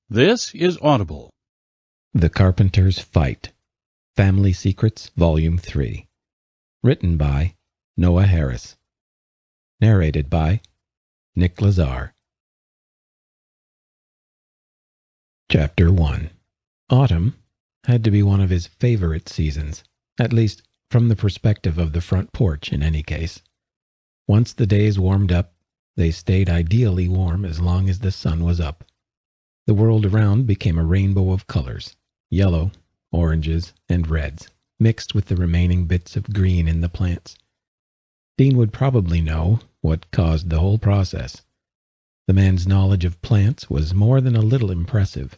This is Audible. The Carpenter's Fight, Family Secrets, Volume 3. Written by Noah Harris. Narrated by Nick Lazar. Chapter 1. Autumn had to be one of his favorite seasons, at least from the perspective of the front porch in any case. Once the days warmed up, they stayed ideally warm as long as the sun was up. The world around became a rainbow of colors, yellow, oranges, and reds, mixed with the remaining bits of green in the plants. Dean would probably know what caused the whole process. The man's knowledge of plants was more than a little impressive.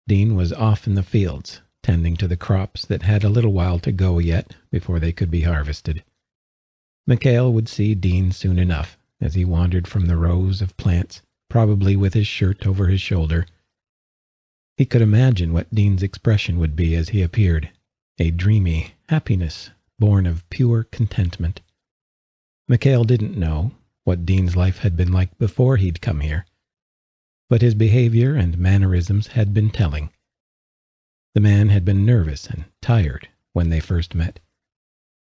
Dean was off in the fields, tending to the crops that had a little while to go yet before they could be harvested. Mikhail would see Dean soon enough as he wandered from the rows of plants, probably with his shirt over his shoulder. He could imagine what Dean's expression would be as he appeared, a dreamy happiness born of pure contentment. Mikhail didn't know what Dean's life had been like before he'd come here, but his behavior and mannerisms had been telling. The man had been nervous and tired when they first met,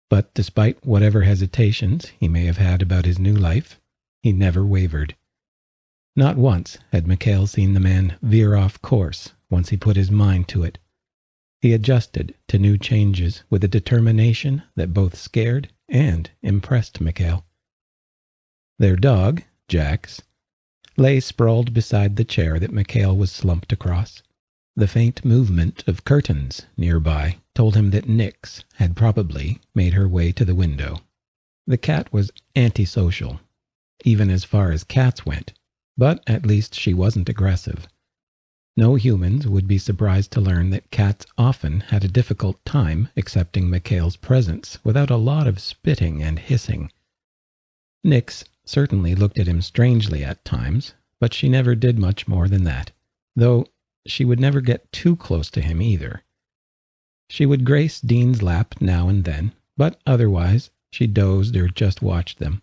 but despite whatever hesitations he may have had about his new life, he never wavered. Not once had Mikhail seen the man veer off course once he put his mind to it. He adjusted to new changes with a determination that both scared and impressed Mikhail. Their dog, Jax, lay sprawled beside the chair that Mikhail was slumped across. The faint movement of curtains nearby told him that Nix had probably made her way to the window. The cat was antisocial, even as far as cats went. But at least she wasn't aggressive. No humans would be surprised to learn that cats often had a difficult time accepting Mikhail's presence without a lot of spitting and hissing. Nix certainly looked at him strangely at times, but she never did much more than that, though she would never get too close to him either. She would grace Dean's lap now and then, but otherwise she dozed or just watched them.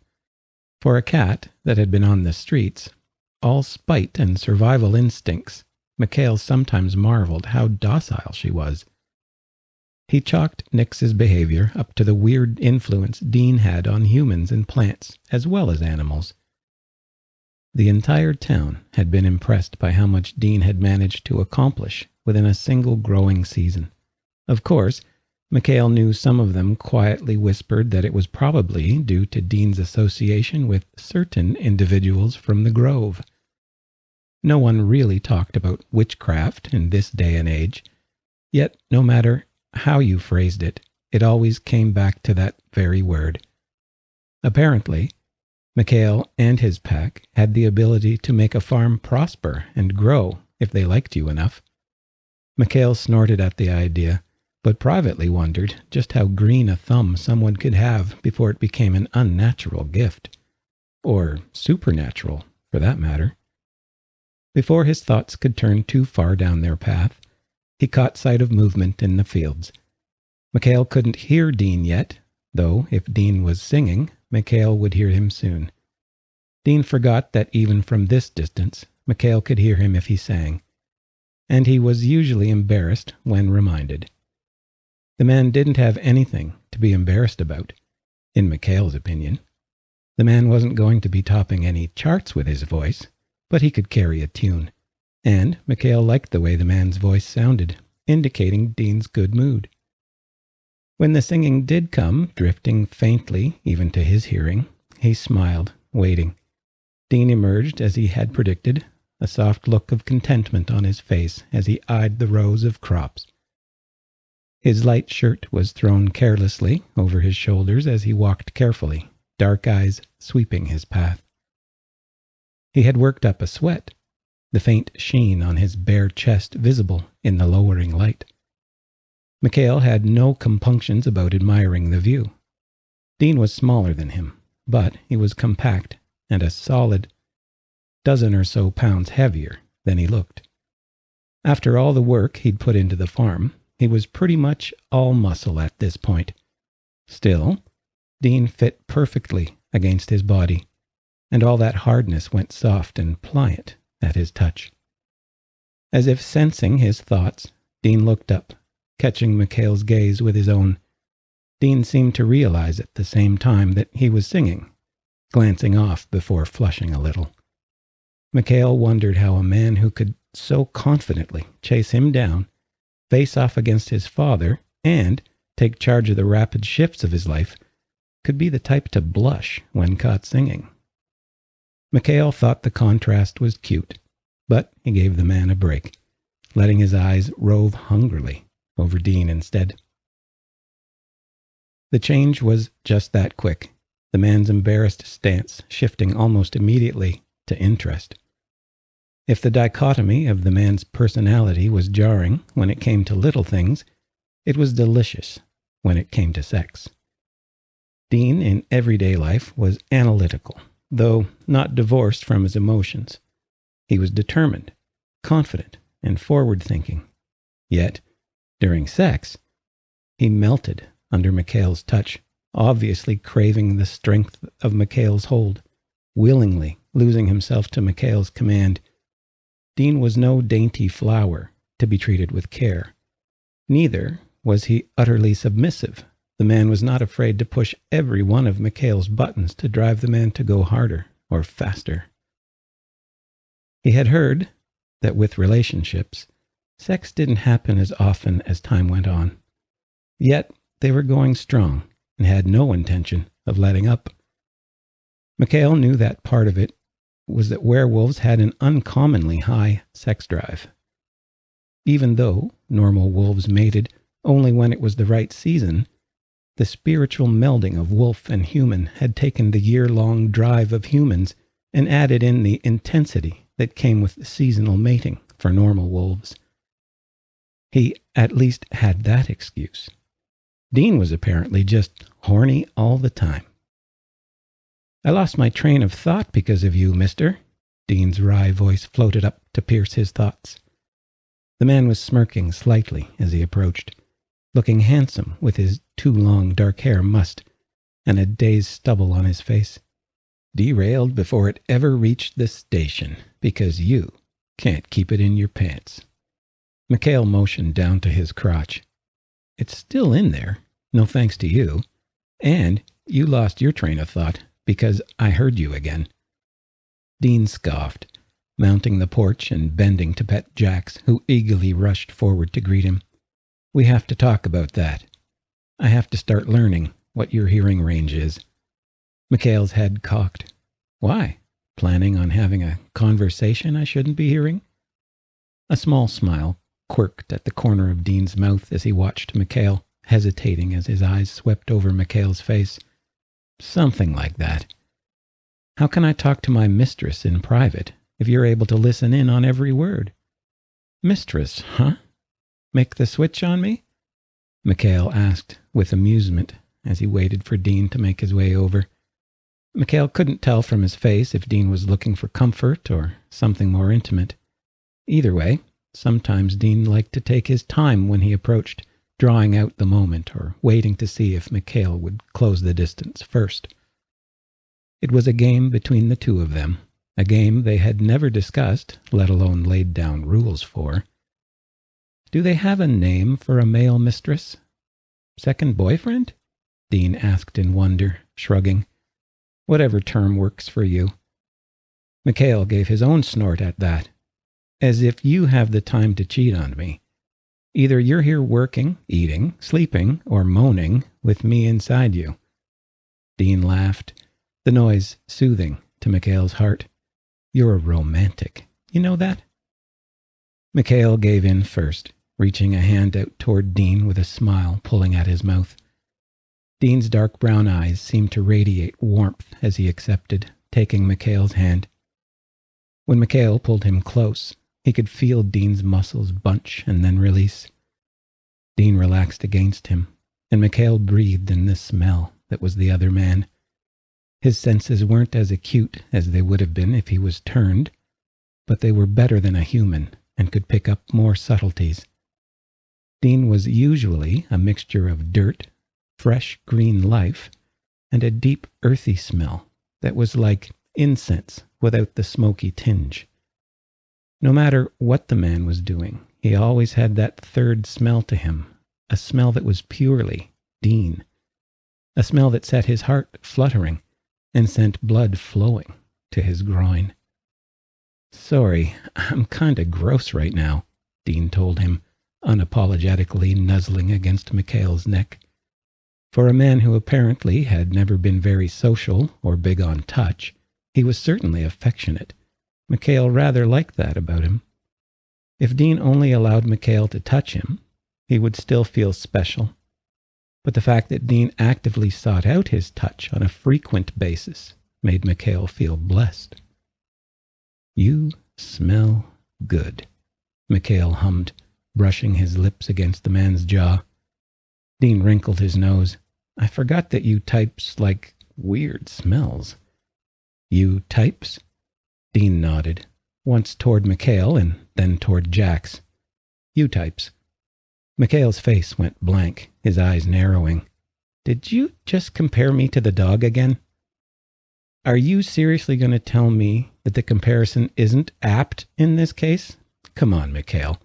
For a cat that had been on the streets, all spite and survival instincts, Mikhail sometimes marveled how docile she was. He chalked Nix's behavior up to the weird influence Dean had on humans and plants, as well as animals. The entire town had been impressed by how much Dean had managed to accomplish within a single growing season. Of course, Mikhail knew some of them quietly whispered that it was probably due to Dean's association with certain individuals from the Grove. No one really talked about witchcraft in this day and age, yet no matter how you phrased it, it always came back to that very word. Apparently, Mikhail and his pack had the ability to make a farm prosper and grow if they liked you enough. Mikhail snorted at the idea, but privately wondered just how green a thumb someone could have before it became an unnatural gift. Or supernatural, for that matter. Before his thoughts could turn too far down their path, he caught sight of movement in the fields. Mikhail couldn't hear Dean yet, though if Dean was singing, Mikhail would hear him soon. Dean forgot that even from this distance, Mikhail could hear him if he sang, and he was usually embarrassed when reminded. The man didn't have anything to be embarrassed about, in Mikhail's opinion. The man wasn't going to be topping any charts with his voice, but he could carry a tune, and Mikhail liked the way the man's voice sounded, indicating Dean's good mood. When the singing did come, drifting faintly even to his hearing, he smiled, waiting. Dean emerged as he had predicted, a soft look of contentment on his face as he eyed the rows of crops. His light shirt was thrown carelessly over his shoulders as he walked carefully, dark eyes sweeping his path. He had worked up a sweat, the faint sheen on his bare chest visible in the lowering light. Mikhail had no compunctions about admiring the view. Dean was smaller than him, but he was compact and a solid dozen or so pounds heavier than he looked. After all the work he'd put into the farm, he was pretty much all muscle at this point. Still, Dean fit perfectly against his body, and all that hardness went soft and pliant at his touch. As if sensing his thoughts, Dean looked up, catching McHale's gaze with his own. Dean seemed to realize at the same time that he was singing, glancing off before flushing a little. McHale wondered how a man who could so confidently chase him down, face off against his father, and take charge of the rapid shifts of his life, could be the type to blush when caught singing. McHale thought the contrast was cute, but he gave the man a break, letting his eyes rove hungrily over Dean instead. The change was just that quick, the man's embarrassed stance shifting almost immediately to interest. If the dichotomy of the man's personality was jarring when it came to little things, it was delicious when it came to sex. Dean, in everyday life, was analytical, though not divorced from his emotions. He was determined, confident, and forward-thinking. Yet, during sex, he melted under McHale's touch, obviously craving the strength of McHale's hold, willingly losing himself to McHale's command. Dean was no dainty flower to be treated with care. Neither was he utterly submissive. The man was not afraid to push every one of McHale's buttons to drive the man to go harder or faster. He had heard that with relationships, sex didn't happen as often as time went on. Yet they were going strong and had no intention of letting up. McHale knew that part of it was that werewolves had an uncommonly high sex drive. Even though normal wolves mated only when it was the right season, the spiritual melding of wolf and human had taken the year-long drive of humans and added in the intensity that came with the seasonal mating for normal wolves. He at least had that excuse. Dean was apparently just horny all the time. "I lost my train of thought because of you, mister." Dean's wry voice floated up to pierce his thoughts. The man was smirking slightly as he approached, looking handsome with his too long dark hair mussed and a day's stubble on his face. "Derailed before it ever reached the station, because you can't keep it in your pants." McHale motioned down to his crotch. "It's still in there, no thanks to you. And you lost your train of thought because I heard you again." Dean scoffed, mounting the porch and bending to pet Jax, who eagerly rushed forward to greet him. "We have to talk about that. I have to start learning what your hearing range is." McHale's head cocked. "Why? Planning on having a conversation I shouldn't be hearing?" A small smile quirked at the corner of Dean's mouth as he watched McHale, hesitating as his eyes swept over McHale's face. "Something like that. How can I talk to my mistress in private if you're able to listen in on every word?" "Mistress, huh? Make the switch on me?" McHale asked with amusement as he waited for Dean to make his way over. McHale couldn't tell from his face if Dean was looking for comfort or something more intimate. Either way, sometimes Dean liked to take his time when he approached, drawing out the moment or waiting to see if McHale would close the distance first. It was a game between the two of them, a game they had never discussed, let alone laid down rules for. "Do they have a name for a male mistress? Second boyfriend?" Dean asked in wonder, shrugging. "Whatever term works for you." McHale gave his own snort at that. "As if you have the time to cheat on me. Either you're here working, eating, sleeping, or moaning with me inside you." Dean laughed, the noise soothing to McHale's heart. "You're a romantic. You know that?" McHale gave in first, reaching a hand out toward Dean with a smile pulling at his mouth. Dean's dark brown eyes seemed to radiate warmth as he accepted, taking McHale's hand. When McHale pulled him close, he could feel Dean's muscles bunch and then release. Dean relaxed against him, and McHale breathed in the smell that was the other man. His senses weren't as acute as they would have been if he was turned, but they were better than a human and could pick up more subtleties. Dean was usually a mixture of dirt, fresh green life, and a deep earthy smell that was like incense without the smoky tinge. No matter what the man was doing, he always had that third smell to him, a smell that was purely Dean, a smell that set his heart fluttering and sent blood flowing to his groin. "Sorry, I'm kinda gross right now," Dean told him, unapologetically nuzzling against Mikhail's neck. For a man who apparently had never been very social or big on touch, he was certainly affectionate. Mikhail rather liked that about him. If Dean only allowed Mikhail to touch him, he would still feel special. But the fact that Dean actively sought out his touch on a frequent basis made Mikhail feel blessed. "You smell good," Mikhail hummed, brushing his lips against the man's jaw. Dean wrinkled his nose. "I forgot that you types like weird smells." "You types?" Dean nodded, once toward Mikhail and then toward Jax. "You types." Mikhail's face went blank, his eyes narrowing. "Did you just compare me to the dog again?" "Are you seriously going to tell me that the comparison isn't apt in this case? Come on, Mikhail.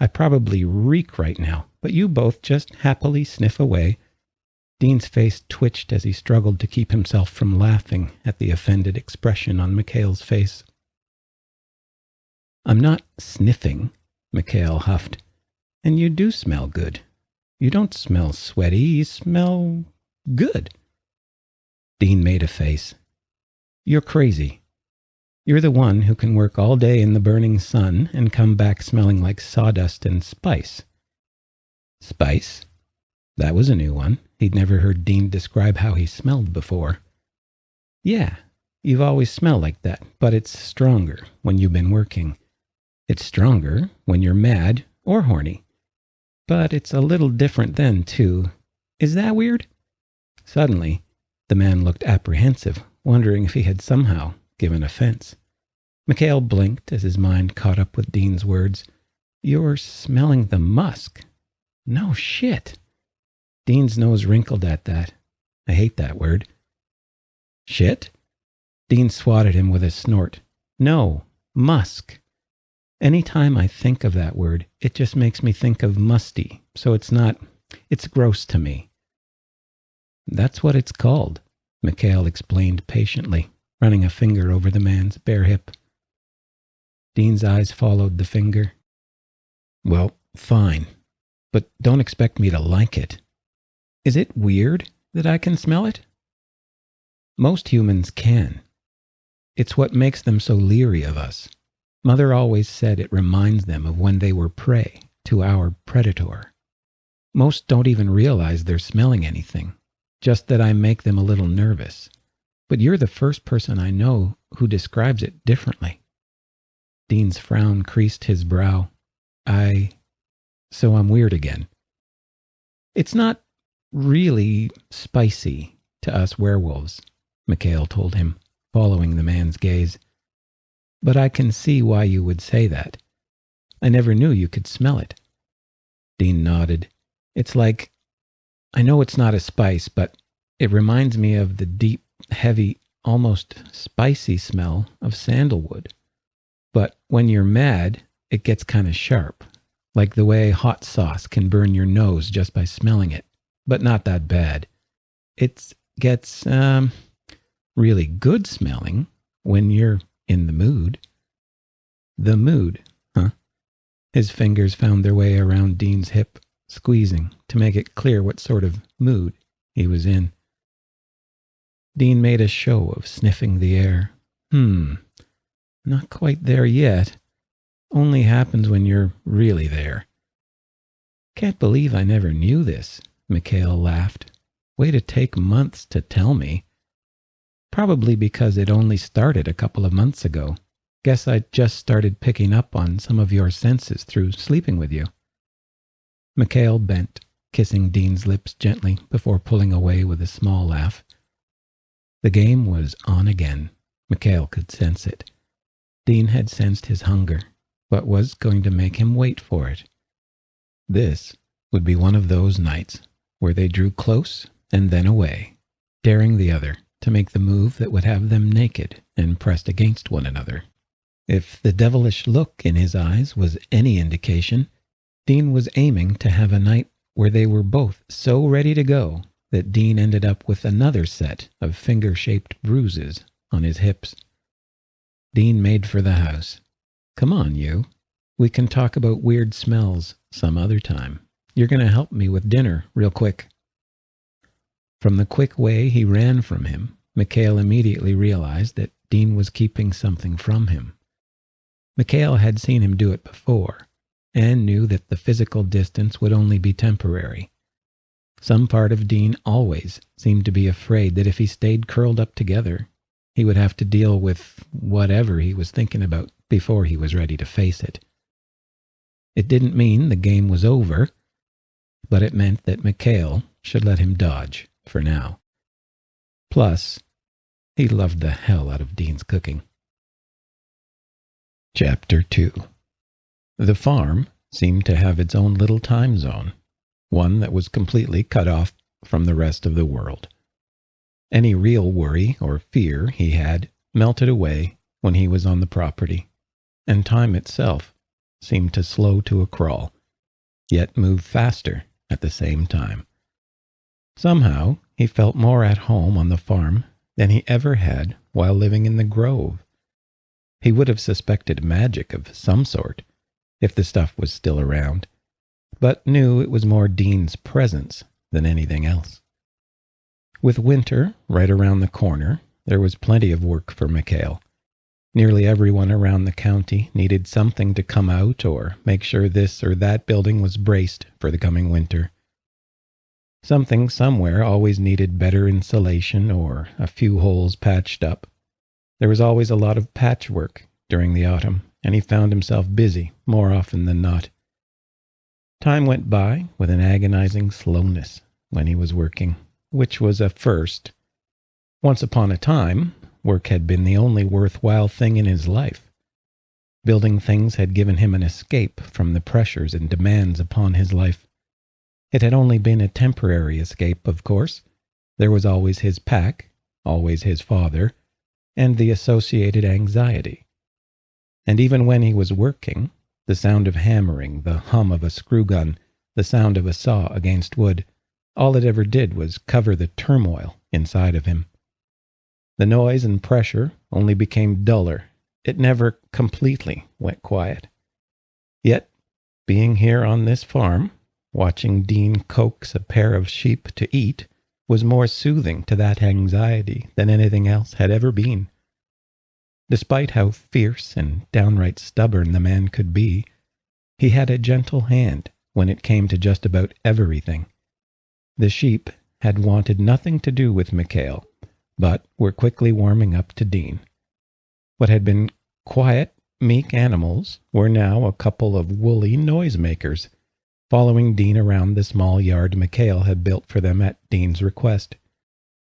I probably reek right now, but you both just happily sniff away." Dean's face twitched as he struggled to keep himself from laughing at the offended expression on Mikhail's face. "I'm not sniffing," Mikhail huffed. "And you do smell good. You don't smell sweaty, you smell good." Dean made a face. "You're crazy. You're the one who can work all day in the burning sun and come back smelling like sawdust and spice." Spice? That was a new one. He'd never heard Dean describe how he smelled before. "Yeah, you've always smelled like that, but it's stronger when you've been working. It's stronger when you're mad or horny. But it's a little different then, too. Is that weird?" Suddenly, the man looked apprehensive, wondering if he had somehow given offense. Mikhail blinked as his mind caught up with Dean's words. "You're smelling the musk." "No shit." Dean's nose wrinkled at that. "I hate that word." "Shit?" Dean swatted him with a snort. "No, musk. Any time I think of that word, it just makes me think of musty, so it's gross to me." "That's what it's called," Mikhail explained patiently, running a finger over the man's bare hip. Dean's eyes followed the finger. "Well, fine, but don't expect me to like it. Is it weird that I can smell it?" "Most humans can. It's what makes them so leery of us. Mother always said it reminds them of when they were prey to our predator. Most don't even realize they're smelling anything, just that I make them a little nervous. But you're the first person I know who describes it differently." Dean's frown creased his brow. So I'm weird again." "It's not really spicy to us werewolves," Mikhail told him, following the man's gaze. "But I can see why you would say that. I never knew you could smell it." Dean nodded. "It's like, I know it's not a spice, but it reminds me of the deep, heavy, almost spicy smell of sandalwood. But when you're mad, it gets kind of sharp, like the way hot sauce can burn your nose just by smelling it, but not that bad. It gets really good smelling when you're in the mood." "The mood, huh?" His fingers found their way around Dean's hip, squeezing to make it clear what sort of mood he was in. Dean made a show of sniffing the air. Not quite there yet. Only happens when you're really there." "Can't believe I never knew this," Mikhail laughed. "Way to take months to tell me." "Probably because it only started a couple of months ago. Guess I just started picking up on some of your senses through sleeping with you." Mikhail bent, kissing Dean's lips gently before pulling away with a small laugh. The game was on again. Mikhail could sense it. Dean had sensed his hunger, but was going to make him wait for it. This would be one of those nights where they drew close and then away, daring the other to make the move that would have them naked and pressed against one another. If the devilish look in his eyes was any indication, Dean was aiming to have a night where they were both so ready to go that Dean ended up with another set of finger-shaped bruises on his hips. Dean made for the house. "Come on, you. We can talk about weird smells some other time. You're going to help me with dinner real quick." From the quick way he ran from him, Mikhail immediately realized that Dean was keeping something from him. Mikhail had seen him do it before, and knew that the physical distance would only be temporary. Some part of Dean always seemed to be afraid that if he stayed curled up together, he would have to deal with whatever he was thinking about before he was ready to face it. It didn't mean the game was over, but it meant that Mikhail should let him dodge for now. Plus, he loved the hell out of Dean's cooking. Chapter 2. The farm seemed to have its own little time zone, one that was completely cut off from the rest of the world. Any real worry or fear he had melted away when he was on the property, and time itself seemed to slow to a crawl, yet move faster at the same time. Somehow he felt more at home on the farm than he ever had while living in the grove. He would have suspected magic of some sort if the stuff was still around, but knew it was more Dean's presence than anything else. With winter right around the corner, there was plenty of work for Mikhail. Nearly everyone around the county needed something to come out or make sure this or that building was braced for the coming winter. Something somewhere always needed better insulation or a few holes patched up. There was always a lot of patchwork during the autumn, and he found himself busy more often than not. Time went by with an agonizing slowness when he was working, which was a first. Once upon a time, work had been the only worthwhile thing in his life. Building things had given him an escape from the pressures and demands upon his life. It had only been a temporary escape, of course. There was always his pack, always his father, and the associated anxiety. And even when he was working, the sound of hammering, the hum of a screw gun, the sound of a saw against wood, all it ever did was cover the turmoil inside of him. The noise and pressure only became duller. It never completely went quiet. Yet, being here on this farm, watching Dean coax a pair of sheep to eat, was more soothing to that anxiety than anything else had ever been. Despite how fierce and downright stubborn the man could be, he had a gentle hand when it came to just about everything. The sheep had wanted nothing to do with Mikhail, but were quickly warming up to Dean. What had been quiet, meek animals were now a couple of woolly noisemakers, following Dean around the small yard Mikhail had built for them at Dean's request.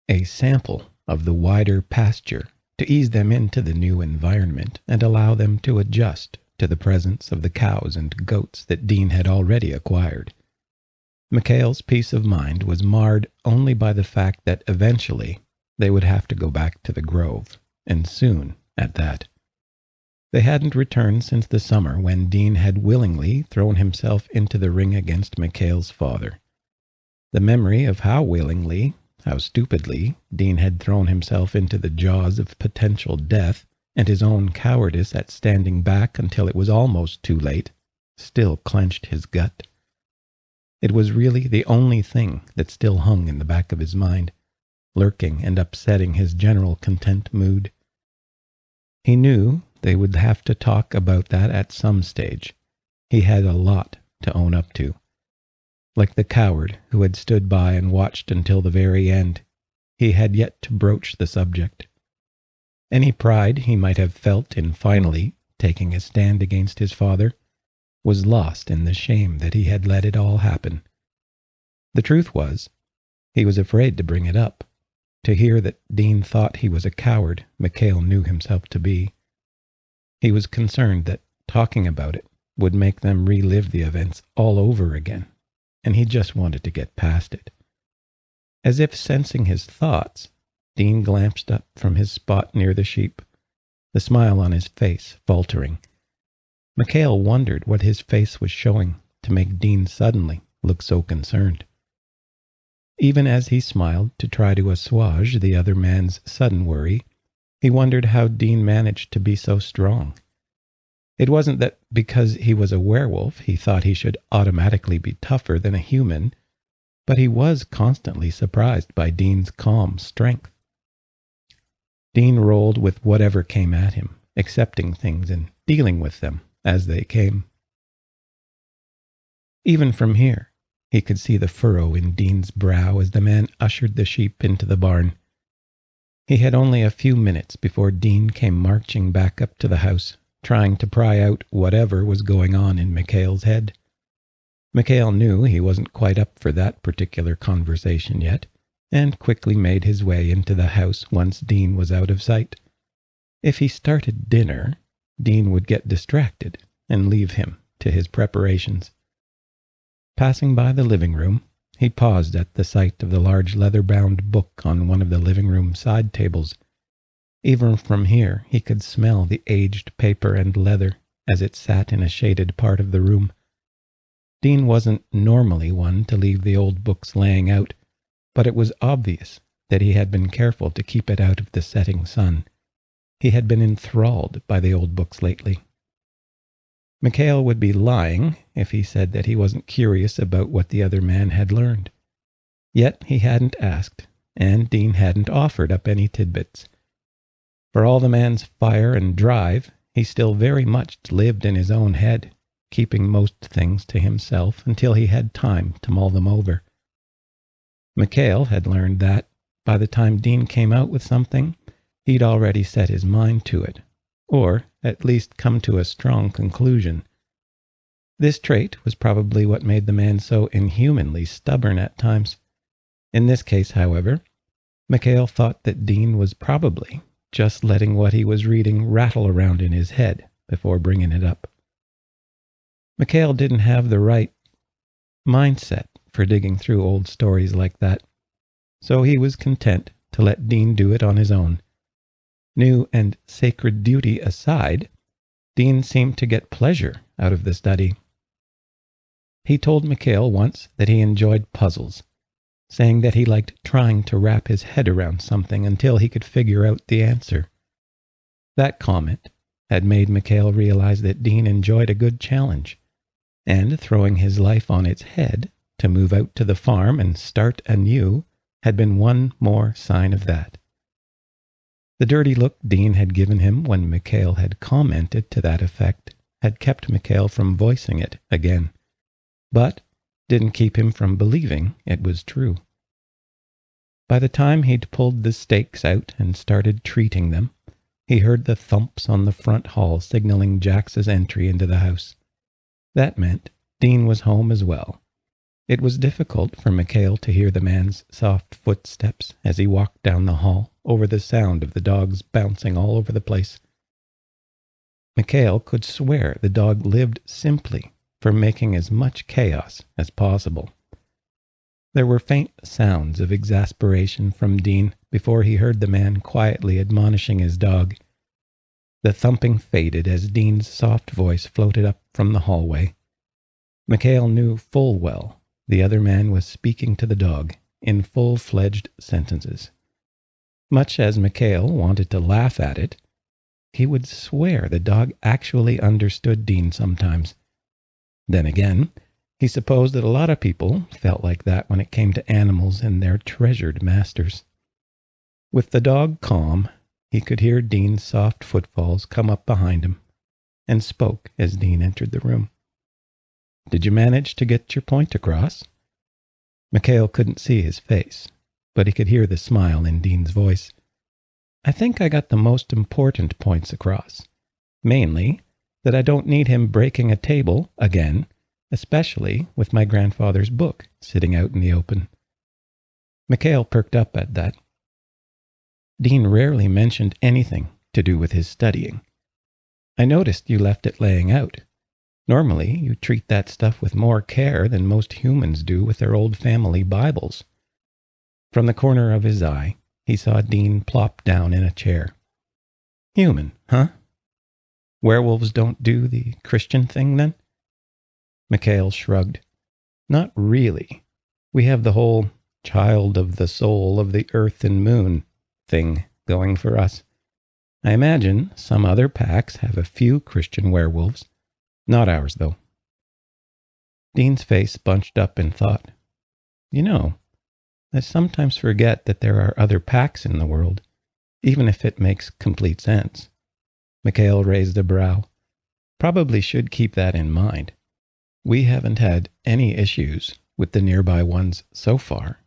A sample of the wider pasture to ease them into the new environment and allow them to adjust to the presence of the cows and goats that Dean had already acquired. Mikhail's peace of mind was marred only by the fact that eventually they would have to go back to the grove, and soon at that. They hadn't returned since the summer when Dean had willingly thrown himself into the ring against Mikhail's father. The memory of how willingly, how stupidly, Dean had thrown himself into the jaws of potential death, and his own cowardice at standing back until it was almost too late, still clenched his gut. It was really the only thing that still hung in the back of his mind, lurking and upsetting his general content mood. He knew they would have to talk about that at some stage. He had a lot to own up to. Like the coward who had stood by and watched until the very end, he had yet to broach the subject. Any pride he might have felt in finally taking a stand against his father was lost in the shame that he had let it all happen. The truth was, he was afraid to bring it up, to hear that Dean thought he was a coward Mikhail knew himself to be. He was concerned that talking about it would make them relive the events all over again, and he just wanted to get past it. As if sensing his thoughts, Dean glanced up from his spot near the sheep. the smile on his face faltering. Mikhail wondered what his face was showing to make Dean suddenly look so concerned. Even as he smiled to try to assuage the other man's sudden worry, he wondered how Dean managed to be so strong. It wasn't that because he was a werewolf he thought he should automatically be tougher than a human, but he was constantly surprised by Dean's calm strength. Dean rolled with whatever came at him, accepting things and dealing with them as they came. Even from here, he could see the furrow in Dean's brow as the man ushered the sheep into the barn. He had only a few minutes before Dean came marching back up to the house, trying to pry out whatever was going on in Mikhail's head. Mikhail knew he wasn't quite up for that particular conversation yet, and quickly made his way into the house once Dean was out of sight. If he started dinner, Dean would get distracted and leave him to his preparations. Passing by the living room, he paused at the sight of the large leather-bound book on one of the living room side tables. Even from here he could smell the aged paper and leather as it sat in a shaded part of the room. Dean wasn't normally one to leave the old books laying out, but it was obvious that he had been careful to keep it out of the setting sun. He had been enthralled by the old books lately. Mikhail would be lying if he said that he wasn't curious about what the other man had learned. Yet he hadn't asked, and Dean hadn't offered up any tidbits. For all the man's fire and drive, he still very much lived in his own head, keeping most things to himself until he had time to mull them over. Mikhail had learned that, by the time Dean came out with something, he'd already set his mind to it, or at least come to a strong conclusion. This trait was probably what made the man so inhumanly stubborn at times. In this case, however, Mikhail thought that Dean was probably just letting what he was reading rattle around in his head before bringing it up. Mikhail didn't have the right mindset for digging through old stories like that, so he was content to let Dean do it on his own. New and sacred duty aside, Dean seemed to get pleasure out of the study. He told Mikhail once that he enjoyed puzzles, saying that he liked trying to wrap his head around something until he could figure out the answer. That comment had made Mikhail realize that Dean enjoyed a good challenge, and throwing his life on its head to move out to the farm and start anew had been one more sign of that. The dirty look Dean had given him when Mikhail had commented to that effect had kept Mikhail from voicing it again, but didn't keep him from believing it was true. By the time he'd pulled the stakes out and started treating them, he heard the thumps on the front hall signaling Jax's entry into the house. That meant Dean was home as well. It was difficult for Mikhail to hear the man's soft footsteps as he walked down the hall over the sound of the dogs bouncing all over the place. Mikhail could swear the dog lived simply for making as much chaos as possible. There were faint sounds of exasperation from Dean before he heard the man quietly admonishing his dog. The thumping faded as Dean's soft voice floated up from the hallway. Mikhail knew full well the other man was speaking to the dog in full-fledged sentences. Much as Mikhail wanted to laugh at it, he would swear the dog actually understood Dean sometimes. Then again, he supposed that a lot of people felt like that when it came to animals and their treasured masters. With the dog calm, he could hear Dean's soft footfalls come up behind him, and spoke as Dean entered the room. "Did you manage to get your point across?" Mikhail couldn't see his face, but he could hear the smile in Dean's voice. "I think I got the most important points across. Mainly, that I don't need him breaking a table again, especially with my grandfather's book sitting out in the open." Mikhail perked up at that. Dean rarely mentioned anything to do with his studying. "I noticed you left it laying out. Normally, you treat that stuff with more care than most humans do with their old family Bibles." From the corner of his eye, he saw Dean plop down in a chair. Human, huh? Werewolves don't do the Christian thing, then? Mikhail shrugged. Not really. We have the whole child of the soul of the earth and moon thing going for us. I imagine some other packs have a few Christian werewolves. Not ours, though. Dean's face bunched up in thought. You know, I sometimes forget that there are other packs in the world, even if it makes complete sense. Mikhail raised a brow. Probably should keep that in mind. We haven't had any issues with the nearby ones so far,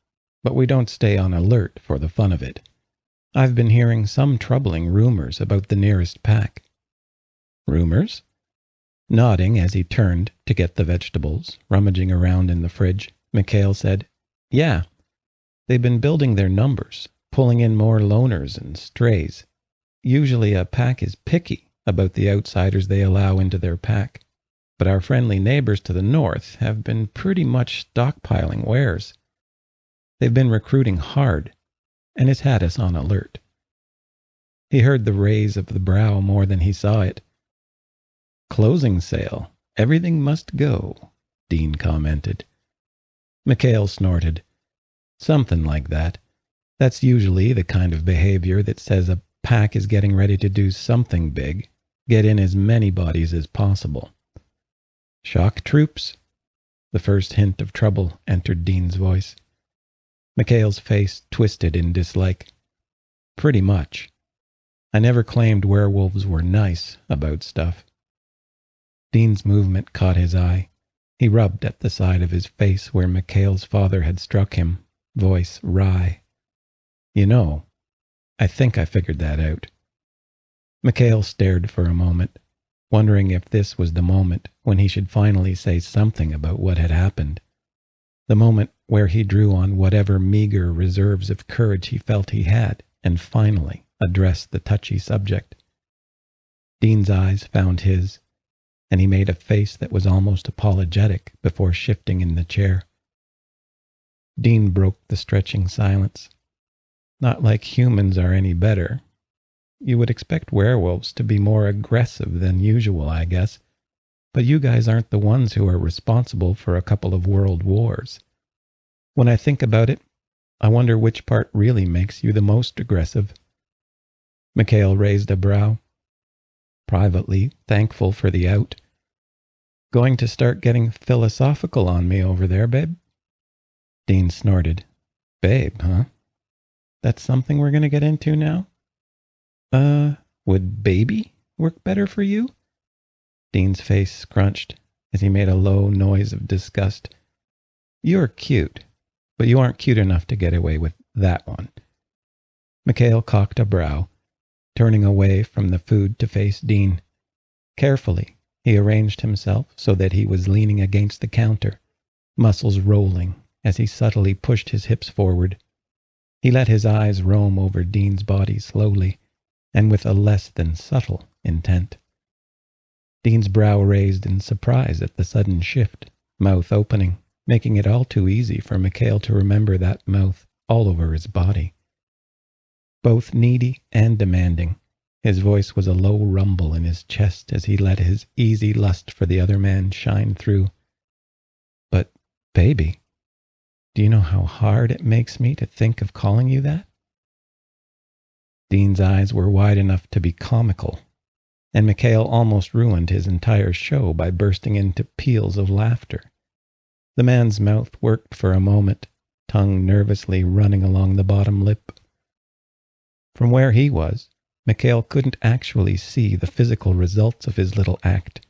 but we don't stay on alert for the fun of it. I've been hearing some troubling rumors about the nearest pack. Rumors? Nodding as he turned to get the vegetables, rummaging around in the fridge, Mikhail said, Yeah, they've been building their numbers, pulling in more loners and strays. Usually a pack is picky about the outsiders they allow into their pack, but our friendly neighbors to the north have been pretty much stockpiling wares. They've been recruiting hard, and it's had us on alert. He heard the raise of the brow more than he saw it. Closing sale. Everything must go, Dean commented. Mikhail snorted. Something like that. That's usually the kind of behavior that says a pack is getting ready to do something big, get in as many bodies as possible. Shock troops? The first hint of trouble entered Dean's voice. Mikhail's face twisted in dislike. Pretty much. I never claimed werewolves were nice about stuff. Dean's movement caught his eye. He rubbed at the side of his face where Mikhail's father had struck him, voice wry. You know, I think I figured that out. Mikhail stared for a moment, wondering if this was the moment when he should finally say something about what had happened. The moment where he drew on whatever meager reserves of courage he felt he had, and finally addressed the touchy subject. Dean's eyes found his, and he made a face that was almost apologetic before shifting in the chair. Dean broke the stretching silence. Not like humans are any better. You would expect werewolves to be more aggressive than usual, I guess, but you guys aren't the ones who are responsible for a couple of world wars. When I think about it, I wonder which part really makes you the most aggressive. Mikhail raised a brow, privately thankful for the out. Going to start getting philosophical on me over there, babe? Dean snorted. Babe, huh? That's something we're going to get into now? Would baby work better for you? Dean's face scrunched as he made a low noise of disgust. You're cute, but you aren't cute enough to get away with that one. Mikhail cocked a brow, turning away from the food to face Dean. Carefully, he arranged himself so that he was leaning against the counter, muscles rolling as he subtly pushed his hips forward. He let his eyes roam over Dean's body slowly, and with a less than subtle intent. Dean's brow raised in surprise at the sudden shift, mouth opening, making it all too easy for Mikhail to remember that mouth all over his body. Both needy and demanding, his voice was a low rumble in his chest as he let his easy lust for the other man shine through. But, baby, do you know how hard it makes me to think of calling you that? Dean's eyes were wide enough to be comical, and Mikhail almost ruined his entire show by bursting into peals of laughter. The man's mouth worked for a moment, tongue nervously running along the bottom lip. From where he was, Mikhail couldn't actually see the physical results of his little act,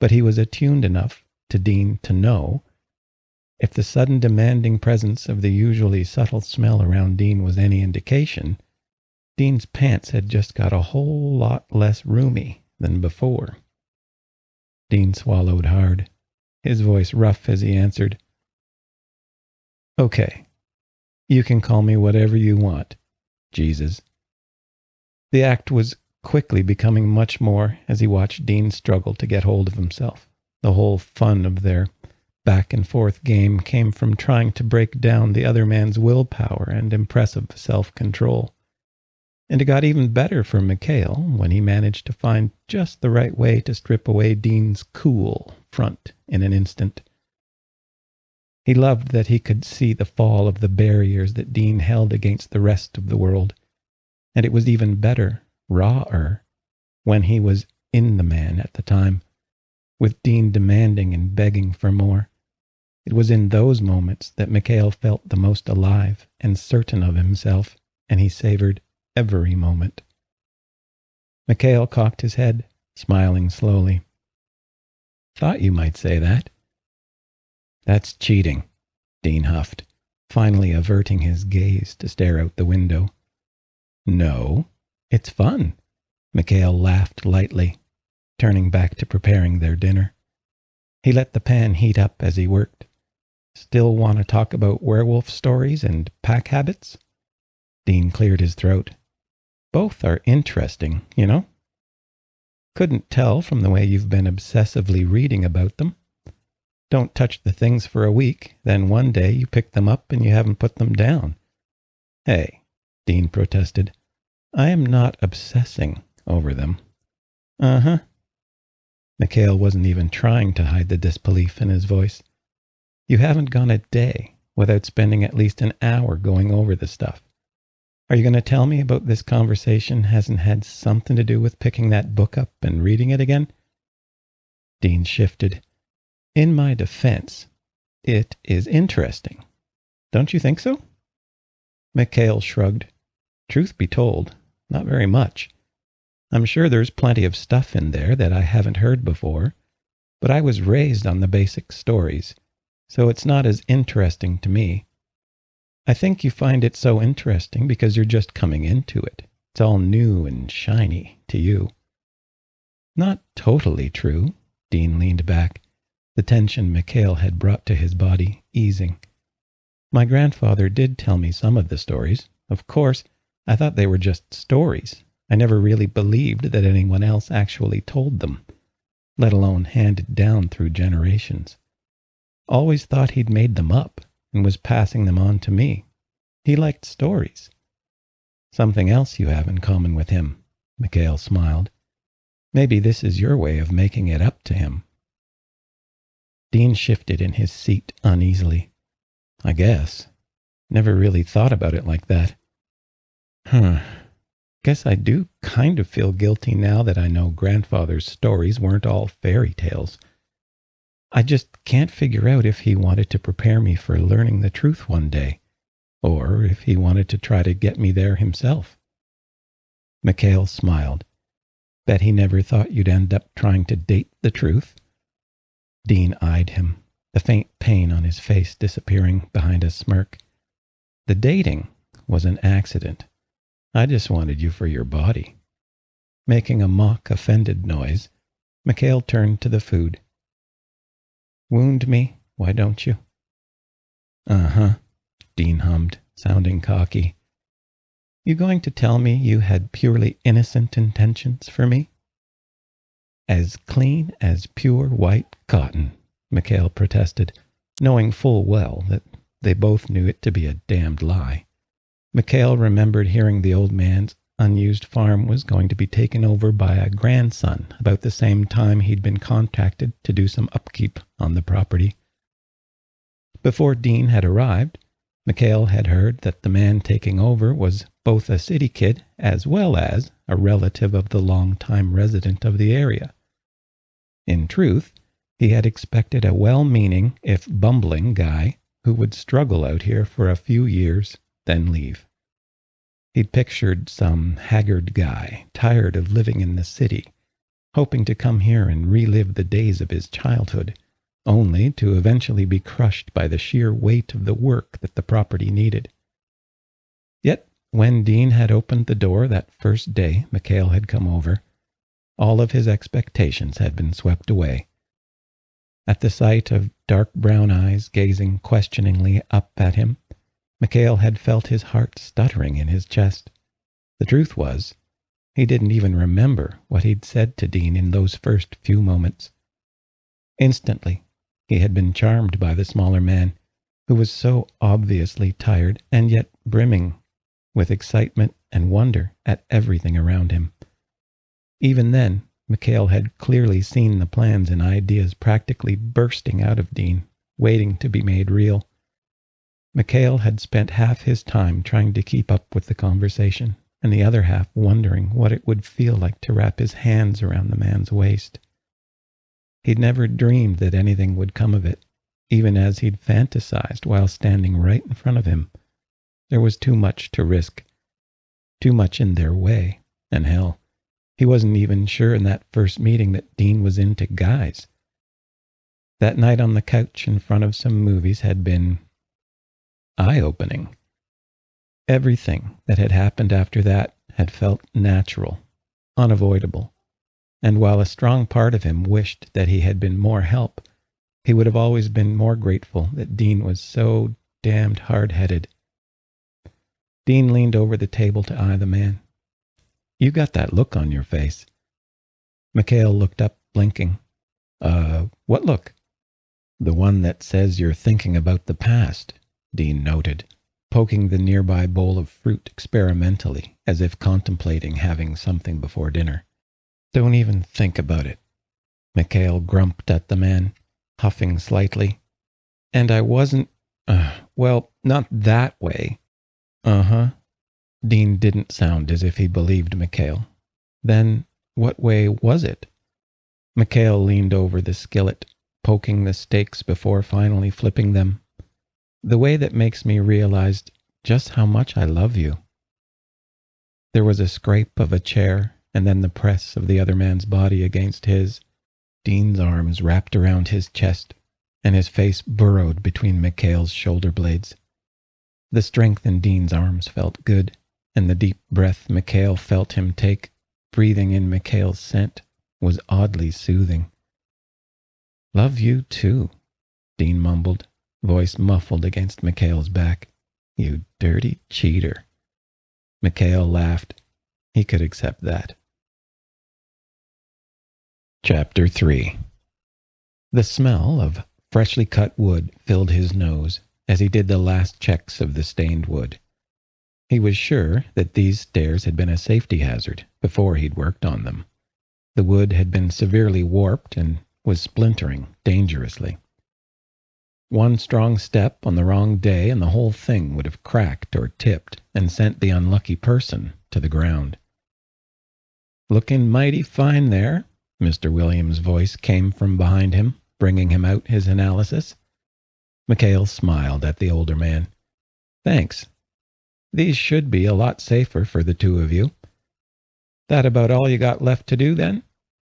but he was attuned enough to Dean to know, if the sudden demanding presence of the usually subtle smell around Dean was any indication, Dean's pants had just got a whole lot less roomy than before. Dean swallowed hard, his voice rough as he answered, Okay, you can call me whatever you want, Jesus. The act was quickly becoming much more as he watched Dean struggle to get hold of himself. The whole fun of their back-and-forth game came from trying to break down the other man's willpower and impressive self-control. And it got even better for Mikhail when he managed to find just the right way to strip away Dean's cool front in an instant. He loved that he could see the fall of the barriers that Dean held against the rest of the world. And it was even better, rawer, when he was in the man at the time, with Dean demanding and begging for more. It was in those moments that Mikhail felt the most alive and certain of himself, and he savored every moment. Mikhail cocked his head, smiling slowly. "Thought you might say that." "That's cheating," Dean huffed, finally averting his gaze to stare out the window. "No, it's fun," Mikhail laughed lightly, turning back to preparing their dinner. He let the pan heat up as he worked. "Still want to talk about werewolf stories and pack habits?" Dean cleared his throat. "Both are interesting, you know. Couldn't tell from the way you've been obsessively reading about them. Don't touch the things for a week, then one day you pick them up and you haven't put them down." "Hey," Dean protested, "I am not obsessing over them." "Uh-huh." Mikhail wasn't even trying to hide the disbelief in his voice. "You haven't gone a day without spending at least an hour going over the stuff. Are you going to tell me about this conversation hasn't had something to do with picking that book up and reading it again?" Dean shifted. "In my defense, it is interesting. Don't you think so?" Mikhail shrugged. "Truth be told, not very much. I'm sure there's plenty of stuff in there that I haven't heard before, but I was raised on the basic stories, so it's not as interesting to me. I think you find it so interesting because you're just coming into it. It's all new and shiny to you." "Not totally true." Dean leaned back, the tension Mikhail had brought to his body easing. "My grandfather did tell me some of the stories. Of course, I thought they were just stories. I never really believed that anyone else actually told them, let alone handed down through generations. Always thought he'd made them up and was passing them on to me. He liked stories." "Something else you have in common with him," Mikhail smiled. "Maybe this is your way of making it up to him." Dean shifted in his seat uneasily. "I guess. Never really thought about it like that." Guess I do kind of feel guilty now that I know grandfather's stories weren't all fairy tales. I just can't figure out if he wanted to prepare me for learning the truth one day, or if he wanted to try to get me there himself." Mikhail smiled. "Bet he never thought you'd end up trying to date the truth?" Dean eyed him, the faint pain on his face disappearing behind a smirk. "The dating was an accident. I just wanted you for your body." Making a mock offended noise, Mikhail turned to the food. "Wound me, why don't you?" "Uh-huh," Dean hummed, sounding cocky. "You going to tell me you had purely innocent intentions for me?" "As clean as pure white cotton," Mikhail protested, knowing full well that they both knew it to be a damned lie. Mikhail remembered hearing the old man's unused farm was going to be taken over by a grandson about the same time he'd been contracted to do some upkeep on the property. Before Dean had arrived, Mikhail had heard that the man taking over was both a city kid as well as a relative of the long-time resident of the area. In truth, he had expected a well-meaning, if bumbling, guy who would struggle out here for a few years, then leave. He'd pictured some haggard guy, tired of living in the city, hoping to come here and relive the days of his childhood, only to eventually be crushed by the sheer weight of the work that the property needed. Yet, when Dean had opened the door that first day Mikhail had come over, all of his expectations had been swept away. At the sight of dark brown eyes gazing questioningly up at him, Mikhail had felt his heart stuttering in his chest. The truth was, he didn't even remember what he'd said to Dean in those first few moments. Instantly, he had been charmed by the smaller man, who was so obviously tired and yet brimming with excitement and wonder at everything around him. Even then, Mikhail had clearly seen the plans and ideas practically bursting out of Dean, waiting to be made real. Mikhail had spent half his time trying to keep up with the conversation, and the other half wondering what it would feel like to wrap his hands around the man's waist. He'd never dreamed that anything would come of it, even as he'd fantasized while standing right in front of him. There was too much to risk, too much in their way, and hell, he wasn't even sure in that first meeting that Dean was into guys. That night on the couch in front of some movies had been eye-opening. Everything that had happened after that had felt natural, unavoidable, and while a strong part of him wished that he had been more help, he would have always been more grateful that Dean was so damned hard-headed. Dean leaned over the table to eye the man. "You got that look on your face." Mikhail looked up, blinking. What look?" "The one that says you're thinking about the past," Dean noted, poking the nearby bowl of fruit experimentally, as if contemplating having something before dinner. "Don't even think about it." Mikhail grumped at the man, huffing slightly. "And I wasn't, well, not that way." "Uh-huh." Dean didn't sound as if he believed Mikhail. "Then what way was it?" Mikhail leaned over the skillet, poking the steaks before finally flipping them. "The way that makes me realize just how much I love you." There was a scrape of a chair, and then the press of the other man's body against his. Dean's arms wrapped around his chest, and his face burrowed between Mikhail's shoulder blades. The strength in Dean's arms felt good, and the deep breath Mikhail felt him take, breathing in Mikhail's scent, was oddly soothing. "Love you too," Dean mumbled, voice muffled against Mikhail's back. "You dirty cheater." Mikhail laughed. He could accept that. Chapter 3. The smell of freshly cut wood filled his nose as he did the last checks of the stained wood. He was sure that these stairs had been a safety hazard before he'd worked on them. The wood had been severely warped and was splintering dangerously. One strong step on the wrong day and the whole thing would have cracked or tipped and sent the unlucky person to the ground. "Looking mighty fine there," Mr. Williams' voice came from behind him, bringing him out his analysis. Mikhail smiled at the older man. "Thanks. These should be a lot safer for the two of you." "That about all you got left to do, then?"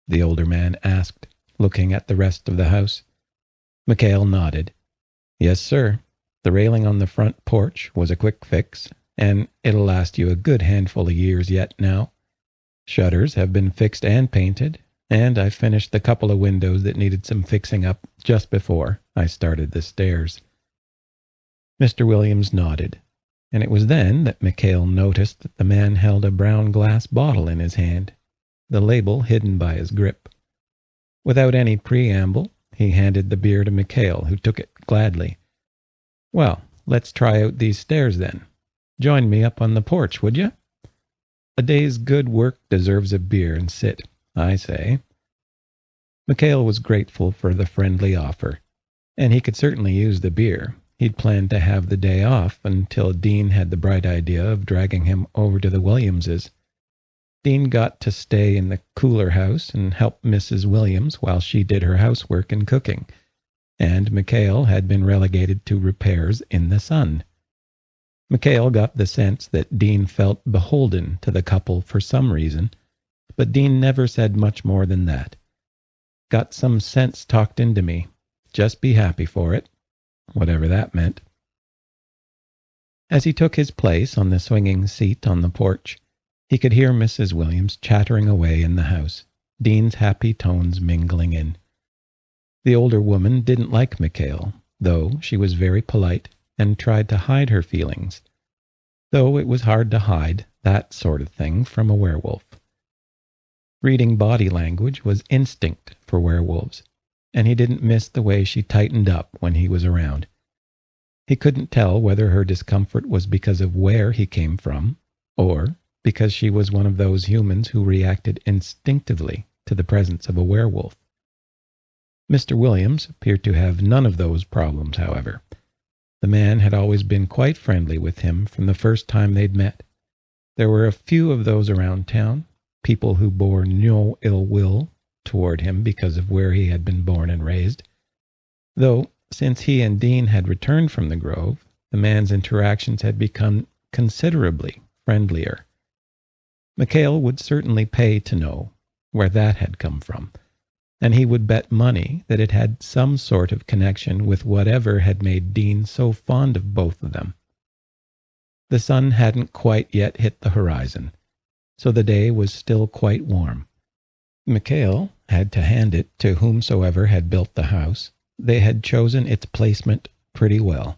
the older man asked, looking at the rest of the house. Mikhail nodded. "Yes, sir. The railing on the front porch was a quick fix, and it'll last you a good handful of years yet now. Shutters have been fixed and painted, and I finished the couple of windows that needed some fixing up just before I started the stairs." Mr. Williams nodded, and it was then that Mikhail noticed that the man held a brown glass bottle in his hand, the label hidden by his grip. Without any preamble, he handed the beer to Mikhail, who took it gladly. "Well, let's try out these stairs then. Join me up on the porch, would you? A day's good work deserves a beer and sit, I say." Mikhail was grateful for the friendly offer, and he could certainly use the beer. He'd planned to have the day off until Dean had the bright idea of dragging him over to the Williamses. Dean got to stay in the cooler house and help Mrs. Williams while she did her housework and cooking, and Mikhail had been relegated to repairs in the sun. Mikhail got the sense that Dean felt beholden to the couple for some reason, but Dean never said much more than that. "Got some sense talked into me. Just be happy for it," whatever that meant. As he took his place on the swinging seat on the porch, he could hear Mrs. Williams chattering away in the house, Dean's happy tones mingling in. The older woman didn't like Mikhail, though she was very polite and tried to hide her feelings, though it was hard to hide that sort of thing from a werewolf. Reading body language was instinct for werewolves, and he didn't miss the way she tightened up when he was around. He couldn't tell whether her discomfort was because of where he came from, or because she was one of those humans who reacted instinctively to the presence of a werewolf. Mr. Williams appeared to have none of those problems, however. The man had always been quite friendly with him from the first time they'd met. There were a few of those around town, people who bore no ill will toward him because of where he had been born and raised, though since he and Dean had returned from the Grove, the man's interactions had become considerably friendlier. McHale would certainly pay to know where that had come from, and he would bet money that it had some sort of connection with whatever had made Dean so fond of both of them. The sun hadn't quite yet hit the horizon, so the day was still quite warm. McHale had to hand it to whomsoever had built the house. They had chosen its placement pretty well.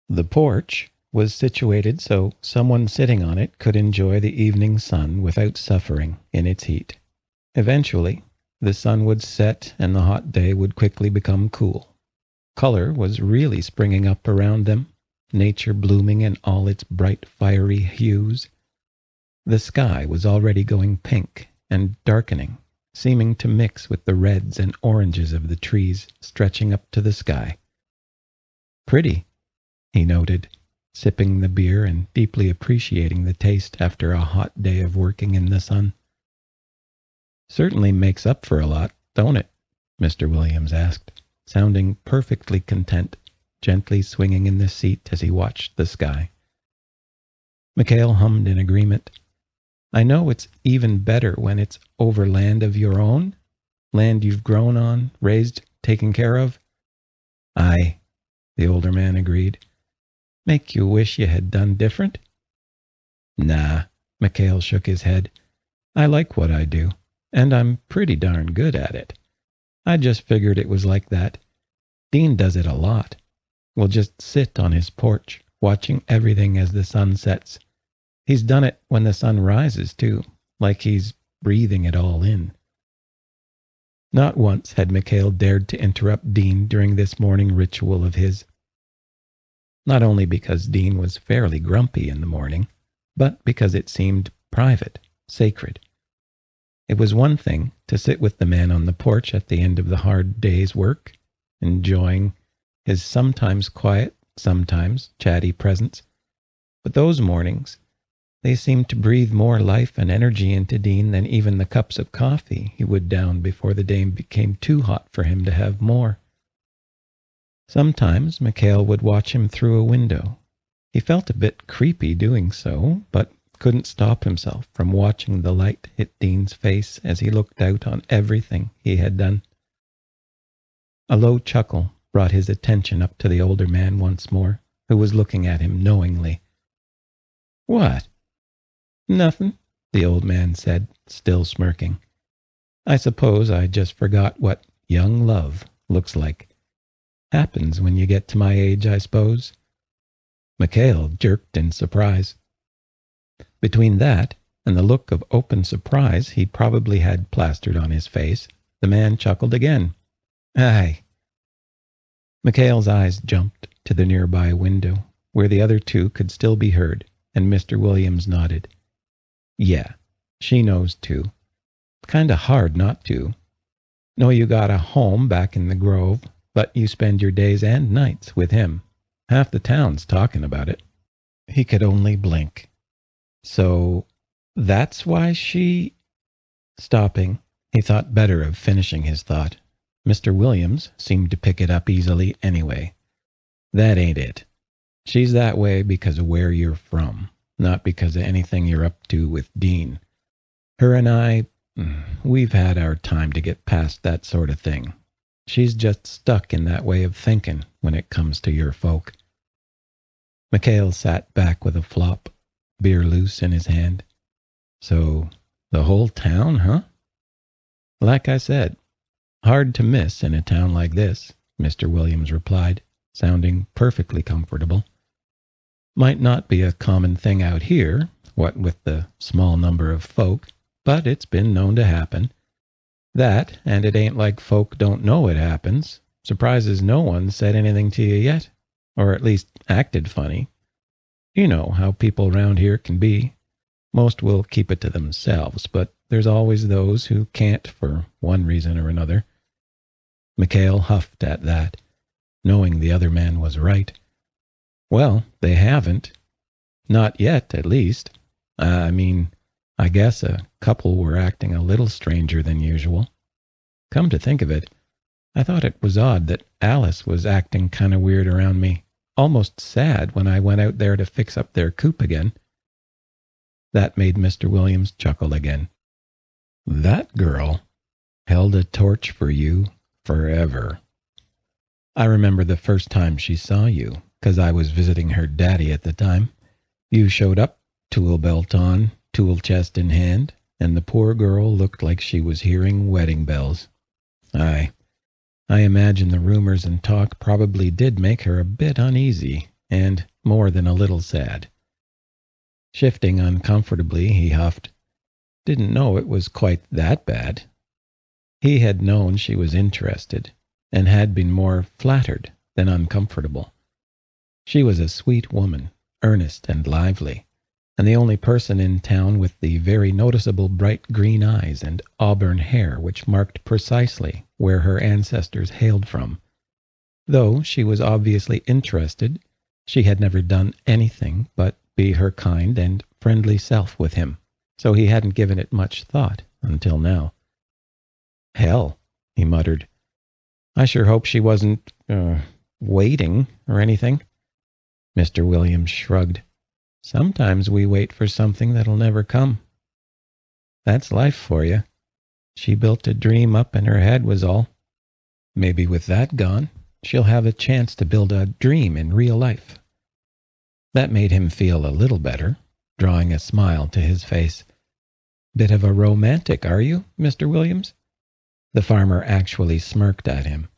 The porch was situated so someone sitting on it could enjoy the evening sun without suffering in its heat. Eventually, the sun would set and the hot day would quickly become cool. Color was really springing up around them, nature blooming in all its bright, fiery hues. The sky was already going pink and darkening, seeming to mix with the reds and oranges of the trees stretching up to the sky. Pretty, he noted, sipping the beer and deeply appreciating the taste after a hot day of working in the sun. Certainly makes up for a lot, don't it? Mr. Williams asked, sounding perfectly content, gently swinging in the seat as he watched the sky. McHale hummed in agreement. I know it's even better when it's over land of your own, land you've grown on, raised, taken care of. Aye, the older man agreed. Make you wish you had done different? Nah, McHale shook his head. I like what I do, and I'm pretty darn good at it. I just figured it was like that. Dean does it a lot. We'll just sit on his porch, watching everything as the sun sets. He's done it when the sun rises, too, like he's breathing it all in. Not once had McHale dared to interrupt Dean during this morning ritual of his. Not only because Dean was fairly grumpy in the morning, but because it seemed private, sacred. It was one thing to sit with the man on the porch at the end of the hard day's work, enjoying his sometimes quiet, sometimes chatty presence. But those mornings, they seemed to breathe more life and energy into Dean than even the cups of coffee he would down before the day became too hot for him to have more. Sometimes McHale would watch him through a window. He felt a bit creepy doing so, but couldn't stop himself from watching the light hit Dean's face as he looked out on everything he had done. A low chuckle brought his attention up to the older man once more, who was looking at him knowingly. What? Nothing, the old man said, still smirking. I suppose I just forgot what young love looks like. Happens when you get to my age, I suppose. McHale jerked in surprise. Between that and the look of open surprise he probably had plastered on his face, the man chuckled again. Aye. McHale's eyes jumped to the nearby window, where the other two could still be heard, and Mr. Williams nodded. Yeah, she knows too. Kinda hard not to. Know you got a home back in the Grove, but you spend your days and nights with him. Half the town's talking about it. He could only blink. So, that's why she... Stopping, he thought better of finishing his thought. Mr. Williams seemed to pick it up easily anyway. That ain't it. She's that way because of where you're from, not because of anything you're up to with Dean. Her and I, we've had our time to get past that sort of thing. She's just stuck in that way of thinking when it comes to your folk. McHale sat back with a flop, beer loose in his hand. So, the whole town, huh? Like I said, hard to miss in a town like this, Mr. Williams replied, sounding perfectly comfortable. Might not be a common thing out here, what with the small number of folk, but it's been known to happen. That, and it ain't like folk don't know it happens. Surprises no one said anything to you yet. or at least acted funny. You know how people round here can be. Most will keep it to themselves, but there's always those who can't for one reason or another. Mikhail huffed at that, knowing the other man was right. Well, they haven't. Not yet, at least. I guess a couple were acting a little stranger than usual. Come to think of it, I thought it was odd that Alice was acting kind of weird around me, almost sad when I went out there to fix up their coop again. That made Mr. Williams chuckle again. That girl held a torch for you forever. I remember the first time she saw you, 'cause I was visiting her daddy at the time. You showed up, tool belt on, tool chest in hand, and the poor girl looked like she was hearing wedding bells. I imagine the rumors and talk probably did make her a bit uneasy, and more than a little sad. Shifting uncomfortably, he huffed. Didn't know it was quite that bad. He had known she was interested, and had been more flattered than uncomfortable. She was a sweet woman, earnest and lively, and the only person in town with the very noticeable bright green eyes and auburn hair which marked precisely where her ancestors hailed from. Though she was obviously interested, she had never done anything but be her kind and friendly self with him, so he hadn't given it much thought until now. Hell, he muttered. I sure hope she wasn't, waiting or anything. Mr. Williams shrugged. Sometimes we wait for something that'll never come. That's life for you. She built a dream up in her head was all. Maybe with that gone, she'll have a chance to build a dream in real life. That made him feel a little better, drawing a smile to his face. Bit of a romantic, are you, Mr. Williams? The farmer actually smirked at him.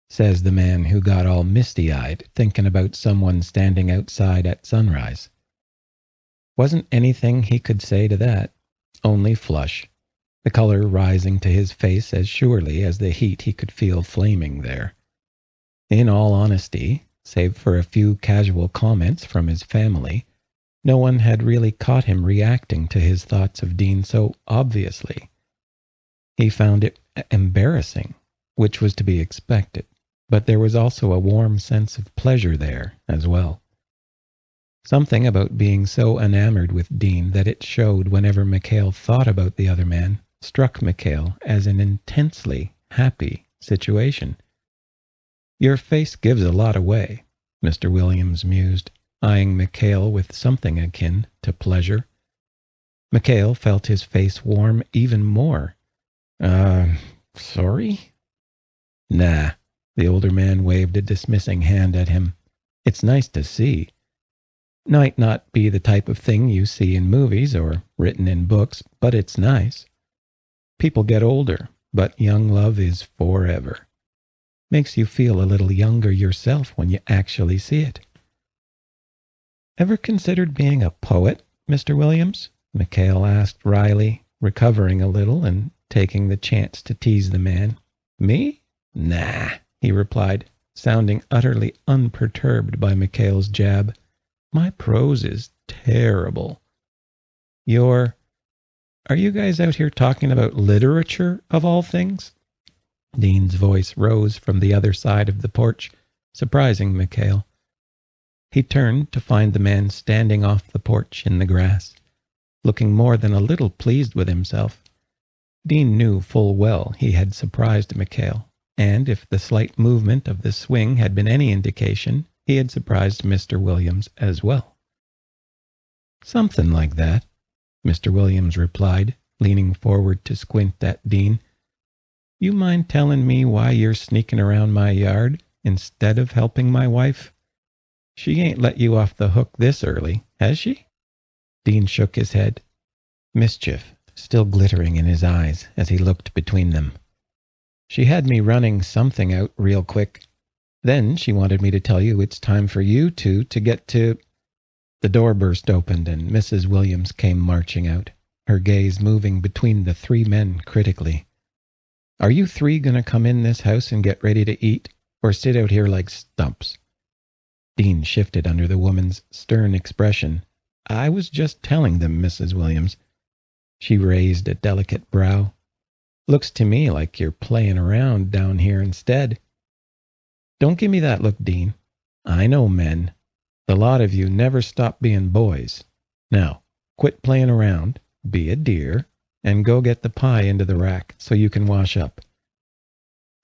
Says the man who got all misty-eyed thinking about someone standing outside at sunrise. Wasn't anything he could say to that, only flush, the color rising to his face as surely as the heat he could feel flaming there. In all honesty, save for a few casual comments from his family, no one had really caught him reacting to his thoughts of Dean so obviously. He found it embarrassing, which was to be expected, but there was also a warm sense of pleasure there as well. Something about being so enamored with Dean that it showed whenever Mikhail thought about the other man struck Mikhail as an intensely happy situation. Your face gives a lot away, Mr. Williams mused, eyeing Mikhail with something akin to pleasure. Mikhail felt his face warm even more. Sorry? Nah, the older man waved a dismissing hand at him. It's nice to see. Might not be the type of thing you see in movies or written in books, but it's nice. People get older, but young love is forever. Makes you feel a little younger yourself when you actually see it. Ever considered being a poet, Mr. Williams? Mikhail asked wryly, recovering a little and taking the chance to tease the man. Me? Nah, he replied, sounding utterly unperturbed by Mikhail's jab. My prose is terrible. Are you guys out here talking about literature of all things? Dean's voice rose from the other side of the porch, surprising Mikhail. He turned to find the man standing off the porch in the grass, looking more than a little pleased with himself. Dean knew full well he had surprised Mikhail, and if the slight movement of the swing had been any indication, he had surprised Mr. Williams as well. Something like that, Mr. Williams replied, leaning forward to squint at Dean. You mind telling me why you're sneaking around my yard instead of helping my wife? She ain't let you off the hook this early, has she? Dean shook his head, mischief still glittering in his eyes as he looked between them. She had me running something out real quick. Then she wanted me to tell you it's time for you two to get to... The door burst open and Mrs. Williams came marching out, her gaze moving between the three men critically. Are you three going to come in this house and get ready to eat, or sit out here like stumps? Dean shifted under the woman's stern expression. "I was just telling them, Mrs. Williams." She raised a delicate brow. "Looks to me like you're playing around down here instead." "Don't give me that look, Dean. I know men. The lot of you never stop being boys. Now, quit playing around, be a dear, and go get the pie into the rack so you can wash up."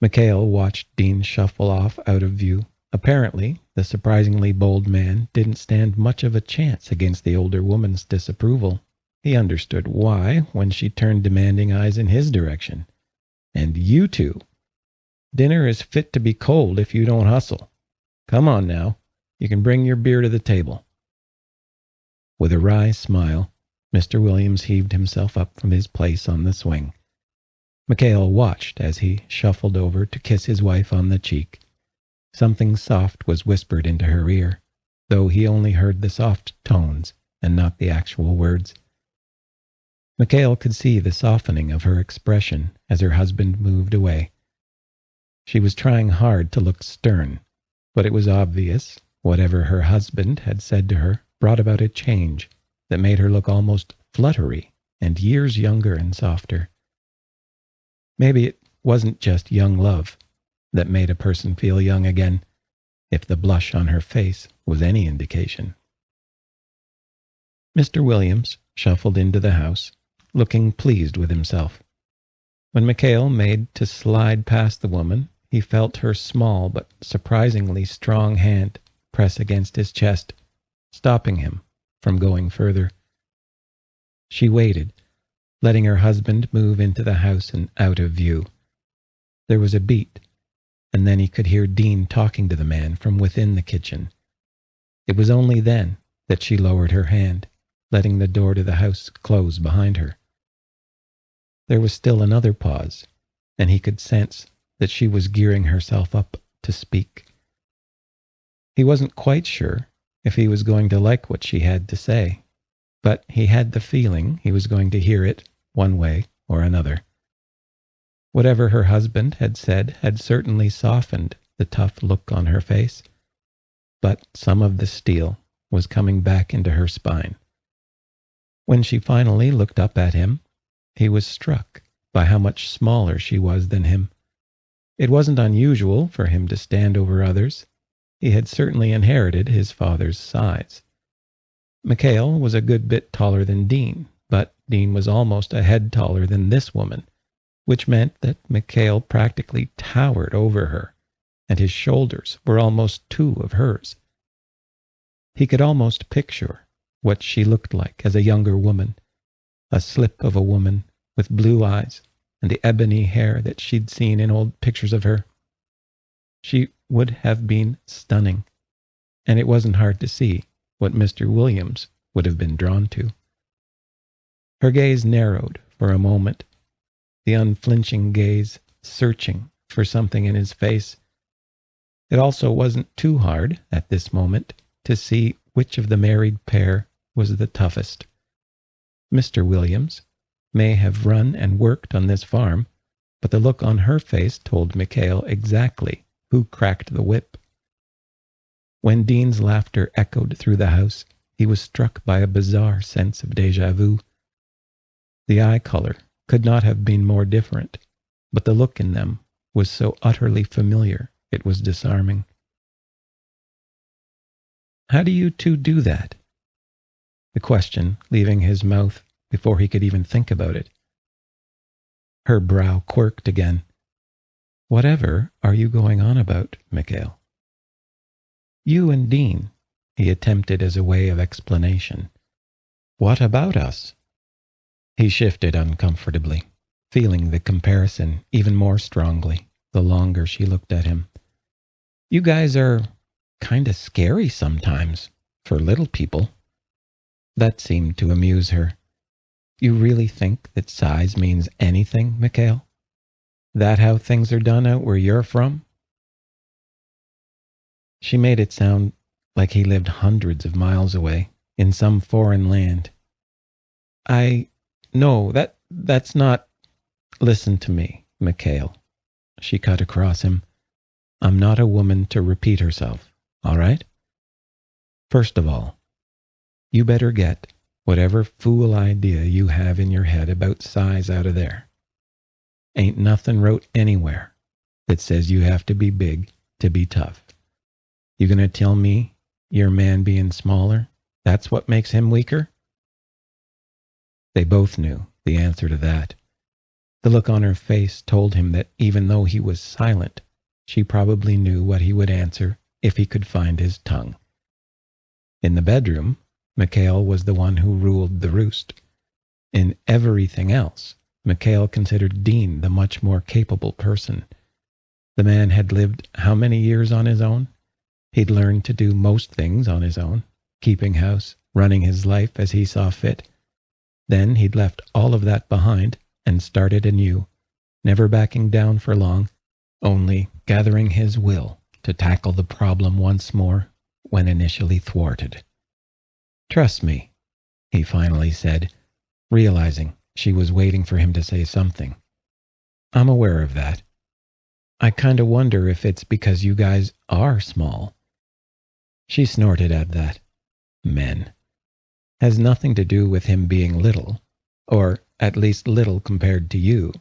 Mikhail watched Dean shuffle off out of view. Apparently, the surprisingly bold man didn't stand much of a chance against the older woman's disapproval. He understood why when she turned demanding eyes in his direction. "And you two, dinner is fit to be cold if you don't hustle. Come on now, you can bring your beer to the table." With a wry smile, Mr. Williams heaved himself up from his place on the swing. Mikhail watched as he shuffled over to kiss his wife on the cheek. Something soft was whispered into her ear, though he only heard the soft tones and not the actual words. Mikhail could see the softening of her expression as her husband moved away. She was trying hard to look stern, but it was obvious whatever her husband had said to her brought about a change that made her look almost fluttery and years younger and softer. Maybe it wasn't just young love that made a person feel young again, if the blush on her face was any indication. Mr. Williams shuffled into the house, looking pleased with himself. When Mikhail made to slide past the woman, he felt her small but surprisingly strong hand press against his chest, stopping him from going further. She waited, letting her husband move into the house and out of view. There was a beat, and then he could hear Dean talking to the man from within the kitchen. It was only then that she lowered her hand, letting the door to the house close behind her. There was still another pause, and he could sense that she was gearing herself up to speak. He wasn't quite sure if he was going to like what she had to say, but he had the feeling he was going to hear it one way or another. Whatever her husband had said had certainly softened the tough look on her face, but some of the steel was coming back into her spine. When she finally looked up at him, he was struck by how much smaller she was than him. It wasn't unusual for him to stand over others. He had certainly inherited his father's size. Mikhail was a good bit taller than Dean, but Dean was almost a head taller than this woman, which meant that Mikhail practically towered over her, and his shoulders were almost two of hers. He could almost picture what she looked like as a younger woman, a slip of a woman with blue eyes and the ebony hair that she'd seen in old pictures of her. She would have been stunning, and it wasn't hard to see what Mr. Williams would have been drawn to. Her gaze narrowed for a moment, the unflinching gaze searching for something in his face. It also wasn't too hard at this moment to see which of the married pair was the toughest. Mr. Williams may have run and worked on this farm, but the look on her face told Mikhail exactly who cracked the whip. When Dean's laughter echoed through the house, he was struck by a bizarre sense of déjà vu. The eye color could not have been more different, but the look in them was so utterly familiar it was disarming. "How do you two do that?" The question leaving his mouth before he could even think about it. Her brow quirked again. "Whatever are you going on about, Mikhail?" "You and Dean," he attempted as a way of explanation. "What about us?" He shifted uncomfortably, feeling the comparison even more strongly the longer she looked at him. "You guys are kinda scary sometimes, for little people." That seemed to amuse her. "You really think that size means anything, Mikhail? That how things are done out where you're from?" She made it sound like he lived hundreds of miles away, in some foreign land. No, that's not—" "Listen to me, Mikhail," she cut across him. "I'm not a woman to repeat herself, all right? First of all, you better get whatever fool idea you have in your head about size out of there. Ain't nothing wrote anywhere that says you have to be big to be tough. You gonna tell me your man being smaller, that's what makes him weaker? They both knew the answer to that. The look on her face told him that even though he was silent, she probably knew what he would answer if he could find his tongue. In the bedroom, Mikhail was the one who ruled the roost. In everything else, Mikhail considered Dean the much more capable person. The man had lived how many years on his own? He'd learned to do most things on his own, keeping house, running his life as he saw fit. Then he'd left all of that behind and started anew, never backing down for long, only gathering his will to tackle the problem once more when initially thwarted. "Trust me," he finally said, realizing she was waiting for him to say something. "I'm aware of that. I kinda wonder if it's because you guys are small." She snorted at that. Men. Has nothing to do with him being little, or at least little compared to you.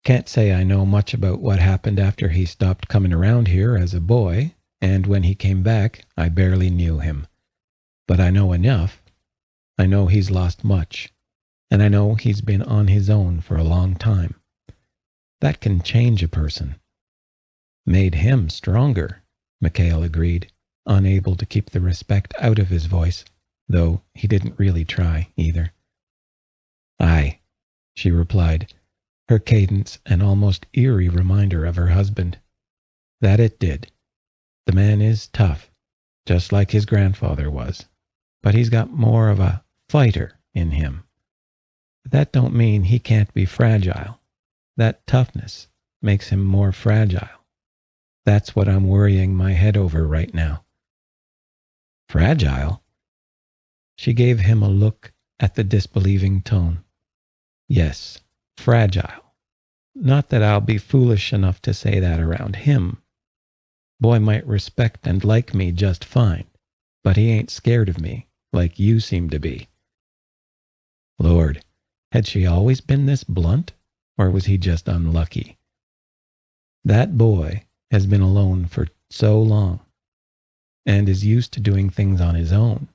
Can't say I know much about what happened after he stopped coming around here as a boy, and when he came back, I barely knew him. But I know enough. I know he's lost much, and I know he's been on his own for a long time. That can change a person. Made him stronger, Mikhail agreed, unable to keep the respect out of his voice, though he didn't really try either. "Aye," she replied, her cadence an almost eerie reminder of her husband. "That it did. The man is tough, just like his grandfather was, but he's got more of a fighter in him. But that don't mean he can't be fragile. That toughness makes him more fragile. That's what I'm worrying my head over right now." "Fragile?" She gave him a look at the disbelieving tone. "Yes, fragile. Not that I'll be foolish enough to say that around him. Boy might respect and like me just fine, but he ain't scared of me, like you seem to be." Lord, had she always been this blunt, or was he just unlucky? That boy has been alone for so long, and is used to doing things on his own.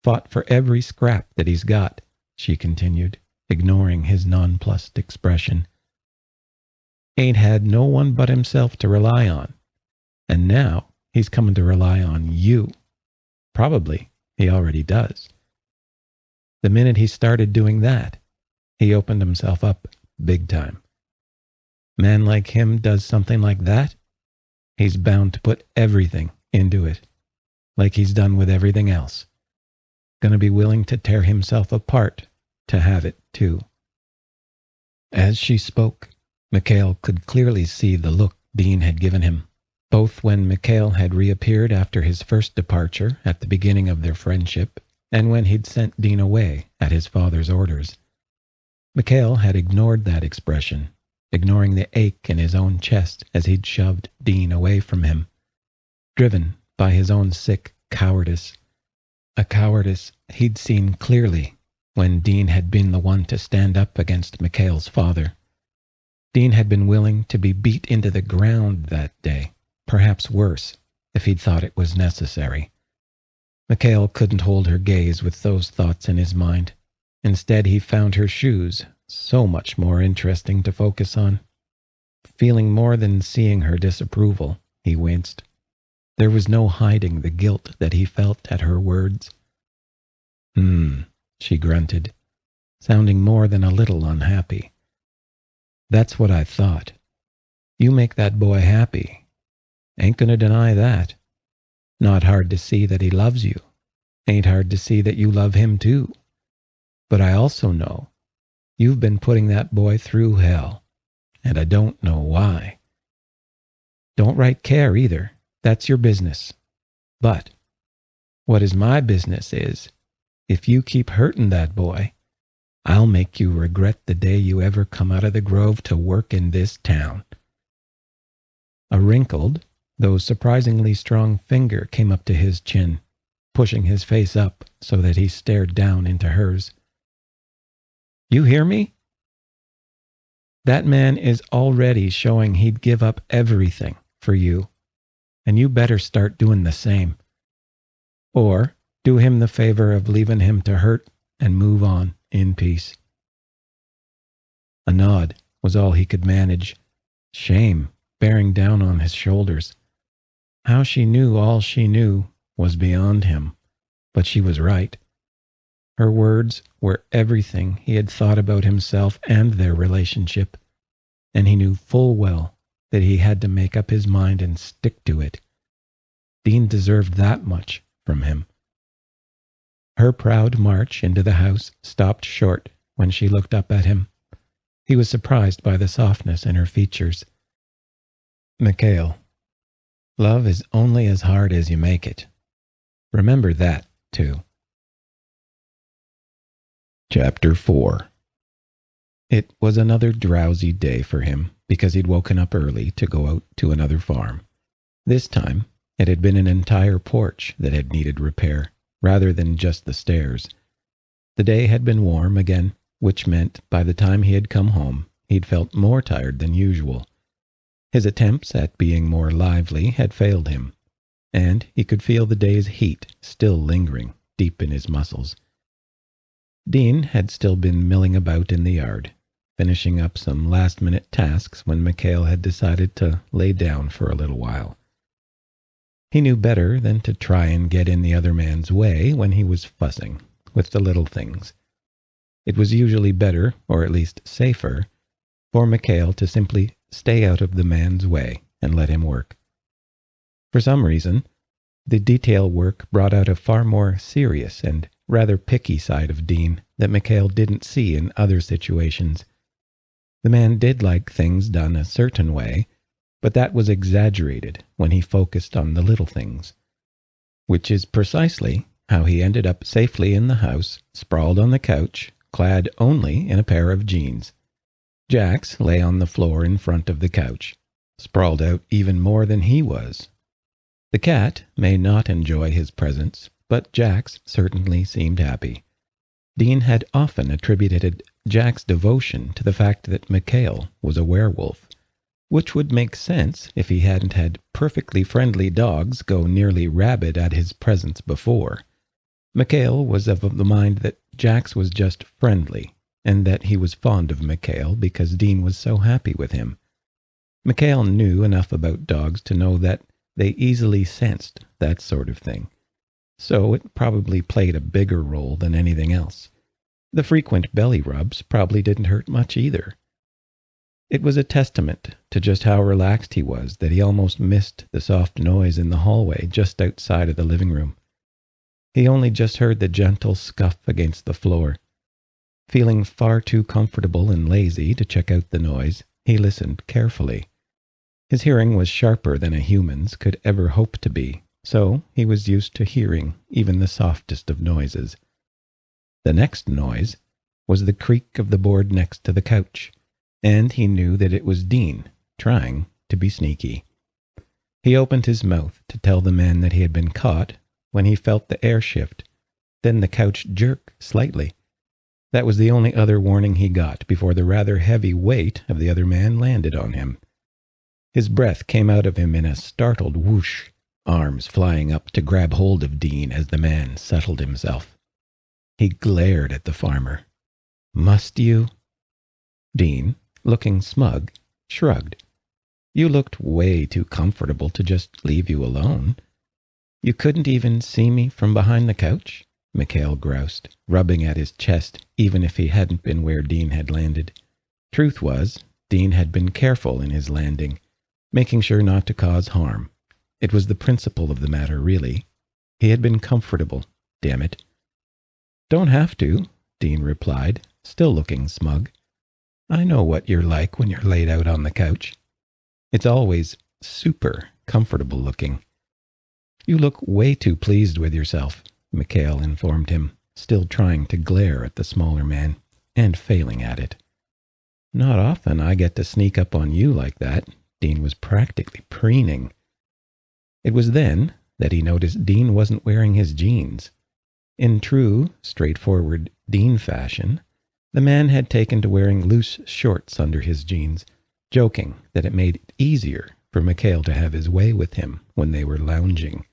Fought for every scrap that he's got, she continued, ignoring his nonplussed expression. Ain't had no one but himself to rely on, and now he's coming to rely on you. Probably he already does. The minute he started doing that, he opened himself up big time. Man like him does something like that, he's bound to put everything into it, like he's done with everything else. Gonna be willing to tear himself apart to have it, too. As she spoke, Mikhail could clearly see the look Dean had given him, both when Mikhail had reappeared after his first departure at the beginning of their friendship, and when he'd sent Dean away at his father's orders. Mikhail had ignored that expression, ignoring the ache in his own chest as he'd shoved Dean away from him, driven by his own sick cowardice. A cowardice he'd seen clearly when Dean had been the one to stand up against Mikhail's father. Dean had been willing to be beat into the ground that day, perhaps worse, if he'd thought it was necessary. Mikhail couldn't hold her gaze with those thoughts in his mind. Instead, he found her shoes so much more interesting to focus on. Feeling more than seeing her disapproval, he winced. There was no hiding the guilt that he felt at her words. She grunted, sounding more than a little unhappy. "That's what I thought. You make that boy happy. Ain't gonna deny that. Not hard to see that he loves you. Ain't hard to see that you love him too. But I also know you've been putting that boy through hell, and I don't know why. Don't right care either. That's your business. But what is my business is, if you keep hurting that boy, I'll make you regret the day you ever come out of the grove to work in this town." A wrinkled, though surprisingly strong finger came up to his chin, pushing his face up so that he stared down into hers. "You hear me? That man is already showing he'd give up everything for you, and you better start doing the same. Or do him the favor of leaving him to hurt and move on in peace." A nod was all he could manage, shame bearing down on his shoulders. How she knew all she knew was beyond him, but she was right. Her words were everything he had thought about himself and their relationship, and he knew full well that he had to make up his mind and stick to it. Dean deserved that much from him. Her proud march into the house stopped short when she looked up at him. He was surprised by the softness in her features. "Mikhail, love is only as hard as you make it. Remember that, too." Chapter 4. It was another drowsy day for him because he'd woken up early to go out to another farm. This time, it had been an entire porch that had needed repair, rather than just the stairs. The day had been warm again, which meant by the time he had come home, he'd felt more tired than usual. His attempts at being more lively had failed him, and he could feel the day's heat still lingering deep in his muscles. Dean had still been milling about in the yard, finishing up some last-minute tasks when Mikhail had decided to lay down for a little while. He knew better than to try and get in the other man's way when he was fussing with the little things. It was usually better, or at least safer, for Mikhail to simply stay out of the man's way and let him work. For some reason, the detail work brought out a far more serious and rather picky side of Dean that Mikhail didn't see in other situations. The man did like things done a certain way, but that was exaggerated when he focused on the little things, which is precisely how he ended up safely in the house, sprawled on the couch, clad only in a pair of jeans. Jax lay on the floor in front of the couch, sprawled out even more than he was. The cat may not enjoy his presence, but Jax certainly seemed happy. Dean had often attributed Jack's devotion to the fact that Mikhail was a werewolf, which would make sense if he hadn't had perfectly friendly dogs go nearly rabid at his presence before. Mikhail was of the mind that Jax was just friendly, and that he was fond of Mikhail because Dean was so happy with him. Mikhail knew enough about dogs to know that they easily sensed that sort of thing, so it probably played a bigger role than anything else. The frequent belly rubs probably didn't hurt much either. It was a testament to just how relaxed he was that he almost missed the soft noise in the hallway just outside of the living room. He only just heard the gentle scuff against the floor. Feeling far too comfortable and lazy to check out the noise, he listened carefully. His hearing was sharper than a human's could ever hope to be, so he was used to hearing even the softest of noises. The next noise was the creak of the board next to the couch, and he knew that it was Dean trying to be sneaky. He opened his mouth to tell the man that he had been caught when he felt the air shift, then the couch jerk slightly. That was the only other warning he got before the rather heavy weight of the other man landed on him. His breath came out of him in a startled whoosh, arms flying up to grab hold of Dean as the man settled himself. He glared at the farmer. "Must you?" Dean, looking smug, shrugged. "You looked way too comfortable to just leave you alone. You couldn't even see me from behind the couch?" Mikhail groused, rubbing at his chest even if he hadn't been where Dean had landed. Truth was, Dean had been careful in his landing, making sure not to cause harm. It was the principle of the matter, really. He had been comfortable, damn it. "Don't have to," Dean replied, still looking smug. "I know what you're like when you're laid out on the couch. It's always super comfortable looking." "You look way too pleased with yourself," Mikhail informed him, still trying to glare at the smaller man, and failing at it. "Not often I get to sneak up on you like that." Dean was practically preening. It was then that he noticed Dean wasn't wearing his jeans. In true, straightforward Dean fashion, the man had taken to wearing loose shorts under his jeans, joking that it made it easier for Mikhail to have his way with him when they were lounging.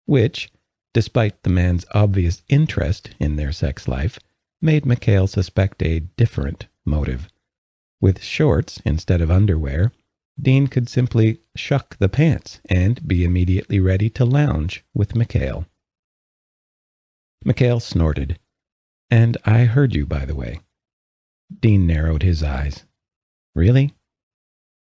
Which, despite the man's obvious interest in their sex life, made Mikhail suspect a different motive. With shorts instead of underwear, Dean could simply shuck the pants and be immediately ready to lounge with Mikhail. Mikhail snorted. "And I heard you, by the way." Dean narrowed his eyes. "Really?"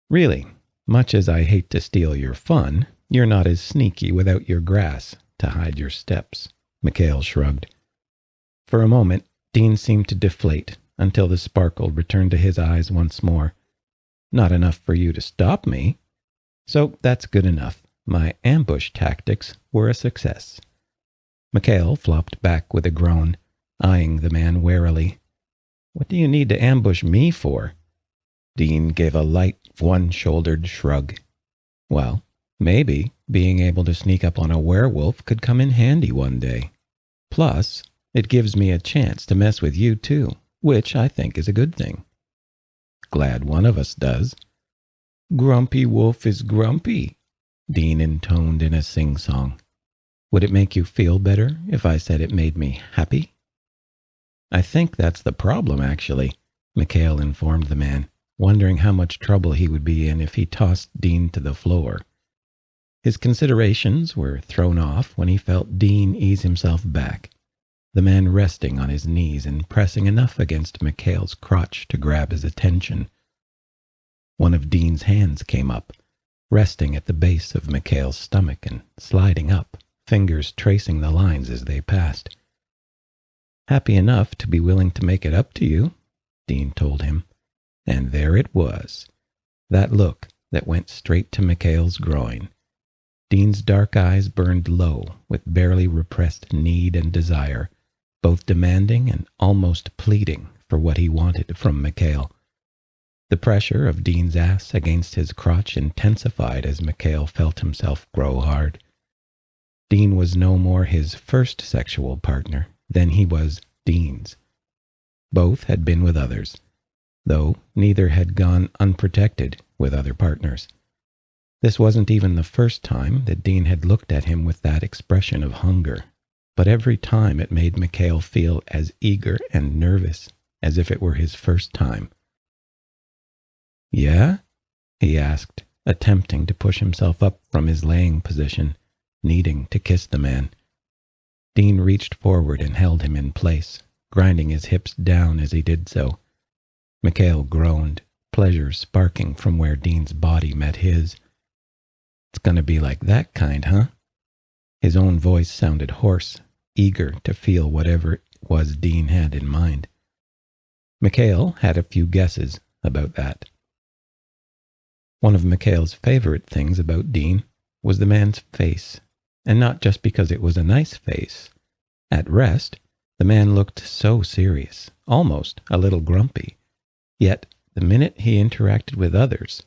"Really, much as I hate to steal your fun, you're not as sneaky without your grass to hide your steps." Mikhail shrugged. For a moment, Dean seemed to deflate until the sparkle returned to his eyes once more. "Not enough for you to stop me? So that's good enough. My ambush tactics were a success." Mikhail flopped back with a groan, eyeing the man warily. "What do you need to ambush me for?" Dean gave a light, one-shouldered shrug. "Well, maybe being able to sneak up on a werewolf could come in handy one day. Plus, it gives me a chance to mess with you too, which I think is a good thing." "Glad one of us does." "Grumpy wolf is grumpy," Dean intoned in a sing-song. "Would it make you feel better if I said it made me happy?" "I think that's the problem, actually," Mikhail informed the man, wondering how much trouble he would be in if he tossed Dean to the floor. His considerations were thrown off when he felt Dean ease himself back, the man resting on his knees and pressing enough against Mikhail's crotch to grab his attention. One of Dean's hands came up, resting at the base of Mikhail's stomach and sliding up, fingers tracing the lines as they passed. "Happy enough to be willing to make it up to you," Dean told him. And there it was, that look that went straight to Mikhail's groin. Dean's dark eyes burned low with barely repressed need and desire, both demanding and almost pleading for what he wanted from Mikhail. The pressure of Dean's ass against his crotch intensified as Mikhail felt himself grow hard. Dean was no more his first sexual partner than he was Dean's. Both had been with others, though neither had gone unprotected with other partners. This wasn't even the first time that Dean had looked at him with that expression of hunger, but every time it made Mikhail feel as eager and nervous as if it were his first time. "Yeah?" he asked, attempting to push himself up from his laying position, needing to kiss the man. Dean reached forward and held him in place, grinding his hips down as he did so. Mikhail groaned, pleasure sparking from where Dean's body met his. "It's gonna be like that kind, huh?" His own voice sounded hoarse, eager to feel whatever it was Dean had in mind. Mikhail had a few guesses about that. One of Mikhail's favorite things about Dean was the man's face, and not just because it was a nice face. At rest, the man looked so serious, almost a little grumpy. Yet, the minute he interacted with others,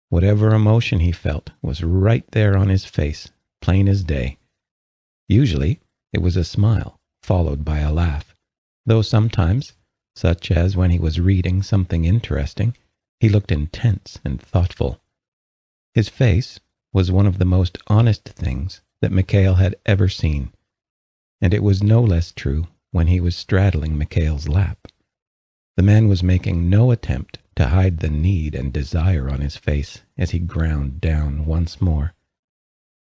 whatever emotion he felt was right there on his face, plain as day. Usually, it was a smile, followed by a laugh, though sometimes, such as when he was reading something interesting, he looked intense and thoughtful. His face was one of the most honest things that Mikhail had ever seen, and it was no less true when he was straddling Mikhail's lap. The man was making no attempt to hide the need and desire on his face as he ground down once more.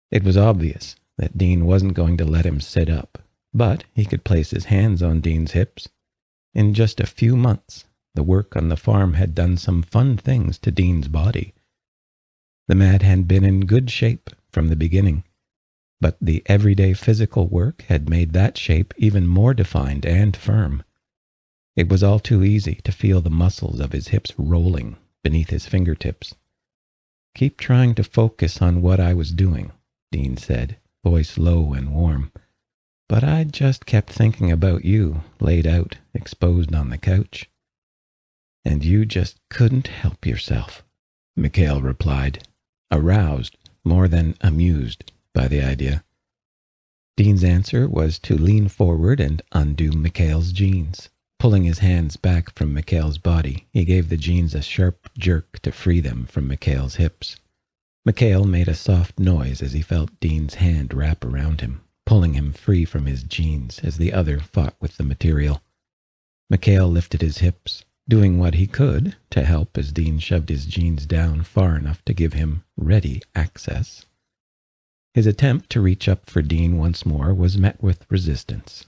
It was obvious that Dean wasn't going to let him sit up, but he could place his hands on Dean's hips. In just a few months, the work on the farm had done some fun things to Dean's body. The man had been in good shape from the beginning, but the everyday physical work had made that shape even more defined and firm. It was all too easy to feel the muscles of his hips rolling beneath his fingertips. "Keep trying to focus on what I was doing," Dean said, voice low and warm. "But I just kept thinking about you, laid out, exposed on the couch." "And you just couldn't help yourself," Mikhail replied, aroused more than amused by the idea. Dean's answer was to lean forward and undo Mikhail's jeans. Pulling his hands back from Mikhail's body, he gave the jeans a sharp jerk to free them from Mikhail's hips. Mikhail made a soft noise as he felt Dean's hand wrap around him, pulling him free from his jeans as the other fought with the material. Mikhail lifted his hips, doing what he could to help as Dean shoved his jeans down far enough to give him ready access. His attempt to reach up for Dean once more was met with resistance.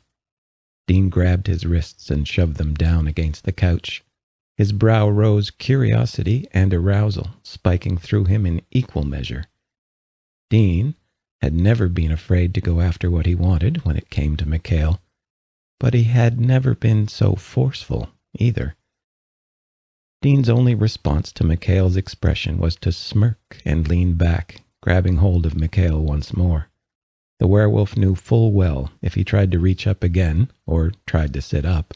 Dean grabbed his wrists and shoved them down against the couch. His brow rose curiosity and arousal, spiking through him in equal measure. Dean had never been afraid to go after what he wanted when it came to Mikhail, but he had never been so forceful either. Dean's only response to Mikhail's expression was to smirk and lean back, grabbing hold of Mikhail once more. The werewolf knew full well if he tried to reach up again, or tried to sit up,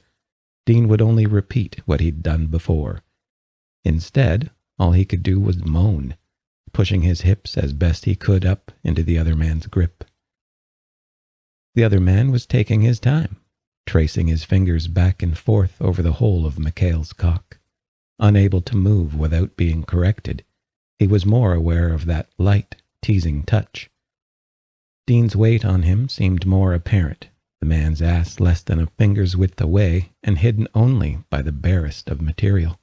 Dean would only repeat what he'd done before. Instead, all he could do was moan, pushing his hips as best he could up into the other man's grip. The other man was taking his time, tracing his fingers back and forth over the whole of Mikhail's cock. Unable to move without being corrected, he was more aware of that light, teasing touch. Dean's weight on him seemed more apparent, the man's ass less than a finger's width away and hidden only by the barest of material.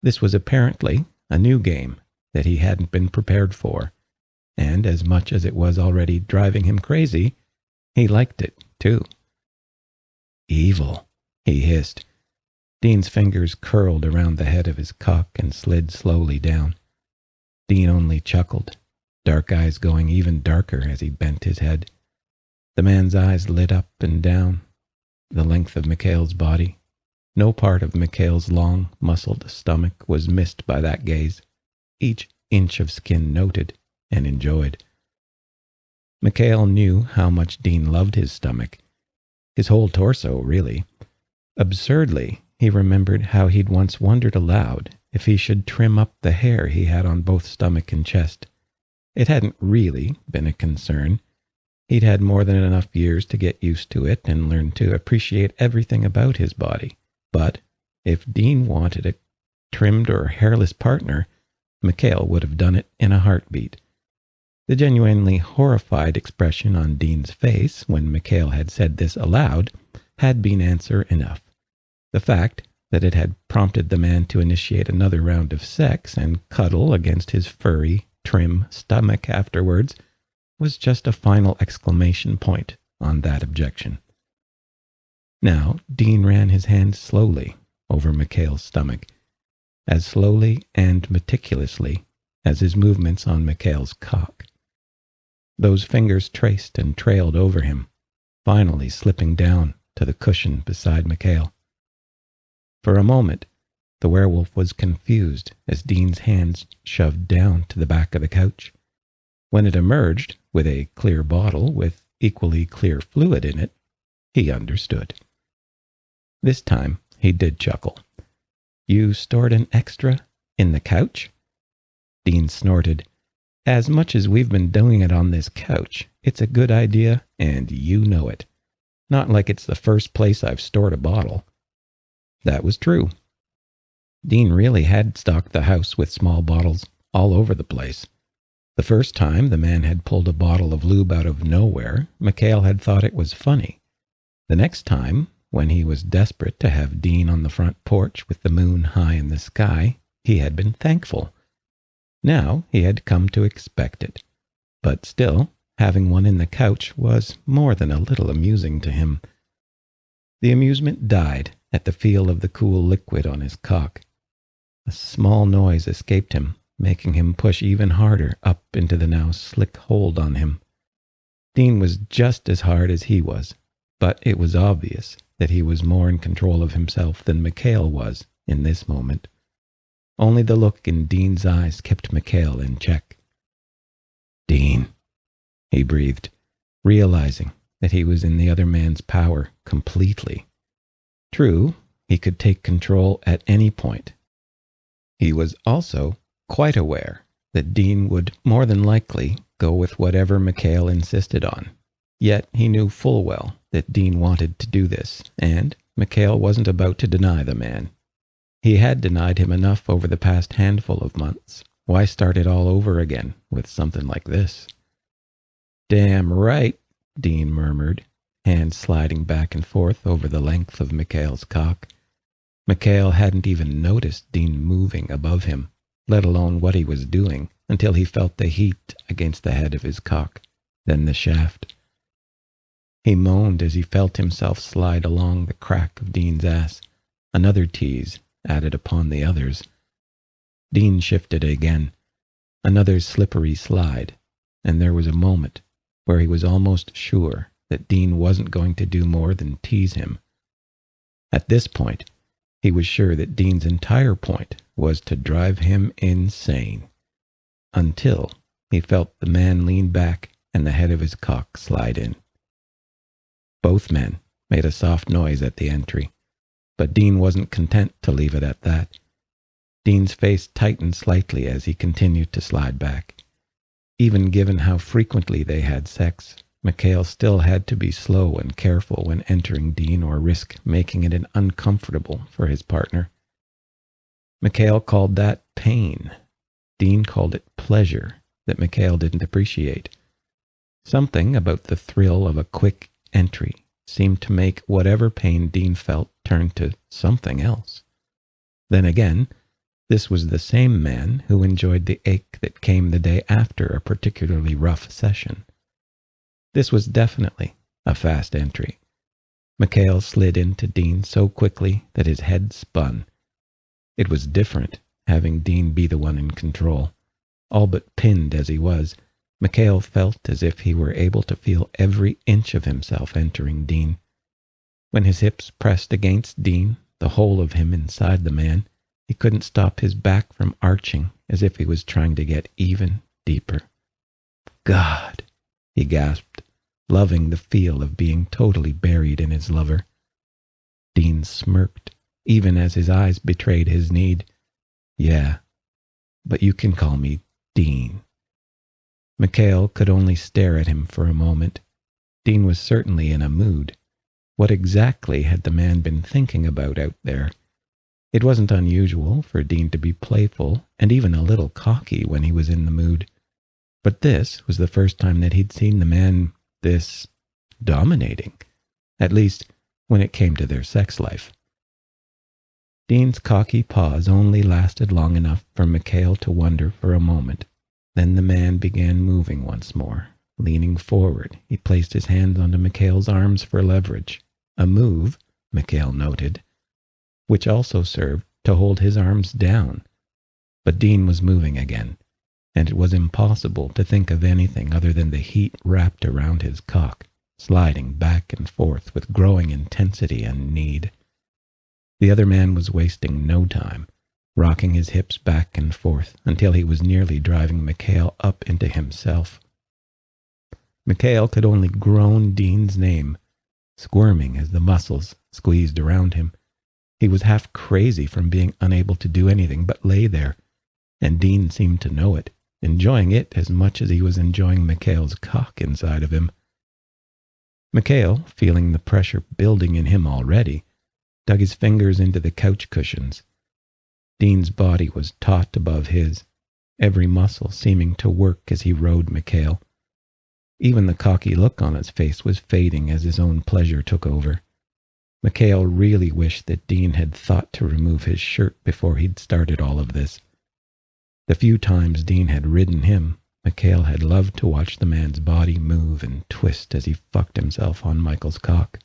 This was apparently a new game that he hadn't been prepared for, and as much as it was already driving him crazy, he liked it, too. "Evil," he hissed. Dean's fingers curled around the head of his cock and slid slowly down. Dean only chuckled, dark eyes going even darker as he bent his head. The man's eyes lit up and down, the length of Mikhail's body. No part of Mikhail's long, muscled stomach was missed by that gaze, each inch of skin noted and enjoyed. Mikhail knew how much Dean loved his stomach, his whole torso, really. Absurdly, he remembered how he'd once wondered aloud if he should trim up the hair he had on both stomach and chest. It hadn't really been a concern. He'd had more than enough years to get used to it and learn to appreciate everything about his body. But if Dean wanted a trimmed or hairless partner, Mikhail would have done it in a heartbeat. The genuinely horrified expression on Dean's face when Mikhail had said this aloud had been answer enough. The fact that it had prompted the man to initiate another round of sex and cuddle against his furry, trim stomach afterwards was just a final exclamation point on that objection. Now Dean ran his hand slowly over Mikhail's stomach, as slowly and meticulously as his movements on Mikhail's cock. Those fingers traced and trailed over him, finally slipping down to the cushion beside Mikhail. For a moment, the werewolf was confused as Dean's hands shoved down to the back of the couch. When it emerged with a clear bottle with equally clear fluid in it, he understood. This time he did chuckle. "You stored an extra in the couch?" Dean snorted. "As much as we've been doing it on this couch, it's a good idea, and you know it. Not like it's the first place I've stored a bottle." That was true. Dean really had stocked the house with small bottles all over the place. The first time the man had pulled a bottle of lube out of nowhere, Mikhail had thought it was funny. The next time, when he was desperate to have Dean on the front porch with the moon high in the sky, he had been thankful. Now he had come to expect it. But still, having one in the couch was more than a little amusing to him. The amusement died at the feel of the cool liquid on his cock. A small noise escaped him, making him push even harder up into the now slick hold on him. Dean was just as hard as he was, but it was obvious that he was more in control of himself than Mikhail was in this moment. Only the look in Dean's eyes kept Mikhail in check. "Dean," he breathed, realizing that he was in the other man's power completely. True, he could take control at any point. He was also quite aware that Dean would more than likely go with whatever Mikhail insisted on. Yet he knew full well that Dean wanted to do this, and Mikhail wasn't about to deny the man. He had denied him enough over the past handful of months. Why start it all over again with something like this? "Damn right," Dean murmured, hands sliding back and forth over the length of Mikhail's cock. Mikhail hadn't even noticed Dean moving above him, let alone what he was doing, until he felt the heat against the head of his cock, then the shaft. He moaned as he felt himself slide along the crack of Dean's ass, another tease added upon the others. Dean shifted again, another slippery slide, and there was a moment where he was almost sure that Dean wasn't going to do more than tease him. At this point, he was sure that Dean's entire point was to drive him insane, until he felt the man lean back and the head of his cock slide in. Both men made a soft noise at the entry, but Dean wasn't content to leave it at that. Dean's face tightened slightly as he continued to slide back. Even given how frequently they had sex, Mikhail still had to be slow and careful when entering Dean or risk making it uncomfortable for his partner. Mikhail called that pain. Dean called it pleasure that Mikhail didn't appreciate. Something about the thrill of a quick entry seemed to make whatever pain Dean felt turn to something else. Then again, this was the same man who enjoyed the ache that came the day after a particularly rough session. This was definitely a fast entry. Mikhail slid into Dean so quickly that his head spun. It was different, having Dean be the one in control. All but pinned as he was, Mikhail felt as if he were able to feel every inch of himself entering Dean. When his hips pressed against Dean, the whole of him inside the man, he couldn't stop his back from arching as if he was trying to get even deeper. "God," he gasped, loving the feel of being totally buried in his lover. Dean smirked, even as his eyes betrayed his need. "Yeah, but you can call me Dean." Mikhail could only stare at him for a moment. Dean was certainly in a mood. What exactly had the man been thinking about out there? It wasn't unusual for Dean to be playful and even a little cocky when he was in the mood. But this was the first time that he'd seen the man this dominating, at least when it came to their sex life. Dean's cocky pause only lasted long enough for Mikhail to wonder for a moment. Then the man began moving once more. Leaning forward, he placed his hands onto Mikhail's arms for leverage, a move, Mikhail noted, which also served to hold his arms down. But Dean was moving again, and it was impossible to think of anything other than the heat wrapped around his cock, sliding back and forth with growing intensity and need. The other man was wasting no time, rocking his hips back and forth until he was nearly driving Mikhail up into himself. Mikhail could only groan Dean's name, squirming as the muscles squeezed around him. He was half crazy from being unable to do anything but lay there, and Dean seemed to know it, enjoying it as much as he was enjoying Mikhail's cock inside of him. Mikhail, feeling the pressure building in him already, dug his fingers into the couch cushions. Dean's body was taut above his, every muscle seeming to work as he rode Mikhail. Even the cocky look on his face was fading as his own pleasure took over. Mikhail really wished that Dean had thought to remove his shirt before he'd started all of this. The few times Dean had ridden him, Mikhail had loved to watch the man's body move and twist as he fucked himself on Michael's cock.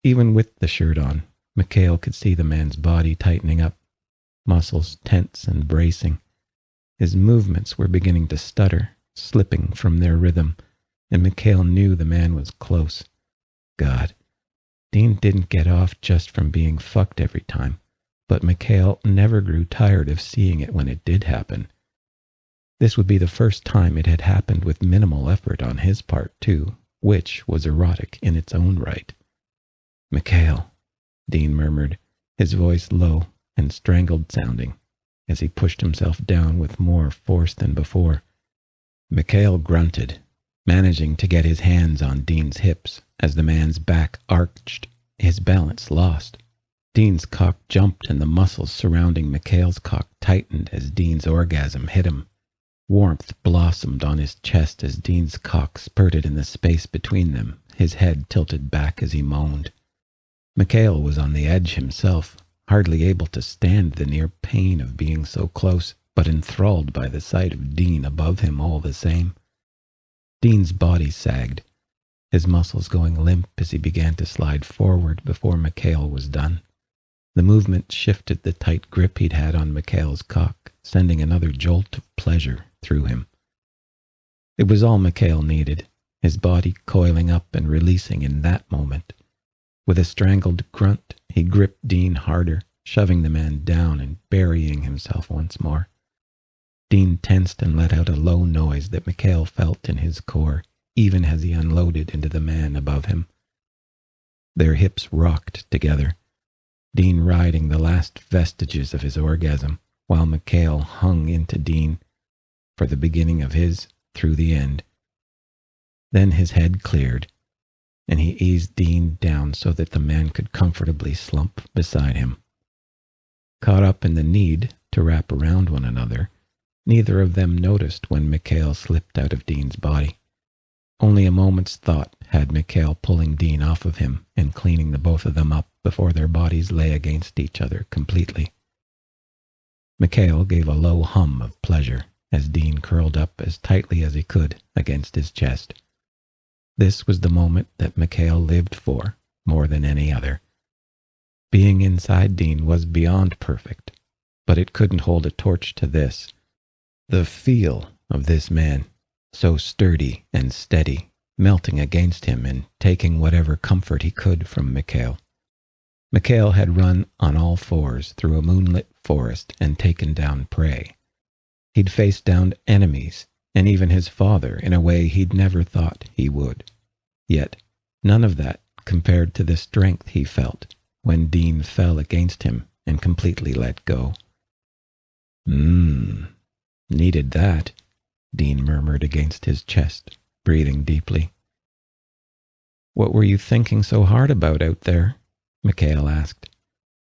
Even with the shirt on, Mikhail could see the man's body tightening up, muscles tense and bracing. His movements were beginning to stutter, slipping from their rhythm, and Mikhail knew the man was close. God, Dean didn't get off just from being fucked every time, but Mikhail never grew tired of seeing it when it did happen. This would be the first time it had happened with minimal effort on his part, too, which was erotic in its own right. "Mikhail," Dean murmured, his voice low and strangled sounding, as he pushed himself down with more force than before. Mikhail grunted, managing to get his hands on Dean's hips as the man's back arched, his balance lost. Dean's cock jumped and the muscles surrounding Mikhail's cock tightened as Dean's orgasm hit him. Warmth blossomed on his chest as Dean's cock spurted in the space between them, his head tilted back as he moaned. Mikhail was on the edge himself, hardly able to stand the near pain of being so close, but enthralled by the sight of Dean above him all the same. Dean's body sagged, his muscles going limp as he began to slide forward before Mikhail was done. The movement shifted the tight grip he'd had on Mikhail's cock, sending another jolt of pleasure through him. It was all Mikhail needed, his body coiling up and releasing in that moment. With a strangled grunt, he gripped Dean harder, shoving the man down and burying himself once more. Dean tensed and let out a low noise that Mikhail felt in his core, even as he unloaded into the man above him. Their hips rocked together, Dean riding the last vestiges of his orgasm, while Mikhail hung into Dean for the beginning of his through the end. Then his head cleared, and he eased Dean down so that the man could comfortably slump beside him. Caught up in the need to wrap around one another, neither of them noticed when Mikhail slipped out of Dean's body. Only a moment's thought had Mikhail pulling Dean off of him and cleaning the both of them up before their bodies lay against each other completely. Mikhail gave a low hum of pleasure as Dean curled up as tightly as he could against his chest. This was the moment that Mikhail lived for more than any other. Being inside Dean was beyond perfect, but it couldn't hold a torch to this. The feel of this man, so sturdy and steady, melting against him and taking whatever comfort he could from Mikhail. Mikhail had run on all fours through a moonlit forest and taken down prey. He'd faced down enemies, and even his father, in a way he'd never thought he would. Yet none of that compared to the strength he felt when Dean fell against him and completely let go. Needed that, Dean murmured against his chest, breathing deeply. What were you thinking so hard about out there? Mikhail asked.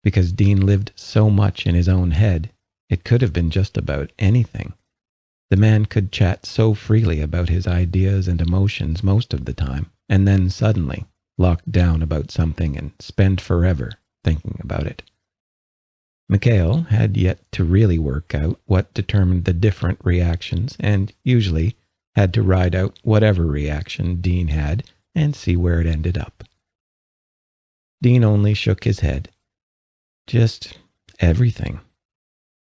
Because Dean lived so much in his own head, it could have been just about anything. The man could chat so freely about his ideas and emotions most of the time, and then suddenly lock down about something and spend forever thinking about it. Mikhail had yet to really work out what determined the different reactions, and usually had to ride out whatever reaction Dean had and see where it ended up. Dean only shook his head. Just everything.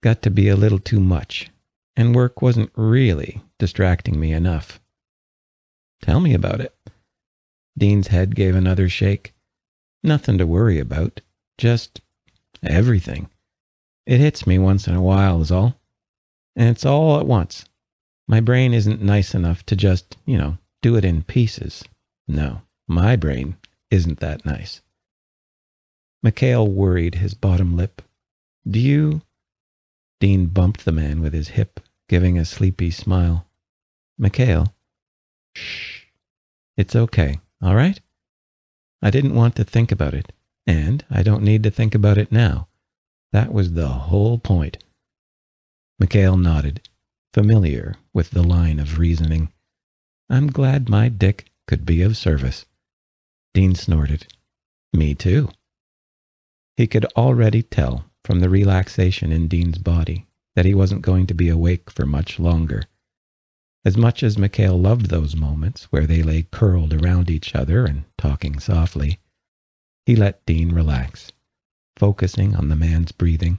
Got to be a little too much, and work wasn't really distracting me enough. Tell me about it. Dean's head gave another shake. Nothing to worry about, just everything. It hits me once in a while is all. And it's all at once. My brain isn't nice enough to just, do it in pieces. No, my brain isn't that nice. Mikhail worried his bottom lip. Do you? Dean bumped the man with his hip, giving a sleepy smile. Mikhail. Shh. It's okay, all right? I didn't want to think about it, and I don't need to think about it now. That was the whole point. Mikhail nodded, familiar with the line of reasoning. I'm glad my dick could be of service. Dean snorted. Me too. He could already tell from the relaxation in Dean's body that he wasn't going to be awake for much longer. As much as Mikhail loved those moments where they lay curled around each other and talking softly, he let Dean relax, focusing on the man's breathing.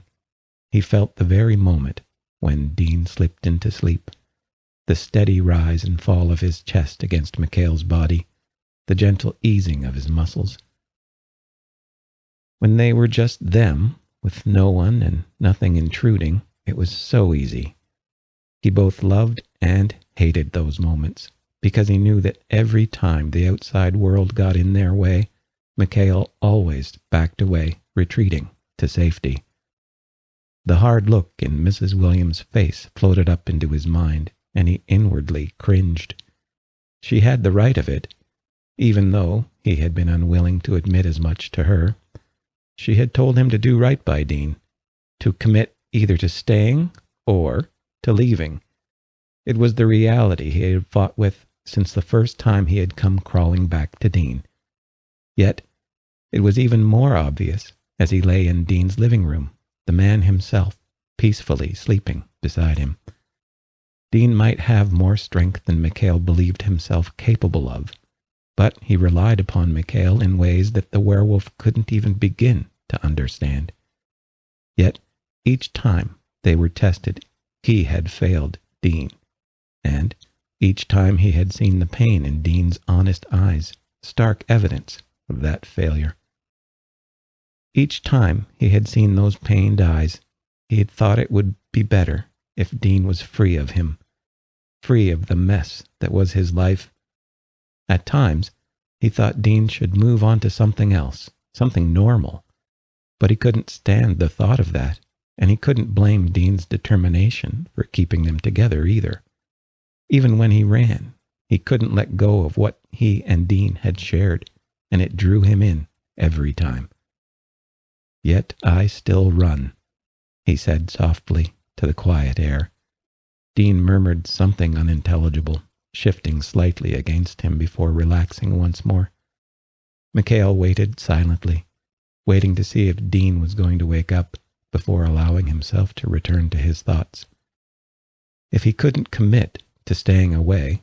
He felt the very moment when Dean slipped into sleep, the steady rise and fall of his chest against Mikhail's body, the gentle easing of his muscles. When they were just them, with no one and nothing intruding, it was so easy. He both loved and hated those moments, because he knew that every time the outside world got in their way, Mikhail always backed away, retreating to safety. The hard look in Mrs. Williams' face floated up into his mind and he inwardly cringed. She had the right of it, even though he had been unwilling to admit as much to her. She had told him to do right by Dean, to commit either to staying or to leaving. It was the reality he had fought with since the first time he had come crawling back to Dean. Yet it was even more obvious as he lay in Dean's living room, the man himself peacefully sleeping beside him. Dean might have more strength than Mikhail believed himself capable of, but he relied upon Mikhail in ways that the werewolf couldn't even begin to understand. Yet each time they were tested, he had failed Dean, and each time he had seen the pain in Dean's honest eyes, stark evidence of that failure. Each time he had seen those pained eyes, he had thought it would be better if Dean was free of him, free of the mess that was his life. At times, he thought Dean should move on to something else, something normal. But he couldn't stand the thought of that, and he couldn't blame Dean's determination for keeping them together either. Even when he ran, he couldn't let go of what he and Dean had shared, and it drew him in every time. "Yet I still run," he said softly to the quiet air. Dean murmured something unintelligible, shifting slightly against him before relaxing once more. Mikhail waited silently, waiting to see if Dean was going to wake up before allowing himself to return to his thoughts. If he couldn't commit to staying away,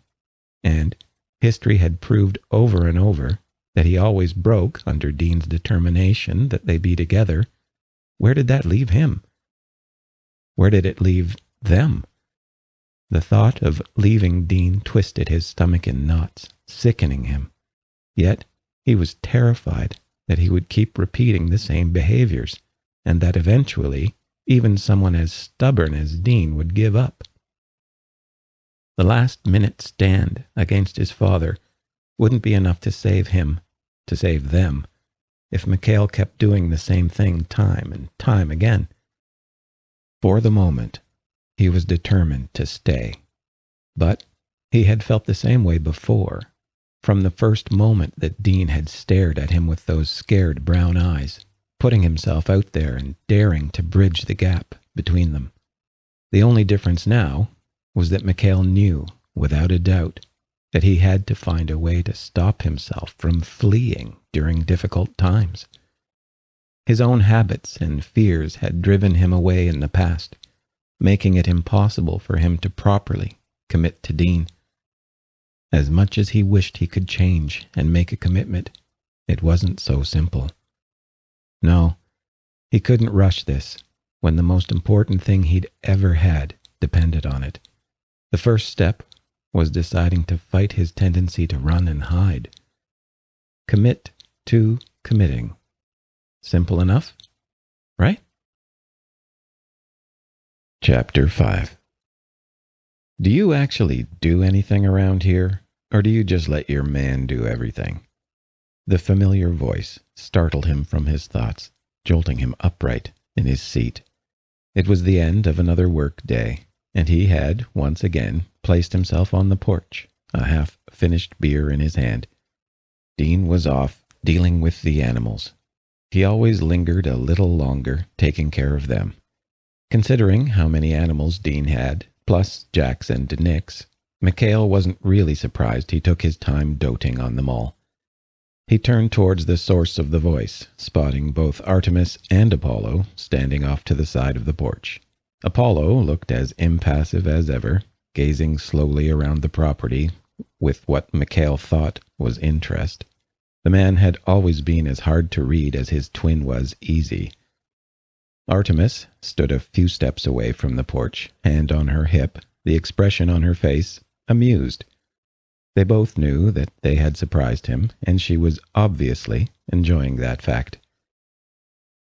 and history had proved over and over that he always broke under Dean's determination that they be together, where did that leave him? Where did it leave them? The thought of leaving Dean twisted his stomach in knots, sickening him. Yet he was terrified that he would keep repeating the same behaviors, and that eventually even someone as stubborn as Dean would give up. The last-minute stand against his father wouldn't be enough to save him, to save them, if Mikhail kept doing the same thing time and time again. For the moment, he was determined to stay. But he had felt the same way before, from the first moment that Dean had stared at him with those scared brown eyes, putting himself out there and daring to bridge the gap between them. The only difference now was that Mikhail knew, without a doubt, that he had to find a way to stop himself from fleeing during difficult times. His own habits and fears had driven him away in the past, making it impossible for him to properly commit to Dean. As much as he wished he could change and make a commitment, it wasn't so simple. No, he couldn't rush this when the most important thing he'd ever had depended on it. The first step was deciding to fight his tendency to run and hide. Commit to committing. Simple enough, right? Chapter 5. Do you actually do anything around here, or do you just let your man do everything? The familiar voice startled him from his thoughts, jolting him upright in his seat. It was the end of another work day, and he had, once again, placed himself on the porch, a half-finished beer in his hand. Dean was off, dealing with the animals. He always lingered a little longer, taking care of them. Considering how many animals Dean had, plus Jack's and Nick's, Mikhail wasn't really surprised he took his time doting on them all. He turned towards the source of the voice, spotting both Artemis and Apollo standing off to the side of the porch. Apollo looked as impassive as ever, gazing slowly around the property with what Mikhail thought was interest. The man had always been as hard to read as his twin was easy. Artemis stood a few steps away from the porch, hand on her hip, the expression on her face amused. They both knew that they had surprised him, and she was obviously enjoying that fact.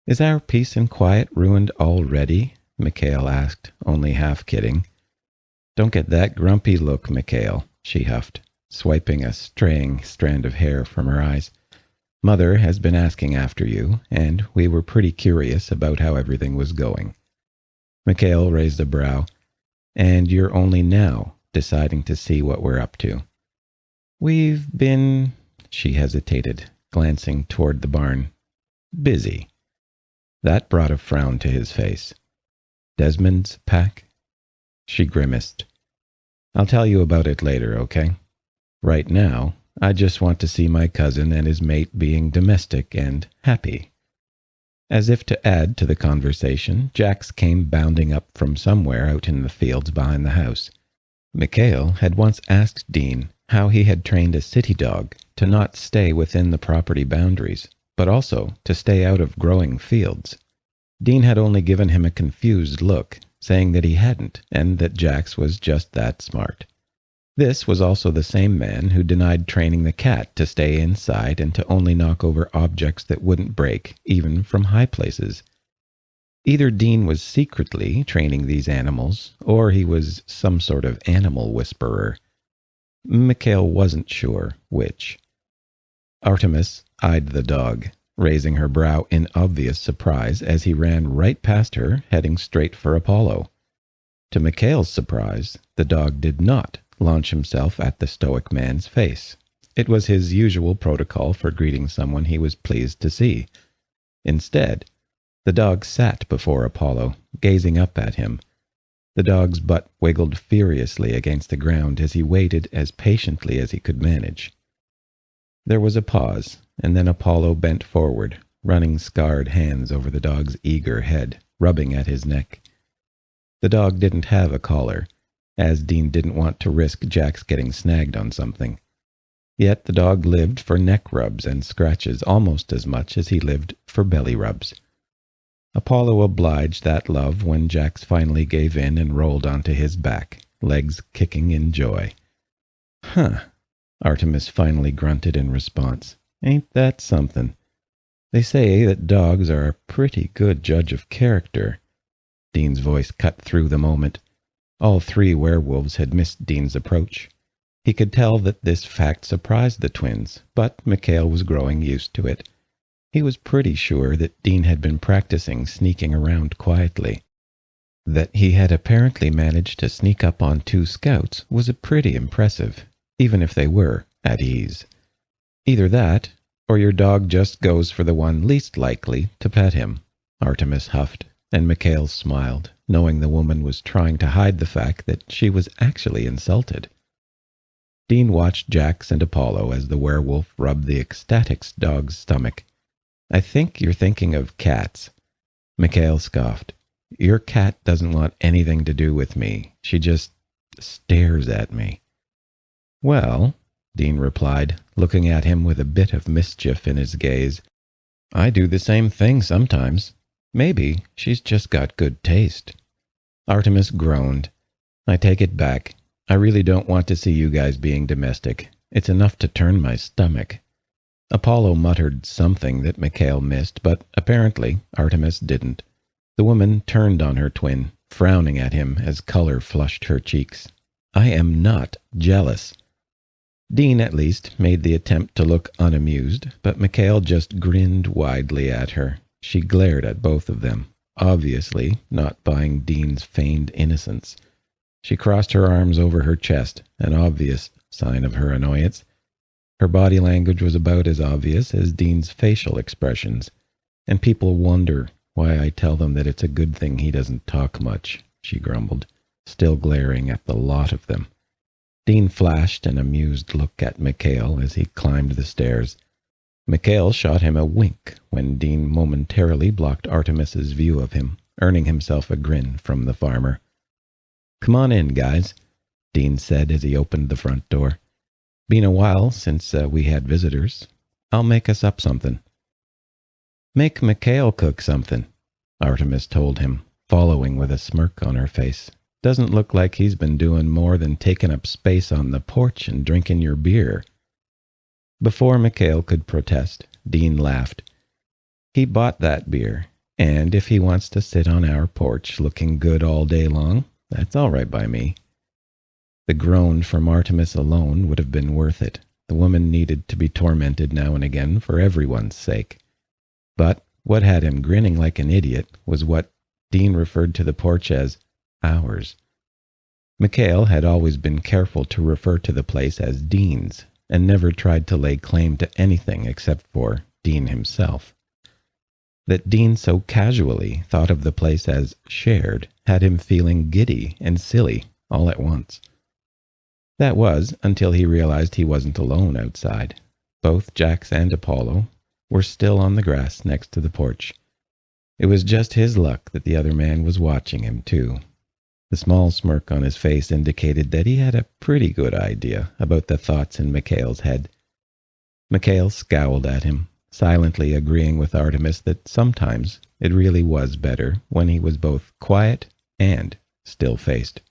"Is our peace and quiet ruined already?" Mikhail asked, only half kidding. "Don't get that grumpy look, Mikhail," she huffed, swiping a straying strand of hair from her eyes. "Mother has been asking after you, and we were pretty curious about how everything was going." Mikhail raised a brow. "And you're only now deciding to see what we're up to. We've been, she hesitated, glancing toward the barn. Busy. That brought a frown to his face. Desmond's pack? She grimaced. I'll tell you about it later, okay? Right now, I just want to see my cousin and his mate being domestic and happy. As if to add to the conversation, Jax came bounding up from somewhere out in the fields behind the house. Mikhail had once asked Dean how he had trained a city dog to not stay within the property boundaries, but also to stay out of growing fields. Dean had only given him a confused look, saying that he hadn't, and that Jax was just that smart. This was also the same man who denied training the cat to stay inside and to only knock over objects that wouldn't break, even from high places. Either Dean was secretly training these animals, or he was some sort of animal whisperer. Mikhail wasn't sure which. Artemis eyed the dog, raising her brow in obvious surprise as he ran right past her, heading straight for Apollo. To Mikhail's surprise, the dog did not launch himself at the stoic man's face. It was his usual protocol for greeting someone he was pleased to see. Instead, the dog sat before Apollo, gazing up at him. The dog's butt wiggled furiously against the ground as he waited as patiently as he could manage. There was a pause, and then Apollo bent forward, running scarred hands over the dog's eager head, rubbing at his neck. The dog didn't have a collar, as Dean didn't want to risk Jax getting snagged on something. Yet the dog lived for neck rubs and scratches almost as much as he lived for belly rubs. Apollo obliged that love when Jax finally gave in and rolled onto his back, legs kicking in joy. Huh, Artemis finally grunted in response. Ain't that something? They say that dogs are a pretty good judge of character. Dean's voice cut through the moment. All three werewolves had missed Dean's approach. He could tell that this fact surprised the twins, but Mikhail was growing used to it. He was pretty sure that Dean had been practicing sneaking around quietly. That he had apparently managed to sneak up on two scouts was pretty impressive, even if they were at ease. Either that, or your dog just goes for the one least likely to pet him, Artemis huffed, and Mikhail smiled, knowing the woman was trying to hide the fact that she was actually insulted. Dean watched Jax and Apollo as the werewolf rubbed the ecstatic dog's stomach. I think you're thinking of cats. Mikhail scoffed. Your cat doesn't want anything to do with me. She just stares at me. Well, Dean replied, looking at him with a bit of mischief in his gaze, I do the same thing sometimes. Maybe she's just got good taste. Artemis groaned. I take it back. I really don't want to see you guys being domestic. It's enough to turn my stomach. Apollo muttered something that Mikhail missed, but apparently Artemis didn't. The woman turned on her twin, frowning at him as color flushed her cheeks. I am not jealous. Dean, at least, made the attempt to look unamused, but Mikhail just grinned widely at her. She glared at both of them, obviously not buying Dean's feigned innocence. She crossed her arms over her chest, an obvious sign of her annoyance. Her body language was about as obvious as Dean's facial expressions, and people wonder why I tell them that it's a good thing he doesn't talk much, she grumbled, still glaring at the lot of them. Dean flashed an amused look at Mikhail as he climbed the stairs. Mikhail shot him a wink when Dean momentarily blocked Artemis's view of him, earning himself a grin from the farmer. Come on in, guys, Dean said as he opened the front door. Been a while since we had visitors. I'll make us up something. Make Mikhail cook something, Artemis told him, following with a smirk on her face. Doesn't look like he's been doing more than taking up space on the porch and drinking your beer. Before Mikhail could protest, Dean laughed. He bought that beer, and if he wants to sit on our porch looking good all day long, that's all right by me. The groan from Artemis alone would have been worth it. The woman needed to be tormented now and again for everyone's sake. But what had him grinning like an idiot was what Dean referred to the porch as ours. Mikhail had always been careful to refer to the place as Dean's, and never tried to lay claim to anything except for Dean himself. That Dean so casually thought of the place as shared had him feeling giddy and silly all at once. That was until he realized he wasn't alone outside. Both Jax and Apollo were still on the grass next to the porch. It was just his luck that the other man was watching him, too. The small smirk on his face indicated that he had a pretty good idea about the thoughts in Mikhail's head. Mikhail scowled at him, silently agreeing with Artemis that sometimes it really was better when he was both quiet and still-faced.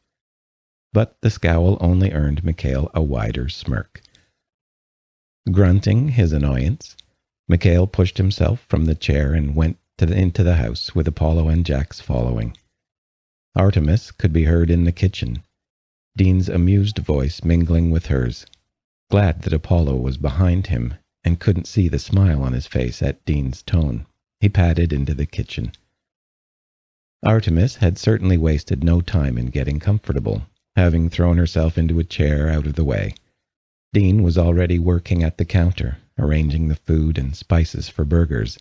But the scowl only earned Mikhail a wider smirk. Grunting his annoyance, Mikhail pushed himself from the chair and went into the house, with Apollo and Jax following. Artemis could be heard in the kitchen, Dean's amused voice mingling with hers. Glad that Apollo was behind him and couldn't see the smile on his face at Dean's tone, he padded into the kitchen. Artemis had certainly wasted no time in getting comfortable, having thrown herself into a chair out of the way. Dean was already working at the counter, arranging the food and spices for burgers.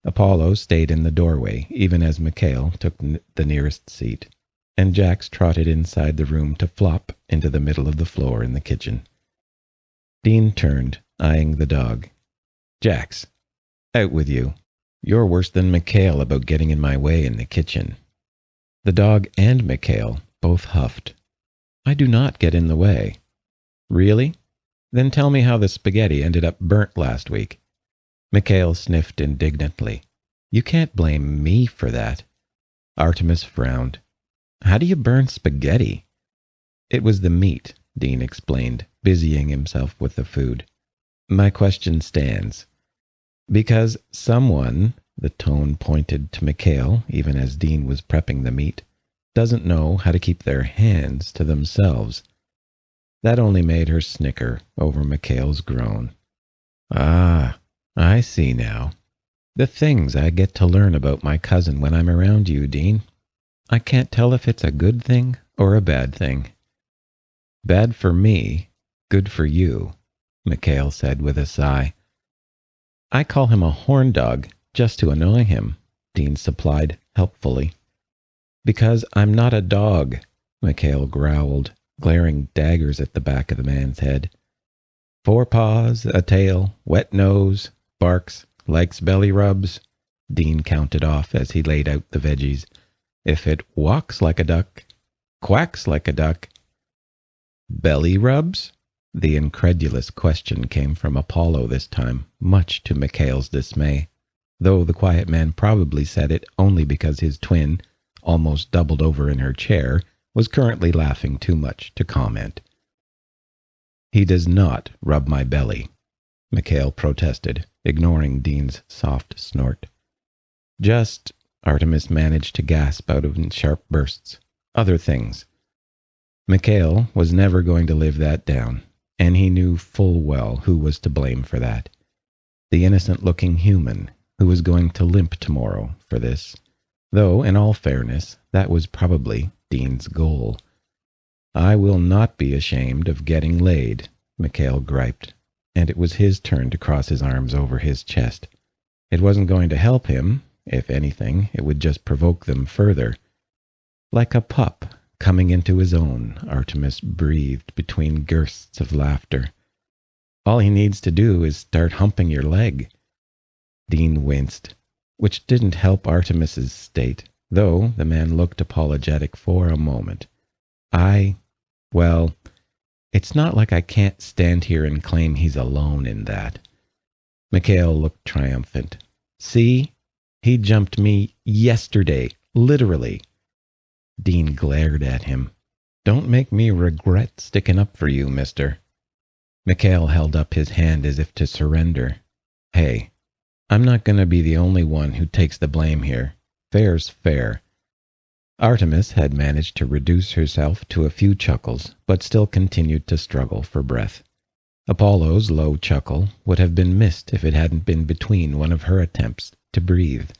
Apollo stayed in the doorway, even as Mikhail took the nearest seat, and Jax trotted inside the room to flop into the middle of the floor in the kitchen. Dean turned, eyeing the dog. "Jax, out with you. You're worse than Mikhail about getting in my way in the kitchen." The dog and Mikhail both huffed. "I do not get in the way." "Really? Then tell me how the spaghetti ended up burnt last week." Mikhail sniffed indignantly. "You can't blame me for that." Artemis frowned. "How do you burn spaghetti?" "It was the meat," Dean explained, busying himself with the food. "My question stands. Because someone," the tone pointed to Mikhail even as Dean was prepping the meat, "doesn't know how to keep their hands to themselves." That only made her snicker over Mikhail's groan. "Ah, I see now. The things I get to learn about my cousin when I'm around you, Dean. I can't tell if it's a good thing or a bad thing." "Bad for me, good for you," Mikhail said with a sigh. "I call him a horn dog just to annoy him," Dean supplied helpfully. "Because I'm not a dog," Mikhail growled, glaring daggers at the back of the man's head. "Four paws, a tail, wet nose, barks, likes belly rubs," Dean counted off as he laid out the veggies. "If it walks like a duck, quacks like a duck." "Belly rubs?" The incredulous question came from Apollo this time, much to Mikhail's dismay, though the quiet man probably said it only because his twin, almost doubled over in her chair, was currently laughing too much to comment. "He does not rub my belly," Mikhail protested, ignoring Dean's soft snort. "Just," Artemis managed to gasp out in sharp bursts, "other things." Mikhail was never going to live that down, and he knew full well who was to blame for that. The innocent-looking human who was going to limp tomorrow for this, though, in all fairness, that was probably Dean's goal. "I will not be ashamed of getting laid," Mikhail griped, and it was his turn to cross his arms over his chest. It wasn't going to help him. If anything, it would just provoke them further. "Like a pup coming into his own," Artemis breathed between bursts of laughter. "All he needs to do is start humping your leg." Dean winced, which didn't help Artemis's state, though the man looked apologetic for a moment. Well, it's not like I can't stand here and claim he's alone in that." Mikhail looked triumphant. "See? He jumped me yesterday, literally." Dean glared at him. "Don't make me regret sticking up for you, mister." Mikhail held up his hand as if to surrender. "Hey, I'm not going to be the only one who takes the blame here. Fair's fair." Artemis had managed to reduce herself to a few chuckles, but still continued to struggle for breath. Apollo's low chuckle would have been missed if it hadn't been between one of her attempts to breathe.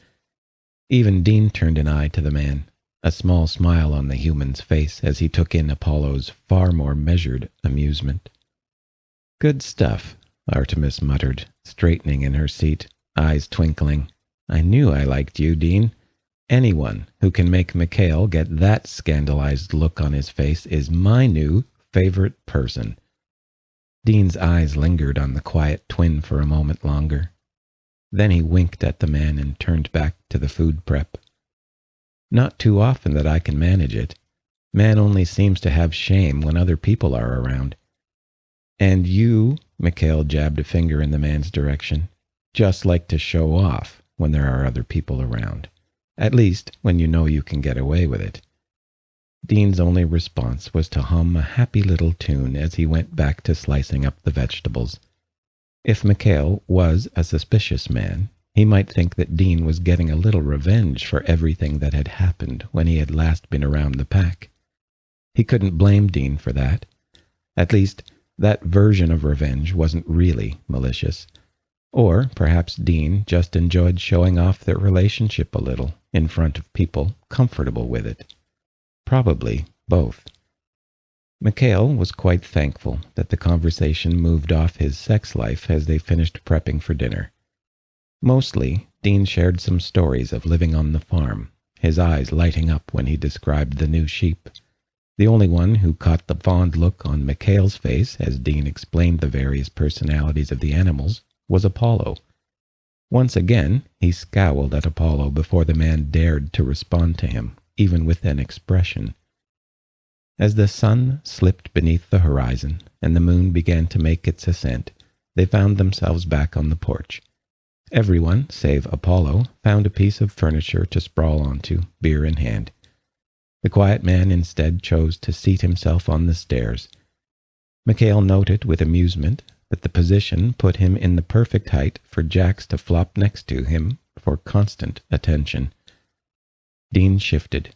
Even Dean turned an eye to the man. a small smile on the human's face as he took in Apollo's far more measured amusement. Good stuff, Artemis muttered, straightening in her seat, eyes twinkling. I knew I liked you, Dean. Anyone who can make Mikhail get that scandalized look on his face is my new favorite person. Dean's eyes lingered on the quiet twin for a moment longer. Then he winked at the man and turned back to the food prep. Not too often that I can manage it. Man only seems to have shame when other people are around. And you, Mikhail jabbed a finger in the man's direction, just like to show off when there are other people around. At least when you know you can get away with it. Dean's only response was to hum a happy little tune as he went back to slicing up the vegetables. If Mikhail was a suspicious man, he might think that Dean was getting a little revenge for everything that had happened when he had last been around the pack. He couldn't blame Dean for that. At least, that version of revenge wasn't really malicious. Or perhaps Dean just enjoyed showing off their relationship a little in front of people comfortable with it. Probably both. Mikhail was quite thankful that the conversation moved off his sex life as they finished prepping for dinner. Mostly, Dean shared some stories of living on the farm, his eyes lighting up when he described the new sheep. The only one who caught the fond look on Mikhail's face as Dean explained the various personalities of the animals was Apollo. Once again, he scowled at Apollo before the man dared to respond to him, even with an expression. As the sun slipped beneath the horizon and the moon began to make its ascent, they found themselves back on the porch. Everyone, save Apollo, found a piece of furniture to sprawl onto, beer in hand. The quiet man instead chose to seat himself on the stairs. Mikhail noted with amusement that the position put him in the perfect height for Jax to flop next to him for constant attention. Dean shifted,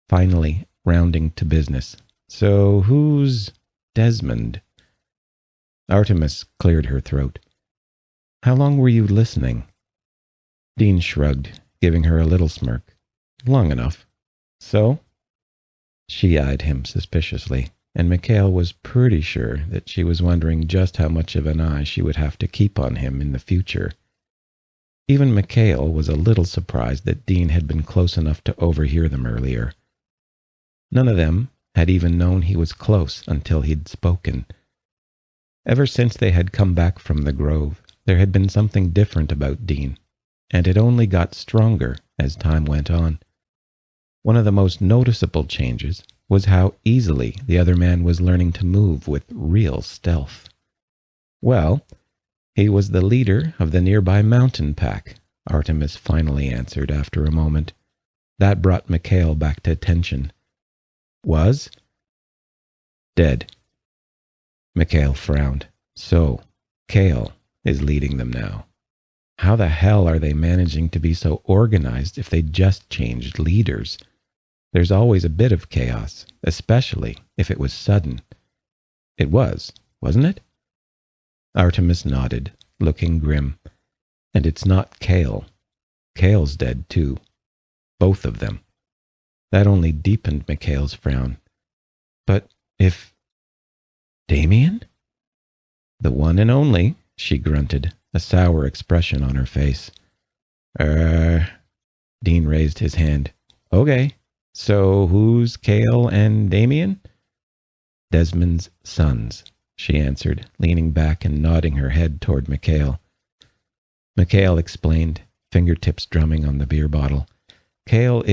finally rounding to business. So who's Desmond? Artemis cleared her throat. How long were you listening? Dean shrugged, giving her a little smirk. Long enough. So? She eyed him suspiciously, and Mikhail was pretty sure that she was wondering just how much of an eye she would have to keep on him in the future. Even Mikhail was a little surprised that Dean had been close enough to overhear them earlier. None of them had even known he was close until he'd spoken. Ever since they had come back from the grove, there had been something different about Dean, and it only got stronger as time went on. One of the most noticeable changes was how easily the other man was learning to move with real stealth. Well, he was the leader of the nearby mountain pack, Artemis finally answered after a moment. That brought Mikhail back to attention. Was? Dead. Mikhail frowned. So, Kale is leading them now. How the hell are they managing to be so organized if they just changed leaders? There's always a bit of chaos, especially if it was sudden. It was, wasn't it? Artemis nodded, looking grim. And it's not Kale. Kale's dead too. Both of them. That only deepened Mikhail's frown. But if... Damien? The one and only, she grunted, a sour expression on her face. Dean raised his hand. Okay, so who's Kale and Damien? Desmond's sons, she answered, leaning back and nodding her head toward Mikhail. Mikhail explained, fingertips drumming on the beer bottle. Kale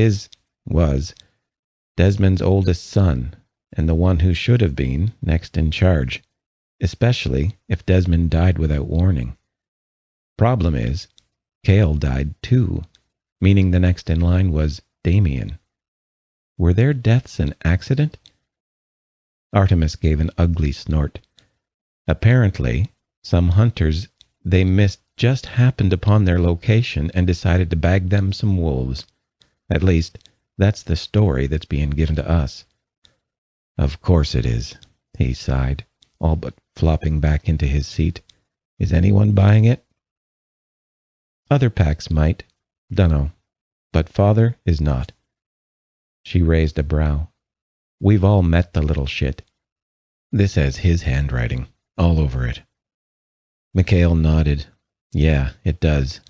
was Desmond's oldest son, and the one who should have been next in charge, especially if Desmond died without warning. Problem is, Kale died too, meaning the next in line was Damien. Were their deaths an accident? Artemis gave an ugly snort. Apparently, some hunters they missed just happened upon their location and decided to bag them some wolves. At least, that's the story that's being given to us. Of course it is, he sighed, all but flopping back into his seat. Is anyone buying it? Other packs might. Dunno. But father is not. She raised a brow. We've all met the little shit. This has his handwriting all over it. Mikhail nodded. Yeah, it does.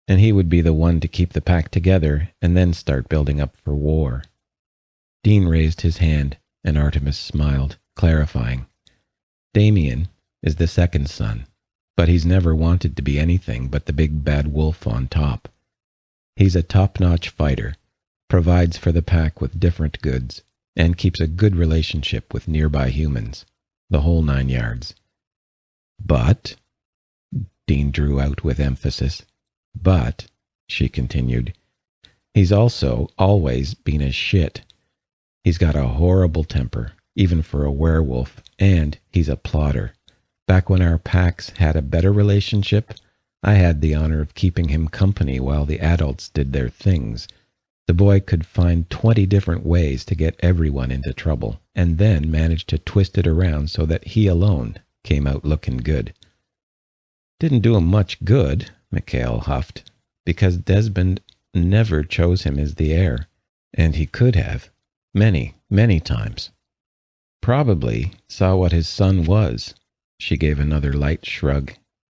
And he would be the one to keep the pack together and then start building up for war. Dean raised his hand, and Artemis smiled, clarifying. Damien is the second son, but he's never wanted to be anything but the big bad wolf on top. He's a top-notch fighter, provides for the pack with different goods, and keeps a good relationship with nearby humans, the whole 9 yards. But, Dean drew out with emphasis, but, she continued, he's also always been a shit. He's got a horrible temper, even for a werewolf, and he's a plotter. Back when our packs had a better relationship, I had the honor of keeping him company while the adults did their things. The boy could find 20 different ways to get everyone into trouble, and then managed to twist it around so that he alone came out looking good. Didn't do him much good, Mikhail huffed, because Desmond never chose him as the heir, and he could have, many, many times. Probably saw what his son was. She gave another light shrug.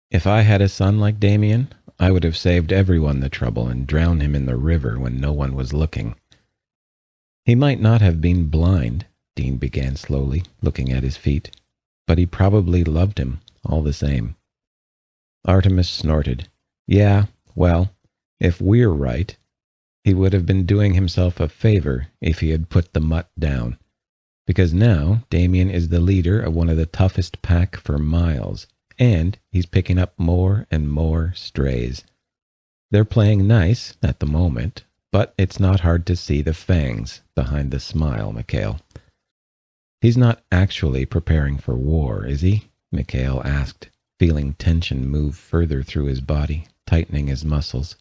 If I had a son like Damien, I would have saved everyone the trouble and drowned him in the river when no one was looking. He might not have been blind, Dean began slowly, looking at his feet, but he probably loved him all the same. Artemis snorted. Yeah, well, if we're right, he would have been doing himself a favor if he had put the mutt down, because now Damien is the leader of one of the toughest pack for miles, and he's picking up more and more strays. They're playing nice at the moment, but it's not hard to see the fangs behind the smile, Mikhail. He's not actually preparing for war, is he? Mikhail asked, feeling tension move further through his body, tightening his muscles.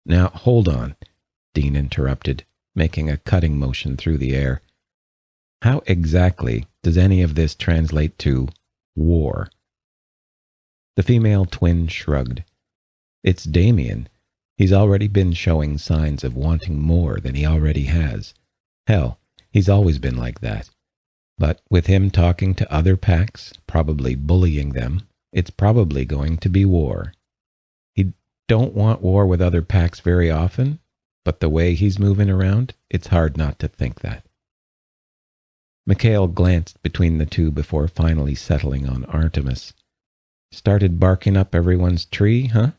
Now, hold on, Dean interrupted, making a cutting motion through the air. How exactly does any of this translate to war? The female twin shrugged. It's Damien. He's already been showing signs of wanting more than he already has. Hell, he's always been like that. But with him talking to other packs, probably bullying them, it's probably going to be war. He don't want war with other packs very often, but the way he's moving around, it's hard not to think that. Mikhail glanced between the two before finally settling on Artemis. Started barking up everyone's tree, huh?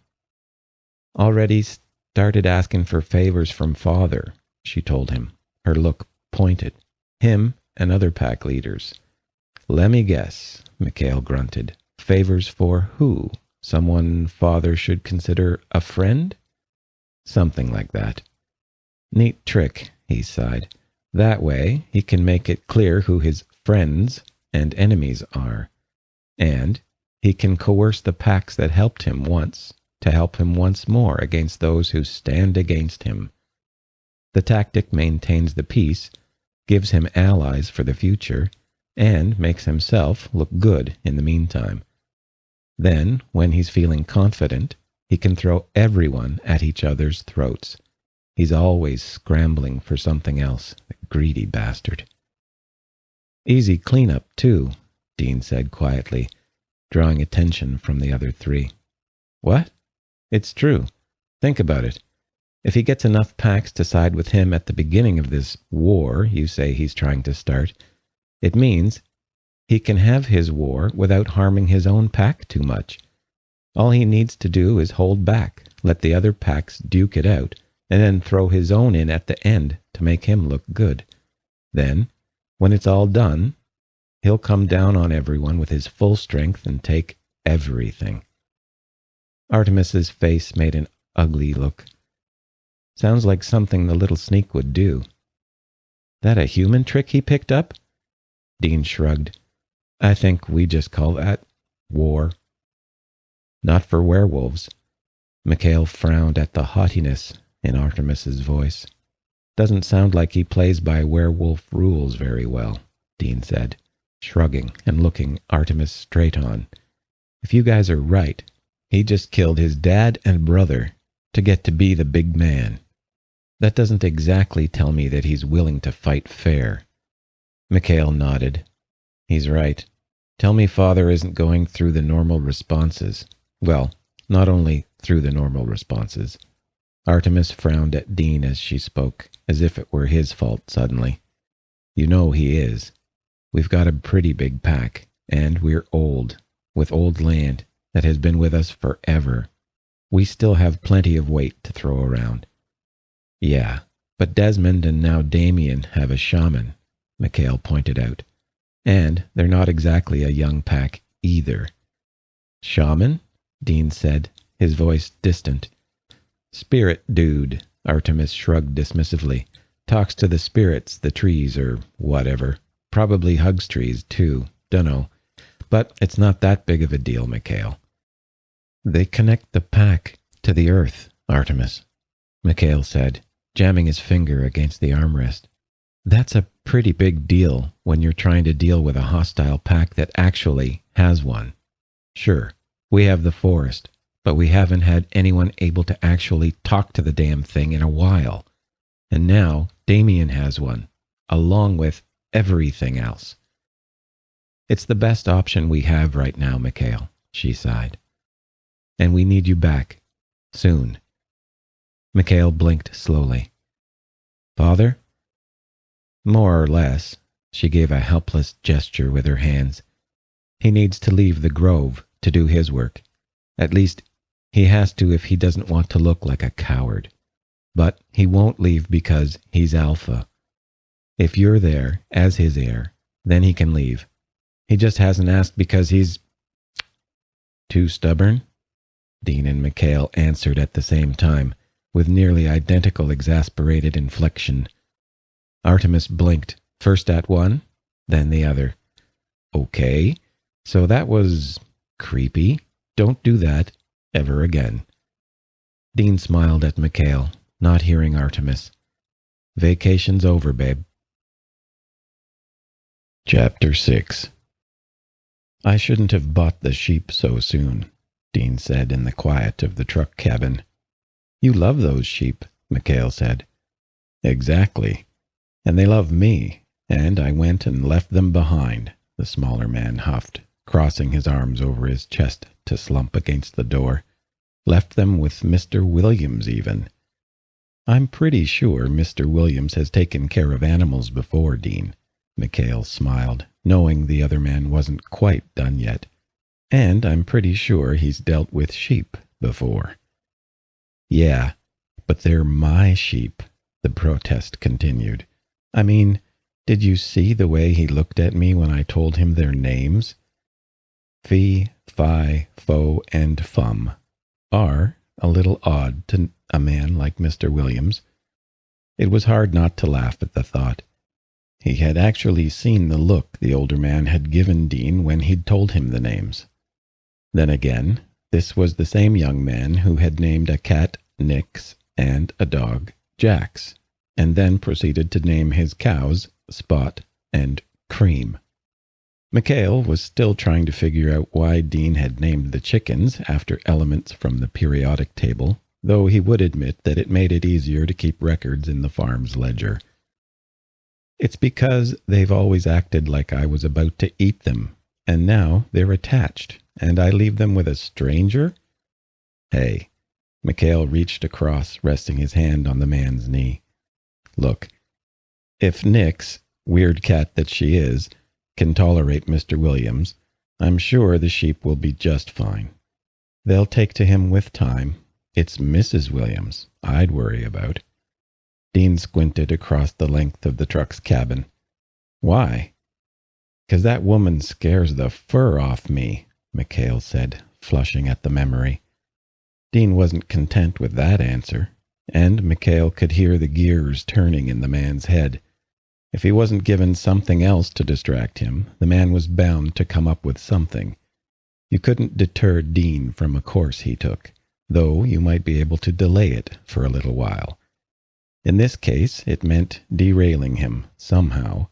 Already started asking for favors from father, she told him, her look pointed. Him and other pack leaders. Lemme guess, Mikhail grunted. Favors for who? Someone father should consider a friend? Something like that. Neat trick, he sighed. That way he can make it clear who his friends and enemies are. And he can coerce the packs that helped him once to help him once more against those who stand against him. The tactic maintains the peace, gives him allies for the future, and makes himself look good in the meantime. Then, when he's feeling confident, he can throw everyone at each other's throats. He's always scrambling for something else, the greedy bastard. Easy cleanup, too, Dean said quietly, drawing attention from the other three. What? It's true. Think about it. If he gets enough packs to side with him at the beginning of this war you say he's trying to start, it means he can have his war without harming his own pack too much. All he needs to do is hold back, let the other packs duke it out, and then throw his own in at the end to make him look good. Then, when it's all done, he'll come down on everyone with his full strength and take everything. Artemis's face made an ugly look. Sounds like something the little sneak would do. That a human trick he picked up? Dean shrugged. I think we just call that war. Not for werewolves. Mikhail frowned at the haughtiness in Artemis's voice. Doesn't sound like he plays by werewolf rules very well, Dean said, shrugging and looking Artemis straight on. If you guys are right, he just killed his dad and brother to get to be the big man. That doesn't exactly tell me that he's willing to fight fair. Mikhail nodded. He's right. Tell me father isn't going through the normal responses. Well, not only through the normal responses. Artemis frowned at Dean as she spoke, as if it were his fault suddenly. You know he is. We've got a pretty big pack, and we're old, with old land that has been with us forever. We still have plenty of weight to throw around. Yeah, but Desmond and now Damien have a shaman, Mikhail pointed out. And they're not exactly a young pack either. Shaman? Dean said, his voice distant. Spirit dude, Artemis shrugged dismissively. Talks to the spirits, the trees, or whatever. Probably hugs trees, too. Dunno. But it's not that big of a deal, Mikhail. They connect the pack to the earth, Artemis, Mikhail said, jamming his finger against the armrest. That's a pretty big deal when you're trying to deal with a hostile pack that actually has one. Sure, we have the forest, but we haven't had anyone able to actually talk to the damn thing in a while. And now Damien has one, along with everything else. It's the best option we have right now, Mikhail, she sighed. And we need you back. Soon. Mikhail blinked slowly. Father? More or less. She gave a helpless gesture with her hands. He needs to leave the grove to do his work. At least, he has to if he doesn't want to look like a coward. But he won't leave because he's alpha. If you're there as his heir, then he can leave. He just hasn't asked because he's too stubborn? Dean and Mikhail answered at the same time, with nearly identical exasperated inflection. Artemis blinked, first at one, then the other. Okay, so that was creepy. Don't do that ever again. Dean smiled at Mikhail, not hearing Artemis. Vacation's over, babe. Chapter 6. I shouldn't have bought the sheep so soon, Dean said in the quiet of the truck cabin. You love those sheep, Mikhail said. Exactly. And they love me, and I went and left them behind, the smaller man huffed, crossing his arms over his chest to slump against the door. Left them with Mr. Williams, even. I'm pretty sure Mr. Williams has taken care of animals before, Dean. Mikhail smiled, knowing the other man wasn't quite done yet. And I'm pretty sure he's dealt with sheep before. Yeah, but they're my sheep, the protest continued. I mean, did you see the way he looked at me when I told him their names? Fee, Fi, Fo, and Fum are a little odd to a man like Mr. Williams. It was hard not to laugh at the thought. He had actually seen the look the older man had given Dean when he'd told him the names. Then again, this was the same young man who had named a cat Nix and a dog Jax, and then proceeded to name his cows Spot and Cream. Mikhail was still trying to figure out why Dean had named the chickens after elements from the periodic table, though he would admit that it made it easier to keep records in the farm's ledger. It's because they've always acted like I was about to eat them, and now they're attached, and I leave them with a stranger? Hey, Mikhail reached across, resting his hand on the man's knee. Look, if Nix, weird cat that she is, can tolerate Mr. Williams, I'm sure the sheep will be just fine. They'll take to him with time. It's Mrs. Williams I'd worry about. Dean squinted across the length of the truck's cabin. Why? 'Cause that woman scares the fur off me, Mikhail said, flushing at the memory. Dean wasn't content with that answer, and Mikhail could hear the gears turning in the man's head. If he wasn't given something else to distract him, the man was bound to come up with something. You couldn't deter Dean from a course he took, though you might be able to delay it for a little while. In this case, it meant derailing him somehow.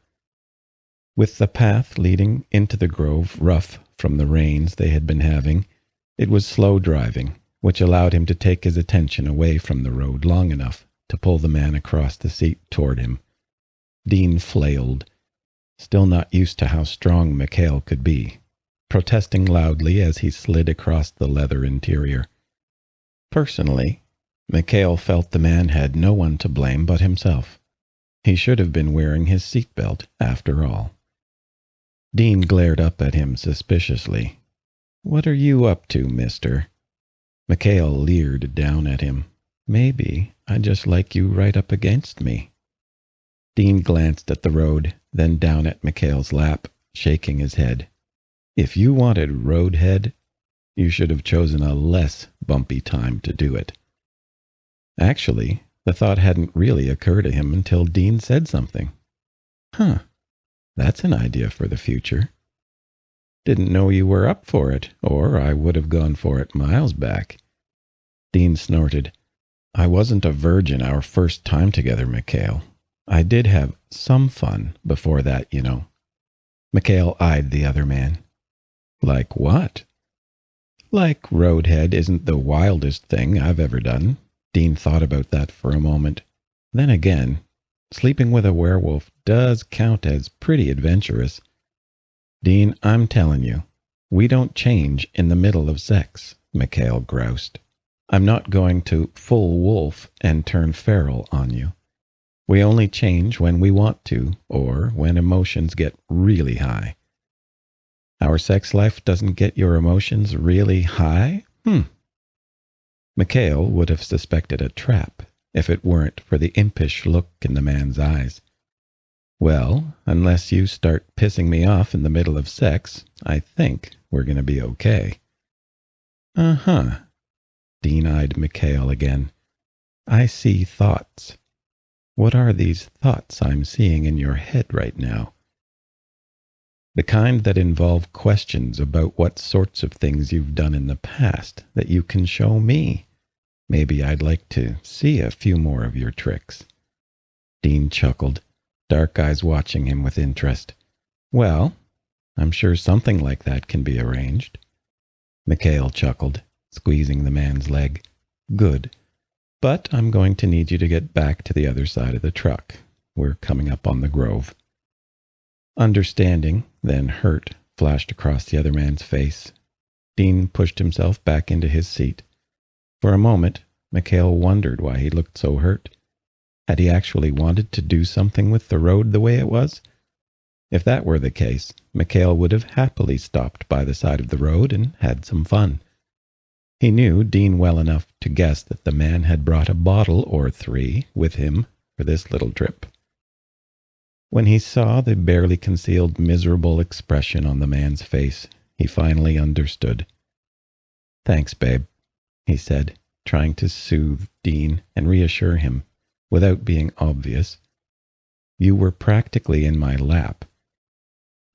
With the path leading into the grove rough from the rains they had been having, it was slow driving, which allowed him to take his attention away from the road long enough to pull the man across the seat toward him. Dean flailed, still not used to how strong McHale could be, protesting loudly as he slid across the leather interior. Personally, McHale felt the man had no one to blame but himself. He should have been wearing his seatbelt, after all. Dean glared up at him suspiciously. "What are you up to, mister?" McHale leered down at him. "Maybe I just like you right up against me." Dean glanced at the road, then down at McHale's lap, shaking his head. "If you wanted roadhead, you should have chosen a less bumpy time to do it." Actually, the thought hadn't really occurred to him until Dean said something. "Huh, that's an idea for the future. Didn't know you were up for it, or I would have gone for it miles back." Dean snorted. "I wasn't a virgin our first time together, McHale. I did have some fun before that, you know." McHale eyed the other man. "Like what?" "Like roadhead isn't the wildest thing I've ever done." Dean thought about that for a moment. Then again, sleeping with a werewolf does count as pretty adventurous. "Dean, I'm telling you, we don't change in the middle of sex," McHale groused. "I'm not going to full wolf and turn feral on you. We only change when we want to, or when emotions get really high." "Our sex life doesn't get your emotions really high? McHale would have suspected a trap if it weren't for the impish look in the man's eyes. "Well, unless you start pissing me off in the middle of sex, I think we're going to be okay." "Uh-huh." Dean eyed McHale again. "I see thoughts. What are these thoughts I'm seeing in your head right now?" "The kind that involve questions about what sorts of things you've done in the past that you can show me. Maybe I'd like to see a few more of your tricks." Dean chuckled, dark eyes watching him with interest. "Well, I'm sure something like that can be arranged." McHale chuckled, squeezing the man's leg. "Good. But I'm going to need you to get back to the other side of the truck. We're coming up on the grove." Understanding, then hurt, flashed across the other man's face. Dean pushed himself back into his seat. For a moment, McHale wondered why he looked so hurt. Had he actually wanted to do something with the road the way it was? If that were the case, McHale would have happily stopped by the side of the road and had some fun. He knew Dean well enough to guess that the man had brought a bottle or three with him for this little trip. When he saw the barely concealed miserable expression on the man's face, he finally understood. "Thanks, babe," he said, trying to soothe Dean and reassure him, without being obvious. "You were practically in my lap.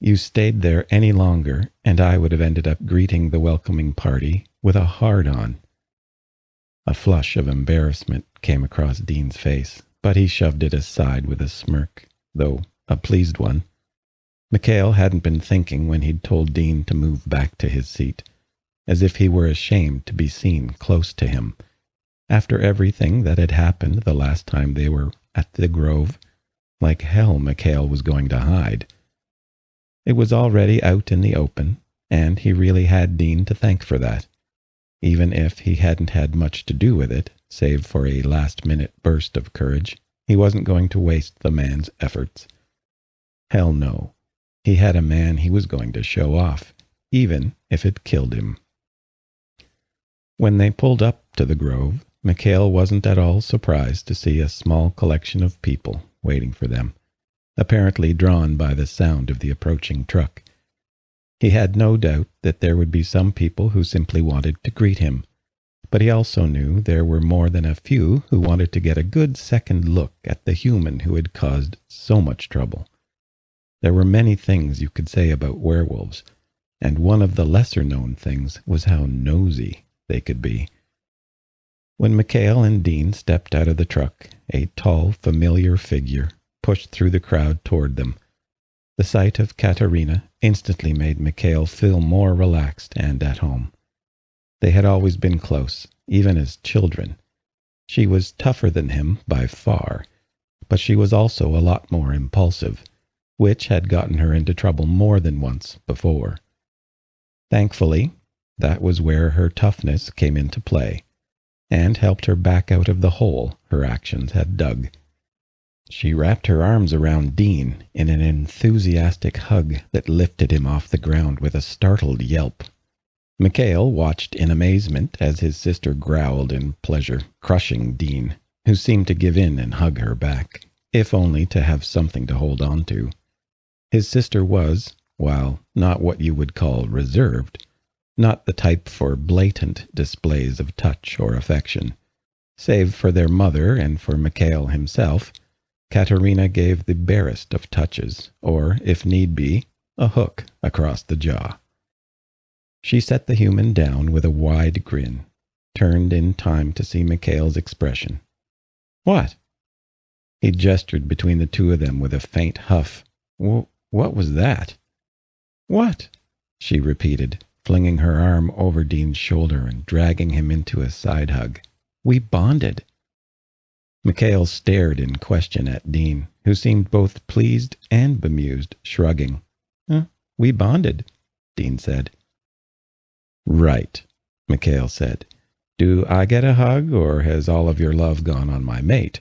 You stayed there any longer, and I would have ended up greeting the welcoming party with a hard-on." A flush of embarrassment came across Dean's face, but he shoved it aside with a smirk, though a pleased one. McHale hadn't been thinking when he'd told Dean to move back to his seat, as if he were ashamed to be seen close to him. After everything that had happened the last time they were at the Grove, like hell McHale was going to hide. It was already out in the open, and he really had Dean to thank for that. Even if he hadn't had much to do with it, save for a last-minute burst of courage, he wasn't going to waste the man's efforts. Hell no. He had a man he was going to show off, even if it killed him. When they pulled up to the Grove, McHale wasn't at all surprised to see a small collection of people waiting for them, apparently drawn by the sound of the approaching truck. He had no doubt that there would be some people who simply wanted to greet him, but he also knew there were more than a few who wanted to get a good second look at the human who had caused so much trouble. There were many things you could say about werewolves, and one of the lesser-known things was how nosy they could be. When McHale and Dean stepped out of the truck, a tall, familiar figure pushed through the crowd toward them. The sight of Katerina instantly made McHale feel more relaxed and at home. They had always been close, even as children. She was tougher than him by far, but she was also a lot more impulsive, which had gotten her into trouble more than once before. Thankfully, that was where her toughness came into play, and helped her back out of the hole her actions had dug. She wrapped her arms around Dean in an enthusiastic hug that lifted him off the ground with a startled yelp. Mikhail watched in amazement as his sister growled in pleasure, crushing Dean, who seemed to give in and hug her back, if only to have something to hold on to. His sister was, while not what you would call reserved, not the type for blatant displays of touch or affection. Save for their mother and for Mikhail himself, Katerina gave the barest of touches, or, if need be, a hook across the jaw. She set the human down with a wide grin, turned in time to see Mikhail's expression. "What?" He gestured between the two of them with a faint huff. What was that?" "What?" she repeated, flinging her arm over Dean's shoulder and dragging him into a side hug. "We bonded." Mikhail stared in question at Dean, who seemed both pleased and bemused, shrugging. We bonded," Dean said. "Right," Mikhail said. "Do I get a hug, or has all of your love gone on my mate?"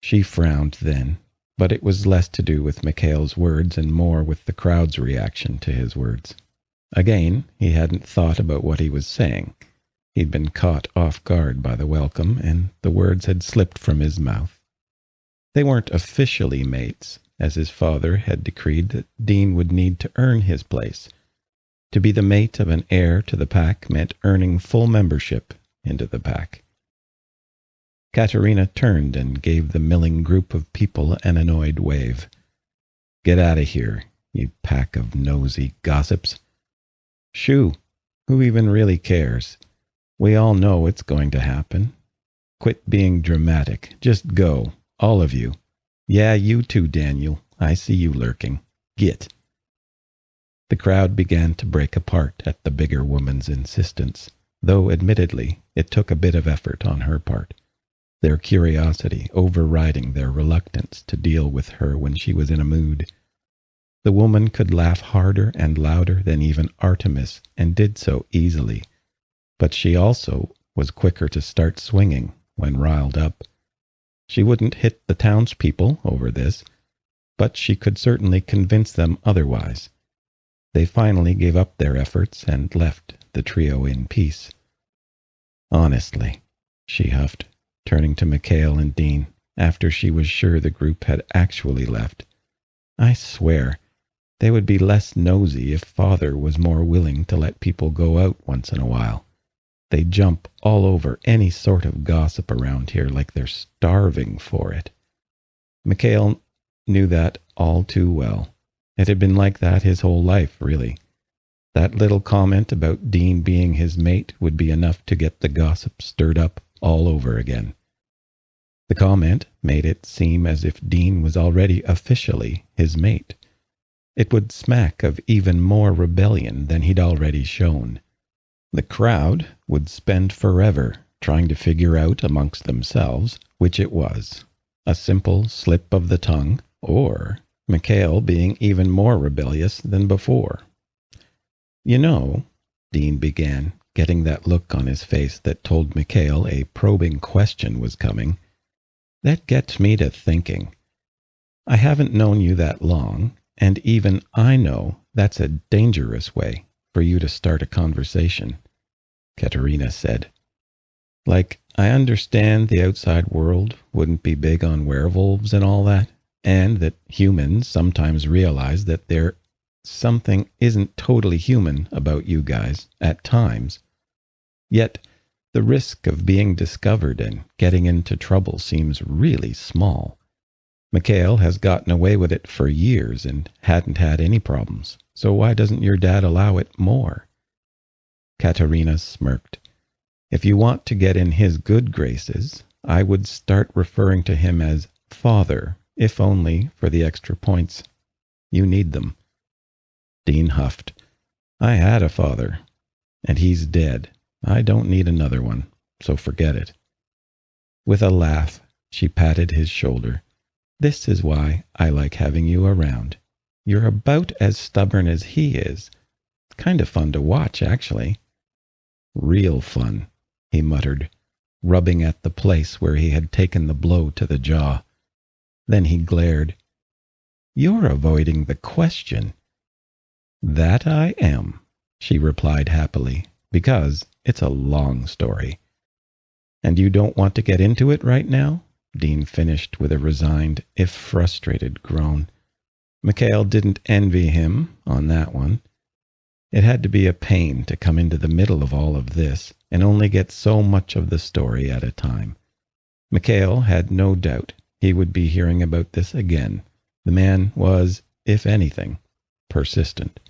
She frowned then, but it was less to do with Mikhail's words and more with the crowd's reaction to his words. Again, he hadn't thought about what he was saying. He'd been caught off guard by the welcome, and the words had slipped from his mouth. They weren't officially mates, as his father had decreed that Dean would need to earn his place. To be the mate of an heir to the pack meant earning full membership into the pack. Katerina turned and gave the milling group of people an annoyed wave. "Get out of here, you pack of nosy gossips." "Shoo, who even really cares? We all know it's going to happen. Quit being dramatic. Just go, all of you. Yeah, you too, Daniel. I see you lurking. Git." The crowd began to break apart at the bigger woman's insistence, though admittedly it took a bit of effort on her part, their curiosity overriding their reluctance to deal with her when she was in a mood. The woman could laugh harder and louder than even Artemis, and did so easily. But she also was quicker to start swinging when riled up. She wouldn't hit the townspeople over this, but she could certainly convince them otherwise. They finally gave up their efforts and left the trio in peace. "Honestly," she huffed, turning to Mikhail and Dean after she was sure the group had actually left, "I swear, they would be less nosy if Father was more willing to let people go out once in a while. They jump all over any sort of gossip around here like they're starving for it." Mikhail knew that all too well. It had been like that his whole life, really. That little comment about Dean being his mate would be enough to get the gossip stirred up all over again. The comment made it seem as if Dean was already officially his mate. It would smack of even more rebellion than he'd already shown. The crowd would spend forever trying to figure out amongst themselves which it was, a simple slip of the tongue, or Mikhail being even more rebellious than before. "You know," Dean began, getting that look on his face that told Mikhail a probing question was coming, "that gets me to thinking. I haven't known you that long, and even I know that's a dangerous way for you to start a conversation," Katerina said. "Like, I understand the outside world wouldn't be big on werewolves and all that, and that humans sometimes realize that there something isn't totally human about you guys at times. Yet the risk of being discovered and getting into trouble seems really small. Mikhail has gotten away with it for years and hadn't had any problems, so why doesn't your dad allow it more?" Katerina smirked. "If you want to get in his good graces, I would start referring to him as Father, if only for the extra points. You need them." Dean huffed. "I had a father, and he's dead. I don't need another one, so forget it." With a laugh, she patted his shoulder. "This is why I like having you around. You're about as stubborn as he is. Kind of fun to watch, actually." "Real fun," he muttered, rubbing at the place where he had taken the blow to the jaw. Then he glared. "You're avoiding the question." "That I am," she replied happily, "because it's a long story." "And you don't want to get into it right now?" Dean finished with a resigned, if frustrated, groan. Mikhail didn't envy him on that one. It had to be a pain to come into the middle of all of this and only get so much of the story at a time. Mikhail had no doubt he would be hearing about this again. The man was, if anything, persistent.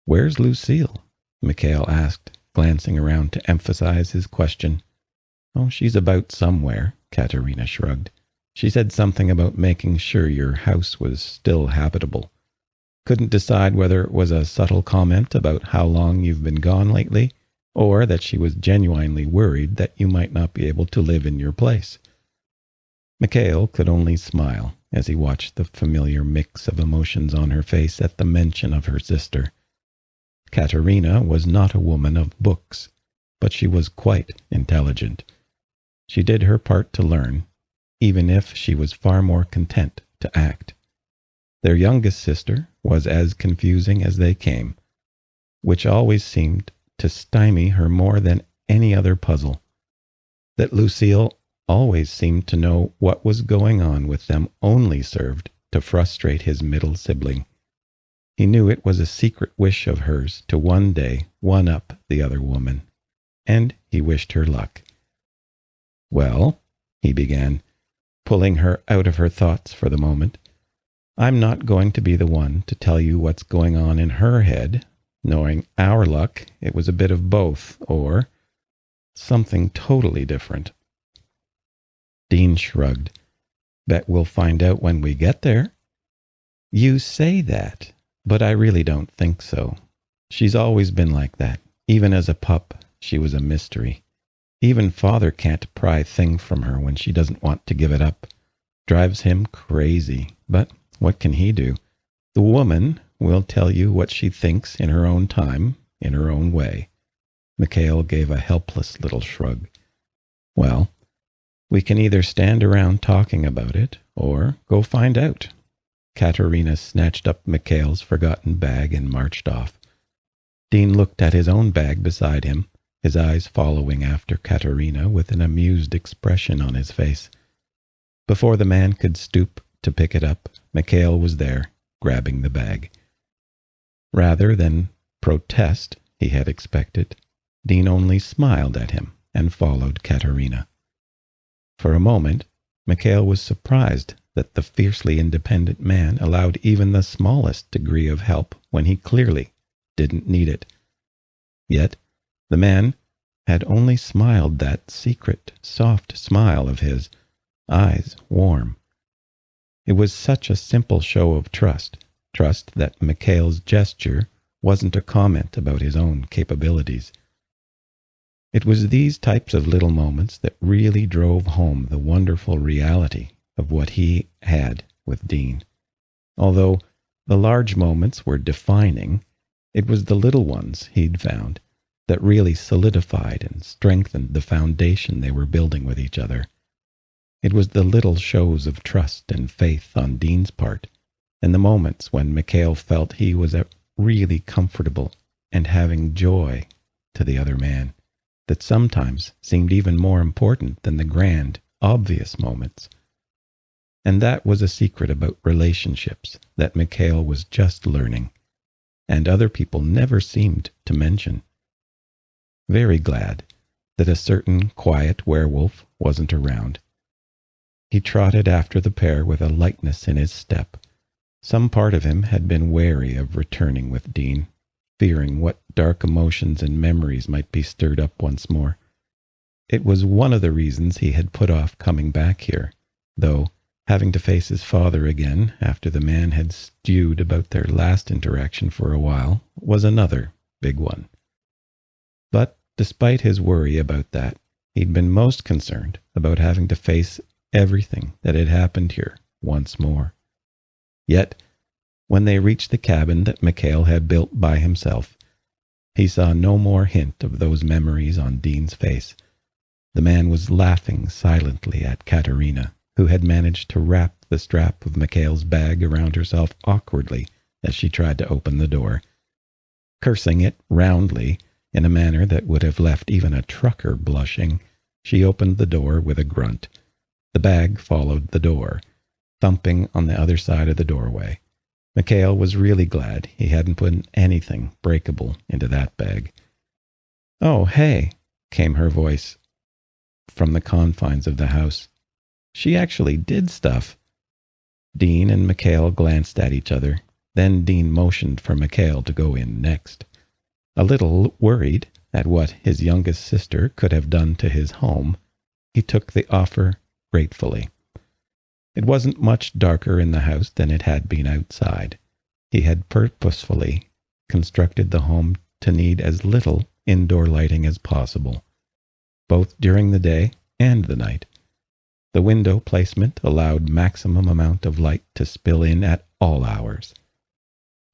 "Where's Lucille?" Mikhail asked, glancing around to emphasize his question. "Oh, she's about somewhere," Katerina shrugged. "She said something about making sure your house was still habitable. Couldn't decide whether it was a subtle comment about how long you've been gone lately, or that she was genuinely worried that you might not be able to live in your place." Mikhail could only smile as he watched the familiar mix of emotions on her face at the mention of her sister. Katerina was not a woman of books, but she was quite intelligent. She did her part to learn, even if she was far more content to act. Their youngest sister was as confusing as they came, which always seemed to stymie her more than any other puzzle. That Lucille always seemed to know what was going on with them only served to frustrate his middle sibling. He knew it was a secret wish of hers to one day one-up the other woman, and he wished her luck. "Well," he began, pulling her out of her thoughts for the moment, "I'm not going to be the one to tell you what's going on in her head. Knowing our luck, it was a bit of both, or something totally different." Dean shrugged. "Bet we'll find out when we get there." "You say that, but I really don't think so. She's always been like that. Even as a pup, she was a mystery. Even father can't pry thing from her when she doesn't want to give it up. Drives him crazy, but what can he do? The woman will tell you what she thinks in her own time, in her own way." Mikhail gave a helpless little shrug. "Well, we can either stand around talking about it, or go find out." Katerina snatched up Mikhail's forgotten bag and marched off. Dean looked at his own bag beside him, his eyes following after Katerina with an amused expression on his face. Before the man could stoop to pick it up, Mikhail was there, grabbing the bag. Rather than protest, he had expected, Dean only smiled at him and followed Katerina. For a moment, Mikhail was surprised that the fiercely independent man allowed even the smallest degree of help when he clearly didn't need it. Yet the man had only smiled that secret, soft smile of his, eyes warm. It was such a simple show of trust that Mikhail's gesture wasn't a comment about his own capabilities. It was these types of little moments that really drove home the wonderful reality of what he had with Dean. Although the large moments were defining, it was the little ones, he'd found, that really solidified and strengthened the foundation they were building with each other. It was the little shows of trust and faith on Dean's part, and the moments when Mikhail felt he was really comfortable and having joy to the other man, that sometimes seemed even more important than the grand, obvious moments. And that was a secret about relationships that Mikhail was just learning, and other people never seemed to mention. Very glad that a certain quiet werewolf wasn't around. He trotted after the pair with a lightness in his step. Some part of him had been wary of returning with Dean, fearing what dark emotions and memories might be stirred up once more. It was one of the reasons he had put off coming back here, though having to face his father again after the man had stewed about their last interaction for a while was another big one. But despite his worry about that, He'd been most concerned about having to face everything that had happened here once more. Yet, when they reached the cabin that Mikhail had built by himself, he saw no more hint of those memories on Dean's face. The man was laughing silently at Katerina, who had managed to wrap the strap of Mikhail's bag around herself awkwardly as she tried to open the door. Cursing it roundly, in a manner that would have left even a trucker blushing, she opened the door with a grunt. The bag followed the door, thumping on the other side of the doorway. Mikhail was really glad he hadn't put anything breakable into that bag. "Oh, hey," came her voice from the confines of the house. "She actually did stuff." Dean and Mikhail glanced at each other. Then Dean motioned for Mikhail to go in next. A little worried at what his youngest sister could have done to his home, he took the offer gratefully. It wasn't much darker in the house than it had been outside. He had purposefully constructed the home to need as little indoor lighting as possible, both during the day and the night. The window placement allowed maximum amount of light to spill in at all hours.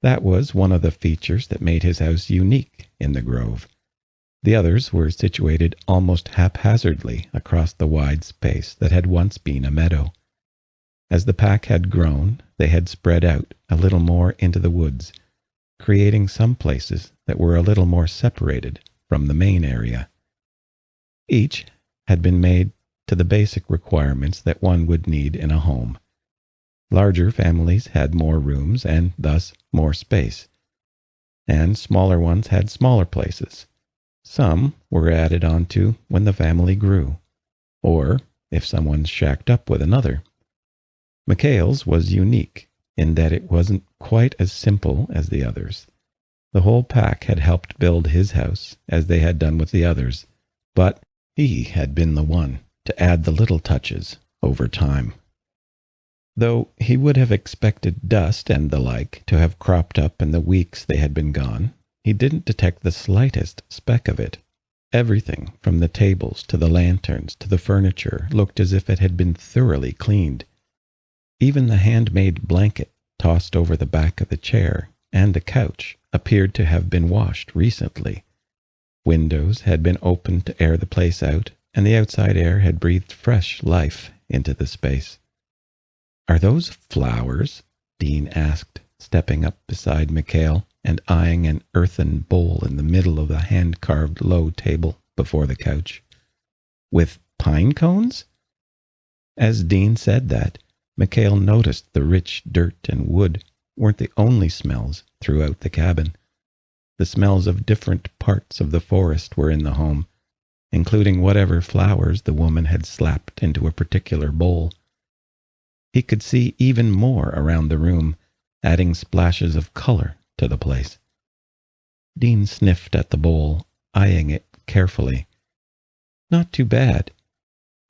That was one of the features that made his house unique in the Grove. The others were situated almost haphazardly across the wide space that had once been a meadow. As the pack had grown, they had spread out a little more into the woods, creating some places that were a little more separated from the main area. Each had been made to the basic requirements that one would need in a home. Larger families had more rooms and thus more space, and smaller ones had smaller places. Some were added onto when the family grew, or if someone shacked up with another. Mikhail's was unique in that it wasn't quite as simple as the others. The whole pack had helped build his house as they had done with the others, but he had been the one to add the little touches over time. Though he would have expected dust and the like to have cropped up in the weeks they had been gone, he didn't detect the slightest speck of it. Everything from the tables to the lanterns to the furniture looked as if it had been thoroughly cleaned. Even the handmade blanket tossed over the back of the chair and the couch appeared to have been washed recently. Windows had been opened to air the place out, and the outside air had breathed fresh life into the space. "Are those flowers?" Dean asked, stepping up beside Mikhail and eyeing an earthen bowl in the middle of the hand-carved low table before the couch. "With pine cones?" As Dean said that, Mikhail noticed the rich dirt and wood weren't the only smells throughout the cabin. The smells of different parts of the forest were in the home, including whatever flowers the woman had slapped into a particular bowl. He could see even more around the room, adding splashes of color to the place. Dean sniffed at the bowl, eyeing it carefully. "Not too bad.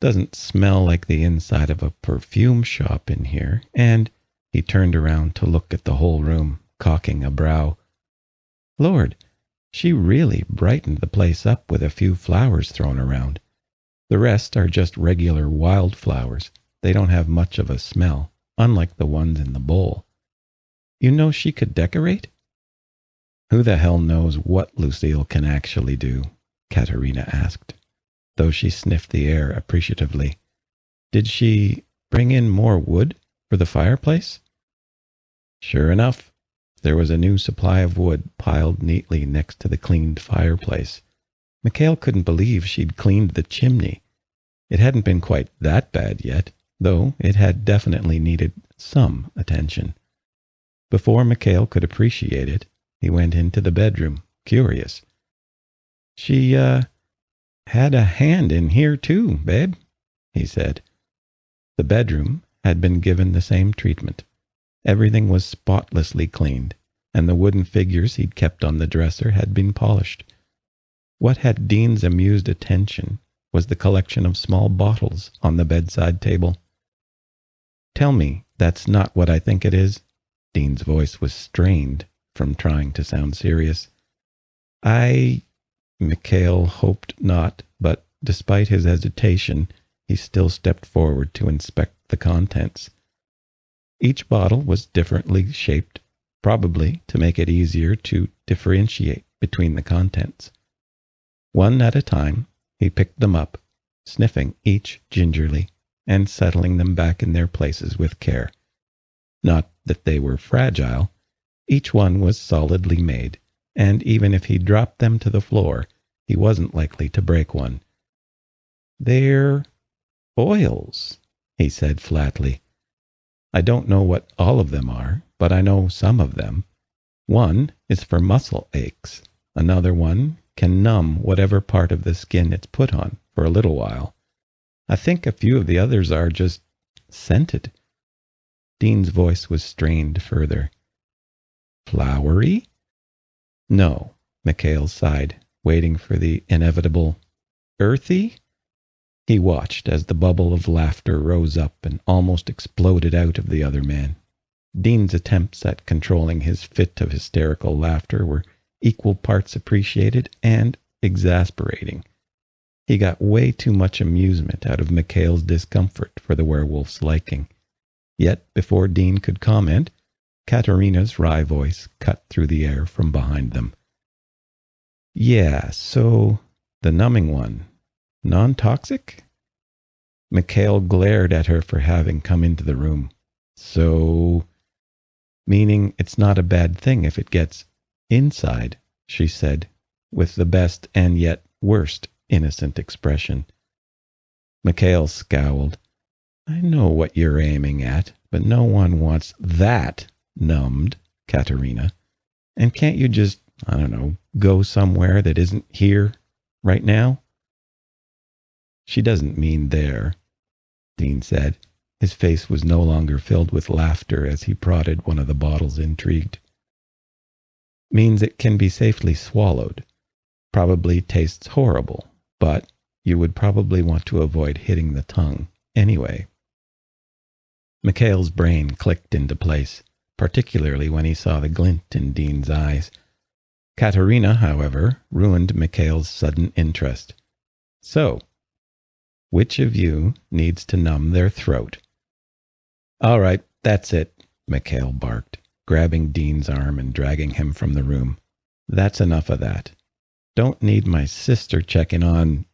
Doesn't smell like the inside of a perfume shop in here," and he turned around to look at the whole room, cocking a brow. "Lord, she really brightened the place up with a few flowers thrown around. The rest are just regular wild flowers. They don't have much of a smell, unlike the ones in the bowl. You know she could decorate?" "Who the hell knows what Lucille can actually do?" Katerina asked, though she sniffed the air appreciatively. "Did she bring in more wood for the fireplace?" Sure enough, there was a new supply of wood piled neatly next to the cleaned fireplace. Mikhail couldn't believe she'd cleaned the chimney. It hadn't been quite that bad yet, though it had definitely needed some attention. Before Mikhail could appreciate it, he went into the bedroom, curious. "She, had a hand in here too, babe," he said. The bedroom had been given the same treatment. Everything was spotlessly cleaned, and the wooden figures he'd kept on the dresser had been polished. What had Dean's amused attention was the collection of small bottles on the bedside table. "Tell me that's not what I think it is." Dean's voice was strained from trying to sound serious. Mikhail hoped not, but despite his hesitation, he still stepped forward to inspect the contents. Each bottle was differently shaped, probably to make it easier to differentiate between the contents. One at a time, he picked them up, sniffing each gingerly and settling them back in their places with care. Not that they were fragile. Each one was solidly made, and even if he dropped them to the floor, he wasn't likely to break one. "They're oils," he said flatly. "I don't know what all of them are, but I know some of them. One is for muscle aches. Another one can numb whatever part of the skin it's put on for a little while. I think a few of the others are just scented." Dean's voice was strained further. "Flowery?" "No," Mikhail sighed, waiting for the inevitable. "Earthy?" He watched as the bubble of laughter rose up and almost exploded out of the other man. Dean's attempts at controlling his fit of hysterical laughter were equal parts appreciated and exasperating. He got way too much amusement out of Mikhail's discomfort for the werewolf's liking. Yet, before Dean could comment, Katerina's wry voice cut through the air from behind them. "Yeah, so the numbing one, non-toxic?" Mikhail glared at her for having come into the room. "So, meaning it's not a bad thing if it gets inside," she said, with the best and yet worst innocent expression. Mikhail scowled. "I know what you're aiming at, but no one wants that numbed, Katerina. And can't you just, I don't know, go somewhere that isn't here right now?" "She doesn't mean there," Dean said. His face was no longer filled with laughter as he prodded one of the bottles, intrigued. "Means it can be safely swallowed. Probably tastes horrible, but you would probably want to avoid hitting the tongue anyway." Mikhail's brain clicked into place, particularly when he saw the glint in Dean's eyes. Katerina, however, ruined Mikhail's sudden interest. "So, which of you needs to numb their throat?" "All right, that's it," Mikhail barked, grabbing Dean's arm and dragging him from the room. "That's enough of that. Don't need my sister checking on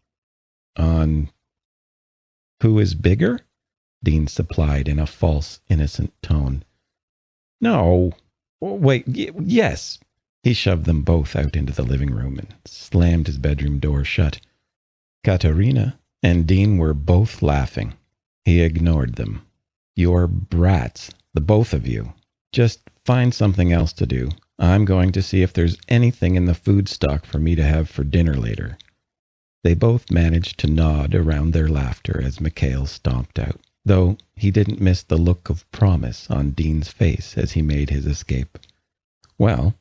who is bigger?" Dean supplied in a false, innocent tone. "No. Wait, yes." He shoved them both out into the living room and slammed his bedroom door shut. Katerina and Dean were both laughing. He ignored them. "You're brats, the both of you. Just find something else to do. I'm going to see if there's anything in the food stock for me to have for dinner later." They both managed to nod around their laughter as Mikhail stomped out, though he didn't miss the look of promise on Dean's face as he made his escape. Well,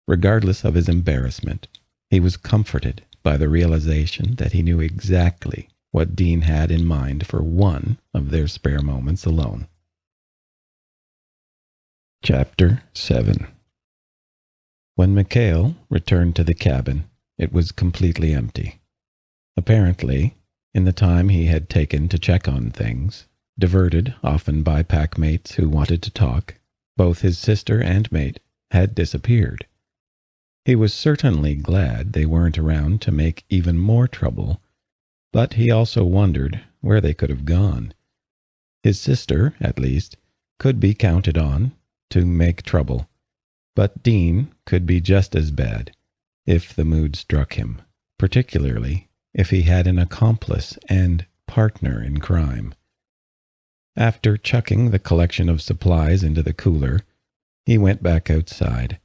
regardless of his embarrassment, he was comforted by the realization that he knew exactly what Dean had in mind for one of their spare moments alone. Chapter 7. When Mikhail returned to the cabin, it was completely empty. Apparently, in the time he had taken to check on things, diverted often by packmates who wanted to talk, both his sister and mate had disappeared. He was certainly glad they weren't around to make even more trouble, but he also wondered where they could have gone. His sister, at least, could be counted on to make trouble, but Dean could be just as bad if the mood struck him, particularly if he had an accomplice and partner in crime. After chucking the collection of supplies into the cooler, he went back outside.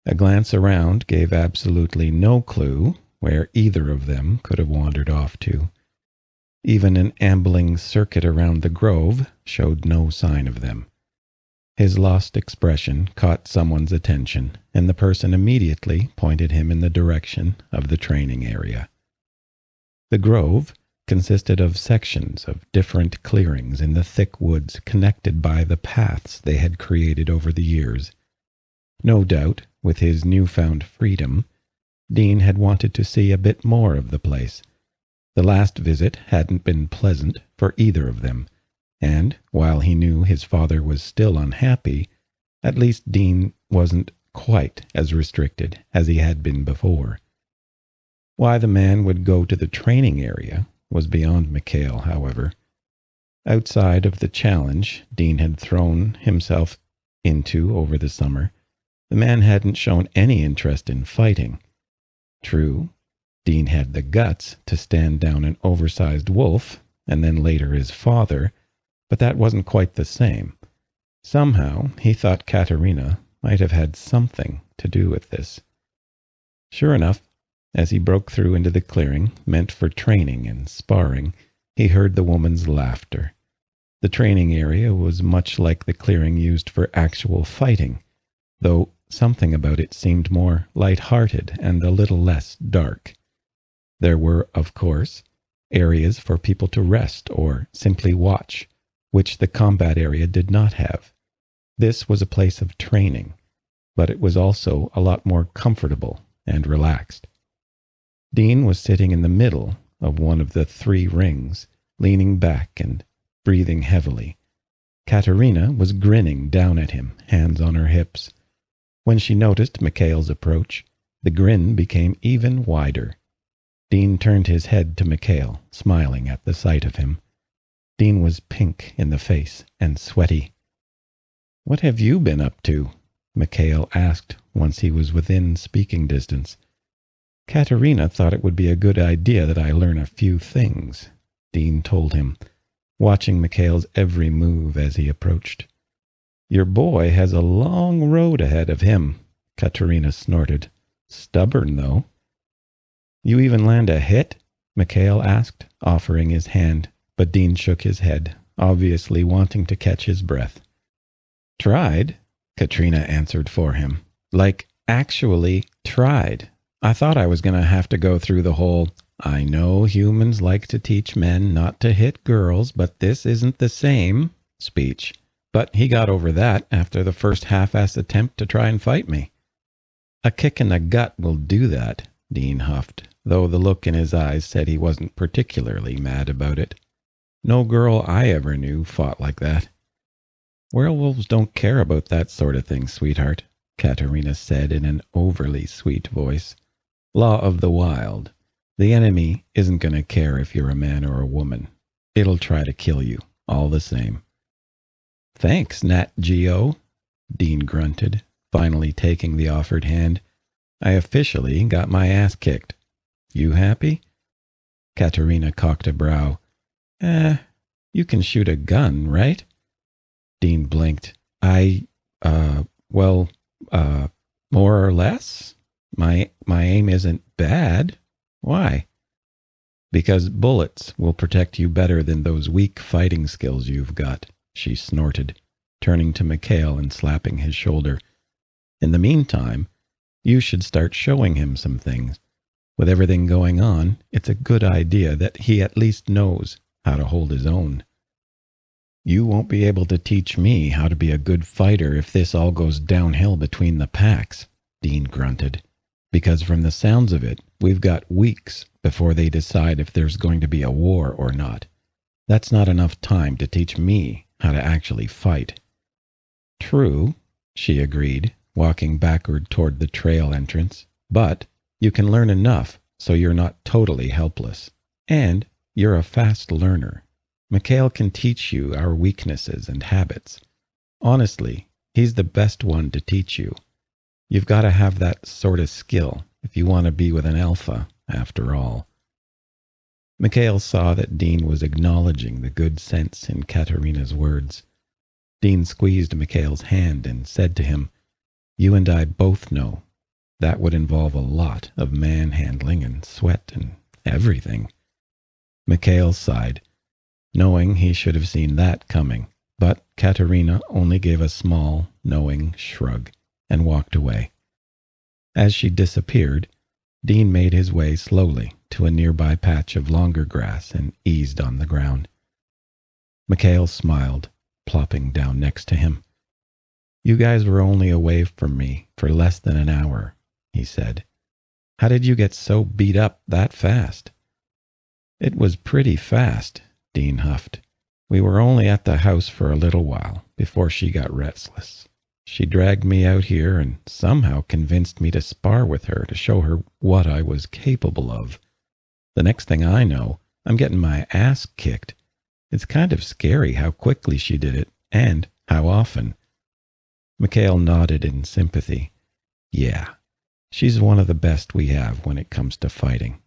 A glance around gave absolutely no clue where either of them could have wandered off to. Even an ambling circuit around the grove showed no sign of them. His lost expression caught someone's attention, and the person immediately pointed him in the direction of the training area. The grove consisted of sections of different clearings in the thick woods connected by the paths they had created over the years. No doubt, with his newfound freedom, Dean had wanted to see a bit more of the place, The last visit hadn't been pleasant for either of them, and while he knew his father was still unhappy, at least Dean wasn't quite as restricted as he had been before. Why the man would go to the training area was beyond Mikhail, however. Outside of the challenge Dean had thrown himself into over the summer, the man hadn't shown any interest in fighting. True, Dean had the guts to stand down an oversized wolf, and then later his father, but that wasn't quite the same. Somehow he thought Katerina might have had something to do with this. Sure enough, as he broke through into the clearing meant for training and sparring, he heard the woman's laughter. The training area was much like the clearing used for actual fighting, though something about it seemed more light-hearted and a little less dark. There were, of course, areas for people to rest or simply watch, which the combat area did not have. This was a place of training, but it was also a lot more comfortable and relaxed. Dean was sitting in the middle of one of the 3 rings, leaning back and breathing heavily. Katerina was grinning down at him, hands on her hips. When she noticed Mikhail's approach, the grin became even wider. Dean turned his head to Mikhail, smiling at the sight of him. Dean was pink in the face and sweaty. "What have you been up to?" Mikhail asked once he was within speaking distance. "Katerina thought it would be a good idea that I learn a few things," Dean told him, watching Mikhail's every move as he approached. "Your boy has a long road ahead of him," Katerina snorted. "Stubborn, though." "You even land a hit?" Mikhail asked, offering his hand, but Dean shook his head, obviously wanting to catch his breath. "Tried," Katrina answered for him. "Like, actually tried. I thought I was going to have to go through the whole, 'I know humans like to teach men not to hit girls, but this isn't the same' speech. But he got over that after the first half-ass attempt to try and fight me." "A kick in the gut will do that," Dean huffed, though the look in his eyes said he wasn't particularly mad about it. "No girl I ever knew fought like that." "Werewolves don't care about that sort of thing, sweetheart," Katerina said in an overly sweet voice. "Law of the wild. The enemy isn't going to care if you're a man or a woman. It'll try to kill you, all the same." "Thanks, Nat Geo," Dean grunted, finally taking the offered hand. "I officially got my ass kicked. You happy?" Katerina cocked a brow. You can shoot a gun, right?" Dean blinked. Well, more or less. My aim isn't bad. Why?" "Because bullets will protect you better than those weak fighting skills you've got," she snorted, turning to Mikhail and slapping his shoulder. "In the meantime, you should start showing him some things. With everything going on, it's a good idea that he at least knows how to hold his own." "You won't be able to teach me how to be a good fighter if this all goes downhill between the packs," Dean grunted. "Because from the sounds of it, we've got weeks before they decide if there's going to be a war or not. That's not enough time to teach me how to actually fight." "True," she agreed, walking backward toward the trail entrance. "But you can learn enough so you're not totally helpless. And you're a fast learner. Mikhail can teach you our weaknesses and habits. Honestly, he's the best one to teach you. You've got to have that sort of skill if you want to be with an alpha, after all." Mikhail saw that Dean was acknowledging the good sense in Katerina's words. Dean squeezed Mikhail's hand and said to him, "You and I both know that would involve a lot of manhandling and sweat and everything." Mikhail sighed, knowing he should have seen that coming, but Katerina only gave a small, knowing shrug and walked away. As she disappeared, Dean made his way slowly to a nearby patch of longer grass and eased on the ground. Mikhail smiled, plopping down next to him. "You guys were only away from me for less than an hour," he said. "How did you get so beat up that fast?" It was pretty fast, Dean huffed. We were only at the house for a little while before she got restless. She dragged me out here and somehow convinced me to spar with her to show her what I was capable of. The next thing I know, I'm getting my ass kicked. It's kind of scary how quickly she did it, and how often. Mikhail nodded in sympathy. Yeah, she's one of the best we have when it comes to fighting.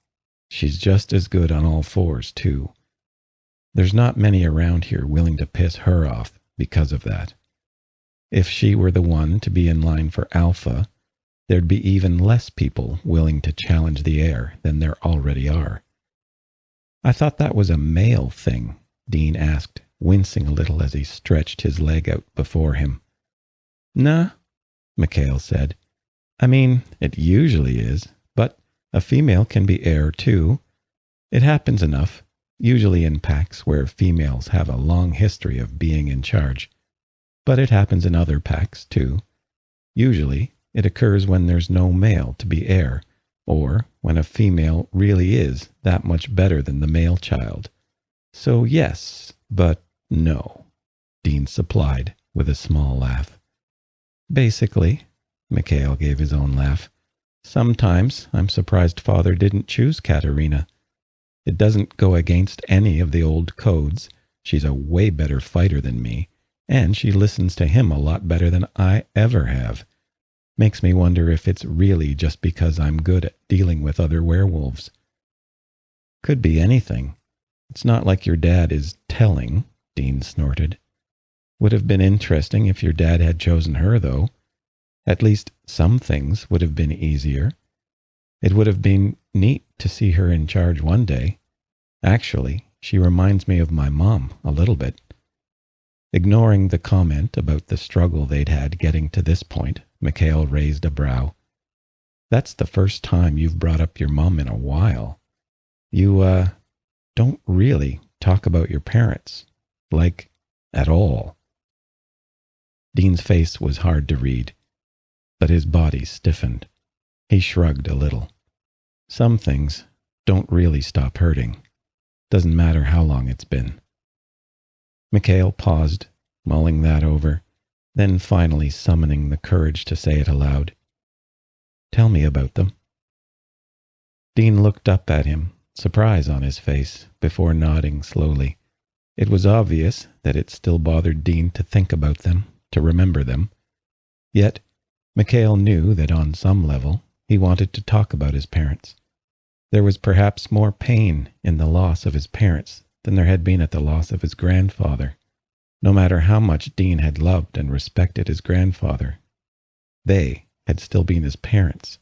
She's just as good on all fours, too. There's not many around here willing to piss her off because of that. If she were the one to be in line for Alpha, there'd be even less people willing to challenge the heir than there already are. I thought that was a male thing, Dean asked, wincing a little as he stretched his leg out before him. Nah, Mikhail said. I mean, it usually is, but a female can be heir too. It happens enough, usually in packs where females have a long history of being in charge. But it happens in other packs too. Usually, it occurs when there's no male to be heir, or when a female really is that much better than the male child. So yes, but no, Dean supplied with a small laugh. Basically, Mikhail gave his own laugh. Sometimes I'm surprised Father didn't choose Katerina. It doesn't go against any of the old codes. She's a way better fighter than me, and she listens to him a lot better than I ever have. Makes me wonder if it's really just because I'm good at dealing with other werewolves. Could be anything. It's not like your dad is telling, Dean snorted. Would have been interesting if your dad had chosen her, though. At least some things would have been easier. It would have been neat to see her in charge one day. Actually, she reminds me of my mom a little bit. Ignoring the comment about the struggle they'd had getting to this point, Mikhail raised a brow. That's the first time you've brought up your mom in a while. You, don't really talk about your parents. Like, at all. Dean's face was hard to read, but his body stiffened. He shrugged a little. Some things don't really stop hurting. Doesn't matter how long it's been. Mikhail paused, mulling that over, then finally summoning the courage to say it aloud. Tell me about them. Dean looked up at him, surprise on his face, before nodding slowly. It was obvious that it still bothered Dean to think about them, to remember them. Yet, Mikhail knew that on some level he wanted to talk about his parents. There was perhaps more pain in the loss of his parents than there had been at the loss of his grandfather. No matter how much Dean had loved and respected his grandfather, they had still been his parents.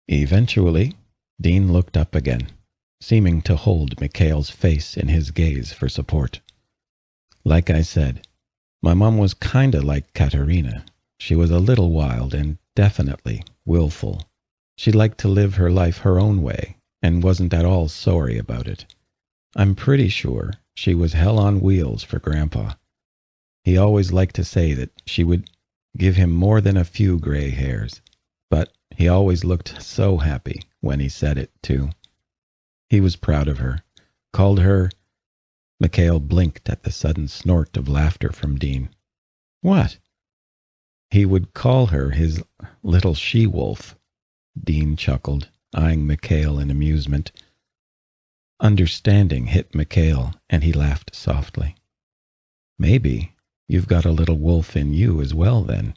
Eventually, Dean looked up again, seeming to hold Mikhail's face in his gaze for support. Like I said, my mom was kinda like Katerina. She was a little wild and definitely willful. She liked to live her life her own way and wasn't at all sorry about it. I'm pretty sure she was hell on wheels for Grandpa. He always liked to say that she would give him more than a few gray hairs, but he always looked so happy when he said it, too. He was proud of her, called her... Mikhail blinked at the sudden snort of laughter from Dean. What? He would call her his little she-wolf. Dean chuckled, eyeing Mikhail in amusement. Understanding hit Mikhail, and he laughed softly. Maybe you've got a little wolf in you as well, then.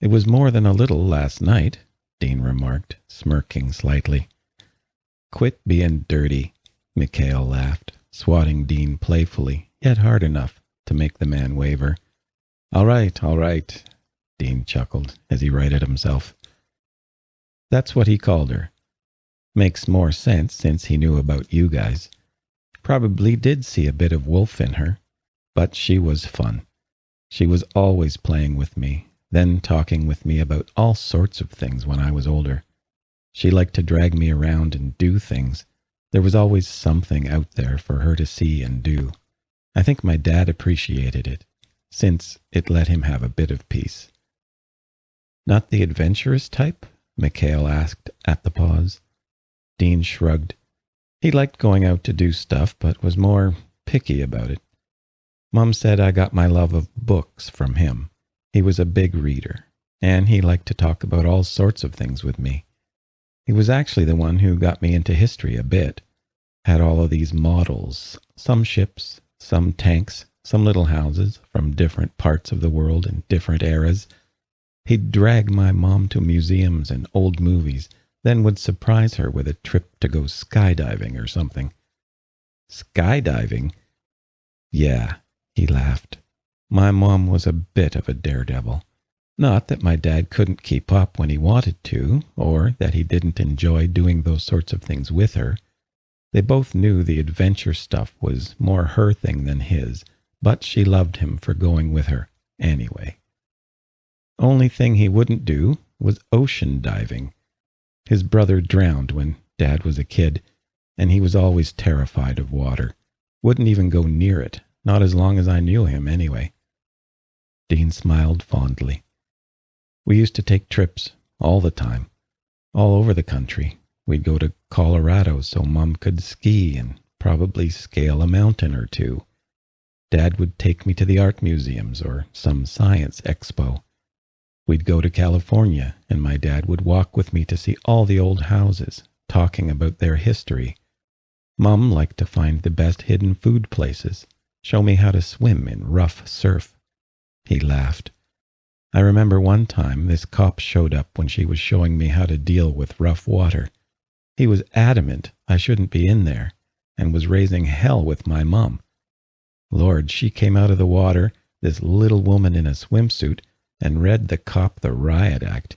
It was more than a little last night, Dean remarked, smirking slightly. Quit being dirty, Mikhail laughed, swatting Dean playfully, yet hard enough to make the man waver. All right, Dean chuckled as he righted himself. That's what he called her. Makes more sense since he knew about you guys. Probably did see a bit of wolf in her, but she was fun. She was always playing with me, then talking with me about all sorts of things when I was older. She liked to drag me around and do things. There was always something out there for her to see and do. I think my dad appreciated it, since it let him have a bit of peace. Not the adventurous type? Mikhail asked at the pause. Dean shrugged. He liked going out to do stuff, but was more picky about it. Mom said I got my love of books from him. He was a big reader, and he liked to talk about all sorts of things with me. He was actually the one who got me into history a bit. Had all of these models, some ships, some tanks, some little houses from different parts of the world and different eras. He'd drag my mom to museums and old movies, then would surprise her with a trip to go skydiving or something. Skydiving? Yeah, he laughed. My mom was a bit of a daredevil. Not that my dad couldn't keep up when he wanted to, or that he didn't enjoy doing those sorts of things with her. They both knew the adventure stuff was more her thing than his, but she loved him for going with her anyway. Only thing he wouldn't do was ocean diving. His brother drowned when Dad was a kid, and he was always terrified of water. Wouldn't even go near it, not as long as I knew him anyway. Dean smiled fondly. We used to take trips all the time, all over the country. We'd go to Colorado so Mom could ski and probably scale a mountain or two. Dad would take me to the art museums or some science expo. We'd go to California, and my dad would walk with me to see all the old houses, talking about their history. Mom liked to find the best hidden food places, show me how to swim in rough surf. He laughed. I remember one time this cop showed up when she was showing me how to deal with rough water. He was adamant I shouldn't be in there, and was raising hell with my mom. Lord, she came out of the water, this little woman in a swimsuit, and read the cop the riot act.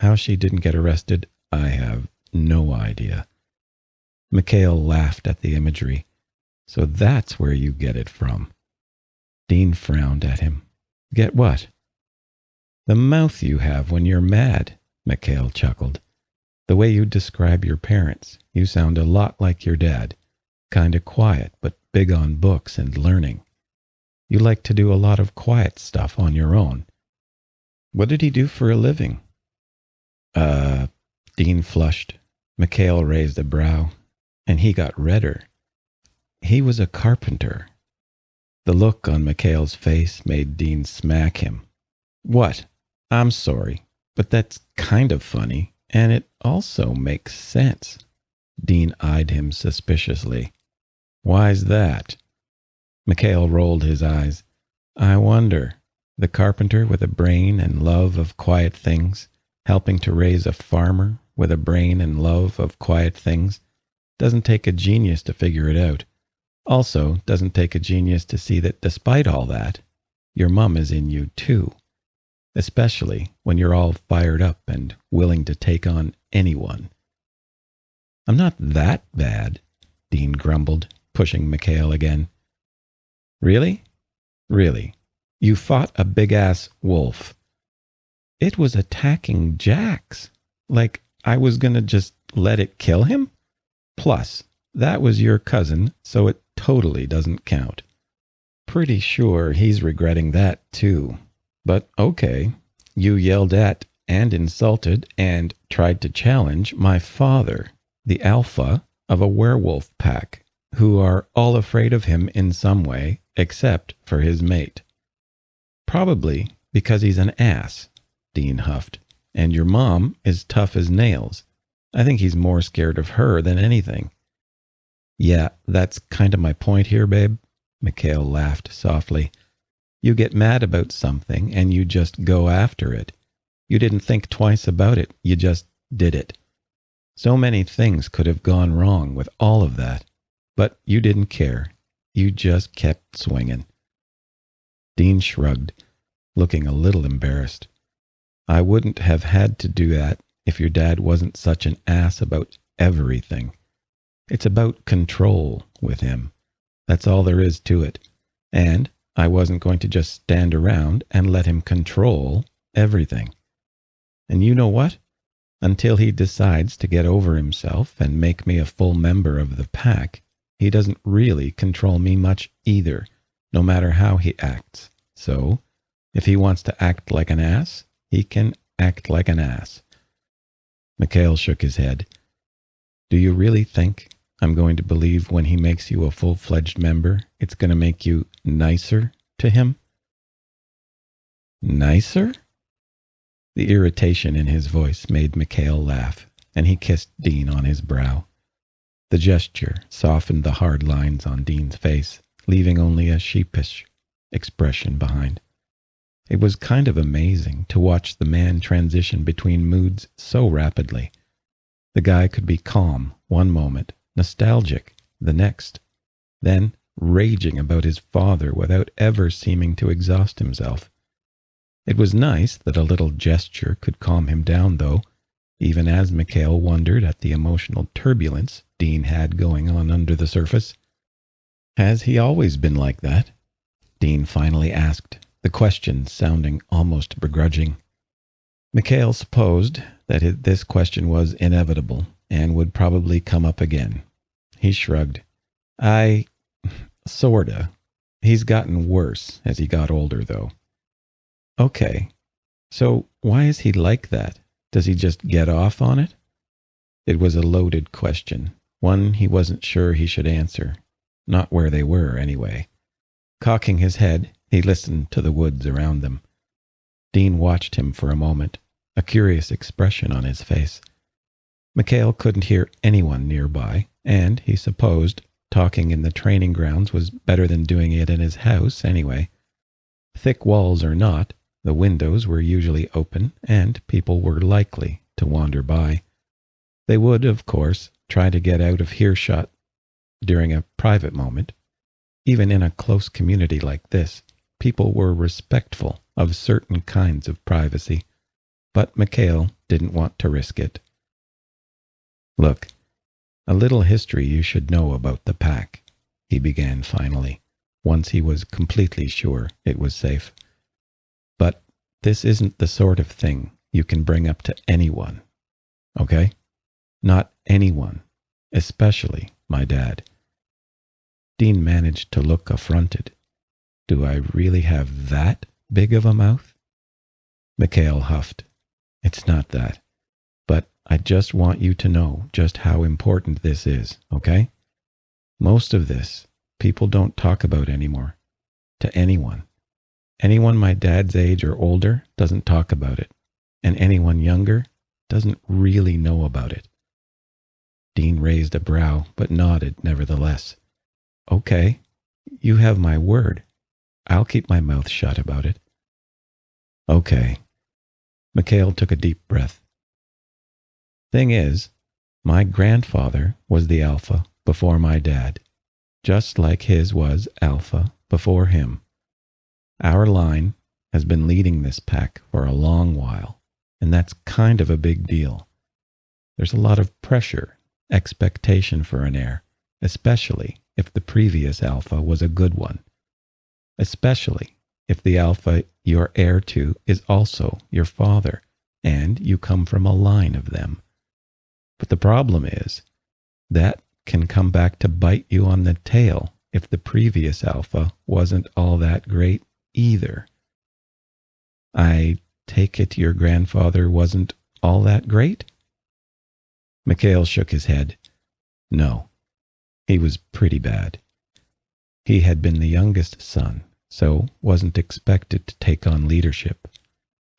How she didn't get arrested, I have no idea. Mikhail laughed at the imagery. So that's where you get it from. Dean frowned at him. Get what? The mouth you have when you're mad, Mikhail chuckled. The way you describe your parents, you sound a lot like your dad. Kinda quiet, but big on books and learning. You like to do a lot of quiet stuff on your own. What did he do for a living? Dean flushed. Mikhail raised a brow, and he got redder. He was a carpenter. The look on Mikhail's face made Dean smack him. What? I'm sorry, but that's kind of funny, and it also makes sense. Dean eyed him suspiciously. Why's that? Mikhail rolled his eyes. I wonder. The carpenter with a brain and love of quiet things, helping to raise a farmer with a brain and love of quiet things, doesn't take a genius to figure it out. Also, doesn't take a genius to see that despite all that, your mum is in you too. Especially when you're all fired up and willing to take on anyone. I'm not that bad, Dean grumbled, pushing Mikhail again. Really? Really? You fought a big-ass wolf. It was attacking Jax. Like I was gonna just let it kill him? Plus, that was your cousin, so it totally doesn't count. Pretty sure he's regretting that too. But okay, you yelled at and insulted and tried to challenge my father, the alpha of a werewolf pack, who are all afraid of him in some way except for his mate. Probably because he's an ass, Dean huffed, and your mom is tough as nails. I think he's more scared of her than anything. Yeah, that's kind of my point here, babe. Mikhail laughed softly. You get mad about something and you just go after it. You didn't think twice about it, you just did it. So many things could have gone wrong with all of that, but you didn't care. You just kept swinging. Dean shrugged, looking a little embarrassed. I wouldn't have had to do that if your dad wasn't such an ass about everything. It's about control with him. That's all there is to it. And I wasn't going to just stand around and let him control everything. And you know what? Until he decides to get over himself and make me a full member of the pack, he doesn't really control me much either, no matter how he acts. So, if he wants to act like an ass, he can act like an ass. Mikhail shook his head. Do you really think I'm going to believe when he makes you a full-fledged member, it's going to make you nicer to him? Nicer? The irritation in his voice made Mikhail laugh, and he kissed Dean on his brow. The gesture softened the hard lines on Dean's face, leaving only a sheepish expression behind. It was kind of amazing to watch the man transition between moods so rapidly. The guy could be calm one moment, nostalgic the next, then raging about his father without ever seeming to exhaust himself. It was nice that a little gesture could calm him down, though, even as Mikhail wondered at the emotional turbulence Dean had going on under the surface. Has he always been like that? Dean finally asked, the question sounding almost begrudging. Mikhail supposed that this question was inevitable and would probably come up again. He shrugged. Sorta. He's gotten worse as he got older, though. Okay, so why is he like that? Does he just get off on it? It was a loaded question, one he wasn't sure he should answer. Not where they were, anyway. Cocking his head, he listened to the woods around them. Dean watched him for a moment, a curious expression on his face. Mikhail couldn't hear anyone nearby, and he supposed talking in the training grounds was better than doing it in his house anyway. Thick walls or not, the windows were usually open, and people were likely to wander by. They would, of course, try to get out of earshot during a private moment. Even in a close community like this, people were respectful of certain kinds of privacy, but Mikhail didn't want to risk it. Look, a little history you should know about the pack, he began finally, once he was completely sure it was safe. But this isn't the sort of thing you can bring up to anyone, okay? Not anyone, especially my dad. Dean managed to look affronted. Do I really have that big of a mouth? Mikhail huffed. It's not that. But I just want you to know just how important this is, okay? Most of this, people don't talk about anymore. To anyone. Anyone my dad's age or older doesn't talk about it. And anyone younger doesn't really know about it. Dean raised a brow, but nodded nevertheless. Okay, you have my word. I'll keep my mouth shut about it. Okay. Mikhail took a deep breath. Thing is, my grandfather was the alpha before my dad, just like his was alpha before him. Our line has been leading this pack for a long while, and that's kind of a big deal. There's a lot of pressure, expectation for an heir, especially if the previous alpha was a good one. Especially if the alpha you're heir to is also your father, and you come from a line of them. But the problem is, that can come back to bite you on the tail if the previous alpha wasn't all that great either. I take it your grandfather wasn't all that great? Mikhail shook his head. No, he was pretty bad. He had been the youngest son, so wasn't expected to take on leadership.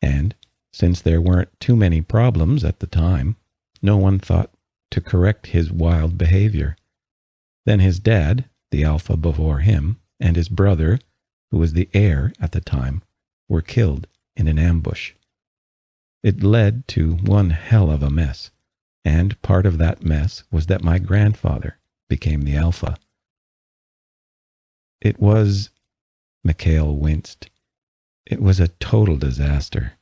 And, since there weren't too many problems at the time, no one thought to correct his wild behavior. Then his dad, the alpha before him, and his brother, who was the heir at the time, were killed in an ambush. It led to one hell of a mess, and part of that mess was that my grandfather became the alpha. It was, Mikhail winced, it was a total disaster.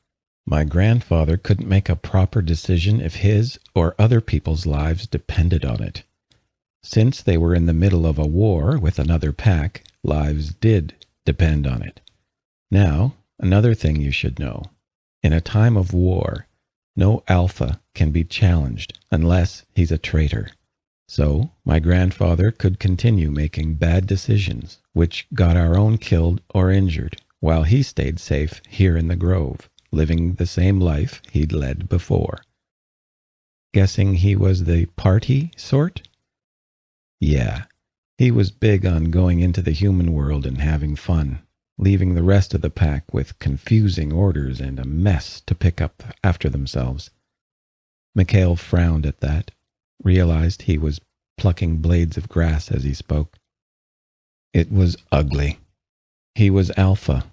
My grandfather couldn't make a proper decision if his or other people's lives depended on it. Since they were in the middle of a war with another pack, lives did depend on it. Now, another thing you should know. In a time of war, no alpha can be challenged unless he's a traitor. So, my grandfather could continue making bad decisions, which got our own killed or injured, while he stayed safe here in the Grove, living the same life he'd led before. Guessing he was the party sort? Yeah, he was big on going into the human world and having fun, leaving the rest of the pack with confusing orders and a mess to pick up after themselves. Mikhail frowned at that, realized he was plucking blades of grass as he spoke. It was ugly. He was alpha.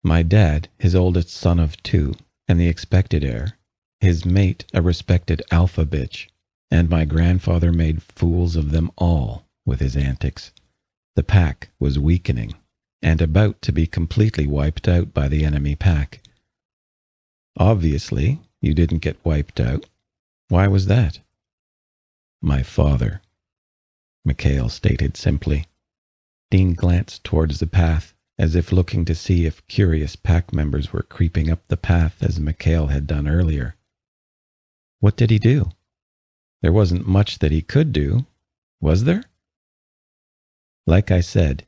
My dad, his oldest son of 2, and the expected heir. His mate, a respected alpha bitch. And my grandfather made fools of them all with his antics. The pack was weakening, and about to be completely wiped out by the enemy pack. Obviously, you didn't get wiped out. Why was that? My father, Mikhail stated simply. Dean glanced towards the path, as if looking to see if curious pack members were creeping up the path as Mikhail had done earlier. What did he do? There wasn't much that he could do, was there? Like I said,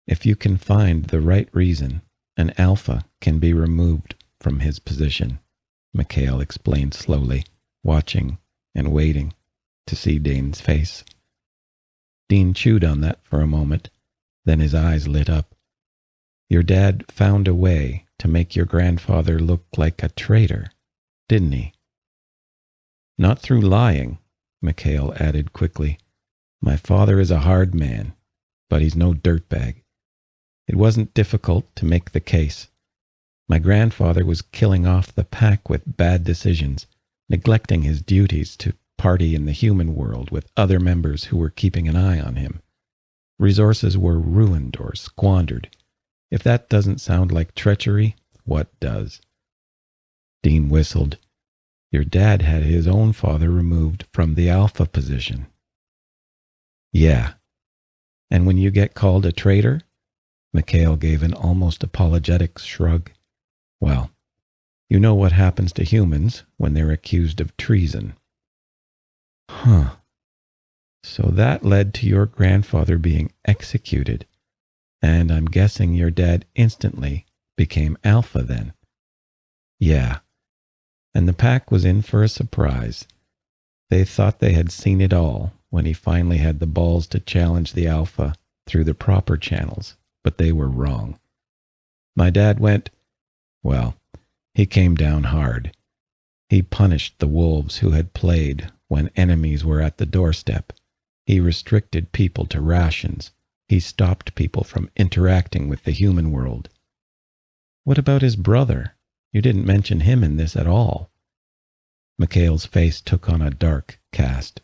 if you can find the right reason, an alpha can be removed from his position, Mikhail explained slowly, watching and waiting to see Dean's face. Dean chewed on that for a moment, then his eyes lit up. Your dad found a way to make your grandfather look like a traitor, didn't he? Not through lying, Mikhail added quickly. My father is a hard man, but he's no dirtbag. It wasn't difficult to make the case. My grandfather was killing off the pack with bad decisions, neglecting his duties to party in the human world with other members who were keeping an eye on him. Resources were ruined or squandered. If that doesn't sound like treachery, what does? Dean whistled. Your dad had his own father removed from the alpha position. Yeah. And when you get called a traitor? Mikhail gave an almost apologetic shrug. Well, you know what happens to humans when they're accused of treason. Huh. So that led to your grandfather being executed, and I'm guessing your dad instantly became alpha then. Yeah. And the pack was in for a surprise. They thought they had seen it all when he finally had the balls to challenge the alpha through the proper channels, but they were wrong. My dad well, he came down hard. He punished the wolves who had played when enemies were at the doorstep. He restricted people to rations. He stopped people from interacting with the human world. What about his brother? You didn't mention him in this at all. Mikhail's face took on a dark cast.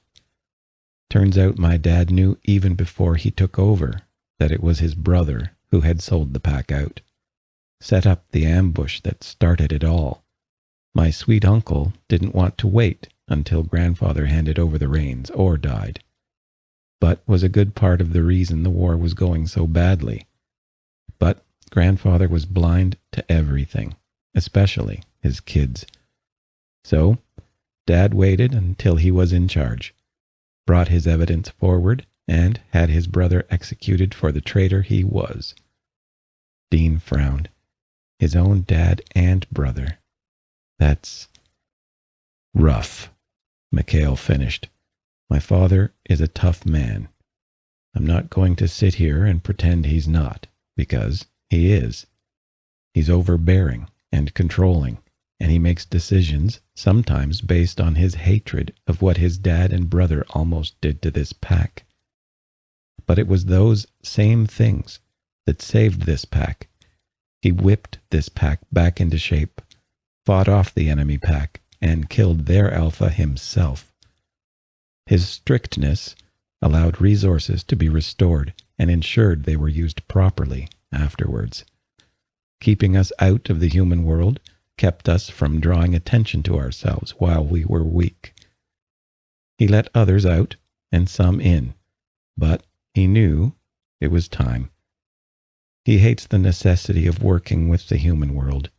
Turns out my dad knew even before he took over that it was his brother who had sold the pack out. Set up the ambush that started it all. My sweet uncle didn't want to wait until grandfather handed over the reins or died, but was a good part of the reason the war was going so badly. But grandfather was blind to everything, especially his kids. So, Dad waited until he was in charge, brought his evidence forward, and had his brother executed for the traitor he was. Dean frowned. His own dad and brother. That's rough, Mikhail finished. My father is a tough man. I'm not going to sit here and pretend he's not, because he is. He's overbearing and controlling, and he makes decisions sometimes based on his hatred of what his dad and brother almost did to this pack. But it was those same things that saved this pack. He whipped this pack back into shape, fought off the enemy pack, and killed their alpha himself. His strictness allowed resources to be restored and ensured they were used properly afterwards. Keeping us out of the human world kept us from drawing attention to ourselves while we were weak. He let others out and some in, but he knew it was time. He hates the necessity of working with the human world,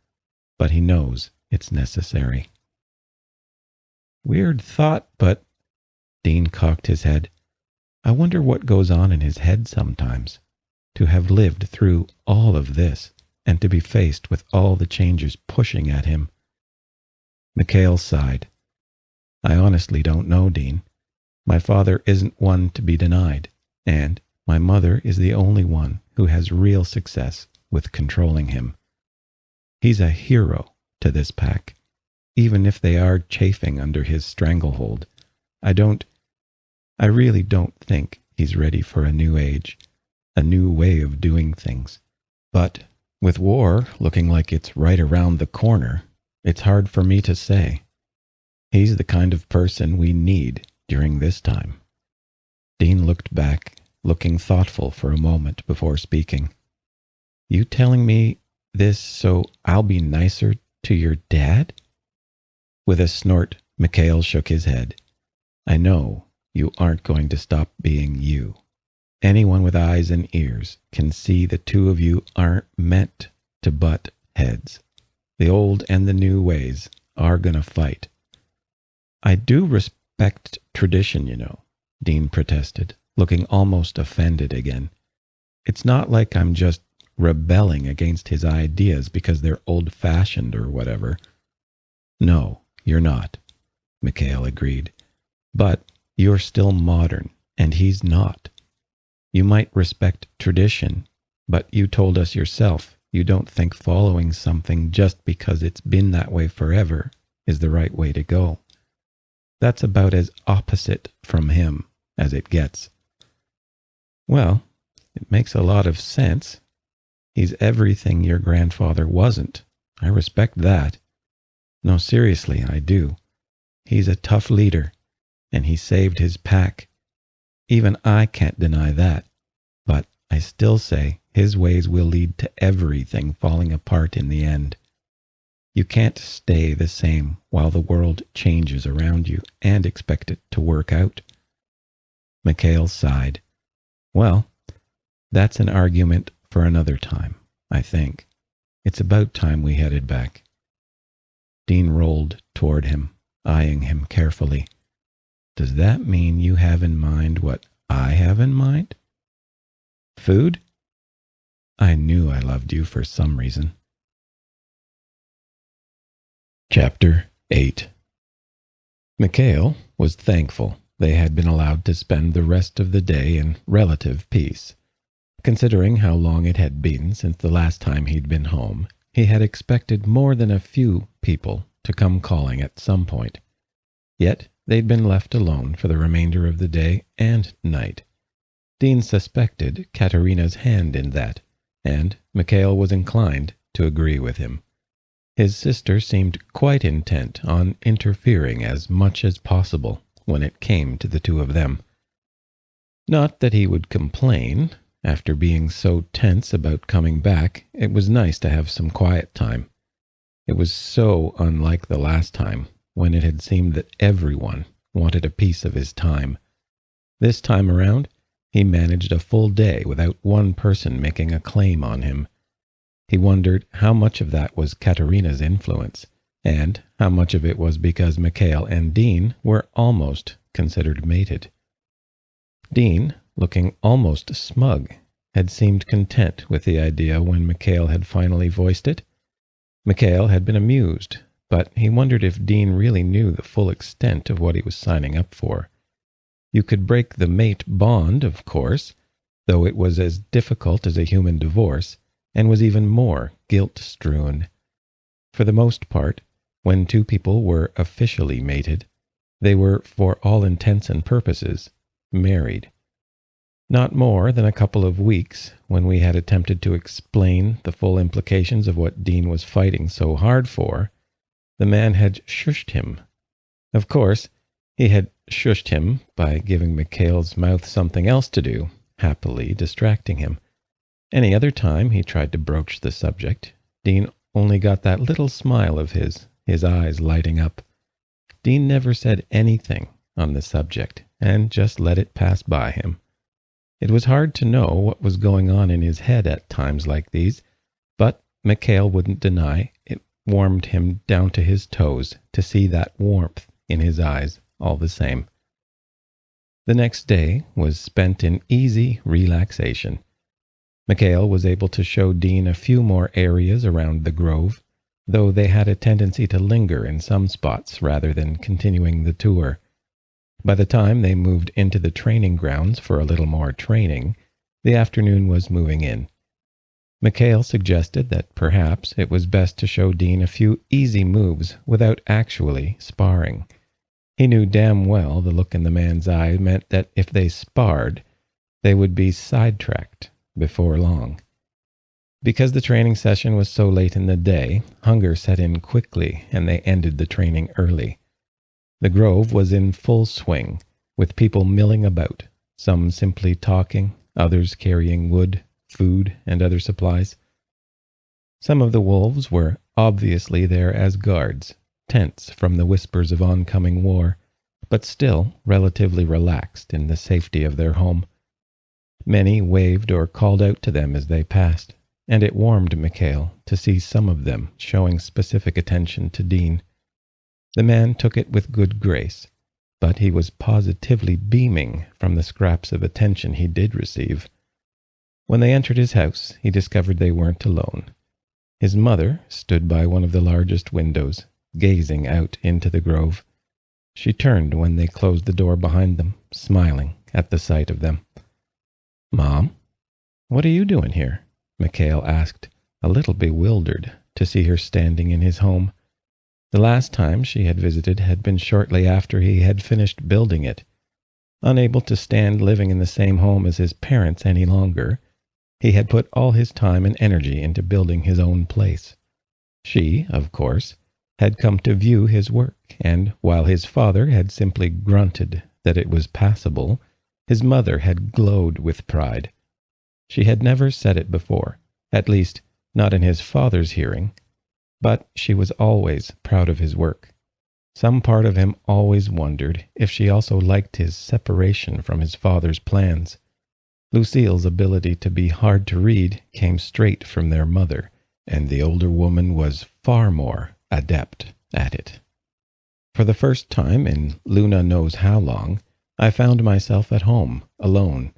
but he knows it's necessary. Weird thought, but Dean cocked his head. I wonder what goes on in his head sometimes, to have lived through all of this and to be faced with all the changes pushing at him. Mikhail sighed. I honestly don't know, Dean. My father isn't one to be denied, and my mother is the only one who has real success with controlling him. He's a hero to this pack, even if they are chafing under his stranglehold. I really don't think he's ready for a new age, a new way of doing things. But with war looking like it's right around the corner, it's hard for me to say. He's the kind of person we need during this time. Dean looked back, looking thoughtful for a moment before speaking. You telling me this so I'll be nicer to your dad? With a snort, Mikhail shook his head. I know you aren't going to stop being you. Anyone with eyes and ears can see the two of you aren't meant to butt heads. The old and the new ways are gonna fight. I do respect tradition, you know, Dean protested, looking almost offended again. It's not like I'm just rebelling against his ideas because they're old-fashioned or whatever. No, you're not, Mikhail agreed. But you're still modern, and he's not. You might respect tradition, but you told us yourself you don't think following something just because it's been that way forever is the right way to go. That's about as opposite from him as it gets. Well, it makes a lot of sense. He's everything your grandfather wasn't. I respect that. No, seriously, I do. He's a tough leader, and he saved his pack. Even I can't deny that. But I still say his ways will lead to everything falling apart in the end. You can't stay the same while the world changes around you and expect it to work out. Mikhail sighed. Well, that's an argument for another time, I think. It's about time we headed back. Dean rolled toward him, eyeing him carefully. Does that mean you have in mind what I have in mind? Food? I knew I loved you for some reason. Chapter 8. Mikhail was thankful they had been allowed to spend the rest of the day in relative peace. Considering how long it had been since the last time he'd been home, he had expected more than a few people to come calling at some point. Yet they'd been left alone for the remainder of the day and night. Dean suspected Katerina's hand in that, and Mikhail was inclined to agree with him. His sister seemed quite intent on interfering as much as possible when it came to the two of them. Not that he would complain. After being so tense about coming back, it was nice to have some quiet time. It was so unlike the last time, when it had seemed that everyone wanted a piece of his time. This time around, he managed a full day without one person making a claim on him. He wondered how much of that was Katerina's influence, and how much of it was because Mikhail and Dean were almost considered mated. Dean, looking almost smug, had seemed content with the idea when Mikhail had finally voiced it. Mikhail had been amused, but he wondered if Dean really knew the full extent of what he was signing up for. You could break the mate bond, of course, though it was as difficult as a human divorce, and was even more guilt-strewn. For the most part, when two people were officially mated, they were, for all intents and purposes, married. Not more than a couple of weeks, when we had attempted to explain the full implications of what Dean was fighting so hard for, the man had shushed him. Of course, he had shushed him by giving Mikhail's mouth something else to do, happily distracting him. Any other time he tried to broach the subject, Dean only got that little smile of his eyes lighting up. Dean never said anything on the subject, and just let it pass by him. It was hard to know what was going on in his head at times like these, but Mikhail wouldn't deny it warmed him down to his toes to see that warmth in his eyes all the same. The next day was spent in easy relaxation. Mikhail was able to show Dean a few more areas around the grove, though they had a tendency to linger in some spots rather than continuing the tour. By the time they moved into the training grounds for a little more training, the afternoon was moving in. Mikhail suggested that perhaps it was best to show Dean a few easy moves without actually sparring. He knew damn well the look in the man's eye meant that if they sparred, they would be sidetracked before long. Because the training session was so late in the day, hunger set in quickly and they ended the training early. The grove was in full swing, with people milling about, some simply talking, others carrying wood, food, and other supplies. Some of the wolves were obviously there as guards, tense from the whispers of oncoming war, but still relatively relaxed in the safety of their home. Many waved or called out to them as they passed, and it warmed Mikhail to see some of them showing specific attention to Dean. The man took it with good grace, but he was positively beaming from the scraps of attention he did receive. When they entered his house, he discovered they weren't alone. His mother stood by one of the largest windows, gazing out into the grove. She turned when they closed the door behind them, smiling at the sight of them. "Mom, what are you doing here?" Mikhail asked, a little bewildered to see her standing in his home. The last time she had visited had been shortly after he had finished building it. Unable to stand living in the same home as his parents any longer, he had put all his time and energy into building his own place. She, of course, had come to view his work, and while his father had simply grunted that it was passable, his mother had glowed with pride. She had never said it before, at least not in his father's hearing, but she was always proud of his work. Some part of him always wondered if she also liked his separation from his father's plans. Lucille's ability to be hard to read came straight from their mother, and the older woman was far more adept at it. For the first time in Luna knows how long, I found myself at home, alone.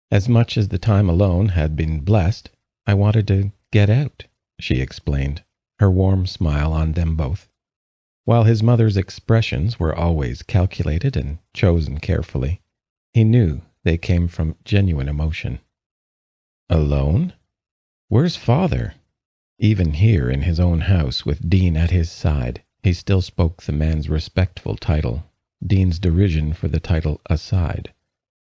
As much as the time alone had been blessed, I wanted to get out, she explained, her warm smile on them both. While his mother's expressions were always calculated and chosen carefully, he knew they came from genuine emotion. Alone? Where's father? Even here in his own house with Dean at his side, he still spoke the man's respectful title, Dean's derision for the title aside.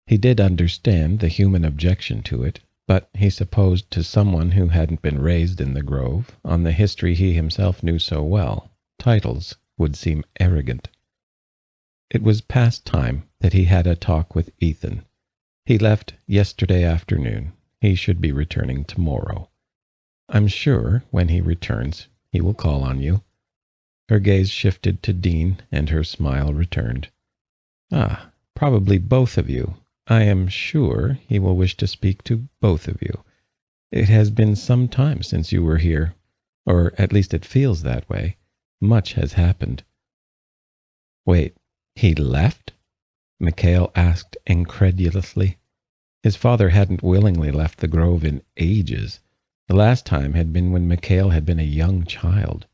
He did understand the human objection to it, but he supposed to someone who hadn't been raised in the grove, on the history he himself knew so well, titles would seem arrogant. It was past time that he had a talk with Ethan. He left yesterday afternoon. He should be returning tomorrow. I'm sure when he returns, he will call on you. Her gaze shifted to Dean, and her smile returned. Ah, probably both of you. I am sure he will wish to speak to both of you. It has been some time since you were here, or at least it feels that way. Much has happened. Wait, he left? Mikhail asked incredulously. His father hadn't willingly left the grove in ages. The last time had been when Mikhail had been a young child.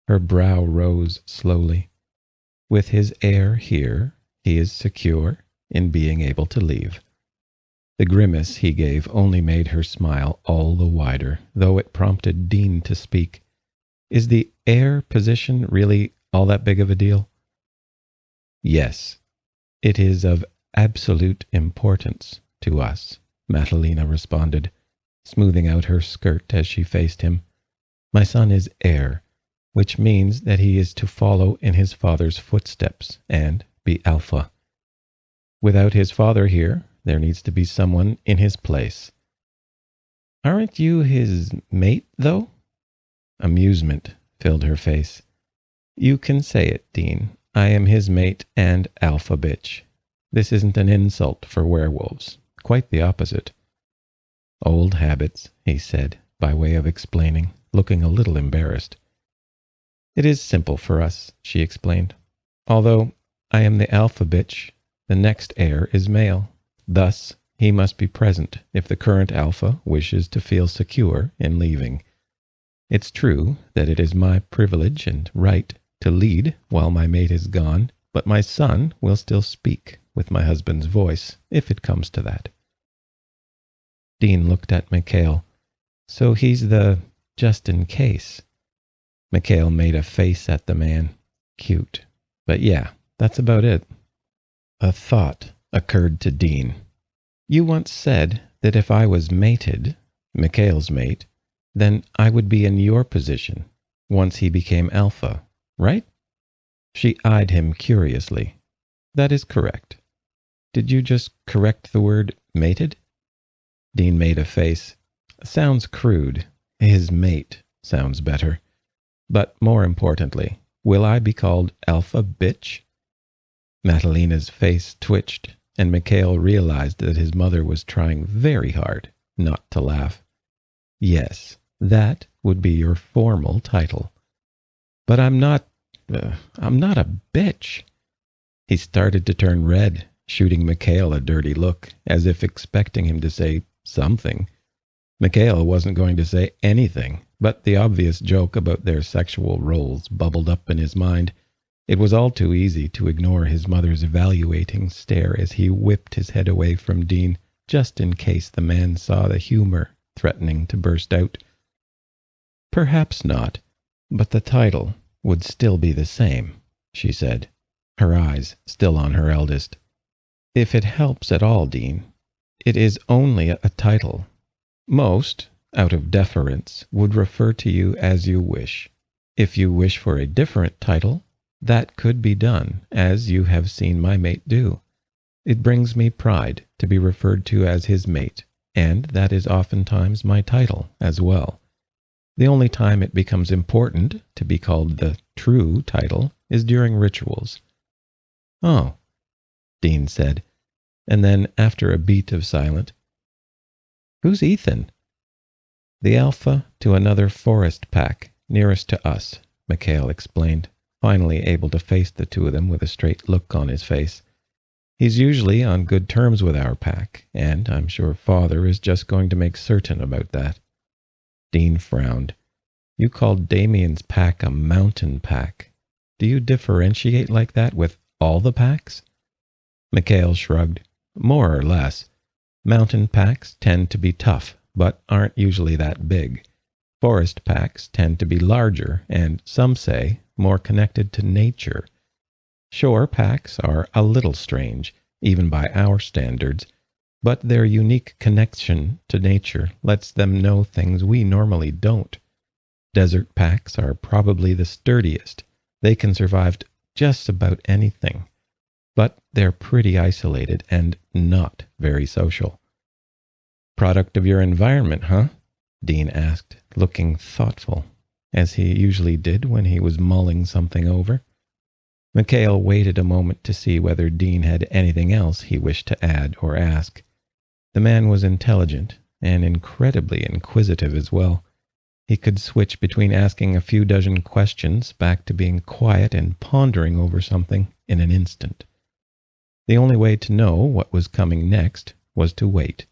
Her brow rose slowly. With his heir here, he is secure in being able to leave. The grimace he gave only made her smile all the wider, though it prompted Dean to speak. Is the heir position really all that big of a deal? Yes, it is of absolute importance to us, Matalina responded, smoothing out her skirt as she faced him. My son is heir, which means that he is to follow in his father's footsteps and be alpha. Without his father here, there needs to be someone in his place. Aren't you his mate, though? Amusement filled her face. You can say it, Dean. I am his mate and alpha bitch. This isn't an insult for werewolves. Quite the opposite. Old habits, he said, by way of explaining, looking a little embarrassed. It is simple for us, she explained. Although I am the alpha bitch, the next heir is male. Thus, he must be present if the current alpha wishes to feel secure in leaving. It's true that it is my privilege and right to lead while my mate is gone, but my son will still speak with my husband's voice, if it comes to that. Dean looked at Mikhail. So he's the just in case. Mikhail made a face at the man. Cute. But yeah, that's about it. A thought occurred to Dean. You once said that if I was mated, Mikhail's mate, then I would be in your position once he became alpha, right? She eyed him curiously. That is correct. Did you just correct the word mated? Dean made a face. Sounds crude. His mate sounds better. But more importantly, will I be called alpha bitch? Matalina's face twitched, and Mikhail realized that his mother was trying very hard not to laugh. Yes, that would be your formal title. But I'm not a bitch. He started to turn red, shooting Mikhail a dirty look, as if expecting him to say something. Mikhail wasn't going to say anything, but the obvious joke about their sexual roles bubbled up in his mind. It was all too easy to ignore his mother's evaluating stare as he whipped his head away from Dean, just in case the man saw the humor threatening to burst out. Perhaps not, but the title would still be the same, she said, her eyes still on her eldest. If it helps at all, Dean, it is only a title. Most, out of deference, would refer to you as you wish. If you wish for a different title, that could be done, as you have seen my mate do. It brings me pride to be referred to as his mate, and that is oftentimes my title as well. The only time it becomes important to be called the true title is during rituals. Oh, Dean said, and then after a beat of silence, who's Ethan? The alpha to another forest pack nearest to us, Mikhail explained, finally able to face the two of them with a straight look on his face. He's usually on good terms with our pack, and I'm sure Father is just going to make certain about that. Dean frowned. You called Damien's pack a mountain pack. Do you differentiate like that with all the packs? Mikhail shrugged. More or less. Mountain packs tend to be tough, but aren't usually that big. Forest packs tend to be larger and, some say, more connected to nature. Shore packs are a little strange, even by our standards, but their unique connection to nature lets them know things we normally don't. Desert packs are probably the sturdiest. They can survive just about anything. But they're pretty isolated and not very social. Product of your environment, huh? Dean asked, looking thoughtful, as he usually did when he was mulling something over. Mikhail waited a moment to see whether Dean had anything else he wished to add or ask. The man was intelligent and incredibly inquisitive as well. He could switch between asking a few dozen questions back to being quiet and pondering over something in an instant. The only way to know what was coming next was to wait.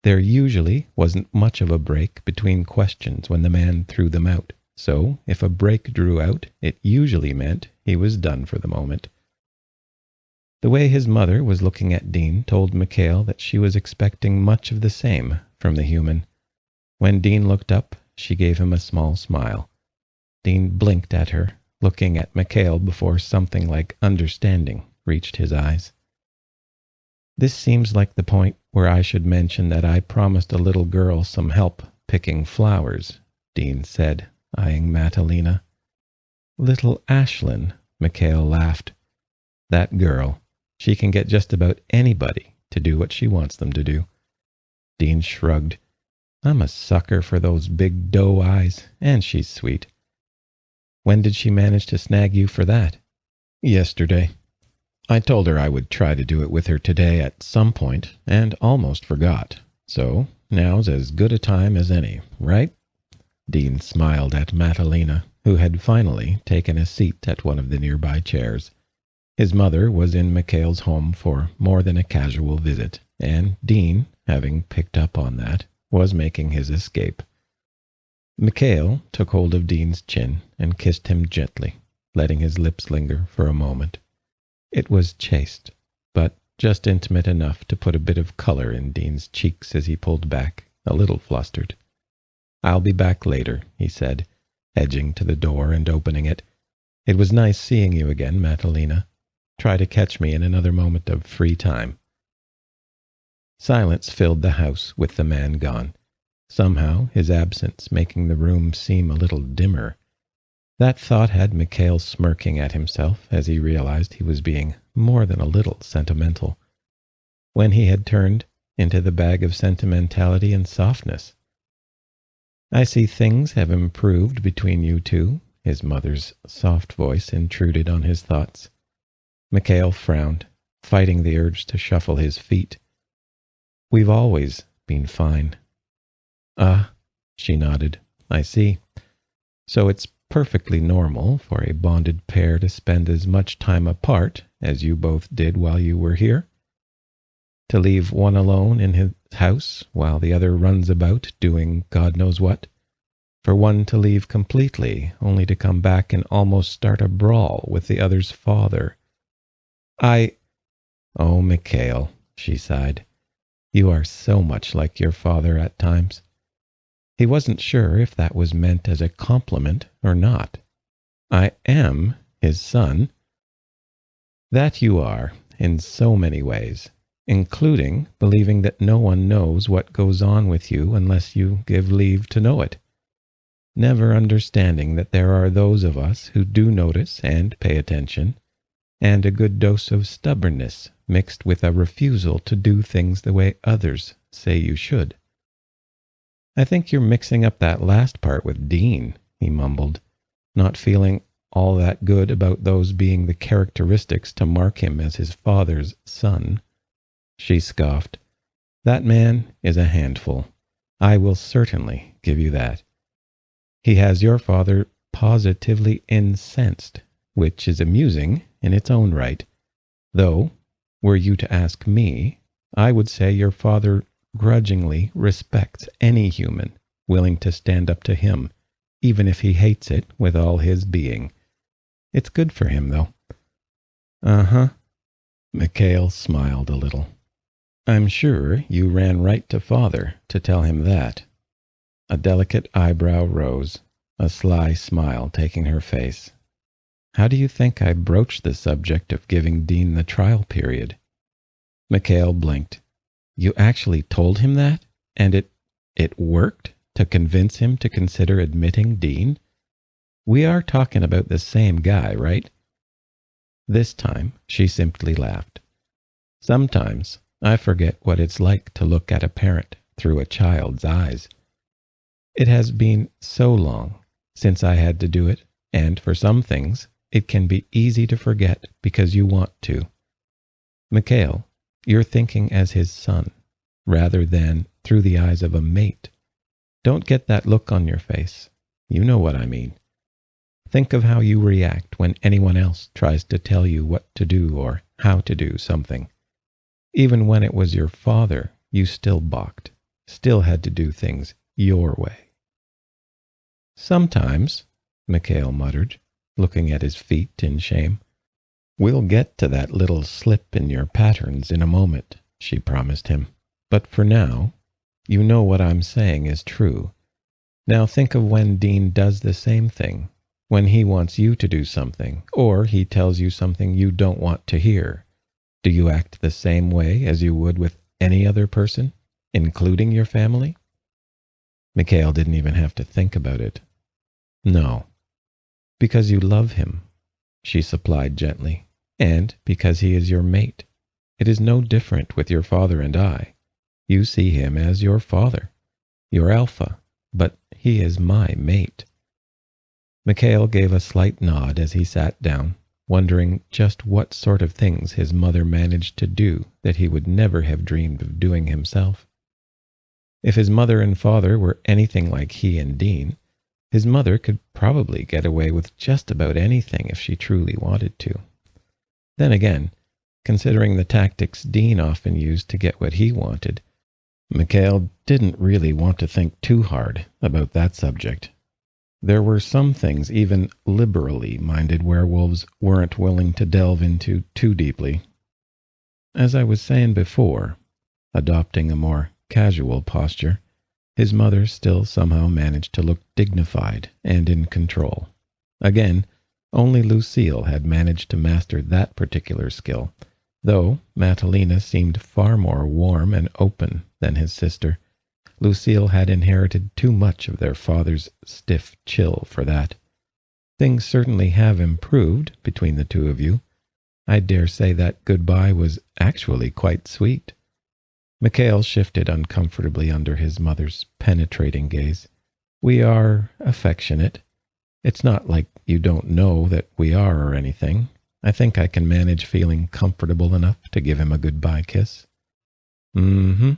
There usually wasn't much of a break between questions when the man threw them out, so if a break drew out, it usually meant he was done for the moment. The way his mother was looking at Dean told Mikhail that she was expecting much of the same from the human. When Dean looked up, she gave him a small smile. Dean blinked at her, looking at Mikhail before something like understanding reached his eyes. This seems like the point where I should mention that I promised a little girl some help picking flowers, Dean said, eyeing Matalina. Little Ashlyn, Mikhail laughed. That girl, she can get just about anybody to do what she wants them to do. Dean shrugged. I'm a sucker for those big doe eyes, and she's sweet. When did she manage to snag you for that? Yesterday. I told her I would try to do it with her today at some point, and almost forgot. So, now's as good a time as any, right? Dean smiled at Matalina, who had finally taken a seat at one of the nearby chairs. His mother was in Mikhail's home for more than a casual visit, and Dean, having picked up on that, was making his escape. Mikhail took hold of Dean's chin and kissed him gently, letting his lips linger for a moment. It was chaste, but just intimate enough to put a bit of color in Dean's cheeks as he pulled back, a little flustered. "I'll be back later," he said, edging to the door and opening it. "It was nice seeing you again, Matalina. Try to catch me in another moment of free time." Silence filled the house with the man gone, somehow his absence making the room seem a little dimmer. That thought had Mikhail smirking at himself as he realized he was being more than a little sentimental, when he had turned into the bag of sentimentality and softness. "I see things have improved between you two," his mother's soft voice intruded on his thoughts. Mikhail frowned, fighting the urge to shuffle his feet. "We've always been fine." "Ah," she nodded. "I see. So it's perfectly normal for a bonded pair to spend as much time apart as you both did while you were here? To leave one alone in his house while the other runs about doing God knows what? For one to leave completely, only to come back and almost start a brawl with the other's father? Oh, Mikhail," she sighed. "You are so much like your father at times." He wasn't sure if that was meant as a compliment or not. "I am his son." "That you are, in so many ways, including believing that no one knows what goes on with you unless you give leave to know it. Never understanding that there are those of us who do notice and pay attention, and a good dose of stubbornness mixed with a refusal to do things the way others say you should." "I think you're mixing up that last part with Dean," he mumbled, not feeling all that good about those being the characteristics to mark him as his father's son. She scoffed. "That man is a handful. I will certainly give you that. He has your father positively incensed, which is amusing in its own right, though, were you to ask me, I would say your father grudgingly respects any human willing to stand up to him, even if he hates it with all his being. It's good for him, though." "Uh-huh." Mikhail smiled a little. "I'm sure you ran right to father to tell him that." A delicate eyebrow rose, a sly smile taking her face. "How do you think I broached the subject of giving Dean the trial period?" Mikhail blinked. "You actually told him that? And it worked to convince him to consider admitting Dean? We are talking about the same guy, right?" This time she simply laughed. "Sometimes I forget what it's like to look at a parent through a child's eyes. It has been so long since I had to do it, and for some things it can be easy to forget because you want to. Mikhail, you're thinking as his son, rather than through the eyes of a mate. Don't get that look on your face. You know what I mean. Think of how you react when anyone else tries to tell you what to do or how to do something. Even when it was your father, you still balked, still had to do things your way." "Sometimes," Mikhail muttered, looking at his feet in shame. "We'll get to that little slip in your patterns in a moment," she promised him. "But for now, you know what I'm saying is true. Now think of when Dean does the same thing, when he wants you to do something, or he tells you something you don't want to hear. Do you act the same way as you would with any other person, including your family?" Mikhail didn't even have to think about it. "No." "Because you love him," she supplied gently, "and because he is your mate. It is no different with your father and I. You see him as your father, your alpha, but he is my mate." Mikhail gave a slight nod as he sat down, wondering just what sort of things his mother managed to do that he would never have dreamed of doing himself. If his mother and father were anything like he and Dean, his mother could probably get away with just about anything if she truly wanted to. Then again, considering the tactics Dean often used to get what he wanted, Mikhail didn't really want to think too hard about that subject. There were some things even liberally minded werewolves weren't willing to delve into too deeply. As I was saying before, adopting a more casual posture, his mother still somehow managed to look dignified and in control. Again, only Lucille had managed to master that particular skill, though Matalina seemed far more warm and open than his sister. Lucille had inherited too much of their father's stiff chill for that. Things certainly have improved between the two of you. I dare say that goodbye was actually quite sweet. Mikhail shifted uncomfortably under his mother's penetrating gaze. We are affectionate. It's not like you don't know that we are or anything. I think I can manage feeling comfortable enough to give him a goodbye kiss. Mm-hmm.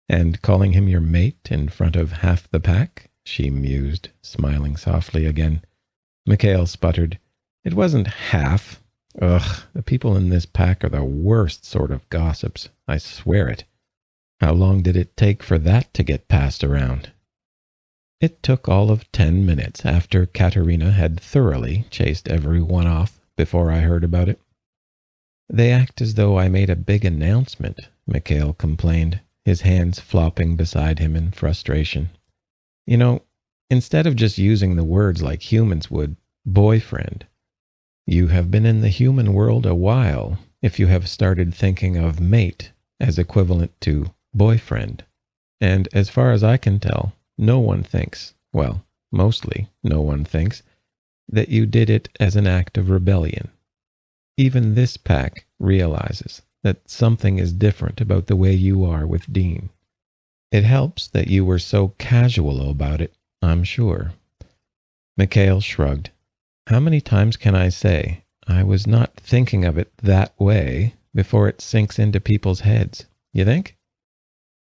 And calling him your mate in front of half the pack? She mused, smiling softly again. Mikhail sputtered. It wasn't half. Ugh, the people in this pack are the worst sort of gossips. I swear it. How long did it take for that to get passed around? It took all of 10 minutes after Katerina had thoroughly chased everyone off before I heard about it. They act as though I made a big announcement, Mikhail complained, his hands flopping beside him in frustration. You know, instead of just using the words like humans would, boyfriend. You have been in the human world a while if you have started thinking of mate as equivalent to boyfriend. And as far as I can tell, no one thinks, well, mostly no one thinks, that you did it as an act of rebellion. Even this pack realizes that something is different about the way you are with Dean. It helps that you were so casual about it, I'm sure. Mikhail shrugged. How many times can I say, I was not thinking of it that way before it sinks into people's heads, you think?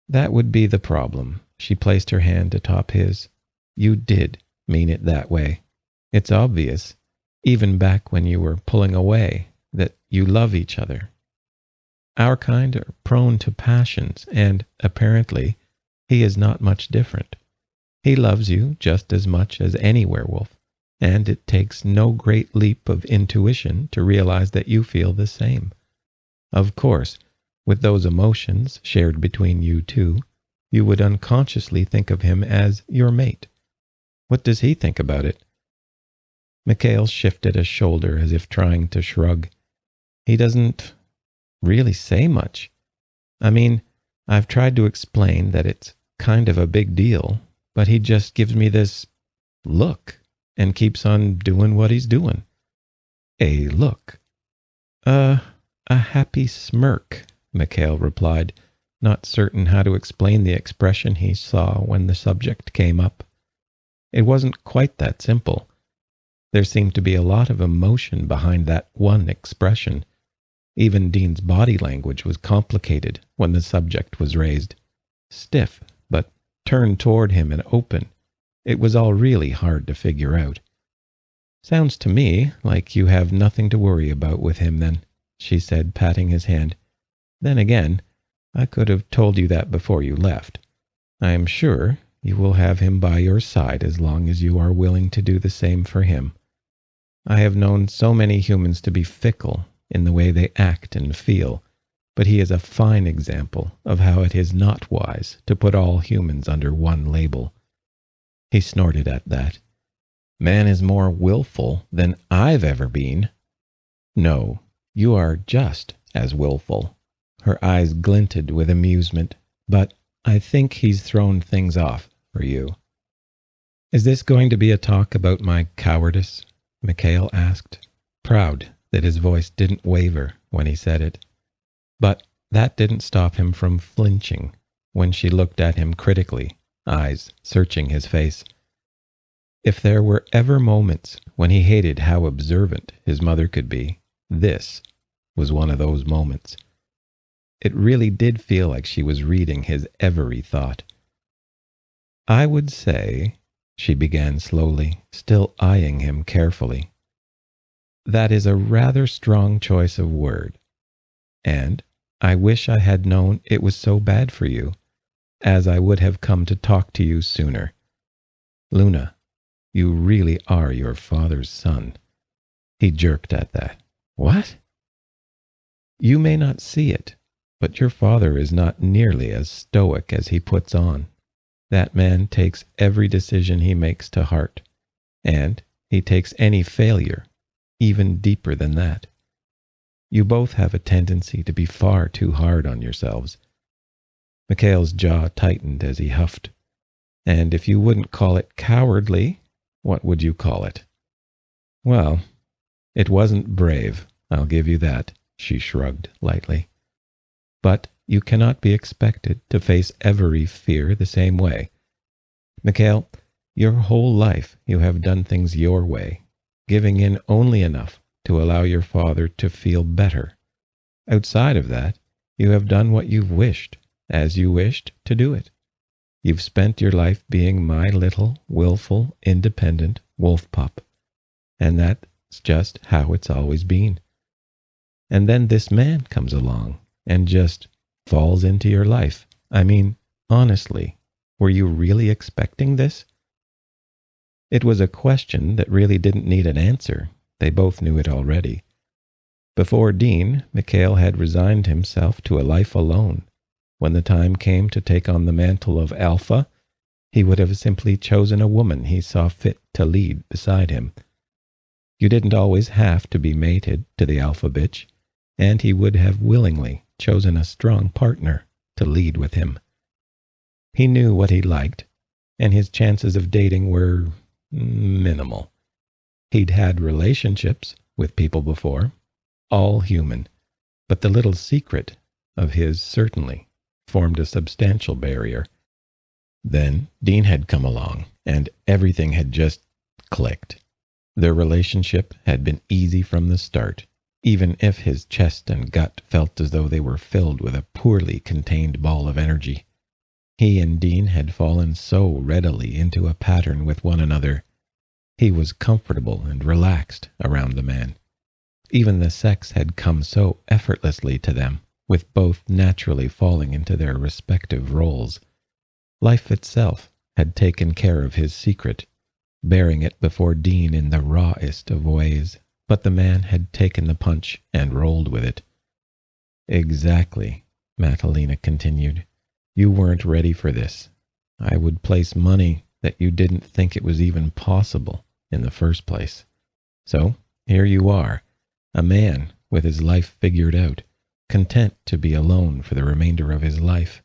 That would be the problem. She placed her hand atop his. You did mean it that way. It's obvious, even back when you were pulling away, that you love each other. Our kind are prone to passions, and, apparently, he is not much different. He loves you just as much as any werewolf, and it takes no great leap of intuition to realize that you feel the same. Of course, with those emotions shared between you two, you would unconsciously think of him as your mate. What does he think about it? Mikhail shifted a shoulder as if trying to shrug. He doesn't really say much. I mean, I've tried to explain that it's kind of a big deal, but he just gives me this look and keeps on doing what he's doing. A look. A happy smirk, Mikhail replied, not certain how to explain the expression he saw when the subject came up. It wasn't quite that simple. There seemed to be a lot of emotion behind that one expression. Even Dean's body language was complicated when the subject was raised. Stiff, but turned toward him and open. It was all really hard to figure out. Sounds to me like you have nothing to worry about with him then, she said, patting his hand. Then again, I could have told you that before you left. I am sure you will have him by your side as long as you are willing to do the same for him. I have known so many humans to be fickle in the way they act and feel, but he is a fine example of how it is not wise to put all humans under one label. He snorted at that. Man is more willful than I've ever been. No, you are just as willful. Her eyes glinted with amusement, but I think he's thrown things off for you. Is this going to be a talk about my cowardice? Mikhail asked, proud that his voice didn't waver when he said it. But that didn't stop him from flinching when she looked at him critically, eyes searching his face. If there were ever moments when he hated how observant his mother could be, this was one of those moments. It really did feel like she was reading his every thought. I would say, she began slowly, still eyeing him carefully, that is a rather strong choice of word, and I wish I had known it was so bad for you, as I would have come to talk to you sooner. Luna, You really are your father's son." He jerked at that. "What?" "You may not see it, but your father is not nearly as stoic as he puts on. That man takes every decision he makes to heart, and he takes any failure even deeper than that. You both have a tendency to be far too hard on yourselves." Mikhail's jaw tightened as he huffed. "And if you wouldn't call it cowardly, what would you call it?" "Well, it wasn't brave, I'll give you that," she shrugged lightly. "But you cannot be expected to face every fear the same way. Mikhail, your whole life you have done things your way, giving in only enough to allow your father to feel better. Outside of that, you have done what you've wished, as you wished to do it. You've spent your life being my little, willful, independent wolf pup. And that's just how it's always been. And then this man comes along and just falls into your life. I mean, honestly, were you really expecting this?" It was a question that really didn't need an answer. They both knew it already. Before Dean, Mikhail had resigned himself to a life alone. When the time came to take on the mantle of alpha, he would have simply chosen a woman he saw fit to lead beside him. You didn't always have to be mated to the alpha bitch, and he would have willingly chosen a strong partner to lead with him. He knew what he liked, and his chances of dating were minimal. He'd had relationships with people before, all human, but the little secret of his certainly formed a substantial barrier. Then Dean had come along, and everything had just clicked. Their relationship had been easy from the start, even if his chest and gut felt as though they were filled with a poorly contained ball of energy. He and Dean had fallen so readily into a pattern with one another. He was comfortable and relaxed around the man. Even the sex had come so effortlessly to them, with both naturally falling into their respective roles. Life itself had taken care of his secret, bearing it before Dean in the rawest of ways, but the man had taken the punch and rolled with it. "Exactly," Matalina continued. "You weren't ready for this. I would place money that you didn't think it was even possible in the first place. So here you are, a man with his life figured out, content to be alone for the remainder of his life.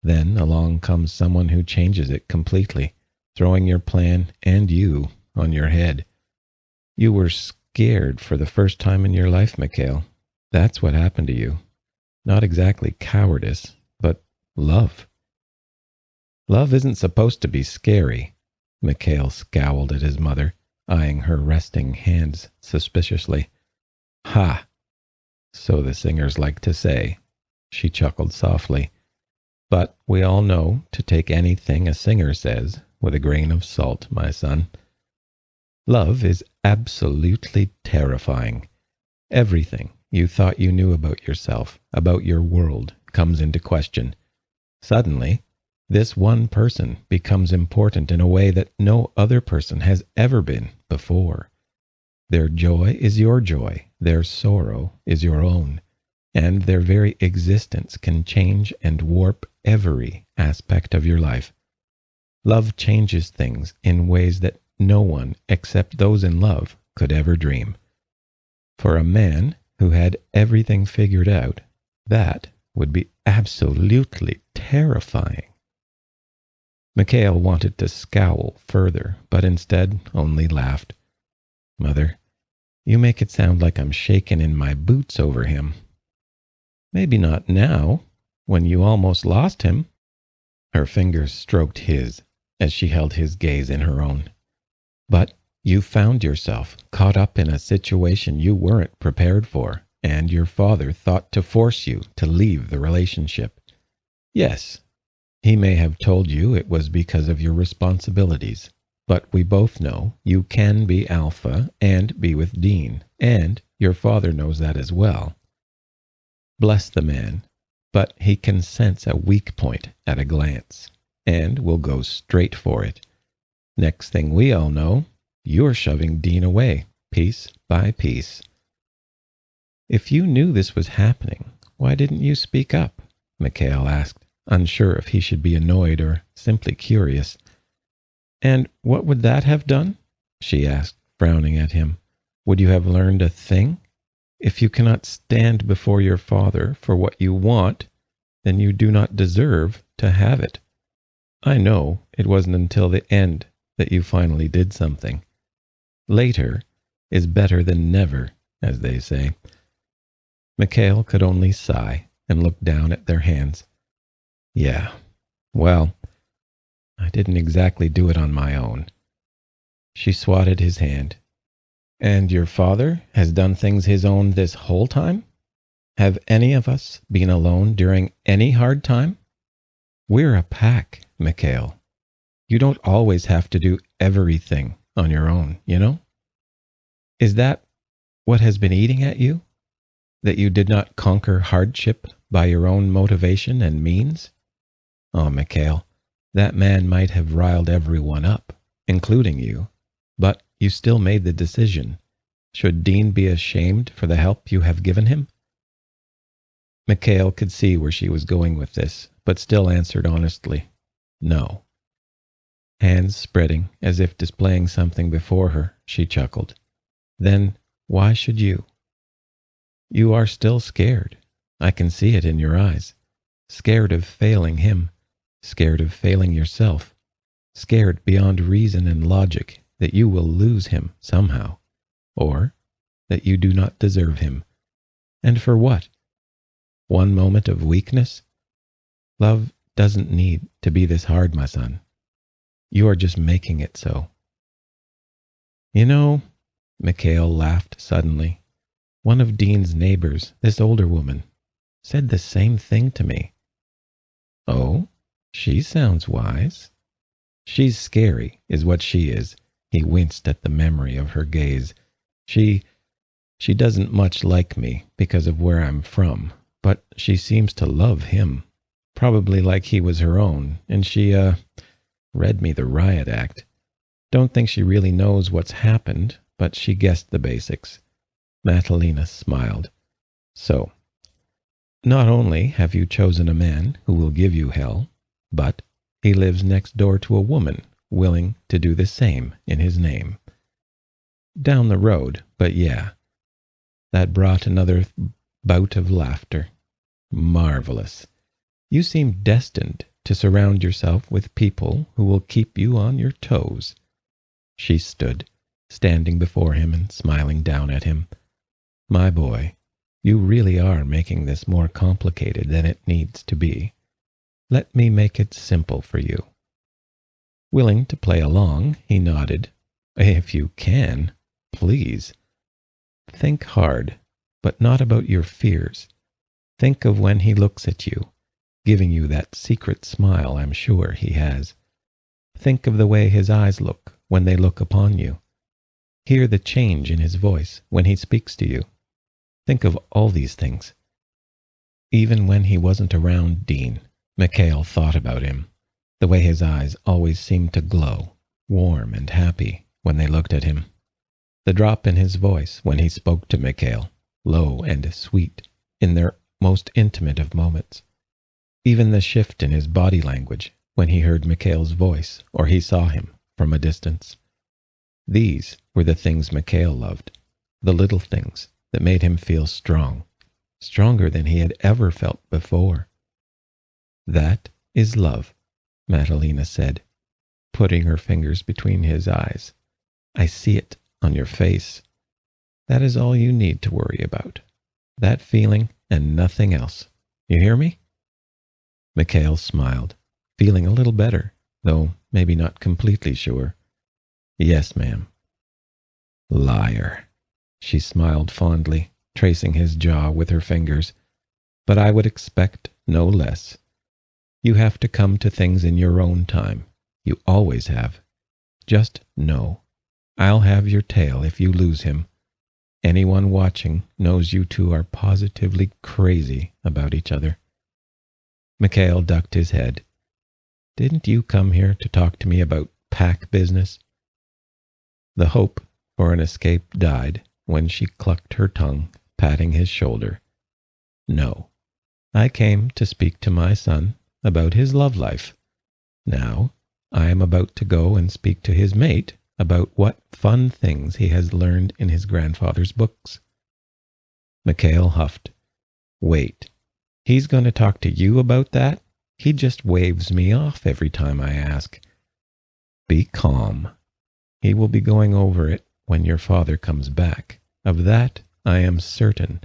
Then along comes someone who changes it completely, throwing your plan and you on your head. You were scared for the first time in your life, Mikhail. That's what happened to you. Not exactly cowardice, but love." "Love isn't supposed to be scary." Mikhail scowled at his mother, eyeing her resting hands suspiciously. "Ha! So the singers like to say." She chuckled softly. "But we all know to take anything a singer says with a grain of salt, my son. Love is absolutely terrifying. Everything you thought you knew about yourself, about your world, comes into question. Suddenly, this one person becomes important in a way that no other person has ever been before. Their joy is your joy, their sorrow is your own, and their very existence can change and warp every aspect of your life. Love changes things in ways that no one except those in love could ever dream. For a man who had everything figured out, that would be absolutely terrifying." Mikhail wanted to scowl further, but instead only laughed. "Mother, you make it sound like I'm shaking in my boots over him." "Maybe not now, when you almost lost him." Her fingers stroked his as she held his gaze in her own. "But you found yourself caught up in a situation you weren't prepared for, and your father thought to force you to leave the relationship. Yes, he may have told you it was because of your responsibilities, but we both know you can be alpha and be with Dean, and your father knows that as well. Bless the man, but he can sense a weak point at a glance, and will go straight for it. Next thing we all know, you're shoving Dean away, piece by piece. If you knew this was happening, why didn't you speak up? Mikhail asked, unsure if he should be annoyed or simply curious. And what would that have done? She asked, frowning at him. Would you have learned a thing? If you cannot stand before your father for what you want, then you do not deserve to have it. I know it wasn't until the end that you finally did something. Later is better than never, as they say. Mikhail could only sigh and look down at their hands. Yeah, well, I didn't exactly do it on my own. She swatted his hand. And your father has done things his own this whole time? Have any of us been alone during any hard time? We're a pack, Mikhail. You don't always have to do everything on your own, you know? Is that what has been eating at you? That you did not conquer hardship by your own motivation and means? Oh, Mikhail, that man might have riled everyone up, including you, but you still made the decision. Should Dean be ashamed for the help you have given him? Mikhail could see where she was going with this, but still answered honestly, no. Hands spreading as if displaying something before her, she chuckled. Then why should you? You are still scared. I can see it in your eyes. Scared of failing him. Scared of failing yourself. Scared beyond reason and logic that you will lose him somehow. Or that you do not deserve him. And for what? One moment of weakness? Love doesn't need to be this hard, my son. You are just making it so. You know, Mikhail laughed suddenly. One of Dean's neighbors, this older woman, said the same thing to me. Oh, she sounds wise. She's scary, is what she is. He winced at the memory of her gaze. She doesn't much like me because of where I'm from, but she seems to love him. Probably like he was her own, and she, read me the riot act. Don't think she really knows what's happened, but she guessed the basics. Matalina smiled. So, not only have you chosen a man who will give you hell, but he lives next door to a woman willing to do the same in his name. Down the road, but yeah. That brought another bout of laughter. Marvelous. You seem destined to surround yourself with people who will keep you on your toes. She stood, standing before him and smiling down at him. My boy, you really are making this more complicated than it needs to be. Let me make it simple for you. Willing to play along, he nodded. If you can, please. Think hard, but not about your fears. Think of when he looks at you, giving you that secret smile I'm sure he has. Think of the way his eyes look when they look upon you. Hear the change in his voice when he speaks to you. Think of all these things. Even when he wasn't around Dean, Mikhail thought about him, the way his eyes always seemed to glow, warm and happy, when they looked at him. The drop in his voice when he spoke to Mikhail, low and sweet, in their most intimate of moments. Even the shift in his body language when he heard Mikhail's voice or he saw him from a distance. These were the things Mikhail loved, the little things that made him feel strong, stronger than he had ever felt before. That is love, Matalina said, putting her fingers between his eyes. I see it on your face. That is all you need to worry about. That feeling and nothing else. You hear me? Mikhail smiled, feeling a little better, though maybe not completely sure. Yes, ma'am. Liar. She smiled fondly, tracing his jaw with her fingers. But I would expect no less. You have to come to things in your own time. You always have. Just know. I'll have your tail if you lose him. Anyone watching knows you two are positively crazy about each other. Mikhail ducked his head. Didn't you come here to talk to me about pack business? The hope for an escape died when she clucked her tongue, patting his shoulder. No, I came to speak to my son about his love life. Now, I am about to go and speak to his mate about what fun things he has learned in his grandfather's books. Mikhail huffed. Wait, he's going to talk to you about that? He just waves me off every time I ask. Be calm. He will be going over it when your father comes back. Of that I am certain.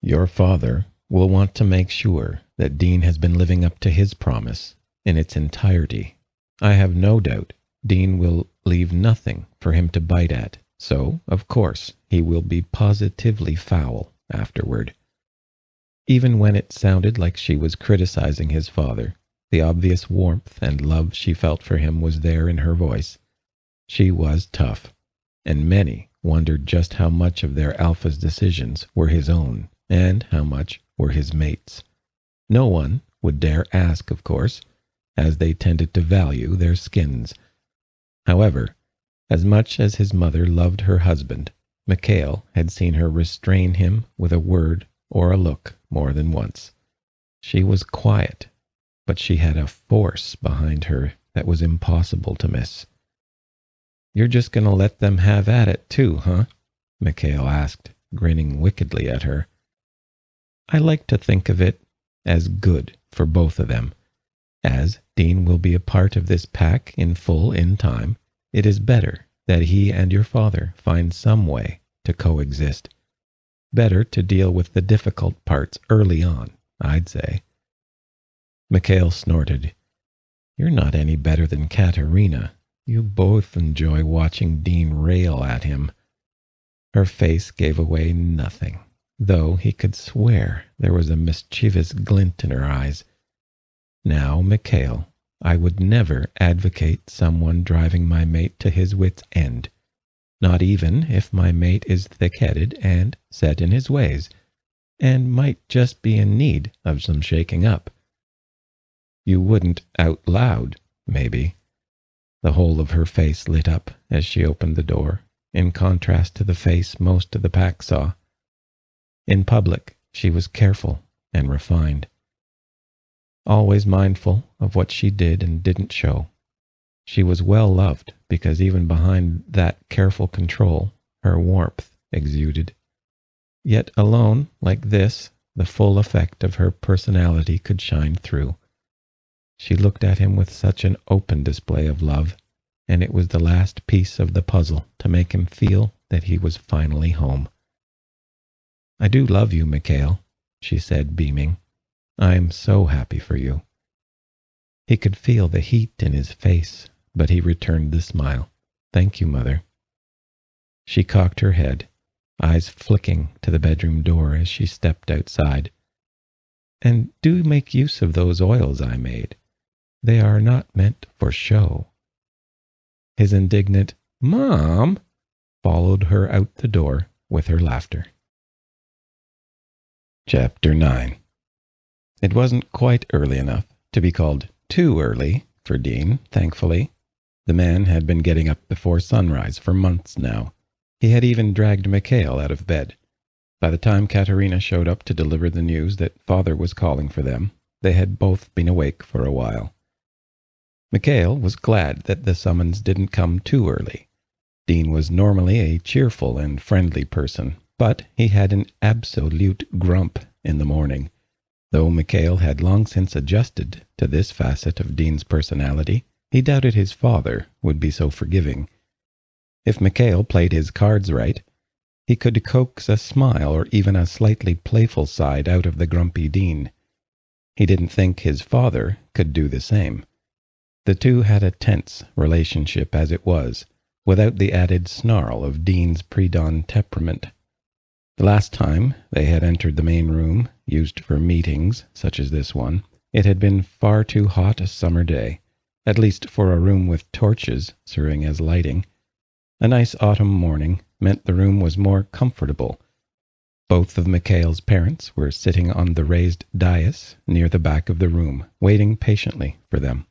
Your father will want to make sure that Dean has been living up to his promise in its entirety. I have no doubt Dean will leave nothing for him to bite at, so, of course, he will be positively foul afterward. Even when it sounded like she was criticizing his father, the obvious warmth and love she felt for him was there in her voice. She was tough, and many wondered just how much of their alpha's decisions were his own and how much were his mate's. No one would dare ask, of course, as they tended to value their skins. However, as much as his mother loved her husband, Mikhail had seen her restrain him with a word or a look more than once. She was quiet, but she had a force behind her that was impossible to miss. You're just going to let them have at it too, huh? Mikhail asked, grinning wickedly at her. I like to think of it as good for both of them. As Dean will be a part of this pack in full in time, it is better that he and your father find some way to coexist. Better to deal with the difficult parts early on, I'd say. Mikhail snorted. You're not any better than Katerina. You both enjoy watching Dean rail at him. Her face gave away nothing, though he could swear there was a mischievous glint in her eyes. Now, Mikhail, I would never advocate someone driving my mate to his wit's end, not even if my mate is thick-headed and set in his ways, and might just be in need of some shaking up. You wouldn't out loud, maybe. The whole of her face lit up as she opened the door, in contrast to the face most of the pack saw. In public, she was careful and refined, always mindful of what she did and didn't show. She was well loved because even behind that careful control, her warmth exuded. Yet alone, like this, the full effect of her personality could shine through. She looked at him with such an open display of love, and it was the last piece of the puzzle to make him feel that he was finally home. I do love you, Mikhail, she said, beaming. I am so happy for you. He could feel the heat in his face, but he returned the smile. Thank you, Mother. She cocked her head, eyes flicking to the bedroom door as she stepped outside. And do make use of those oils I made. They are not meant for show. His indignant, Mom, followed her out the door with her laughter. Chapter 9. It wasn't quite early enough to be called too early for Dean, thankfully. The man had been getting up before sunrise for months now. He had even dragged Mikhail out of bed. By the time Katerina showed up to deliver the news that father was calling for them, they had both been awake for a while. Mikhail was glad that the summons didn't come too early. Dean was normally a cheerful and friendly person, but he had an absolute grump in the morning. Though Mikhail had long since adjusted to this facet of Dean's personality, he doubted his father would be so forgiving. If Mikhail played his cards right, he could coax a smile or even a slightly playful side out of the grumpy Dean. He didn't think his father could do the same. The two had a tense relationship as it was, without the added snarl of Dean's pre-dawn temperament. The last time they had entered the main room, used for meetings such as this one, it had been far too hot a summer day, at least for a room with torches serving as lighting. A nice autumn morning meant the room was more comfortable. Both of Mikhail's parents were sitting on the raised dais near the back of the room, waiting patiently for them.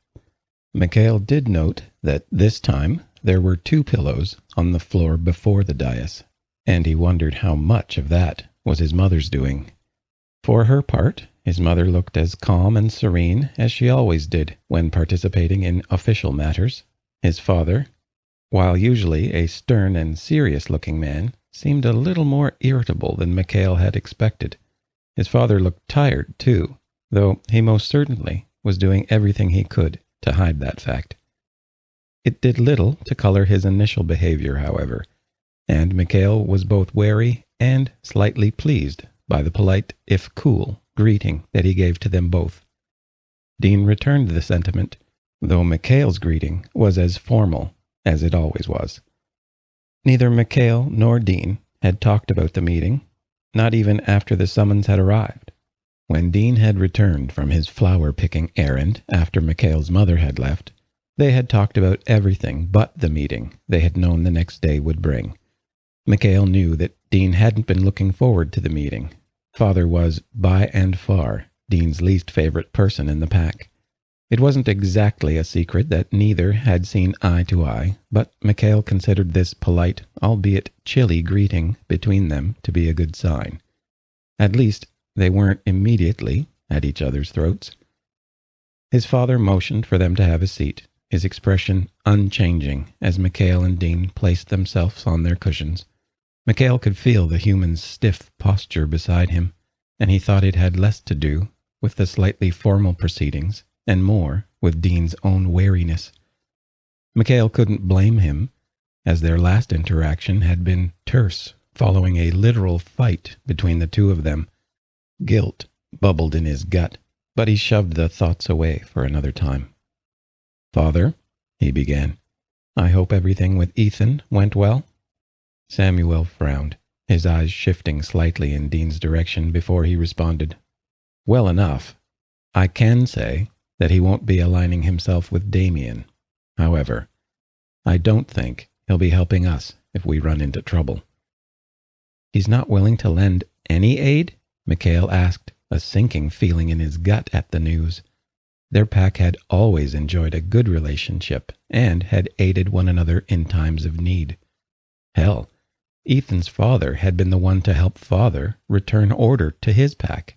Mikhail did note that this time there were 2 pillows on the floor before the dais, and he wondered how much of that was his mother's doing. For her part, his mother looked as calm and serene as she always did when participating in official matters. His father, while usually a stern and serious-looking man, seemed a little more irritable than Mikhail had expected. His father looked tired, too, though he most certainly was doing everything he could to hide that fact. It did little to color his initial behavior, however, and Mikhail was both wary and slightly pleased by the polite, if cool, greeting that he gave to them both. Dean returned the sentiment, though Mikhail's greeting was as formal as it always was. Neither Mikhail nor Dean had talked about the meeting, not even after the summons had arrived. When Dean had returned from his flower-picking errand after Mikhail's mother had left, they had talked about everything but the meeting they had known the next day would bring. Mikhail knew that Dean hadn't been looking forward to the meeting. Father was, by and far, Dean's least favorite person in the pack. It wasn't exactly a secret that neither had seen eye to eye, but Mikhail considered this polite, albeit chilly greeting between them to be a good sign. At least, they weren't immediately at each other's throats. His father motioned for them to have a seat, his expression unchanging as Mikhail and Dean placed themselves on their cushions. Mikhail could feel the human's stiff posture beside him, and he thought it had less to do with the slightly formal proceedings and more with Dean's own wariness. Mikhail couldn't blame him, as their last interaction had been terse, following a literal fight between the two of them. Guilt bubbled in his gut, but he shoved the thoughts away for another time. "Father," he began, "I hope everything with Ethan went well?" Samuel frowned, his eyes shifting slightly in Dean's direction before he responded. "Well enough. I can say that he won't be aligning himself with Damien. However, I don't think he'll be helping us if we run into trouble." "He's not willing to lend any aid?" Mikhail asked, a sinking feeling in his gut at the news. Their pack had always enjoyed a good relationship and had aided one another in times of need. Hell, Ethan's father had been the one to help Father return order to his pack.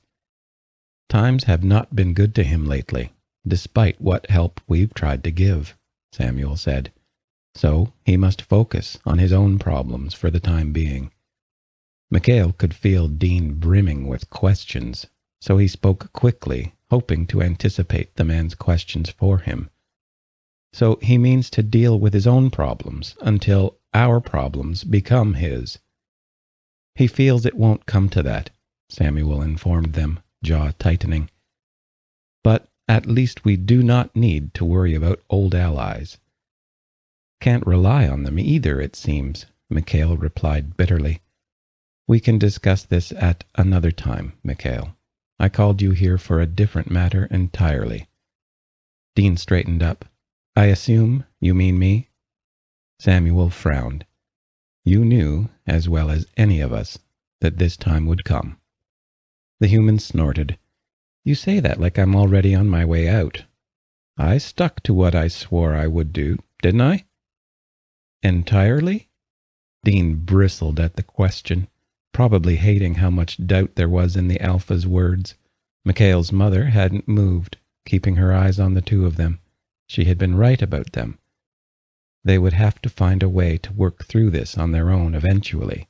"Times have not been good to him lately, despite what help we've tried to give," Samuel said. "So he must focus on his own problems for the time being." Mikhail could feel Dean brimming with questions, so he spoke quickly, hoping to anticipate the man's questions for him. "So he means to deal with his own problems until our problems become his." "He feels it won't come to that," Samuel informed them, jaw tightening. "But at least we do not need to worry about old allies." "Can't rely on them either, it seems," Mikhail replied bitterly. "We can discuss this at another time, Mikhail. I called you here for a different matter entirely." Dean straightened up. "I assume you mean me?" Samuel frowned. "You knew, as well as any of us, that this time would come." The human snorted. "You say that like I'm already on my way out. I stuck to what I swore I would do, didn't I?" "Entirely?" Dean bristled at the question, probably hating how much doubt there was in the Alpha's words. Mikhail's mother hadn't moved, keeping her eyes on the two of them. She had been right about them. They would have to find a way to work through this on their own eventually.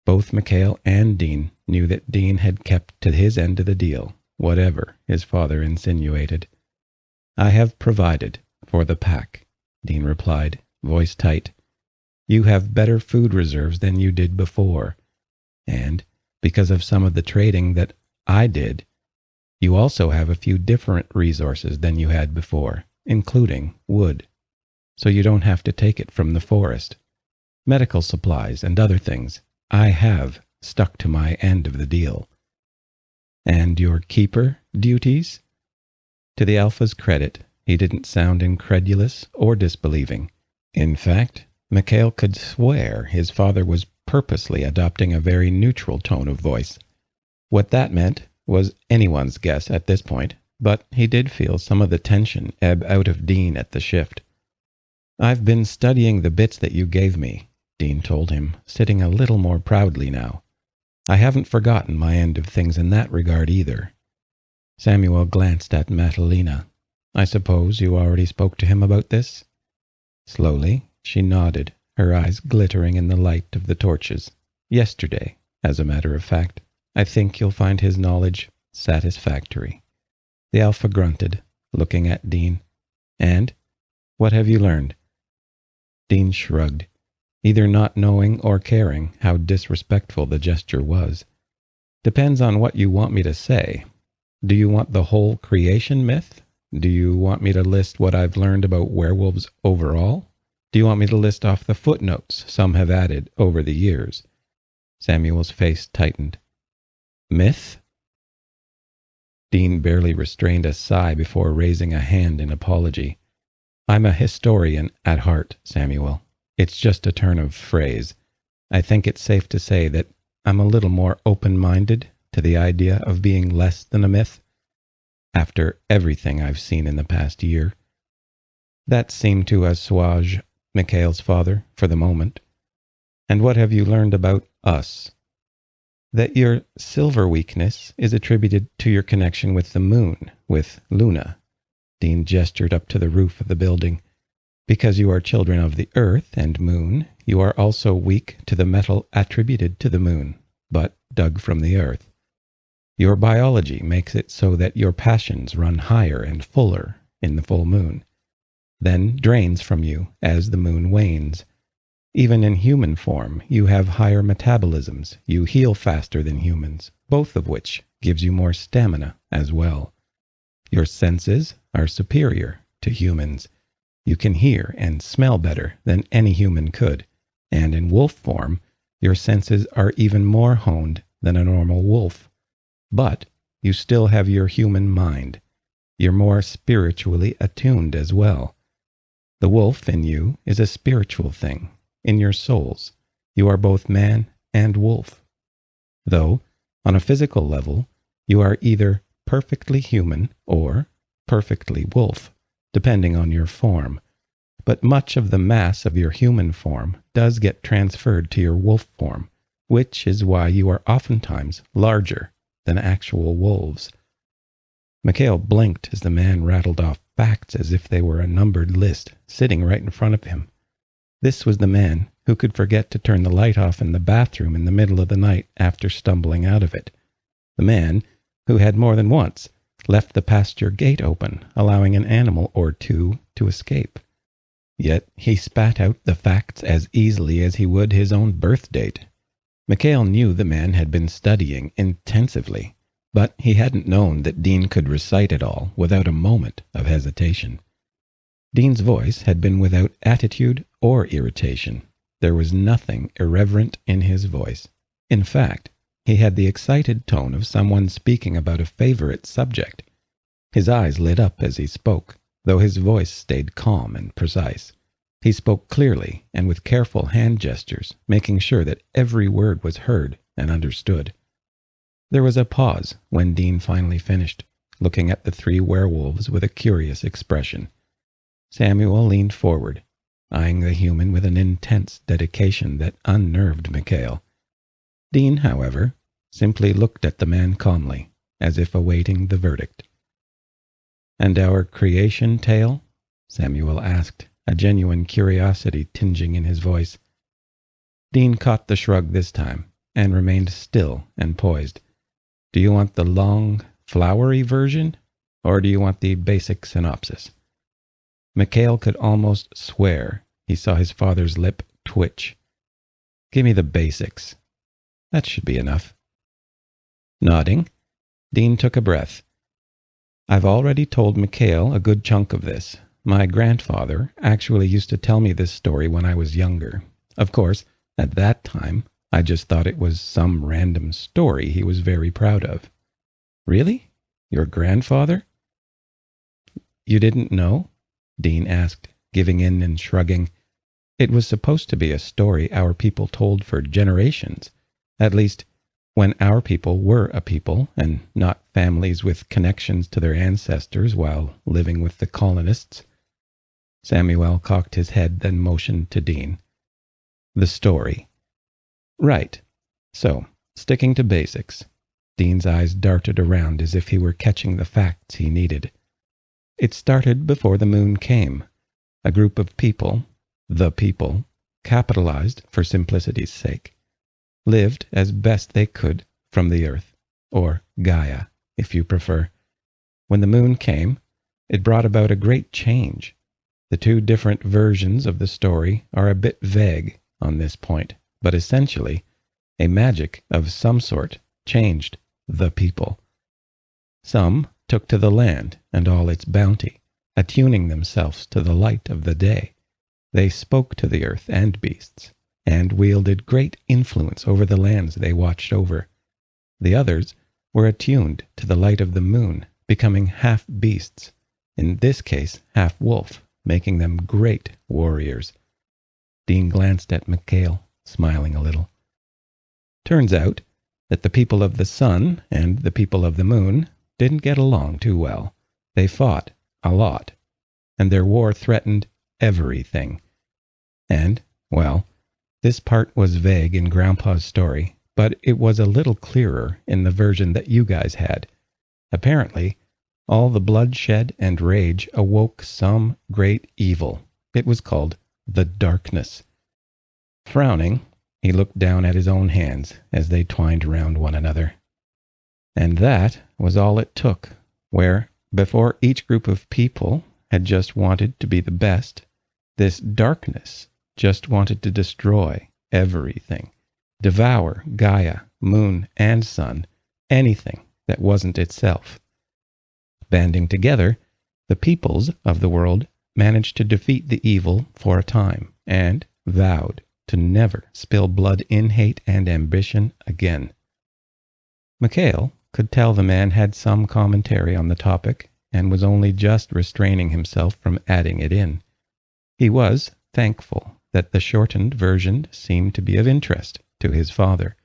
Both Mikhail and Dean knew that Dean had kept to his end of the deal, whatever his father insinuated. "I have provided for the pack," Dean replied, voice tight. "You have better food reserves than you did before. And, because of some of the trading that I did, you also have a few different resources than you had before, including wood. So you don't have to take it from the forest. Medical supplies and other things. I have stuck to my end of the deal." "And your keeper duties?" To the Alpha's credit, he didn't sound incredulous or disbelieving. In fact, Mikhail could swear his father was purposely adopting a very neutral tone of voice. What that meant was anyone's guess at this point, but he did feel some of the tension ebb out of Dean at the shift. I've been studying the bits that you gave me, Dean told him, sitting a little more proudly now. I haven't forgotten my end of things in that regard either. Samuel glanced at Matalina. I suppose you already spoke to him about this? Slowly, she nodded, her eyes glittering in the light of the torches. Yesterday, as a matter of fact. I think you'll find his knowledge satisfactory. The Alpha grunted, looking at Dean. And? What have you learned? Dean shrugged, either not knowing or caring how disrespectful the gesture was. Depends on what you want me to say. Do you want the whole creation myth? Do you want me to list what I've learned about werewolves overall? Do you want me to list off the footnotes some have added over the years? Samuel's face tightened. Myth? Dean barely restrained a sigh before raising a hand in apology. I'm a historian at heart, Samuel. It's just a turn of phrase. I think it's safe to say that I'm a little more open-minded to the idea of being less than a myth, after everything I've seen in the past year. That seemed to assuage Mikhail's father for the moment. And what have you learned about us? That your silver weakness is attributed to your connection with the moon, with Luna. Dean gestured up to the roof of the building. Because you are children of the earth and moon, you are also weak to the metal attributed to the moon, but dug from the earth. Your biology makes it so that your passions run higher and fuller in the full moon, then drains from you as the moon wanes. Even in human form, you have higher metabolisms. You heal faster than humans, both of which gives you more stamina as well. Your senses are superior to humans. You can hear and smell better than any human could, and in wolf form, your senses are even more honed than a normal wolf. But you still have your human mind. You're more spiritually attuned as well. The wolf in you is a spiritual thing. In your souls, you are both man and wolf. Though, on a physical level, you are either perfectly human or perfectly wolf, depending on your form. But much of the mass of your human form does get transferred to your wolf form, which is why you are oftentimes larger than actual wolves. Mikhail blinked as the man rattled off facts as if they were a numbered list sitting right in front of him. This was the man who could forget to turn the light off in the bathroom in the middle of the night after stumbling out of it. The man who had more than once left the pasture gate open, allowing an animal or two to escape. Yet he spat out the facts as easily as he would his own birth date. Mikhail knew the man had been studying intensively, but he hadn't known that Dean could recite it all without a moment of hesitation. Dean's voice had been without attitude or irritation. There was nothing irreverent in his voice. In fact, he had the excited tone of someone speaking about a favorite subject. His eyes lit up as he spoke, though his voice stayed calm and precise. He spoke clearly and with careful hand gestures, making sure that every word was heard and understood. There was a pause when Dean finally finished, looking at the three werewolves with a curious expression. Samuel leaned forward, eyeing the human with an intense dedication that unnerved Mikhail. Dean, however, simply looked at the man calmly, as if awaiting the verdict. "And our creation tale?" Samuel asked, a genuine curiosity tinging in his voice. Dean caught the shrug this time, and remained still and poised. "Do you want the long, flowery version, or do you want the basic synopsis?" Mikhail could almost swear he saw his father's lip twitch. "Give me the basics. That should be enough." Nodding, Dean took a breath. "I've already told Mikhail a good chunk of this. My grandfather actually used to tell me this story when I was younger. Of course, at that time, I just thought it was some random story he was very proud of." "Really? Your grandfather?" "You didn't know?" Dean asked, giving in and shrugging. "It was supposed to be a story our people told for generations. At least, when our people were a people, and not families with connections to their ancestors while living with the colonists." Samuel cocked his head, then motioned to Dean. The story. Right. So, sticking to basics. Dean's eyes darted around as if he were catching the facts he needed. It started before the moon came. A group of people, the people, capitalized for simplicity's sake, lived as best they could from the earth, or Gaia, if you prefer. When the moon came, it brought about a great change. The two different versions of the story are a bit vague on this point, but essentially, a magic of some sort changed the people. Some took to the land and all its bounty, attuning themselves to the light of the day. They spoke to the earth and beasts, and wielded great influence over the lands they watched over. The others were attuned to the light of the moon, becoming half beasts, in this case half wolf, making them great warriors. Dean glanced at Mikhail, smiling a little. Turns out that the people of the sun and the people of the moon didn't get along too well. They fought a lot, and their war threatened everything. And, well, this part was vague in Grandpa's story, but it was a little clearer in the version that you guys had. Apparently, all the bloodshed and rage awoke some great evil. It was called the darkness. Frowning, he looked down at his own hands as they twined around one another. And that was all it took, where, before each group of people had just wanted to be the best, this darkness just wanted to destroy everything, devour Gaia, moon, and sun, anything that wasn't itself. Banding together, the peoples of the world managed to defeat the evil for a time, and vowed to never spill blood in hate and ambition again. Mikhail could tell the man had some commentary on the topic, and was only just restraining himself from adding it in. He was thankful that the shortened version seemed to be of interest to his father.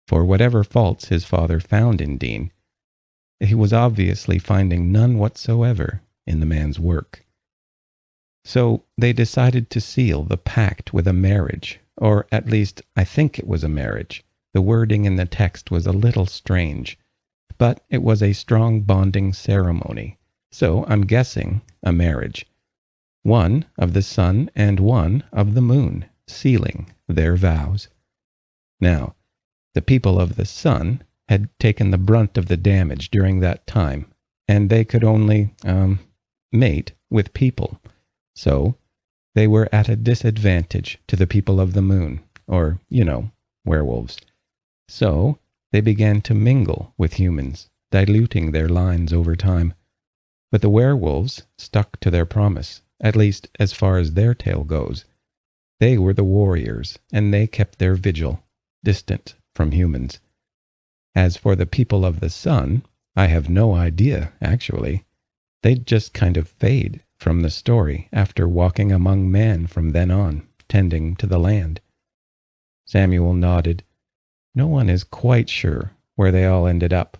For whatever faults his father found in Dean, he was obviously finding none whatsoever in the man's work. So they decided to seal the pact with a marriage, or at least I think it was a marriage. The wording in the text was a little strange, but it was a strong bonding ceremony, so I'm guessing a marriage. One of the sun and one of the moon, sealing their vows. Now, the people of the sun had taken the brunt of the damage during that time, and they could only, mate with people. So, they were at a disadvantage to the people of the moon, or, werewolves. So, they began to mingle with humans, diluting their lines over time. But the werewolves stuck to their promise, at least as far as their tale goes. They were the warriors, and they kept their vigil, distant from humans. As for the people of the sun, I have no idea, actually. They'd just kind of fade from the story after walking among men from then on, tending to the land. Samuel nodded. No one is quite sure where they all ended up.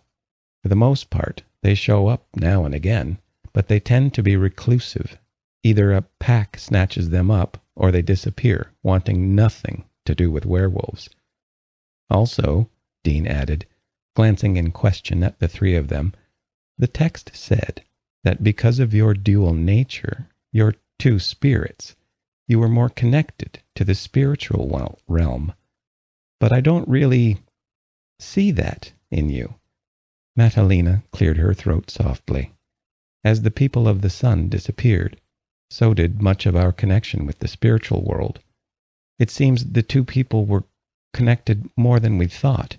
For the most part, they show up now and again, but they tend to be reclusive. Either a pack snatches them up, or they disappear, wanting nothing to do with werewolves. Also, Dean added, glancing in question at the three of them, the text said that because of your dual nature, your two spirits, you were more connected to the spiritual realm. But I don't really see that in you. Matalina cleared her throat softly. As the people of the sun disappeared, so did much of our connection with the spiritual world. It seems the two people were connected more than we thought.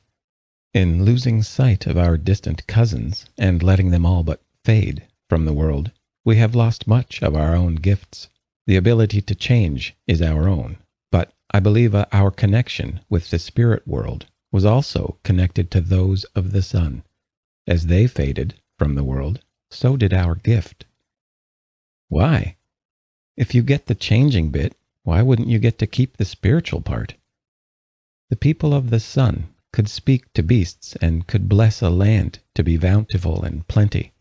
In losing sight of our distant cousins and letting them all but fade from the world, we have lost much of our own gifts. The ability to change is our own, but I believe our connection with the spirit world was also connected to those of the sun. As they faded from the world, so did our gift. Why? If you get the changing bit, why wouldn't you get to keep the spiritual part? The people of the sun could speak to beasts and could bless a land to be bountiful and plenty.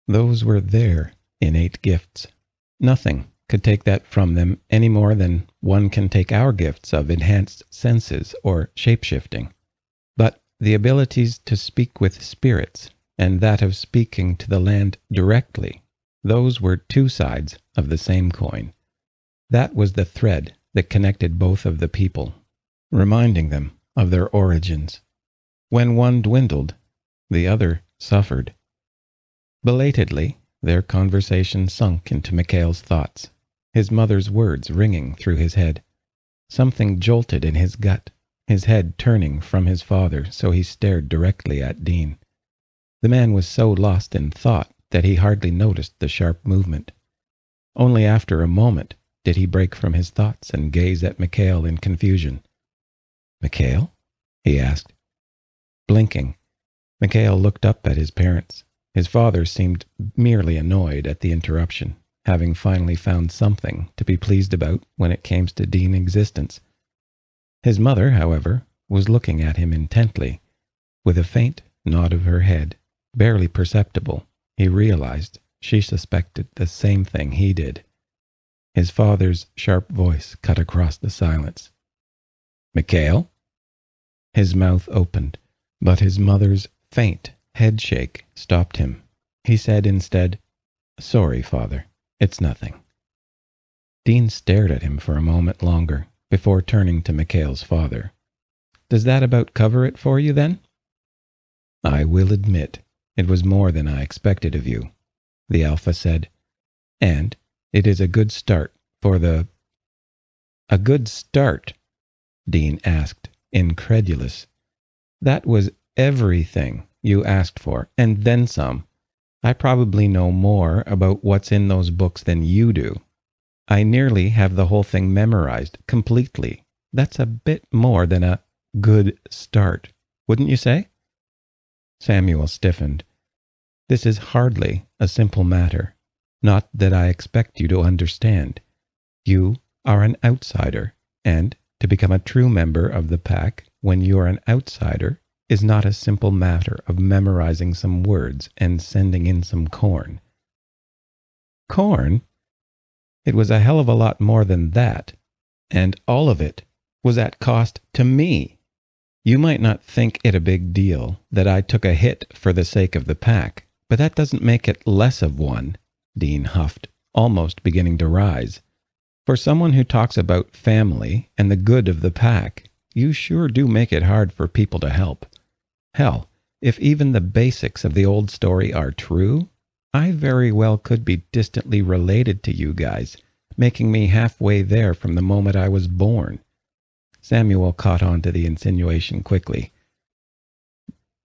Those were their innate gifts. Nothing could take that from them any more than one can take our gifts of enhanced senses or shape-shifting. But the abilities to speak with spirits and that of speaking to the land directly, those were two sides of the same coin. That was the thread that connected both of the people, reminding them of their origins. When one dwindled, the other suffered. Belatedly, their conversation sunk into Mikhail's thoughts, his mother's words ringing through his head. Something jolted in his gut, his head turning from his father so he stared directly at Dean. The man was so lost in thought that he hardly noticed the sharp movement. Only after a moment did he break from his thoughts and gaze at Mikhail in confusion. "Mikhail?" he asked. Blinking, Mikhail looked up at his parents. His father seemed merely annoyed at the interruption, having finally found something to be pleased about when it came to Dean's existence. His mother, however, was looking at him intently, with a faint nod of her head, barely perceptible. He realized she suspected the same thing he did. His father's sharp voice cut across the silence. "Mikhail?" His mouth opened, but his mother's faint headshake stopped him. He said instead, "Sorry, Father, it's nothing." Dean stared at him for a moment longer before turning to Mikhail's father. "Does that about cover it for you, then?" "I will admit it was more than I expected of you," the Alpha said. "And it is a good start for the—" "A good start?" Dean asked, incredulous. "That was everything you asked for, and then some. I probably know more about what's in those books than you do. I nearly have the whole thing memorized completely. That's a bit more than a good start, wouldn't you say?" Samuel stiffened. "This is hardly a simple matter. Not that I expect you to understand. You are an outsider, and to become a true member of the pack when you are an outsider is not a simple matter of memorizing some words and sending in some corn." Corn? It was a hell of a lot more than that, and all of it was at cost to me. You might not think it a big deal that I took a hit for the sake of the pack, but that doesn't make it less of one, Dean huffed, almost beginning to rise. For someone who talks about family and the good of the pack, you sure do make it hard for people to help. Hell, if even the basics of the old story are true, I very well could be distantly related to you guys, making me halfway there from the moment I was born. Samuel caught on to the insinuation quickly,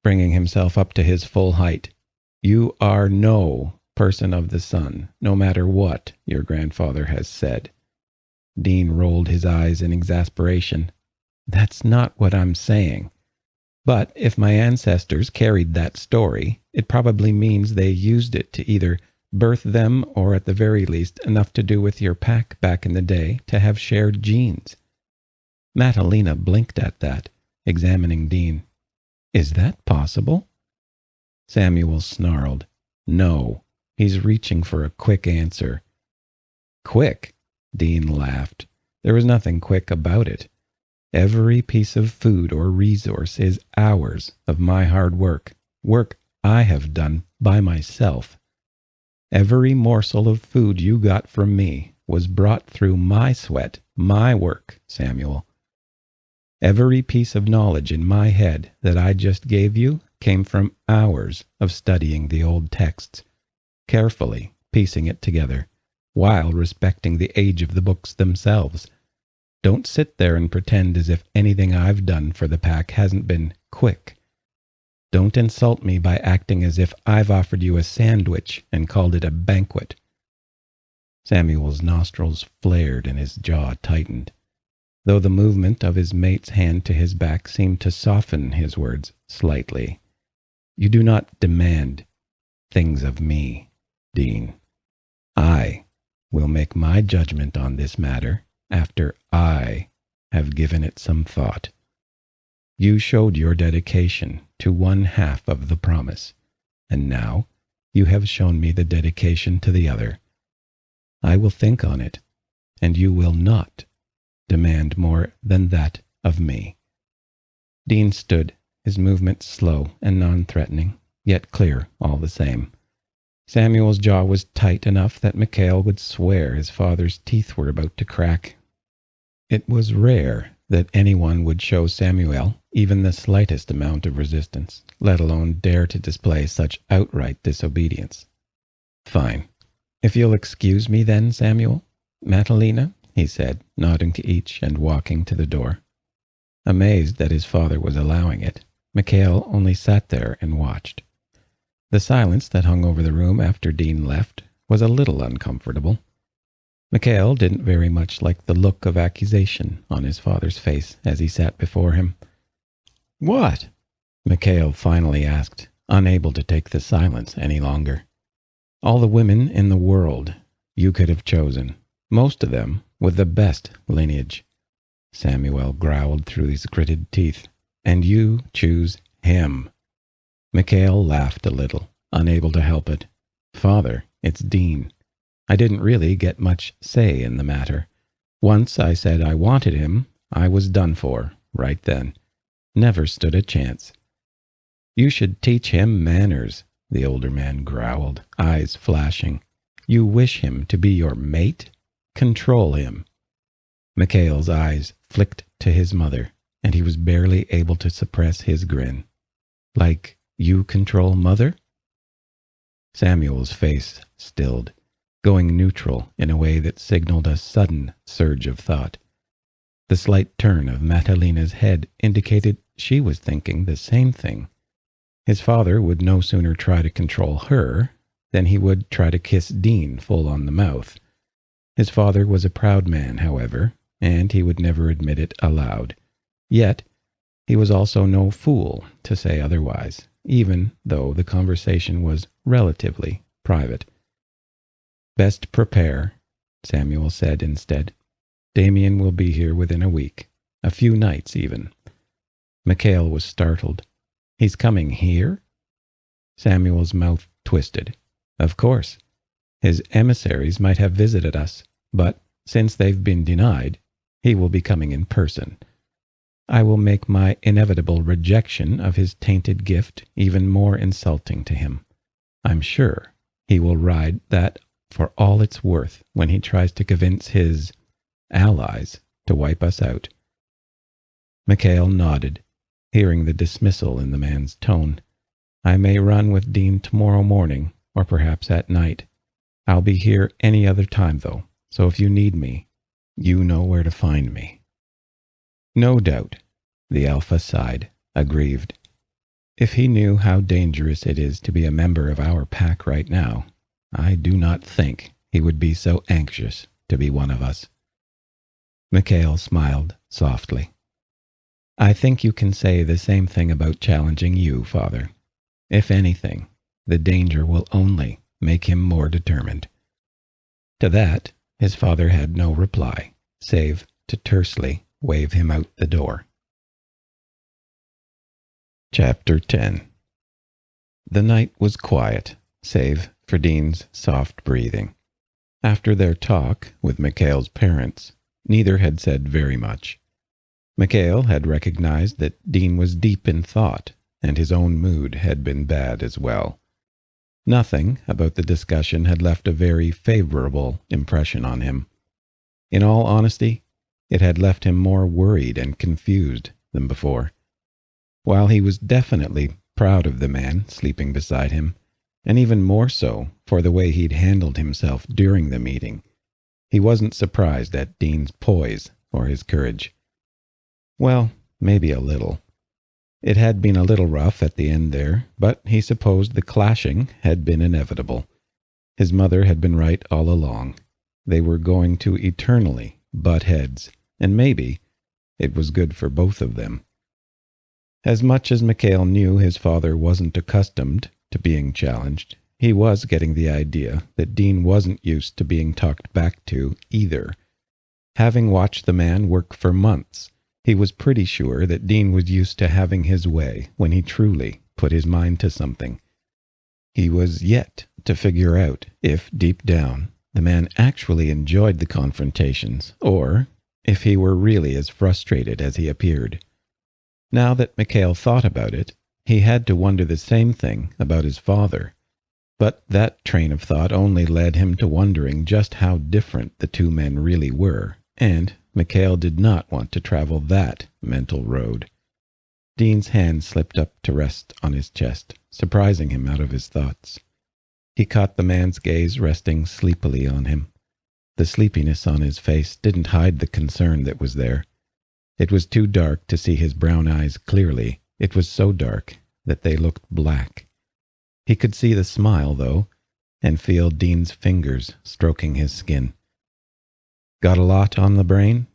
bringing himself up to his full height. "You are no person of the sun, no matter what your grandfather has said." Dean rolled his eyes in exasperation. "That's not what I'm saying. But if my ancestors carried that story, it probably means they used it to either birth them or at the very least enough to do with your pack back in the day to have shared genes." Matalina blinked at that, examining Dean. "Is that possible?" Samuel snarled. "No, he's reaching for a quick answer." "Quick?" Dean laughed. "There was nothing quick about it. Every piece of food or resource is hours of my hard work I have done by myself. Every morsel of food you got from me was brought through my sweat, my work, Samuel. Every piece of knowledge in my head that I just gave you came from hours of studying the old texts, carefully piecing it together, while respecting the age of the books themselves. Don't sit there and pretend as if anything I've done for the pack hasn't been quick. Don't insult me by acting as if I've offered you a sandwich and called it a banquet." Samuel's nostrils flared and his jaw tightened, though the movement of his mate's hand to his back seemed to soften his words slightly. "You do not demand things of me, Dean. I will make my judgment on this matter after I have given it some thought. You showed your dedication to one half of the promise, and now you have shown me the dedication to the other. I I will think on it, and you will not demand more than that of me." Dean stood, his movements slow and non-threatening, yet clear all the same. Samuel's jaw was tight enough that Mikhail would swear his father's teeth were about to crack. It was rare that anyone would show Samuel even the slightest amount of resistance, let alone dare to display such outright disobedience. "Fine. If you'll excuse me then, Samuel, Matalina," he said, nodding to each and walking to the door. Amazed that his father was allowing it, Mikhail only sat there and watched. The silence that hung over the room after Dean left was a little uncomfortable. Mikhail didn't very much like the look of accusation on his father's face as he sat before him. "What?" Mikhail finally asked, unable to take the silence any longer. "All the women in the world you could have chosen, most of them with the best lineage," Samuel growled through his gritted teeth, "and you choose him." Mikhail laughed a little, unable to help it. "Father, it's Dean. I didn't really get much say in the matter. Once I said I wanted him, I was done for, right then. Never stood a chance." "You should teach him manners," the older man growled, eyes flashing. "You wish him to be your mate? Control him." Mikhail's eyes flicked to his mother, and he was barely able to suppress his grin. "Like you control Mother?" Samuel's face stilled, going neutral in a way that signaled a sudden surge of thought. The slight turn of Matalina's head indicated she was thinking the same thing. His father would no sooner try to control her than he would try to kiss Dean full on the mouth. His father was a proud man, however, and he would never admit it aloud. Yet, he was also no fool to say otherwise, even though the conversation was relatively private. "Best prepare," Samuel said instead. "Damien will be here within a week, a few nights even." Mikhail was startled. "He's coming here?" Samuel's mouth twisted. "Of course. His emissaries might have visited us, but since they've been denied, he will be coming in person. I will make my inevitable rejection of his tainted gift even more insulting to him. I'm sure he will ride that for all it's worth when he tries to convince his allies to wipe us out." Mikhail nodded, hearing the dismissal in the man's tone. "I may run with Dean tomorrow morning, or perhaps at night. I'll be here any other time, though, so if you need me, you know where to find me." "No doubt," the Alpha sighed, aggrieved. "If he knew how dangerous it is to be a member of our pack right now, I do not think he would be so anxious to be one of us." Mikhail smiled softly. "I think you can say the same thing about challenging you, Father. If anything, the danger will only make him more determined." To that, his father had no reply, save to tersely wave him out the door. Chapter 10. The night was quiet, save for Dean's soft breathing. After their talk with Mikhail's parents, neither had said very much. Mikhail had recognized that Dean was deep in thought, and his own mood had been bad as well. Nothing about the discussion had left a very favorable impression on him. In all honesty, it had left him more worried and confused than before. While he was definitely proud of the man sleeping beside him, and even more so for the way he'd handled himself during the meeting, he wasn't surprised at Dean's poise or his courage. Well, maybe a little. It had been a little rough at the end there, but he supposed the clashing had been inevitable. His mother had been right all along. They were going to eternally butt heads, and maybe it was good for both of them. As much as Mikhail knew his father wasn't accustomed to being challenged, he was getting the idea that Dean wasn't used to being talked back to either. Having watched the man work for months, he was pretty sure that Dean was used to having his way when he truly put his mind to something. He was yet to figure out if, deep down, the man actually enjoyed the confrontations, or if he were really as frustrated as he appeared. Now that Mikhail thought about it, he had to wonder the same thing about his father. But that train of thought only led him to wondering just how different the two men really were, and Mikhail did not want to travel that mental road. Dean's hand slipped up to rest on his chest, surprising him out of his thoughts. He caught the man's gaze resting sleepily on him. The sleepiness on his face didn't hide the concern that was there. It was too dark to see his brown eyes clearly. It was so dark that they looked black. He could see the smile, though, and feel Dean's fingers stroking his skin. "Got a lot on the brain?"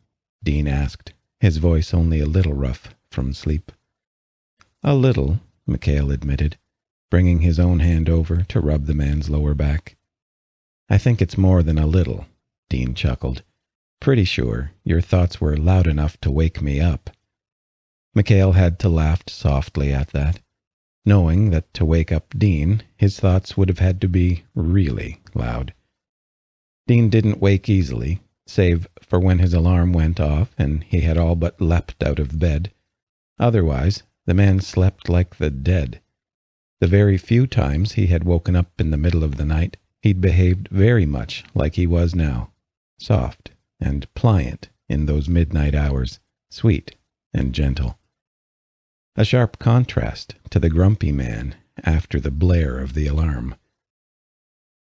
Dean asked, his voice only a little rough from sleep. "A little," Mikhail admitted, bringing his own hand over to rub the man's lower back. "I think it's more than a little," Dean chuckled. "Pretty sure your thoughts were loud enough to wake me up." Mikhail had to laugh softly at that, knowing that to wake up Dean, his thoughts would have had to be really loud. Dean didn't wake easily, save for when his alarm went off and he had all but leapt out of bed. Otherwise, the man slept like the dead. The very few times he had woken up in the middle of the night, he'd behaved very much like he was now, soft and pliant in those midnight hours, sweet and gentle. A sharp contrast to the grumpy man after the blare of the alarm.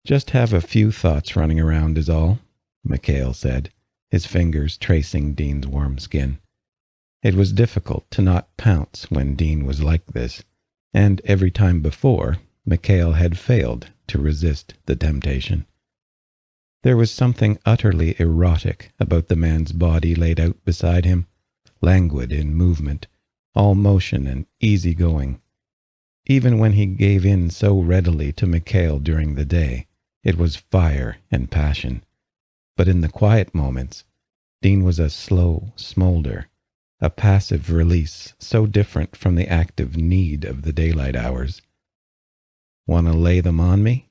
"Just have a few thoughts running around is all," Mikhail said, his fingers tracing Dean's warm skin. It was difficult to not pounce when Dean was like this, and every time before, Mikhail had failed to resist the temptation. There was something utterly erotic about the man's body laid out beside him, languid in movement, all motion and easy going. Even when he gave in so readily to Mikhail during the day, it was fire and passion. But in the quiet moments, Dean was a slow smolder, a passive release so different from the active need of the daylight hours. "Want to lay them on me?"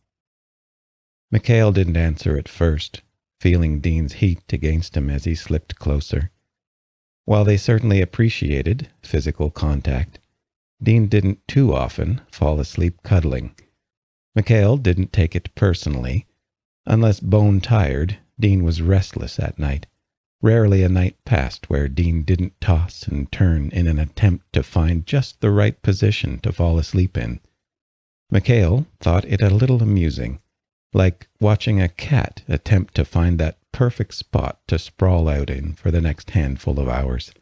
Mikhail didn't answer at first, feeling Dean's heat against him as he slipped closer. While they certainly appreciated physical contact, Dean didn't too often fall asleep cuddling. Mikhail didn't take it personally. Unless bone-tired, Dean was restless at night. Rarely a night passed where Dean didn't toss and turn in an attempt to find just the right position to fall asleep in. Mikhail thought it a little amusing, like watching a cat attempt to find that perfect spot to sprawl out in for the next handful of hours.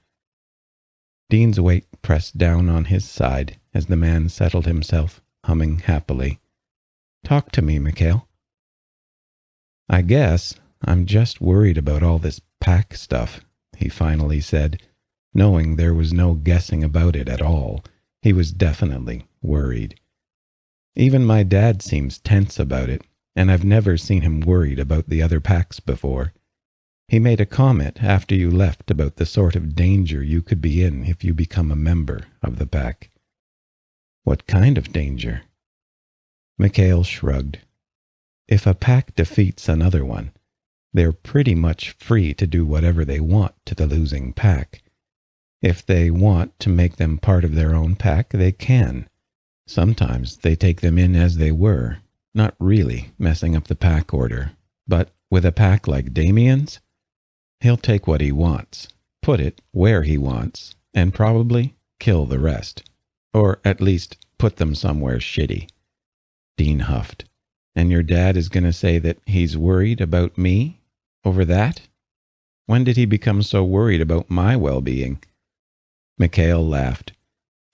Dean's weight pressed down on his side as the man settled himself, humming happily. "Talk to me, Mikhail." "I guess I'm just worried about all this pack stuff," he finally said, knowing there was no guessing about it at all. He was definitely worried. Even my dad seems tense about it, and I've never seen him worried about the other packs before. He made a comment after you left about the sort of danger you could be in if you become a member of the pack. "What kind of danger?" Mikhail shrugged. "If a pack defeats another one, they're pretty much free to do whatever they want to the losing pack. If they want to make them part of their own pack, they can. Sometimes they take them in as they were, not really messing up the pack order. But with a pack like Damien's, he'll take what he wants, put it where he wants, and probably kill the rest. Or at least put them somewhere shitty." Dean huffed. "And your dad is going to say that he's worried about me over that? When did he become so worried about my well-being?" Mikhail laughed.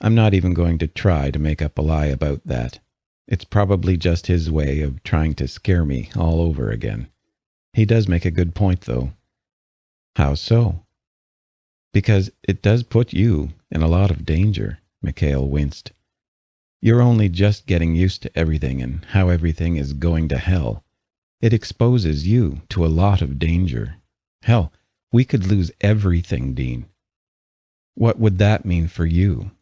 "I'm not even going to try to make up a lie about that. It's probably just his way of trying to scare me all over again. He does make a good point, though." "How so?" "Because it does put you in a lot of danger," Mikhail winced. "You're only just getting used to everything and how everything is going to hell. It exposes you to a lot of danger. Hell, we could lose everything, Dean. What would that mean for you?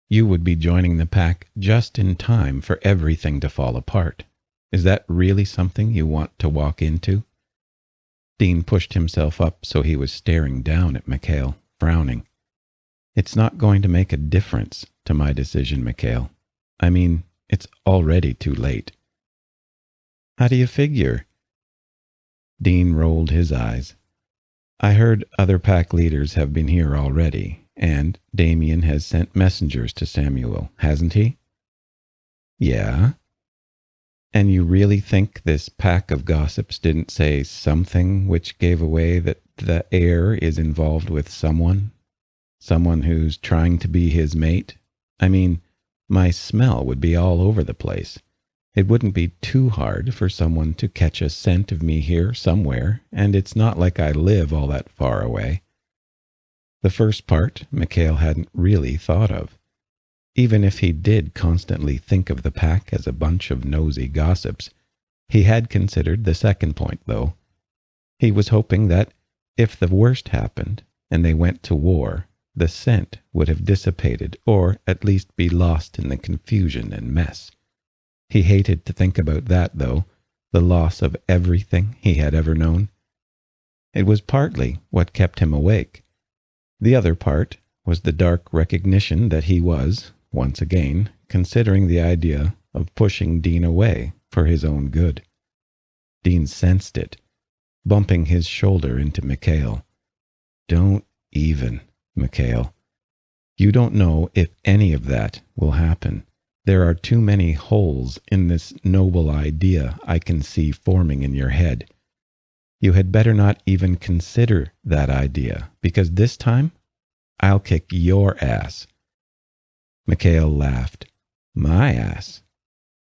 You would be joining the pack just in time for everything to fall apart. Is that really something you want to walk into?" Dean pushed himself up so he was staring down at Mikhail, frowning. It's not going to make a difference to my decision, Mikhail. I mean, it's already too late. How do you figure? Dean rolled his eyes. I heard other pack leaders have been here already, and Damien has sent messengers to Samuel, hasn't he? Yeah. And you really think this pack of gossips didn't say something which gave away that the heir is involved with someone? Someone who's trying to be his mate? I mean, my smell would be all over the place. It wouldn't be too hard for someone to catch a scent of me here somewhere, and it's not like I live all that far away. The first part Mikhail hadn't really thought of. Even if he did constantly think of the pack as a bunch of nosy gossips, he had considered the second point, though. He was hoping that, if the worst happened, and they went to war, the scent would have dissipated, or at least be lost in the confusion and mess. He hated to think about that, though, the loss of everything he had ever known. It was partly what kept him awake. The other part was the dark recognition that he was, once again, considering the idea of pushing Dean away for his own good. Dean sensed it, bumping his shoulder into Mikhail. Don't even, Mikhail. You don't know if any of that will happen. There are too many holes in this noble idea I can see forming in your head. You had better not even consider that idea, because this time I'll kick your ass. Mikhail laughed. My ass?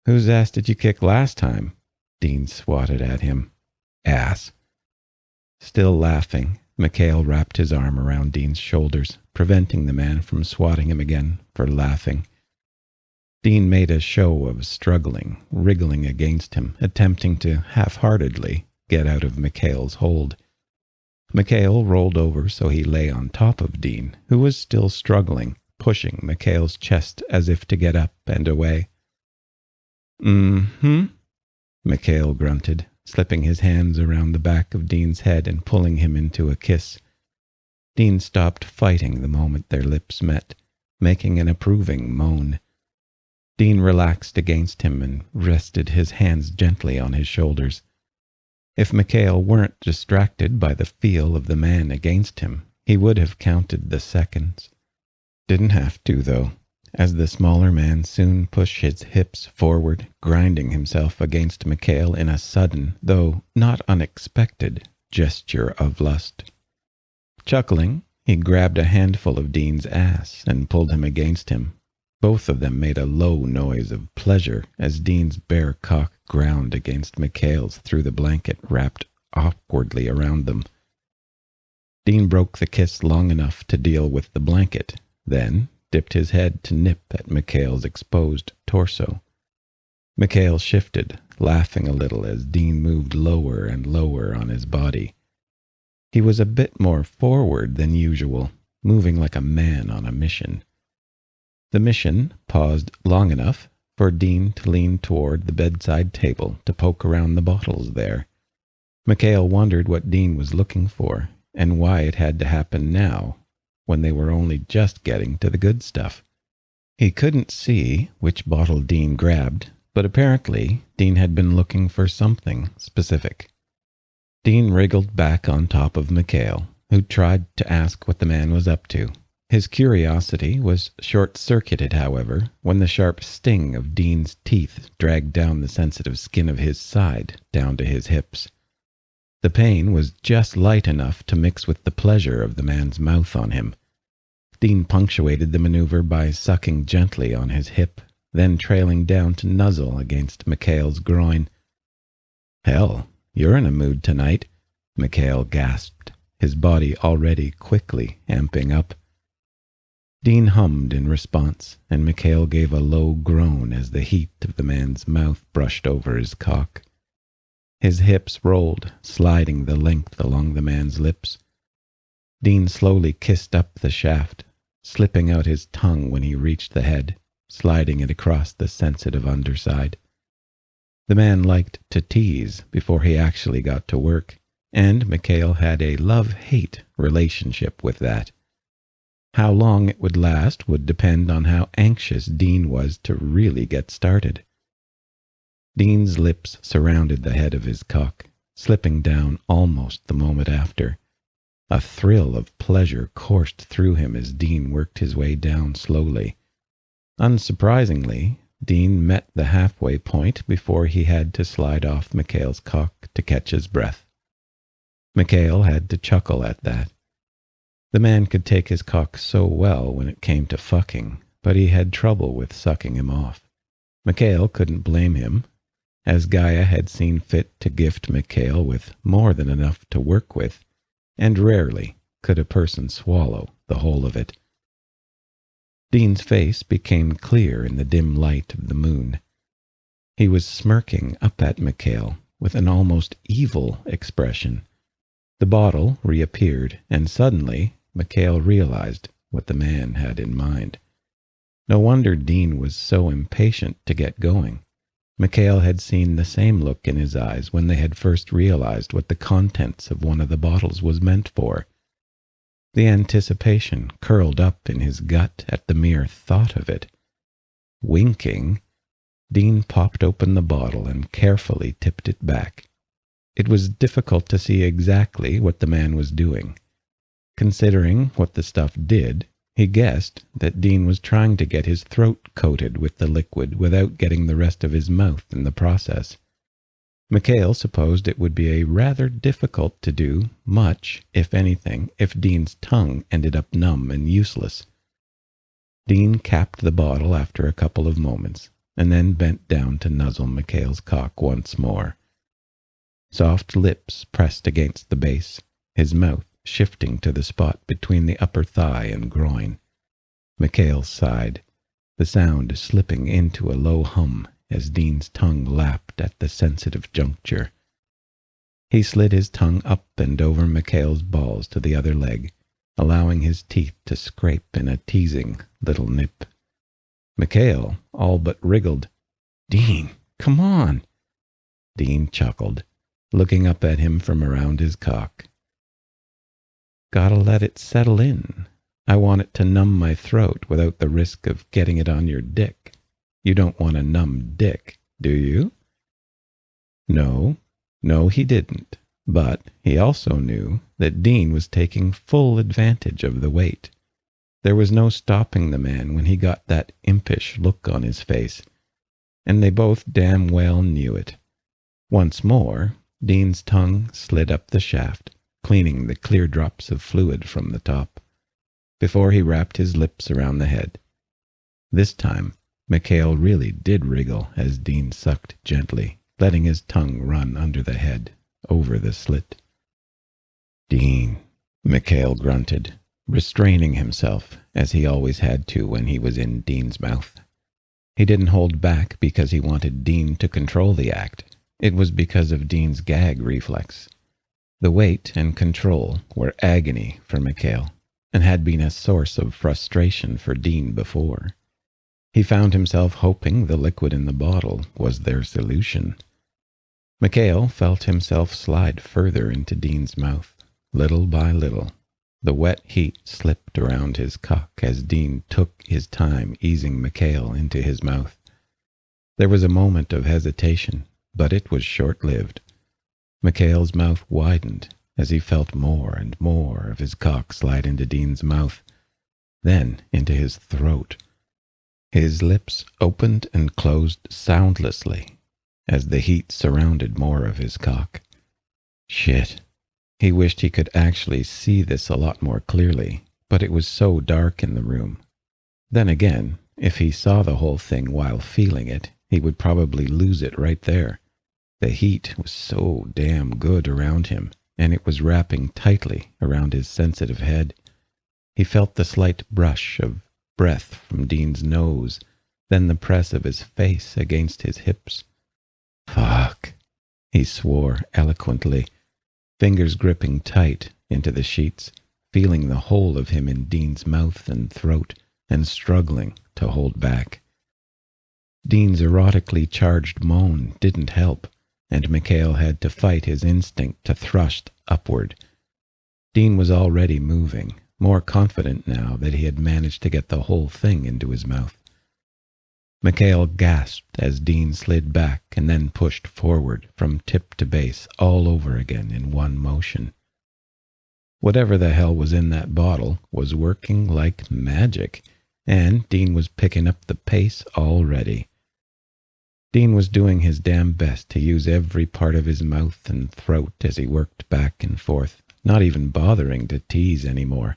Whose ass did you kick last time? Dean swatted at him. Ass. Still laughing, Mikhail wrapped his arm around Dean's shoulders, preventing the man from swatting him again for laughing. Dean made a show of struggling, wriggling against him, attempting to half-heartedly get out of Mikhail's hold. Mikhail rolled over so he lay on top of Dean, who was still struggling, pushing Mikhail's chest as if to get up and away. Mm-hmm, Mikhail grunted, slipping his hands around the back of Dean's head and pulling him into a kiss. Dean stopped fighting the moment their lips met, making an approving moan. Dean relaxed against him and rested his hands gently on his shoulders. If Mikhail weren't distracted by the feel of the man against him, he would have counted the seconds. Didn't have to, though, as the smaller man soon pushed his hips forward, grinding himself against Mikhail in a sudden, though not unexpected, gesture of lust. Chuckling, he grabbed a handful of Dean's ass and pulled him against him. Both of them made a low noise of pleasure as Dean's bare cock ground against Mikhail's through the blanket wrapped awkwardly around them. Dean broke the kiss long enough to deal with the blanket, then dipped his head to nip at Mikhail's exposed torso. Mikhail shifted, laughing a little as Dean moved lower and lower on his body. He was a bit more forward than usual, moving like a man on a mission. The mission paused long enough for Dean to lean toward the bedside table to poke around the bottles there. Mikhail wondered what Dean was looking for, and why it had to happen now, when they were only just getting to the good stuff. He couldn't see which bottle Dean grabbed, but apparently Dean had been looking for something specific. Dean wriggled back on top of Mikhail, who tried to ask what the man was up to. His curiosity was short-circuited, however, when the sharp sting of Dean's teeth dragged down the sensitive skin of his side down to his hips. The pain was just light enough to mix with the pleasure of the man's mouth on him. Dean punctuated the maneuver by sucking gently on his hip, then trailing down to nuzzle against Mikhail's groin. "Hell, you're in a mood tonight," Mikhail gasped, his body already quickly amping up. Dean hummed in response, and Mikhail gave a low groan as the heat of the man's mouth brushed over his cock. His hips rolled, sliding the length along the man's lips. Dean slowly kissed up the shaft, slipping out his tongue when he reached the head, sliding it across the sensitive underside. The man liked to tease before he actually got to work, and Mikhail had a love-hate relationship with that. How long it would last would depend on how anxious Dean was to really get started. Dean's lips surrounded the head of his cock, slipping down almost the moment after. A thrill of pleasure coursed through him as Dean worked his way down slowly. Unsurprisingly, Dean met the halfway point before he had to slide off Mikhail's cock to catch his breath. Mikhail had to chuckle at that. The man could take his cock so well when it came to fucking, but he had trouble with sucking him off. Mikhail couldn't blame him, as Gaia had seen fit to gift Mikhail with more than enough to work with, and rarely could a person swallow the whole of it. Dean's face became clear in the dim light of the moon. He was smirking up at Mikhail with an almost evil expression. The bottle reappeared, and suddenly Mikhail realized what the man had in mind. No wonder Dean was so impatient to get going. Mikhail had seen the same look in his eyes when they had first realized what the contents of one of the bottles was meant for. The anticipation curled up in his gut at the mere thought of it. Winking, Dean popped open the bottle and carefully tipped it back. It was difficult to see exactly what the man was doing. Considering what the stuff did, he guessed that Dean was trying to get his throat coated with the liquid without getting the rest of his mouth in the process. Mikhail supposed it would be a rather difficult to do much, if anything, if Dean's tongue ended up numb and useless. Dean capped the bottle after a couple of moments, and then bent down to nuzzle Mikhail's cock once more. Soft lips pressed against the base, his mouth shifting to the spot between the upper thigh and groin. Mikhail sighed, the sound slipping into a low hum as Dean's tongue lapped at the sensitive juncture. He slid his tongue up and over Mikhail's balls to the other leg, allowing his teeth to scrape in a teasing little nip. Mikhail all but wriggled. "Dean, come on!" Dean chuckled, looking up at him from around his cock. "Gotta let it settle in. I want it to numb my throat without the risk of getting it on your dick. You don't want a numb dick, do you?" No, he didn't. But he also knew that Dean was taking full advantage of the wait. There was no stopping the man when he got that impish look on his face, and they both damn well knew it. Once more, Dean's tongue slid up the shaft, cleaning the clear drops of fluid from the top, before he wrapped his lips around the head. This time, Mikhail really did wriggle as Dean sucked gently, letting his tongue run under the head, over the slit. "Dean," Mikhail grunted, restraining himself, as he always had to when he was in Dean's mouth. He didn't hold back because he wanted Dean to control the act. It was because of Dean's gag reflex. The weight and control were agony for Mikhail, and had been a source of frustration for Dean before. He found himself hoping the liquid in the bottle was their solution. Mikhail felt himself slide further into Dean's mouth, little by little. The wet heat slipped around his cock as Dean took his time easing Mikhail into his mouth. There was a moment of hesitation, but it was short-lived. Mikhail's mouth widened as he felt more and more of his cock slide into Dean's mouth, then into his throat. His lips opened and closed soundlessly as the heat surrounded more of his cock. Shit. He wished he could actually see this a lot more clearly, but it was so dark in the room. Then again, if he saw the whole thing while feeling it, he would probably lose it right there. The heat was so damn good around him, and it was wrapping tightly around his sensitive head. He felt the slight brush of breath from Dean's nose, then the press of his face against his hips. "Fuck," he swore eloquently, fingers gripping tight into the sheets, feeling the whole of him in Dean's mouth and throat, and struggling to hold back. Dean's erotically charged moan didn't help, and Mikhail had to fight his instinct to thrust upward. Dean was already moving, more confident now that he had managed to get the whole thing into his mouth. Mikhail gasped as Dean slid back and then pushed forward from tip to base all over again in one motion. Whatever the hell was in that bottle was working like magic, and Dean was picking up the pace already. Dean was doing his damn best to use every part of his mouth and throat as he worked back and forth, not even bothering to tease anymore.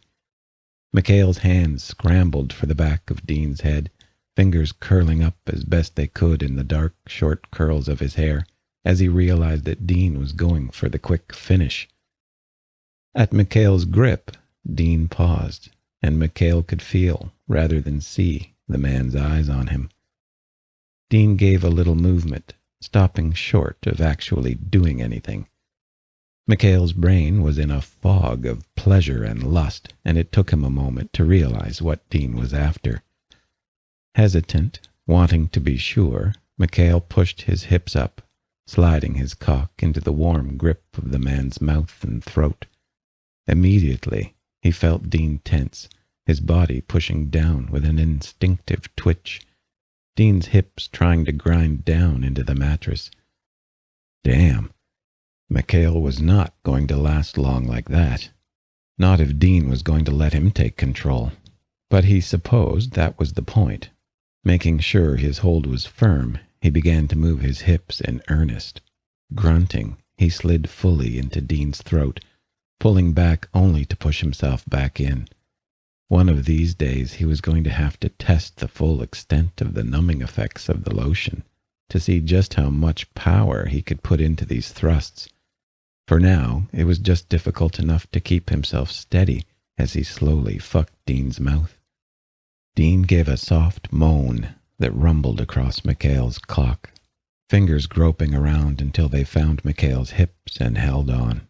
Mikhail's hands scrambled for the back of Dean's head, fingers curling up as best they could in the dark, short curls of his hair, as he realized that Dean was going for the quick finish. At Mikhail's grip, Dean paused, and Mikhail could feel, rather than see, the man's eyes on him. Dean gave a little movement, stopping short of actually doing anything. Mikhail's brain was in a fog of pleasure and lust, and it took him a moment to realize what Dean was after. Hesitant, wanting to be sure, Mikhail pushed his hips up, sliding his cock into the warm grip of the man's mouth and throat. Immediately, he felt Dean tense, his body pushing down with an instinctive twitch, Dean's hips trying to grind down into the mattress. Damn, Mikhail was not going to last long like that. Not if Dean was going to let him take control. But he supposed that was the point. Making sure his hold was firm, he began to move his hips in earnest. Grunting, he slid fully into Dean's throat, pulling back only to push himself back in. One of these days he was going to have to test the full extent of the numbing effects of the lotion, to see just how much power he could put into these thrusts. For now, it was just difficult enough to keep himself steady as he slowly fucked Dean's mouth. Dean gave a soft moan that rumbled across Mikhail's cock, fingers groping around until they found Mikhail's hips and held on.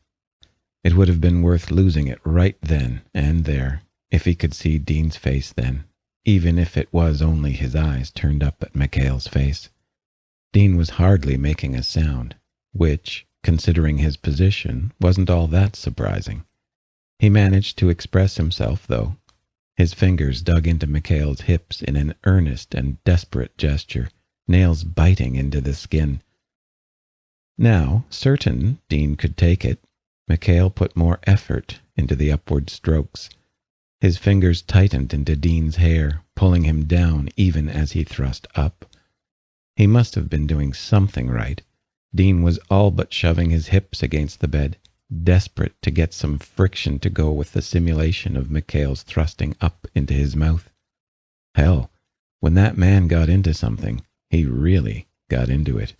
It would have been worth losing it right then and there, if he could see Dean's face then, even if it was only his eyes turned up at Mikhail's face. Dean was hardly making a sound, which, considering his position, wasn't all that surprising. He managed to express himself, though. His fingers dug into Mikhail's hips in an earnest and desperate gesture, nails biting into the skin. Now, certain Dean could take it, Mikhail put more effort into the upward strokes. His fingers tightened into Dean's hair, pulling him down even as he thrust up. He must have been doing something right. Dean was all but shoving his hips against the bed, desperate to get some friction to go with the simulation of Mikhail's thrusting up into his mouth. Hell, when that man got into something, he really got into it.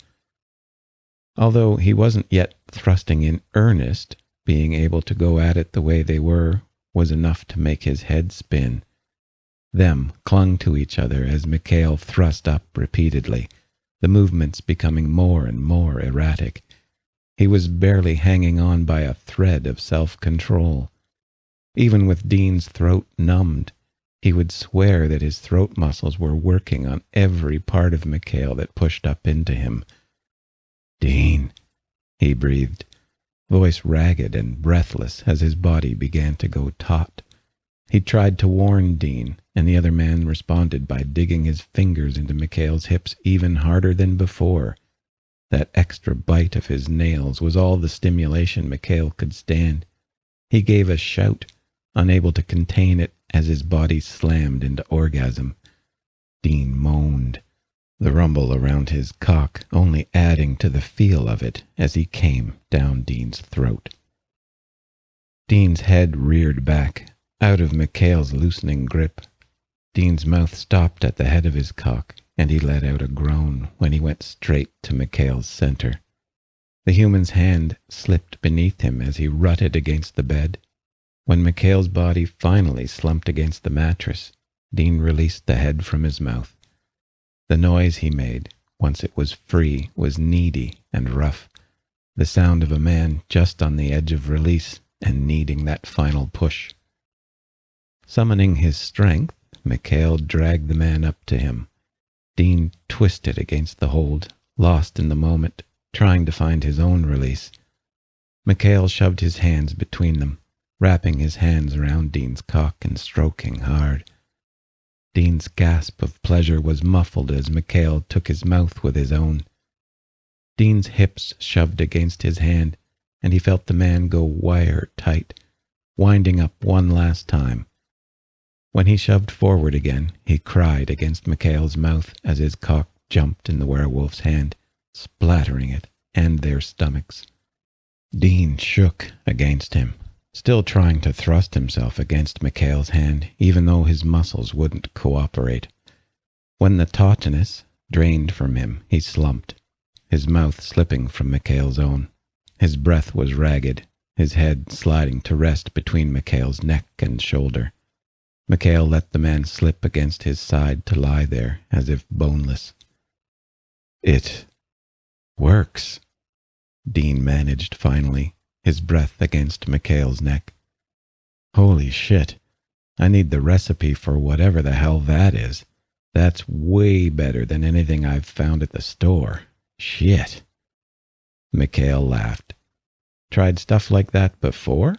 Although he wasn't yet thrusting in earnest, being able to go at it the way they were was enough to make his head spin. Them clung to each other as Mikhail thrust up repeatedly, the movements becoming more and more erratic. He was barely hanging on by a thread of self-control. Even with Dean's throat numbed, he would swear that his throat muscles were working on every part of Mikhail that pushed up into him. "Dean," he breathed, voice ragged and breathless as his body began to go taut. He tried to warn Dean, and the other man responded by digging his fingers into Mikhail's hips even harder than before. That extra bite of his nails was all the stimulation Mikhail could stand. He gave a shout, unable to contain it as his body slammed into orgasm. Dean moaned, the rumble around his cock only adding to the feel of it as he came down Dean's throat. Dean's head reared back, out of Mikhail's loosening grip. Dean's mouth stopped at the head of his cock, and he let out a groan when he went straight to Mikhail's center. The human's hand slipped beneath him as he rutted against the bed. When Mikhail's body finally slumped against the mattress, Dean released the head from his mouth. The noise he made, once it was free, was needy and rough, the sound of a man just on the edge of release and needing that final push. Summoning his strength, Mikhail dragged the man up to him. Dean twisted against the hold, lost in the moment, trying to find his own release. Mikhail shoved his hands between them, wrapping his hands around Dean's cock and stroking hard. Dean's gasp of pleasure was muffled as Mikhail took his mouth with his own. Dean's hips shoved against his hand, and he felt the man go wire-tight, winding up one last time. When he shoved forward again, he cried against Mikhail's mouth as his cock jumped in the werewolf's hand, splattering it and their stomachs. Dean shook against him, still trying to thrust himself against Mikhail's hand, even though his muscles wouldn't cooperate. When the tauteness drained from him, he slumped, his mouth slipping from Mikhail's own. His breath was ragged, his head sliding to rest between Mikhail's neck and shoulder. Mikhail let the man slip against his side to lie there, as if boneless. "It works," Dean managed finally, his breath against Mikhail's neck. "Holy shit. I need the recipe for whatever the hell that is. That's way better than anything I've found at the store. Shit." Mikhail laughed. "Tried stuff like that before?"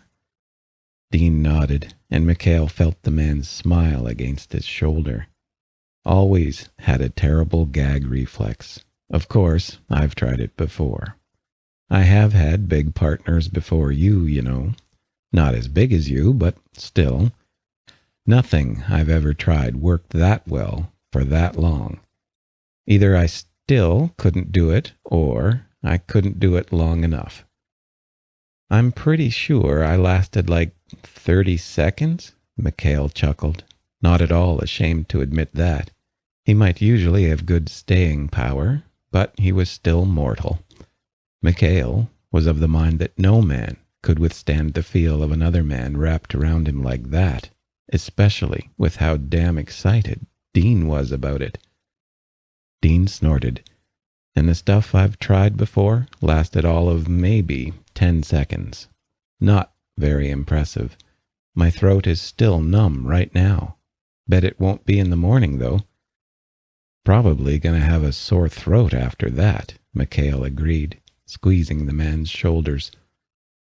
Dean nodded, and Mikhail felt the man's smile against his shoulder. "Always had a terrible gag reflex. Of course, I've tried it before. I have had big partners before you, you know. Not as big as you, but still. Nothing I've ever tried worked that well for that long. Either I still couldn't do it, or I couldn't do it long enough. I'm pretty sure I lasted like 30 seconds, Mikhail chuckled, not at all ashamed to admit that. He might usually have good staying power, but he was still mortal. Mikhail was of the mind that no man could withstand the feel of another man wrapped around him like that, especially with how damn excited Dean was about it. Dean snorted, and the stuff I've tried before lasted all of maybe 10 seconds. Not very impressive. My throat is still numb right now. Bet it won't be in the morning, though. Probably gonna have a sore throat after that, Mikhail agreed, squeezing the man's shoulders.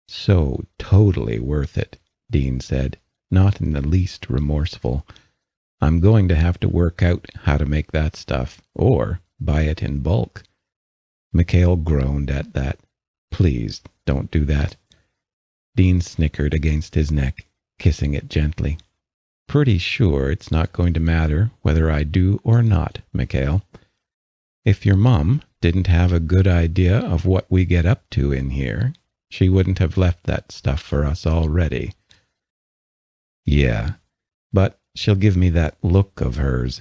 So totally worth it, Dean said, not in the least remorseful. I'm going to have to work out how to make that stuff, or buy it in bulk. Mikhail groaned at that. Please, don't do that. Dean snickered against his neck, kissing it gently. Pretty sure it's not going to matter whether I do or not, Mikhail. If your mom didn't have a good idea of what we get up to in here, she wouldn't have left that stuff for us already. Yeah, but she'll give me that look of hers.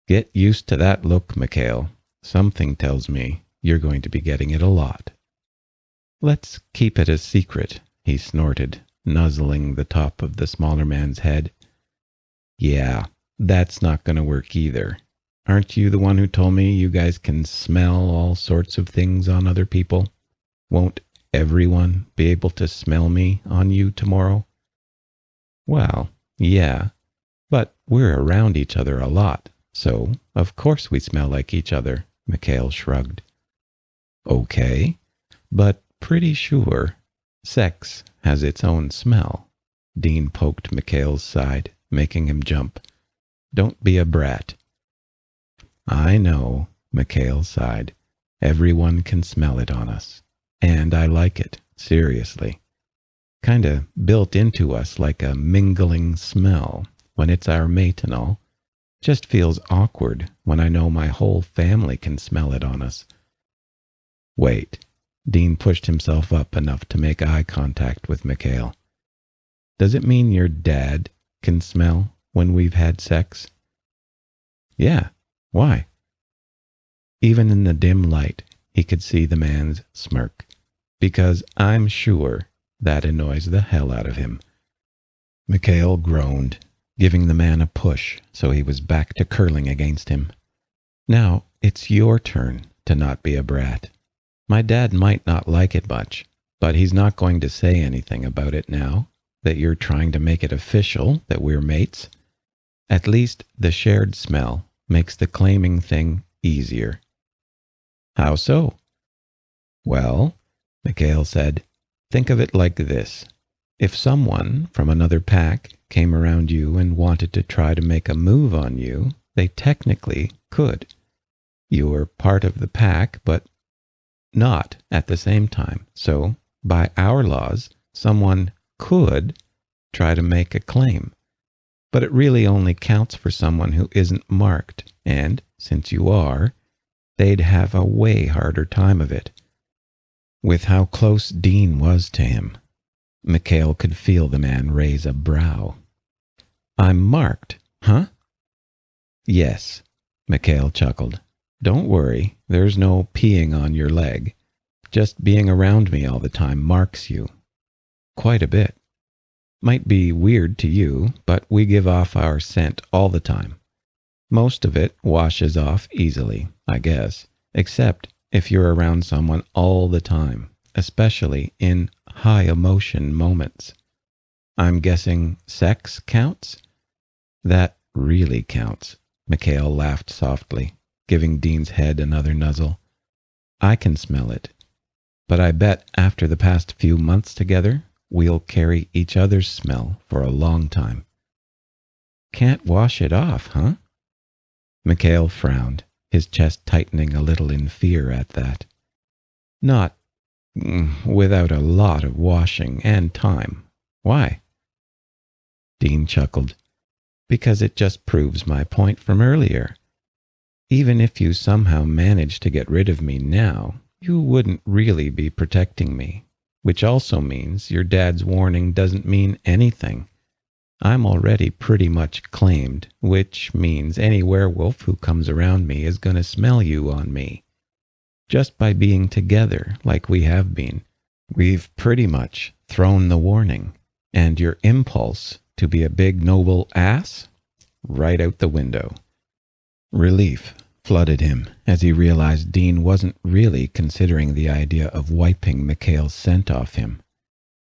Get used to that look, Mikhail. Something tells me you're going to be getting it a lot. Let's keep it a secret, he snorted, nuzzling the top of the smaller man's head. Yeah, that's not going to work either. Aren't you the one who told me you guys can smell all sorts of things on other people? Won't everyone be able to smell me on you tomorrow? Well, yeah, but we're around each other a lot, so of course we smell like each other, Mikhail shrugged. Okay, but pretty sure sex has its own smell. Dean poked Mikhail's side, making him jump. Don't be a brat. I know, Mikhail sighed. Everyone can smell it on us. And I like it, seriously. Kinda built into us like a mingling smell when it's our mate and all. Just feels awkward when I know my whole family can smell it on us. Wait. Dean pushed himself up enough to make eye contact with Mikhail. Does it mean your dad can smell when we've had sex? Yeah. Why? Even in the dim light, he could see the man's smirk. Because I'm sure that annoys the hell out of him. Mikhail groaned, giving the man a push so he was back to curling against him. Now it's your turn to not be a brat. My dad might not like it much, but he's not going to say anything about it now that you're trying to make it official that we're mates. At least the shared smell makes the claiming thing easier. How so? Well, Mikhail said, think of it like this. If someone from another pack came around you and wanted to try to make a move on you, they technically could. You were part of the pack, but not at the same time. So, by our laws, someone could try to make a claim. But it really only counts for someone who isn't marked, and, since you are, they'd have a way harder time of it. With how close Dean was to him, Mikhail could feel the man raise a brow. I'm marked, huh? Yes, Mikhail chuckled. Don't worry, there's no peeing on your leg. Just being around me all the time marks you. Quite a bit. Might be weird to you, but we give off our scent all the time. Most of it washes off easily, I guess, except if you're around someone all the time, especially in high emotion moments. I'm guessing sex counts? That really counts, Mikhail laughed softly, giving Dean's head another nuzzle. I can smell it. But I bet after the past few months together, we'll carry each other's smell for a long time. Can't wash it off, huh? Mikhail frowned, his chest tightening a little in fear at that. Not without a lot of washing and time. Why? Dean chuckled. Because it just proves my point from earlier. Even if you somehow managed to get rid of me now, you wouldn't really be protecting me, which also means your dad's warning doesn't mean anything. I'm already pretty much claimed, which means any werewolf who comes around me is going to smell you on me. Just by being together like we have been, we've pretty much thrown the warning, and your impulse to be a big noble ass? Right out the window. Relief flooded him as he realized Dean wasn't really considering the idea of wiping Mikhail's scent off him.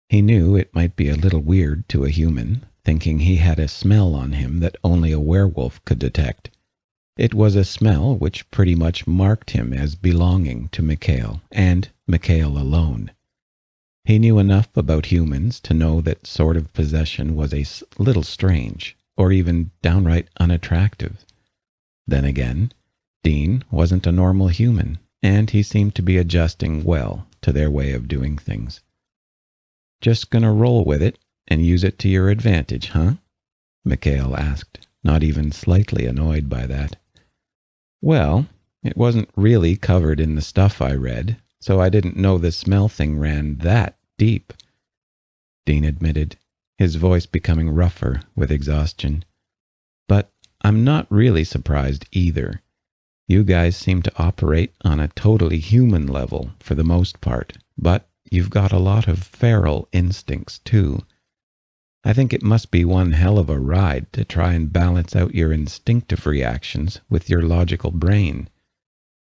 He knew it might be a little weird to a human, thinking he had a smell on him that only a werewolf could detect. It was a smell which pretty much marked him as belonging to Mikhail, and Mikhail alone. He knew enough about humans to know that sort of possession was a little strange, or even downright unattractive. Then again, Dean wasn't a normal human, and he seemed to be adjusting well to their way of doing things. Just gonna roll with it and use it to your advantage, huh? Mikhail asked, not even slightly annoyed by that. Well, it wasn't really covered in the stuff I read, so I didn't know the smell thing ran that deep, Dean admitted, his voice becoming rougher with exhaustion. But I'm not really surprised either. You guys seem to operate on a totally human level for the most part, but you've got a lot of feral instincts too. I think it must be one hell of a ride to try and balance out your instinctive reactions with your logical brain.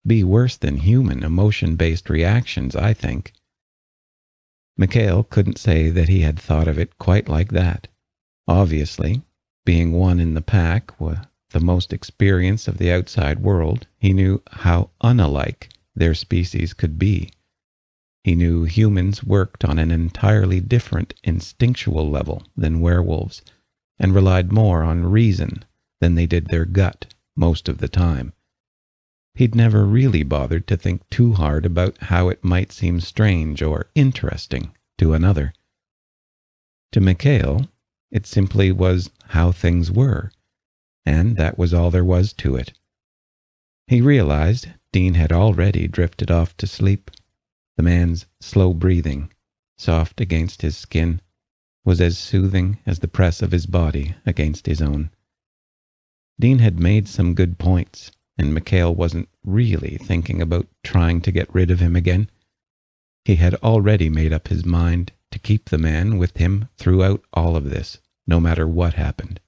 Be worse than human emotion-based reactions, I think. Mikhail couldn't say that he had thought of it quite like that. Obviously, being one in the pack with the most experience of the outside world, he knew how unalike their species could be. He knew humans worked on an entirely different instinctual level than werewolves, and relied more on reason than they did their gut most of the time. He'd never really bothered to think too hard about how it might seem strange or interesting to another. To Mikhail, it simply was how things were, and that was all there was to it. He realized Dean had already drifted off to sleep. The man's slow breathing, soft against his skin, was as soothing as the press of his body against his own. Dean had made some good points, and Mikhail wasn't really thinking about trying to get rid of him again. He had already made up his mind to keep the man with him throughout all of this, no matter what happened.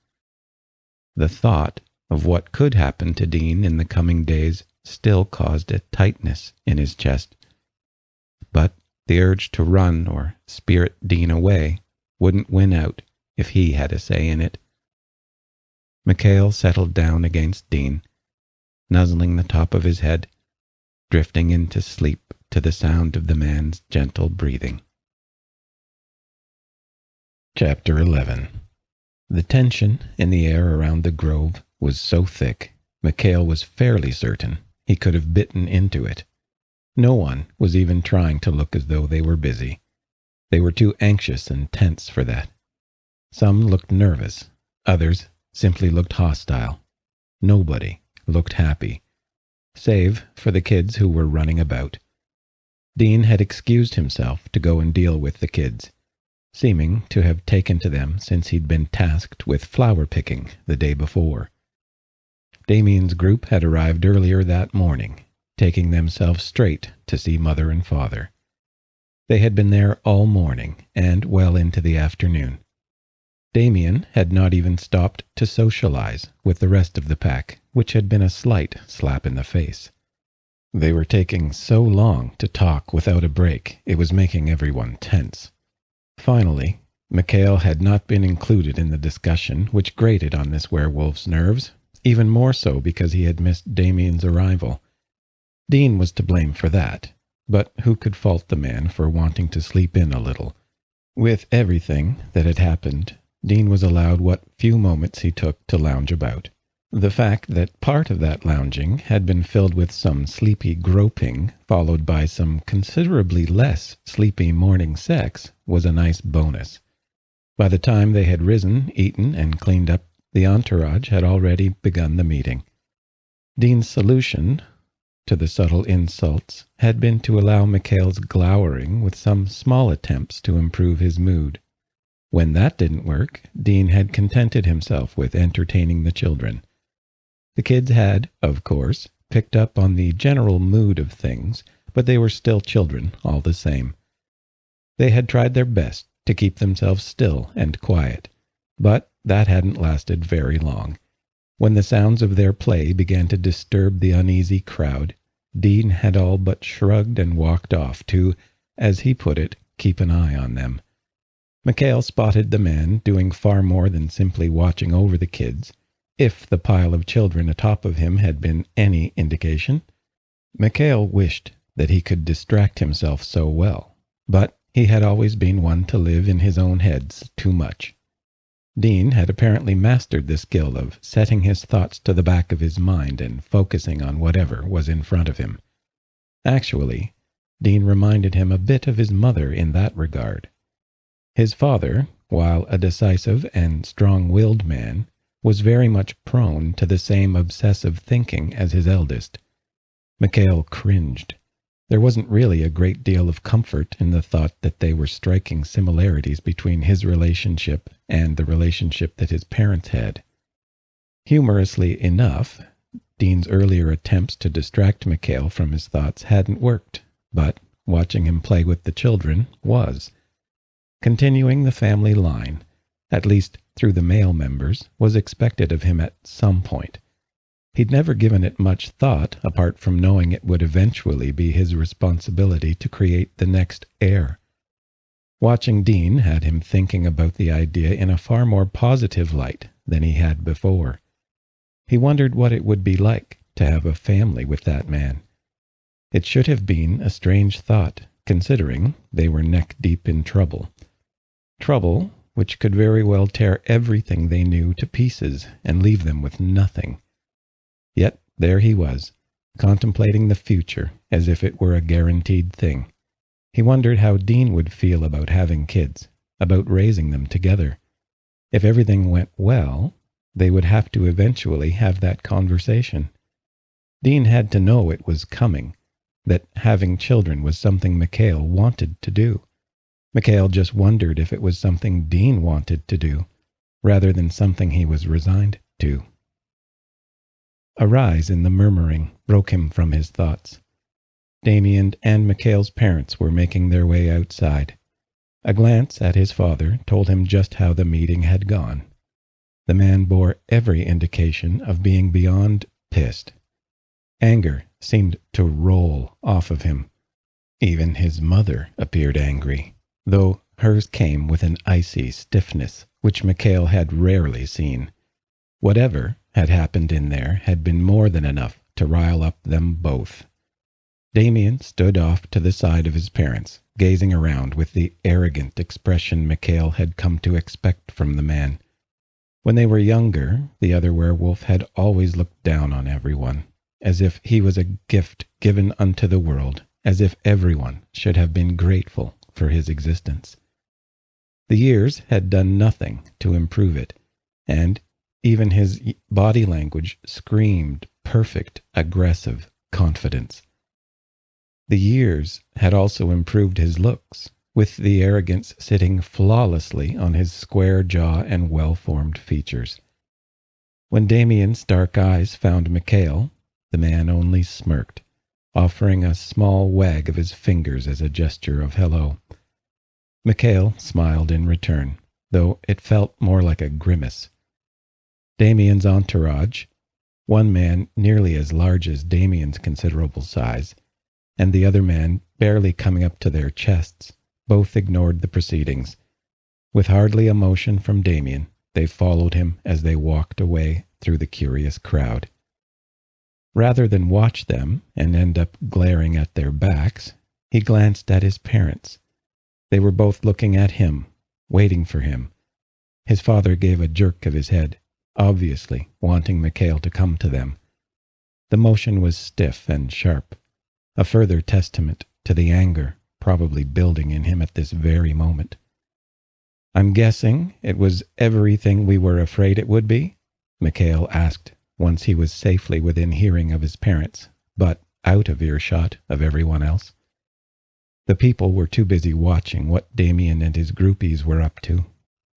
The thought of what could happen to Dean in the coming days still caused a tightness in his chest. But the urge to run or spirit Dean away wouldn't win out if he had a say in it. Mikhail settled down against Dean, nuzzling the top of his head, drifting into sleep to the sound of the man's gentle breathing. Chapter 11. The tension in the air around the grove was so thick, Mikhail was fairly certain he could have bitten into it. No one was even trying to look as though they were busy. They were too anxious and tense for that. Some looked nervous, others simply looked hostile. Nobody looked happy, save for the kids who were running about. Dean had excused himself to go and deal with the kids, seeming to have taken to them since he'd been tasked with flower picking the day before. Damien's group had arrived earlier that morning, taking themselves straight to see Mother and Father. They had been there all morning and well into the afternoon. Damien had not even stopped to socialize with the rest of the pack, which had been a slight slap in the face. They were taking so long to talk without a break, it was making everyone tense. Finally, Mikhail had not been included in the discussion, which grated on this werewolf's nerves, even more so because he had missed Damien's arrival. Dean was to blame for that, but who could fault the man for wanting to sleep in a little? With everything that had happened, Dean was allowed what few moments he took to lounge about. The fact that part of that lounging had been filled with some sleepy groping, followed by some considerably less sleepy morning sex, was a nice bonus. By the time they had risen, eaten, and cleaned up, the entourage had already begun the meeting. Dean's solution to the subtle insults had been to allow Mikhail's glowering with some small attempts to improve his mood. When that didn't work, Dean had contented himself with entertaining the children. The kids had, of course, picked up on the general mood of things, but they were still children all the same. They had tried their best to keep themselves still and quiet, but that hadn't lasted very long. When the sounds of their play began to disturb the uneasy crowd, Dean had all but shrugged and walked off to, as he put it, keep an eye on them. Mikhail spotted the man doing far more than simply watching over the kids. If the pile of children atop of him had been any indication, Mikhail wished that he could distract himself so well, but he had always been one to live in his own heads too much. Dean had apparently mastered the skill of setting his thoughts to the back of his mind and focusing on whatever was in front of him. Actually, Dean reminded him a bit of his mother in that regard. His father, while a decisive and strong-willed man, was very much prone to the same obsessive thinking as his eldest. Mikhail cringed. There wasn't really a great deal of comfort in the thought that they were striking similarities between his relationship and the relationship that his parents had. Humorously enough, Dean's earlier attempts to distract Mikhail from his thoughts hadn't worked, but watching him play with the children was. Continuing the family line, at least through the male members, was expected of him at some point. He'd never given it much thought, apart from knowing it would eventually be his responsibility to create the next heir. Watching Dean had him thinking about the idea in a far more positive light than he had before. He wondered what it would be like to have a family with that man. It should have been a strange thought, considering they were neck-deep in trouble. Trouble which could very well tear everything they knew to pieces and leave them with nothing. Yet there he was, contemplating the future as if it were a guaranteed thing. He wondered how Dean would feel about having kids, about raising them together. If everything went well, they would have to eventually have that conversation. Dean had to know it was coming, that having children was something Mikhail wanted to do. Mikhail just wondered if it was something Dean wanted to do, rather than something he was resigned to. A rise in the murmuring broke him from his thoughts. Damien and Mikhail's parents were making their way outside. A glance at his father told him just how the meeting had gone. The man bore every indication of being beyond pissed. Anger seemed to roll off of him. Even his mother appeared angry, though hers came with an icy stiffness which Mikhail had rarely seen. Whatever had happened in there had been more than enough to rile up them both. Damien stood off to the side of his parents, gazing around with the arrogant expression Mikhail had come to expect from the man. When they were younger, the other werewolf had always looked down on everyone, as if he was a gift given unto the world, as if everyone should have been grateful for his existence. The years had done nothing to improve it, and even his body language screamed perfect, aggressive confidence. The years had also improved his looks, with the arrogance sitting flawlessly on his square jaw and well-formed features. When Damien's dark eyes found Mikhail, the man only smirked, offering a small wag of his fingers as a gesture of hello. Mikhail smiled in return, though it felt more like a grimace. Damien's entourage, one man nearly as large as Damien's considerable size, and the other man barely coming up to their chests, both ignored the proceedings. With hardly a motion from Damien, they followed him as they walked away through the curious crowd. Rather than watch them and end up glaring at their backs, he glanced at his parents. They were both looking at him, waiting for him. His father gave a jerk of his head, obviously wanting Mikhail to come to them. The motion was stiff and sharp, a further testament to the anger probably building in him at this very moment. "I'm guessing it was everything we were afraid it would be?" Mikhail asked once he was safely within hearing of his parents, but out of earshot of everyone else. The people were too busy watching what Damien and his groupies were up to,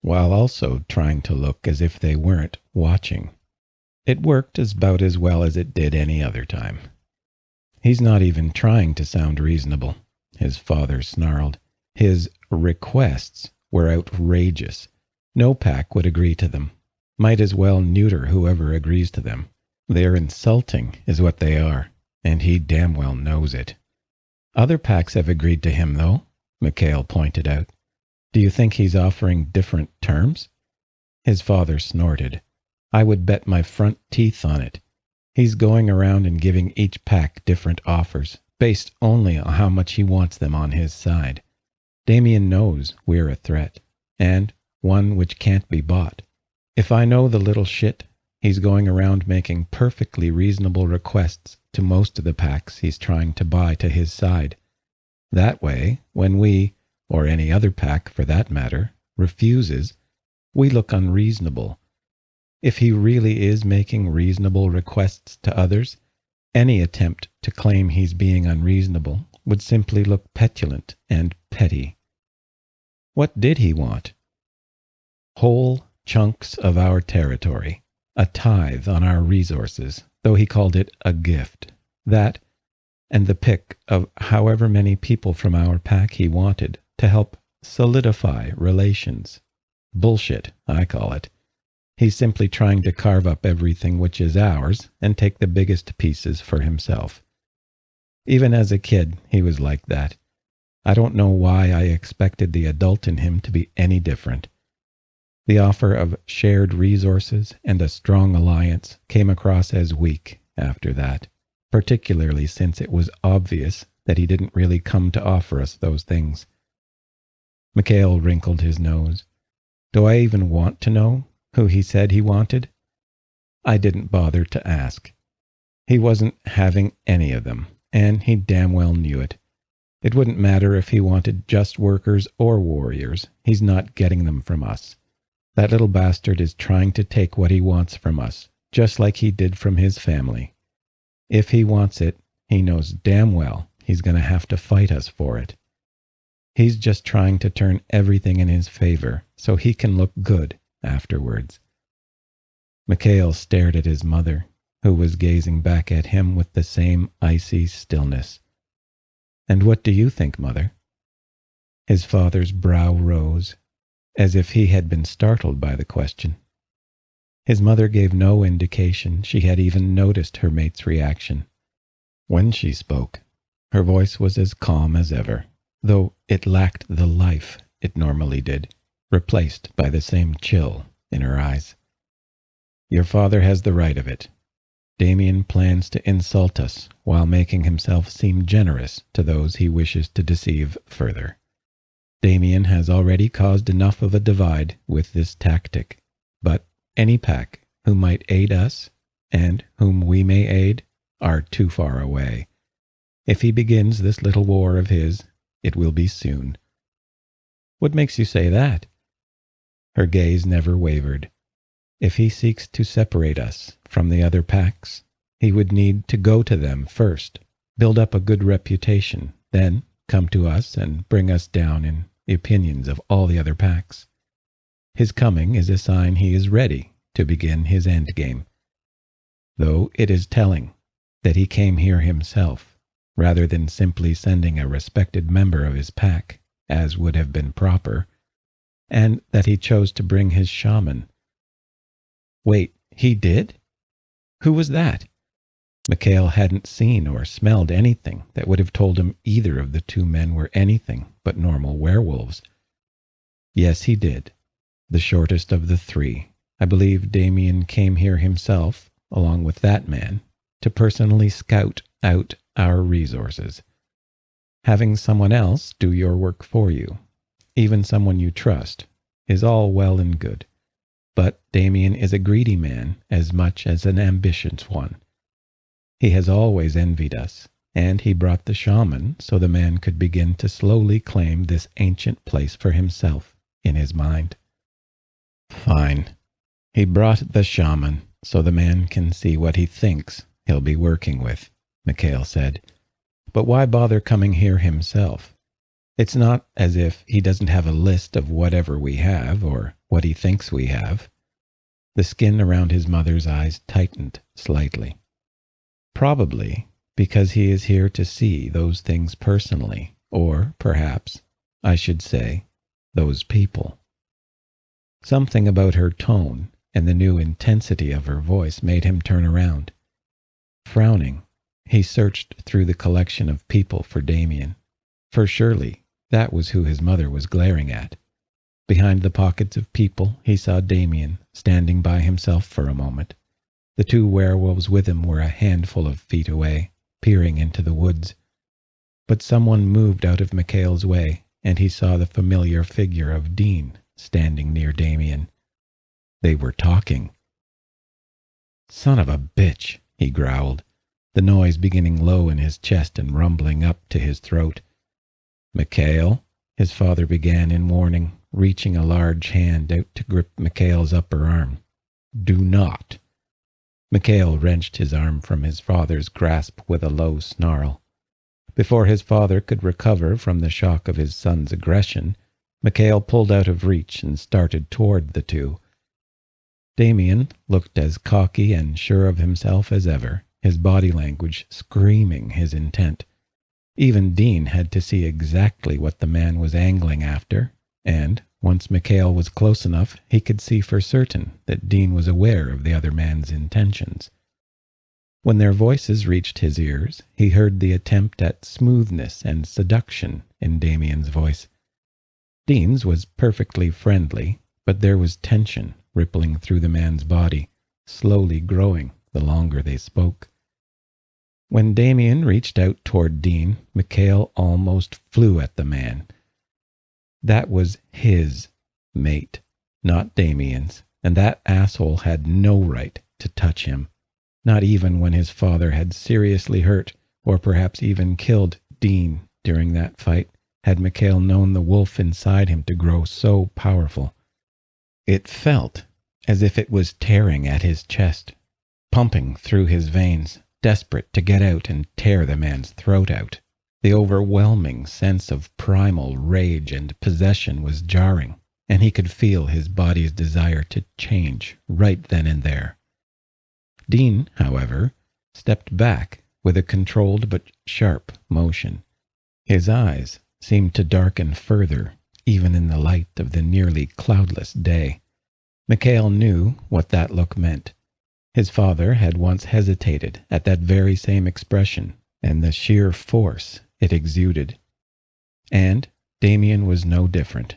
while also trying to look as if they weren't watching. It worked about as well as it did any other time. "He's not even trying to sound reasonable," his father snarled. "His requests were outrageous. No pack would agree to them. Might as well neuter whoever agrees to them. They're insulting is what they are, and he damn well knows it." "Other packs have agreed to him, though," Mikhail pointed out. "Do you think he's offering different terms?" His father snorted. "I would bet my front teeth on it. He's going around and giving each pack different offers, based only on how much he wants them on his side. Damien knows we're a threat, and one which can't be bought. If I know the little shit, he's going around making perfectly reasonable requests to most of the packs he's trying to buy to his side. That way, when we, or any other pack for that matter, refuses, we look unreasonable. If he really is making reasonable requests to others, any attempt to claim he's being unreasonable would simply look petulant and petty." "What did he want?" "Whole chunks of our territory, a tithe on our resources, though he called it a gift. That, and the pick of however many people from our pack he wanted to help solidify relations. Bullshit, I call it. He's simply trying to carve up everything which is ours and take the biggest pieces for himself. Even as a kid, he was like that. I don't know why I expected the adult in him to be any different. The offer of shared resources and a strong alliance came across as weak after that, particularly since it was obvious that he didn't really come to offer us those things." Mikhail wrinkled his nose. "Do I even want to know who he said he wanted?" I didn't bother to ask. He wasn't having any of them, and he damn well knew it. It wouldn't matter if he wanted just workers or warriors. He's not getting them from us. That little bastard is trying to take what he wants from us, just like he did from his family. If he wants it, he knows damn well he's going to have to fight us for it. He's just trying to turn everything in his favor so he can look good afterwards." Mikhail stared at his mother, who was gazing back at him with the same icy stillness. "And what do you think, Mother?" His father's brow rose, as if he had been startled by the question. His mother gave no indication she had even noticed her mate's reaction. When she spoke, her voice was as calm as ever, though it lacked the life it normally did, replaced by the same chill in her eyes. "Your father has the right of it. Damien plans to insult us while making himself seem generous to those he wishes to deceive further. Damien has already caused enough of a divide with this tactic, but any pack who might aid us, and whom we may aid, are too far away. If he begins this little war of his, it will be soon. What makes you say that? Her gaze never wavered. If he seeks to separate us from the other packs, he would need to go to them first, build up a good reputation, then come to us and bring us down in the opinions of all the other packs. His coming is a sign he is ready to begin his endgame. Though it is telling that he came here himself, rather than simply sending a respected member of his pack, as would have been proper, and that he chose to bring his shaman. Wait, he did? Who was that? Mikhail hadn't seen or smelled anything that would have told him either of the two men were anything but normal werewolves. Yes, he did. The shortest of the three. I believe Damien came here himself, along with that man, to personally scout out our resources. Having someone else do your work for you, even someone you trust, is all well and good. But Damien is a greedy man as much as an ambitious one. He has always envied us, and he brought the shaman so the man could begin to slowly claim this ancient place for himself in his mind. Fine. He brought the shaman so the man can see what he thinks he'll be working with, Mikhail said. But why bother coming here himself? It's not as if he doesn't have a list of whatever we have or what he thinks we have. The skin around his mother's eyes tightened slightly. Probably because he is here to see those things personally, or perhaps, I should say, those people. Something about her tone and the new intensity of her voice made him turn around. Frowning, he searched through the collection of people for Damien, for surely that was who his mother was glaring at. Behind the pockets of people, he saw Damien standing by himself for a moment. The two werewolves with him were a handful of feet away, peering into the woods. But someone moved out of Mikhail's way, and he saw the familiar figure of Dean standing near Damien. They were talking. Son of a bitch, he growled, the noise beginning low in his chest and rumbling up to his throat. Mikhail, his father began in warning, reaching a large hand out to grip Mikhail's upper arm. Do not. Mikhail wrenched his arm from his father's grasp with a low snarl. Before his father could recover from the shock of his son's aggression, Mikhail pulled out of reach and started toward the two. Damien looked as cocky and sure of himself as ever, his body language screaming his intent. Even Dean had to see exactly what the man was angling after, and once Mikhail was close enough, he could see for certain that Dean was aware of the other man's intentions. When their voices reached his ears, he heard the attempt at smoothness and seduction in Damien's voice. Dean's was perfectly friendly, but there was tension rippling through the man's body, slowly growing the longer they spoke. When Damien reached out toward Dean, Mikhail almost flew at the man. That was his mate, not Damien's, and that asshole had no right to touch him, not even when his father had seriously hurt, or perhaps even killed, Dean during that fight, had Mikhail known the wolf inside him to grow so powerful. It felt as if it was tearing at his chest, pumping through his veins, desperate to get out and tear the man's throat out. The overwhelming sense of primal rage and possession was jarring, and he could feel his body's desire to change right then and there. Dean, however, stepped back with a controlled but sharp motion. His eyes seemed to darken further, even in the light of the nearly cloudless day. Mikhail knew what that look meant. His father had once hesitated at that very same expression and the sheer force it exuded. And Damien was no different.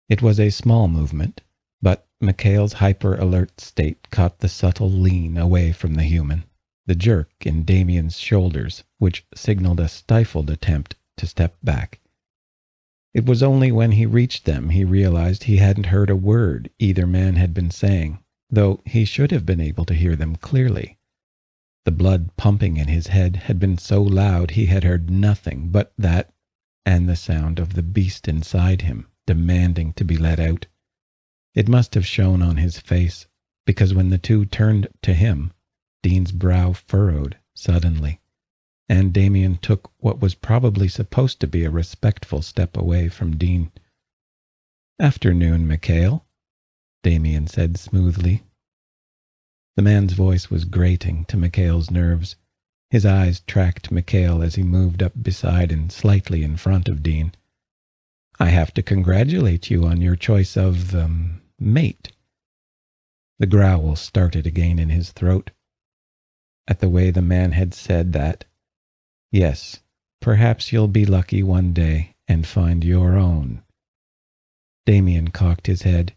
It was a small movement, but Mikhail's hyper-alert state caught the subtle lean away from the human, the jerk in Damien's shoulders, which signaled a stifled attempt to step back. It was only when he reached them he realized he hadn't heard a word either man had been saying, though he should have been able to hear them clearly. The blood pumping in his head had been so loud he had heard nothing but that and the sound of the beast inside him demanding to be let out. It must have shown on his face, because when the two turned to him, Dean's brow furrowed suddenly, and Damien took what was probably supposed to be a respectful step away from Dean. "Afternoon, Mikhail," Damien said smoothly. The man's voice was grating to Mikhail's nerves. His eyes tracked Mikhail as he moved up beside and slightly in front of Dean. "I have to congratulate you on your choice of, mate." The growl started again in his throat. At the way the man had said that, "Yes, perhaps you'll be lucky one day and find your own." Damien cocked his head.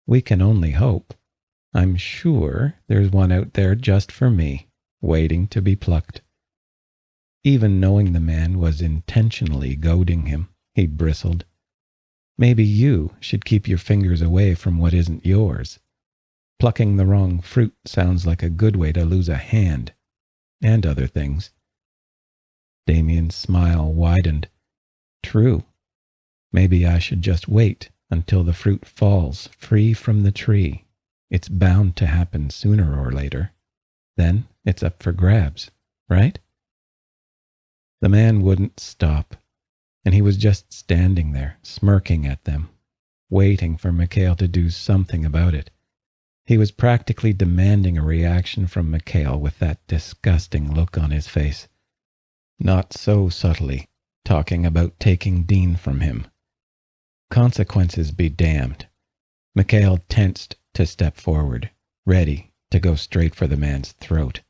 "We can only hope. I'm sure there's one out there just for me, waiting to be plucked." Even knowing the man was intentionally goading him, he bristled. "Maybe you should keep your fingers away from what isn't yours. Plucking the wrong fruit sounds like a good way to lose a hand, and other things." Damien's smile widened. "True. Maybe I should just wait until the fruit falls free from the tree. It's bound to happen sooner or later. Then it's up for grabs, right?" The man wouldn't stop, and he was just standing there, smirking at them, waiting for Mikhail to do something about it. He was practically demanding a reaction from Mikhail with that disgusting look on his face. Not so subtly, talking about taking Dean from him. Consequences be damned. Mikhail tensed to step forward, ready to go straight for the man's throat.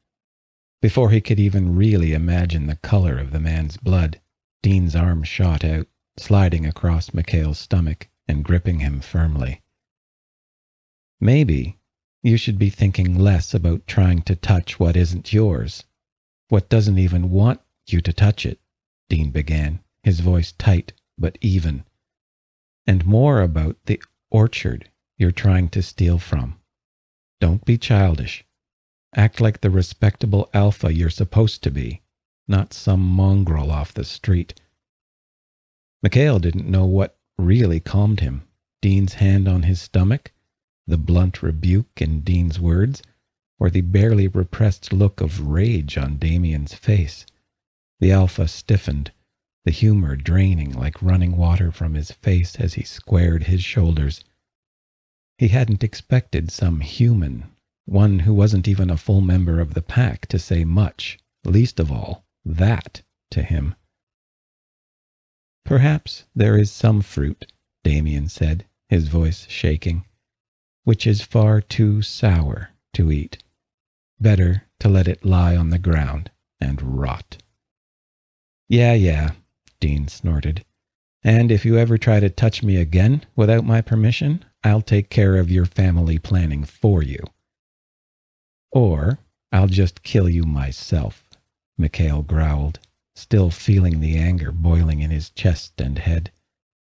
Before he could even really imagine the color of the man's blood, Dean's arm shot out, sliding across Mikhail's stomach and gripping him firmly. "Maybe you should be thinking less about trying to touch what isn't yours, what doesn't even want you to touch it," Dean began, his voice tight but even, "and more about the orchard you're trying to steal from. Don't be childish. Act like the respectable alpha you're supposed to be, not some mongrel off the street." Mikhail didn't know what really calmed him, Dean's hand on his stomach, the blunt rebuke in Dean's words, or the barely repressed look of rage on Damien's face. The alpha stiffened, the humor draining like running water from his face as he squared his shoulders. He hadn't expected some human, one who wasn't even a full member of the pack, to say much, least of all, that, to him. "Perhaps there is some fruit," Damien said, his voice shaking, "which is far too sour to eat. Better to let it lie on the ground and rot." Yeah, Dean snorted. "And if you ever try to touch me again without my permission, I'll take care of your family planning for you. Or I'll just kill you myself," Mikhail growled, still feeling the anger boiling in his chest and head.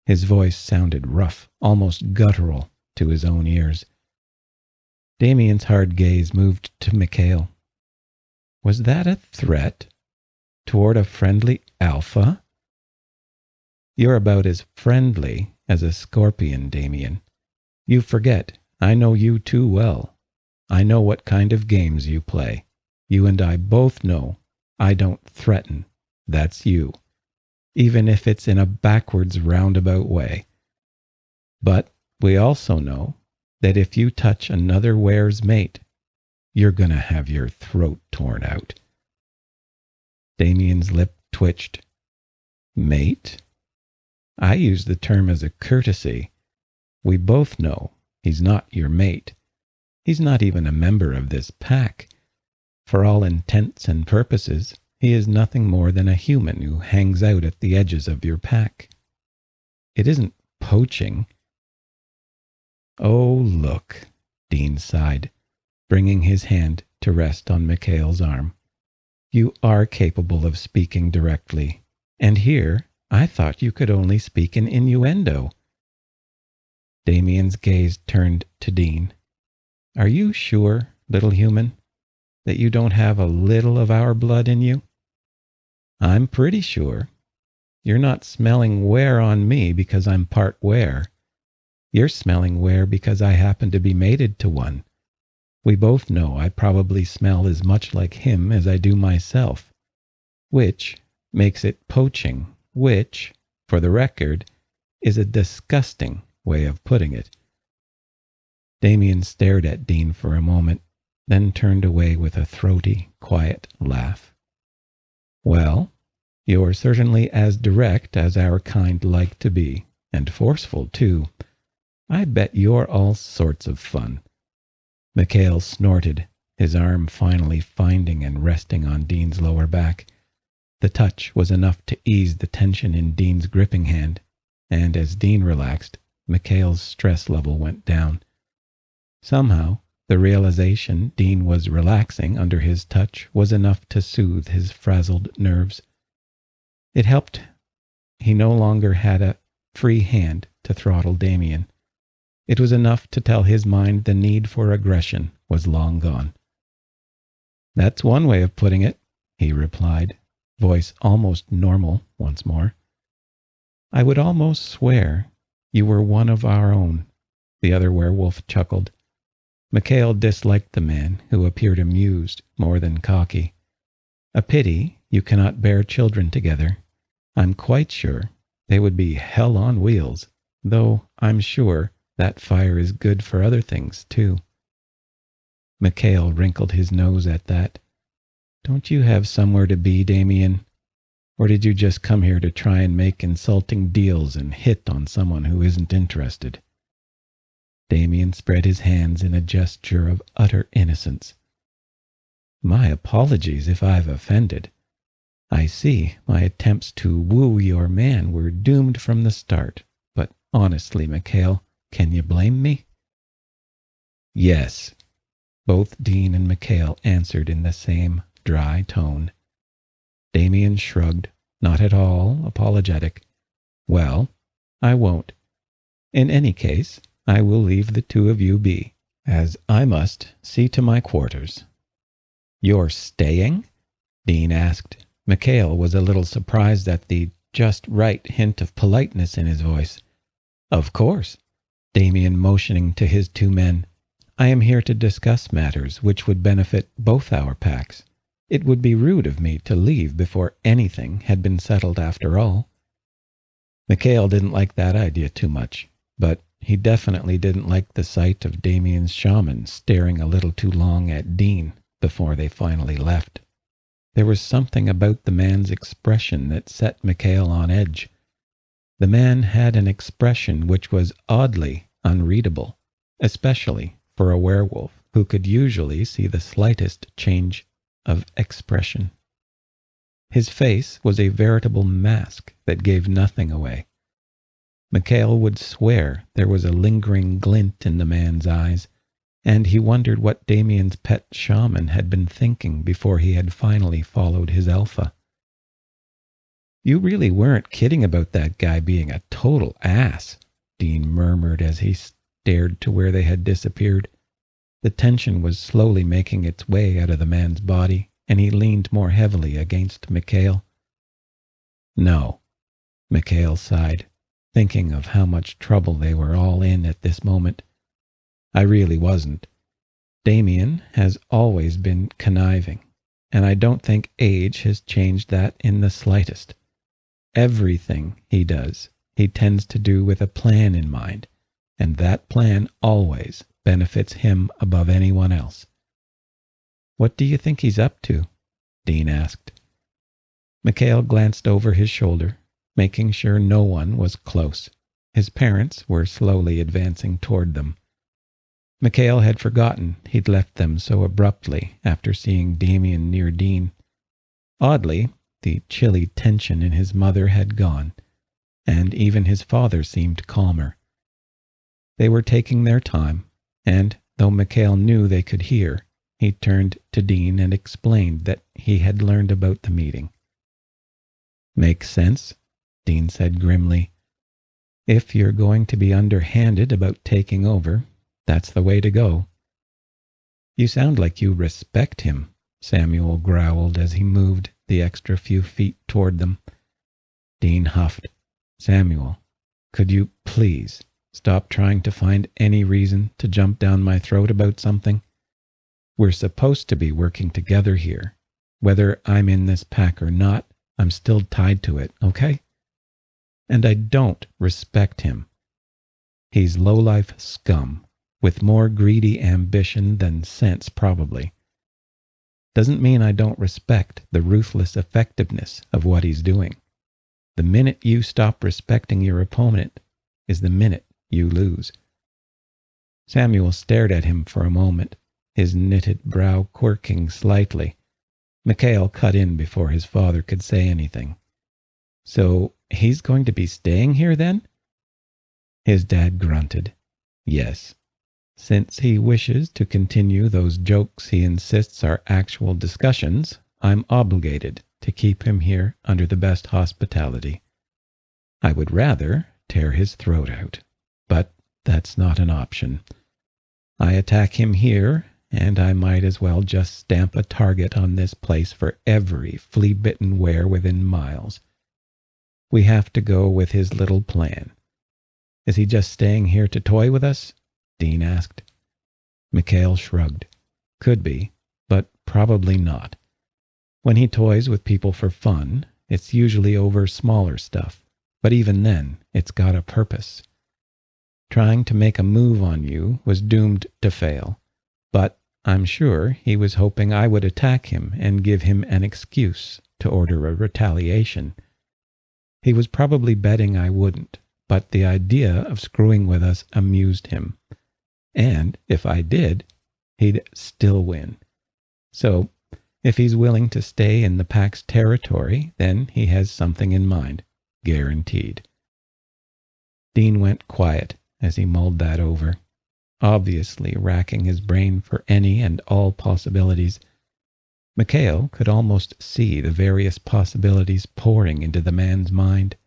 His voice sounded rough, almost guttural, to his own ears. Damien's hard gaze moved to Mikhail. Was that a threat? Toward a friendly alpha? "You're about as friendly as a scorpion, Damien. You forget, I know you too well. I know what kind of games you play. You and I both know I don't threaten. That's you. Even if it's in a backwards roundabout way. But we also know that if you touch another ware's mate, you're gonna have your throat torn out." Damien's lip twitched. "Mate? I use the term as a courtesy. We both know he's not your mate. He's not even a member of this pack. For all intents and purposes, he is nothing more than a human who hangs out at the edges of your pack. It isn't poaching." "Oh, look," Dean sighed, bringing his hand to rest on Mikhail's arm. You are capable of speaking directly, and here I thought you could only speak in innuendo." Damien's gaze turned to Dean. "Are you sure, little human, that you don't have a little of our blood in you?" "I'm pretty sure. You're not smelling ware on me because I'm part ware. You're smelling ware because I happen to be mated to one. We both know I probably smell as much like him as I do myself, which makes it poaching, which, for the record, is a disgusting way of putting it." Damien stared at Dean for a moment, then turned away with a throaty, quiet laugh. "Well, you're certainly as direct as our kind like to be, and forceful, too. I bet you're all sorts of fun." Mikhail snorted, his arm finally finding and resting on Dean's lower back. The touch was enough to ease the tension in Dean's gripping hand, and as Dean relaxed, Mikhail's stress level went down. Somehow, the realization Dean was relaxing under his touch was enough to soothe his frazzled nerves. It helped. He no longer had a free hand to throttle Damien. It was enough to tell his mind the need for aggression was long gone. "That's one way of putting it," he replied, voice almost normal once more. "I would almost swear you were one of our own," the other werewolf chuckled. Mikhail disliked the man, who appeared amused more than cocky. "A pity you cannot bear children together. I'm quite sure they would be hell on wheels, though I'm sure that fire is good for other things, too." Mikhail wrinkled his nose at that. "Don't you have somewhere to be, Damien? Or did you just come here to try and make insulting deals and hit on someone who isn't interested?" Damien spread his hands in a gesture of utter innocence. "My apologies if I've offended. I see my attempts to woo your man were doomed from the start, but honestly, Mikhail, can you blame me?" "Yes," both Dean and Mikhail answered in the same dry tone. Damien shrugged, not at all apologetic. "Well, I won't. In any case, I will leave the two of you be, as I must see to my quarters." "You're staying?" Dean asked. Mikhail was a little surprised at the just right hint of politeness in his voice. "Of course." Damien motioning to his two men. "I am here to discuss matters which would benefit both our packs. It would be rude of me to leave before anything had been settled after all." Mikhail didn't like that idea too much, but he definitely didn't like the sight of Damien's shaman staring a little too long at Dean before they finally left. There was something about the man's expression that set Mikhail on edge. The man had an expression which was oddly unreadable, especially for a werewolf who could usually see the slightest change of expression. His face was a veritable mask that gave nothing away. Mikhail would swear there was a lingering glint in the man's eyes, and he wondered what Damien's pet shaman had been thinking before he had finally followed his alpha. "You really weren't kidding about that guy being a total ass," Dean murmured as he stared to where they had disappeared. The tension was slowly making its way out of the man's body, and he leaned more heavily against Mikhail. "No," Mikhail sighed, thinking of how much trouble they were all in at this moment. "I really wasn't. Damien has always been conniving, and I don't think age has changed that in the slightest. Everything he does, he tends to do with a plan in mind, and that plan always benefits him above anyone else." "What do you think he's up to?" Dean asked. Mikhail glanced over his shoulder, making sure no one was close. His parents were slowly advancing toward them. Mikhail had forgotten he'd left them so abruptly after seeing Damien near Dean. Oddly, the chilly tension in his mother had gone, and even his father seemed calmer. They were taking their time, and though Mikhail knew they could hear, he turned to Dean and explained that he had learned about the meeting. "Makes sense," Dean said grimly. "If you're going to be underhanded about taking over, that's the way to go." "You sound like you respect him," Samuel growled as he moved the extra few feet toward them. Dean huffed. "Samuel, could you please stop trying to find any reason to jump down my throat about something? We're supposed to be working together here. Whether I'm in this pack or not, I'm still tied to it, okay? And I don't respect him. He's low-life scum, with more greedy ambition than sense probably. Doesn't mean I don't respect the ruthless effectiveness of what he's doing. The minute you stop respecting your opponent is the minute you lose." Samuel stared at him for a moment, his knitted brow quirking slightly. Mikhail cut in before his father could say anything. "So he's going to be staying here then?" His dad grunted. "Yes. Since he wishes to continue those jokes he insists are actual discussions, I'm obligated to keep him here under the best hospitality. I would rather tear his throat out, but that's not an option. I attack him here, and I might as well just stamp a target on this place for every flea-bitten ware within miles. We have to go with his little plan." "Is he just staying here to toy with us?" Dean asked. Mikhail shrugged. "Could be, but probably not. When he toys with people for fun, it's usually over smaller stuff, but even then, it's got a purpose. Trying to make a move on you was doomed to fail, but I'm sure he was hoping I would attack him and give him an excuse to order a retaliation. He was probably betting I wouldn't, but the idea of screwing with us amused him. And if I did, he'd still win. So, if he's willing to stay in the pack's territory, then he has something in mind, guaranteed." Dean went quiet as he mulled that over, obviously racking his brain for any and all possibilities. Mikhail could almost see the various possibilities pouring into the man's mind,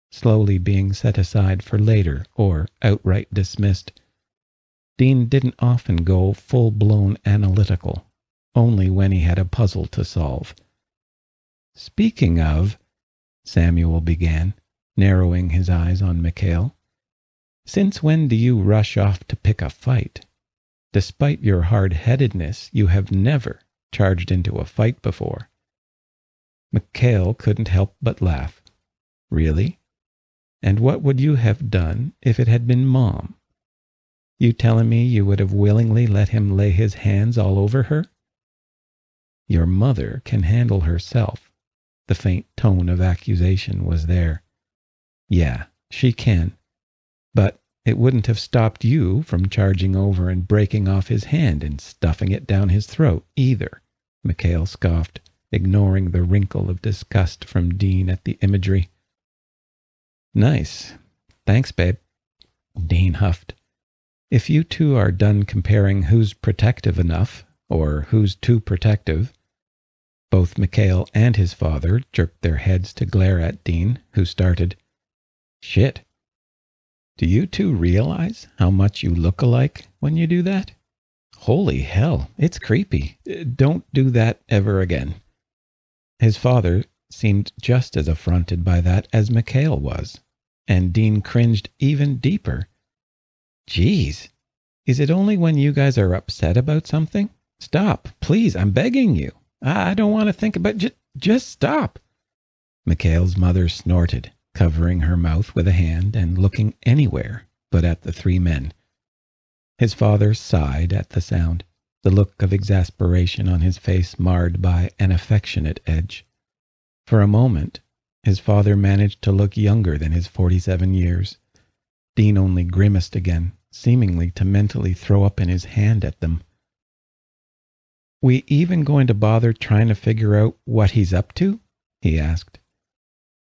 slowly being set aside for later or outright dismissed. Dean didn't often go full-blown analytical, only when he had a puzzle to solve. "Speaking of," Samuel began, narrowing his eyes on Mikhail, "since when do you rush off to pick a fight? Despite your hard-headedness, you have never charged into a fight before." Mikhail couldn't help but laugh. "Really? And what would you have done if it had been Mom? You telling me you would have willingly let him lay his hands all over her?" "Your mother can handle herself." The faint tone of accusation was there. "Yeah, she can. But it wouldn't have stopped you from charging over and breaking off his hand and stuffing it down his throat, either," Mikhail scoffed, ignoring the wrinkle of disgust from Dean at the imagery. "Nice. Thanks, babe," Dean huffed. "If you two are done comparing who's protective enough, or who's too protective—" Both Mikhail and his father jerked their heads to glare at Dean, who started, "Shit. Do you two realize how much you look alike when you do that? Holy hell, it's creepy. Don't do that ever again." His father seemed just as affronted by that as Mikhail was, and Dean cringed even deeper. "Geez, is it only when you guys are upset about something? Stop, please, I'm begging you. I don't want to think about just stop." Mikhail's mother snorted, covering her mouth with a hand and looking anywhere but at the three men. His father sighed at the sound, the look of exasperation on his face marred by an affectionate edge. For a moment, his father managed to look younger than his 47 years. Dean only grimaced again, seemingly to mentally throw up in his hand at them. "We even going to bother trying to figure out what he's up to?" he asked.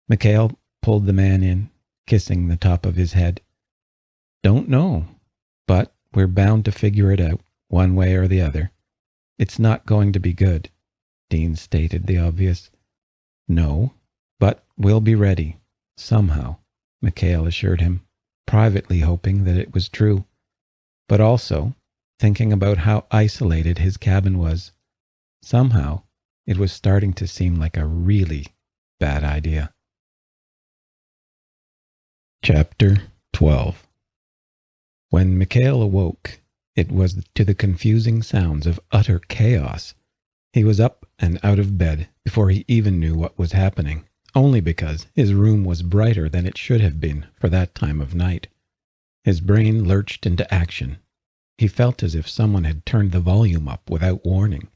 Mikhail pulled the man in, kissing the top of his head. "Don't know, but we're bound to figure it out, one way or the other. It's not going to be good, Dean stated the obvious. No, but we'll be ready. Somehow, Mikhail assured him, privately hoping that it was true, but also thinking about how isolated his cabin was. Somehow, it was starting to seem like a really bad idea. Chapter 12. When Mikhail awoke, it was to the confusing sounds of utter chaos. He was up and out of bed before he even knew what was happening, only because his room was brighter than it should have been for that time of night. His brain lurched into action. He felt as if someone had turned the volume up without warning.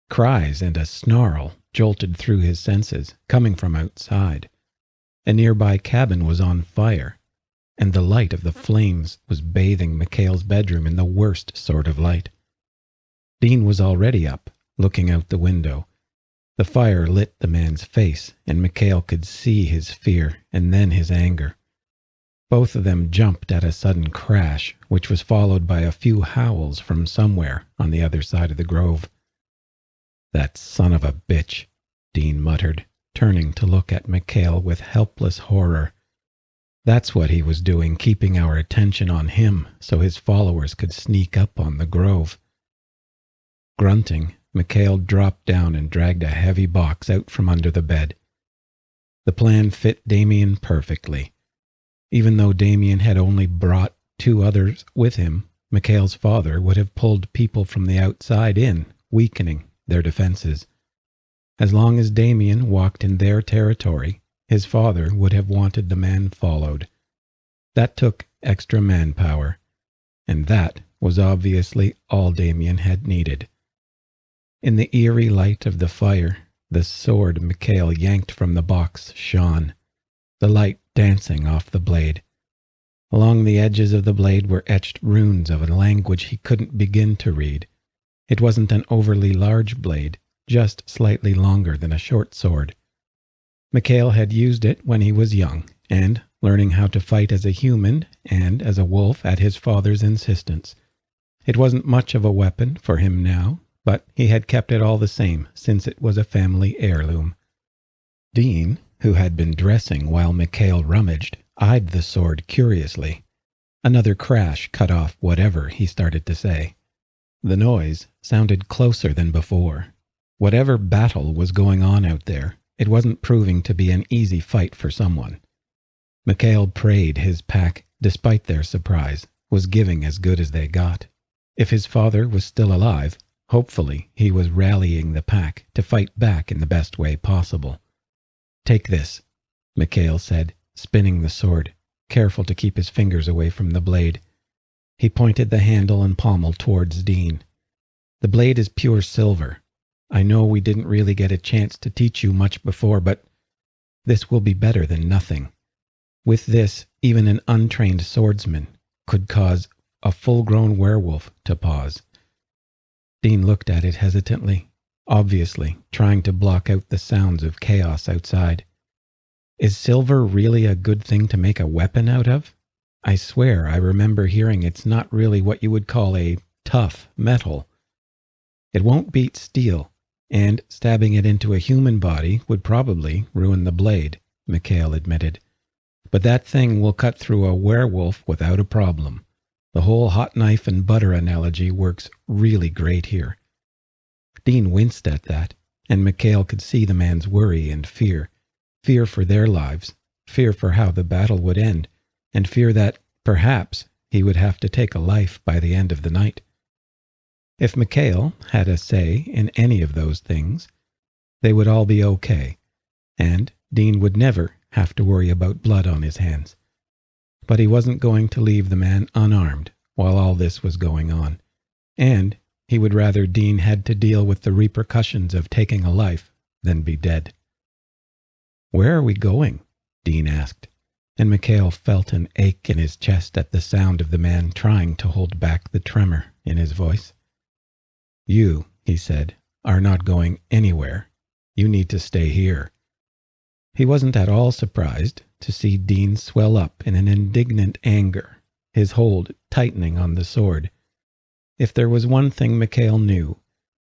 Cries and a snarl jolted through his senses, coming from outside. A nearby cabin was on fire, and the light of the flames was bathing Mikhail's bedroom in the worst sort of light. Dean was already up, looking out the window. The fire lit the man's face, and Mikhail could see his fear and then his anger. Both of them jumped at a sudden crash, which was followed by a few howls from somewhere on the other side of the grove. "That son of a bitch," Dean muttered, turning to look at Mikhail with helpless horror. That's what he was doing, keeping our attention on him so his followers could sneak up on the grove. Grunting, Mikhail dropped down and dragged a heavy box out from under the bed. The plan fit Damien perfectly. Even though Damien had only brought 2 others with him, Mikhail's father would have pulled people from the outside in, weakening their defenses. As long as Damien walked in their territory, his father would have wanted the man followed. That took extra manpower, and that was obviously all Damien had needed. In the eerie light of the fire, the sword Mikhail yanked from the box shone, the light dancing off the blade. Along the edges of the blade were etched runes of a language he couldn't begin to read. It wasn't an overly large blade, just slightly longer than a short sword. Mikhail had used it when he was young, and learning how to fight as a human and as a wolf at his father's insistence. It wasn't much of a weapon for him now, but he had kept it all the same since it was a family heirloom. Dean, who had been dressing while Mikhail rummaged, eyed the sword curiously. Another crash cut off whatever he started to say. The noise sounded closer than before. Whatever battle was going on out there, it wasn't proving to be an easy fight for someone. Mikhail prayed his pack, despite their surprise, was giving as good as they got. If his father was still alive, hopefully he was rallying the pack to fight back in the best way possible. "Take this," Mikhail said, spinning the sword, careful to keep his fingers away from the blade. He pointed the handle and pommel towards Dean. "The blade is pure silver. I know we didn't really get a chance to teach you much before, but this will be better than nothing. With this, even an untrained swordsman could cause a full-grown werewolf to pause." Dean looked at it hesitantly, obviously trying to block out the sounds of chaos outside. "Is silver really a good thing to make a weapon out of? I swear I remember hearing it's not really what you would call a tough metal. It won't beat steel, and stabbing it into a human body would probably ruin the blade," Mikhail admitted. "But that thing will cut through a werewolf without a problem. The whole hot knife and butter analogy works really great here." Dean winced at that, and Mikhail could see the man's worry and fear. Fear for their lives, fear for how the battle would end, and fear that, perhaps, he would have to take a life by the end of the night. If Mikhail had a say in any of those things, they would all be okay, and Dean would never have to worry about blood on his hands. But he wasn't going to leave the man unarmed while all this was going on, and he would rather Dean had to deal with the repercussions of taking a life than be dead. "Where are we going?" Dean asked, and Mikhail felt an ache in his chest at the sound of the man trying to hold back the tremor in his voice. "You," he said, "are not going anywhere. You need to stay here." He wasn't at all surprised to see Dean swell up in an indignant anger, his hold tightening on the sword. If there was one thing Mikhail knew,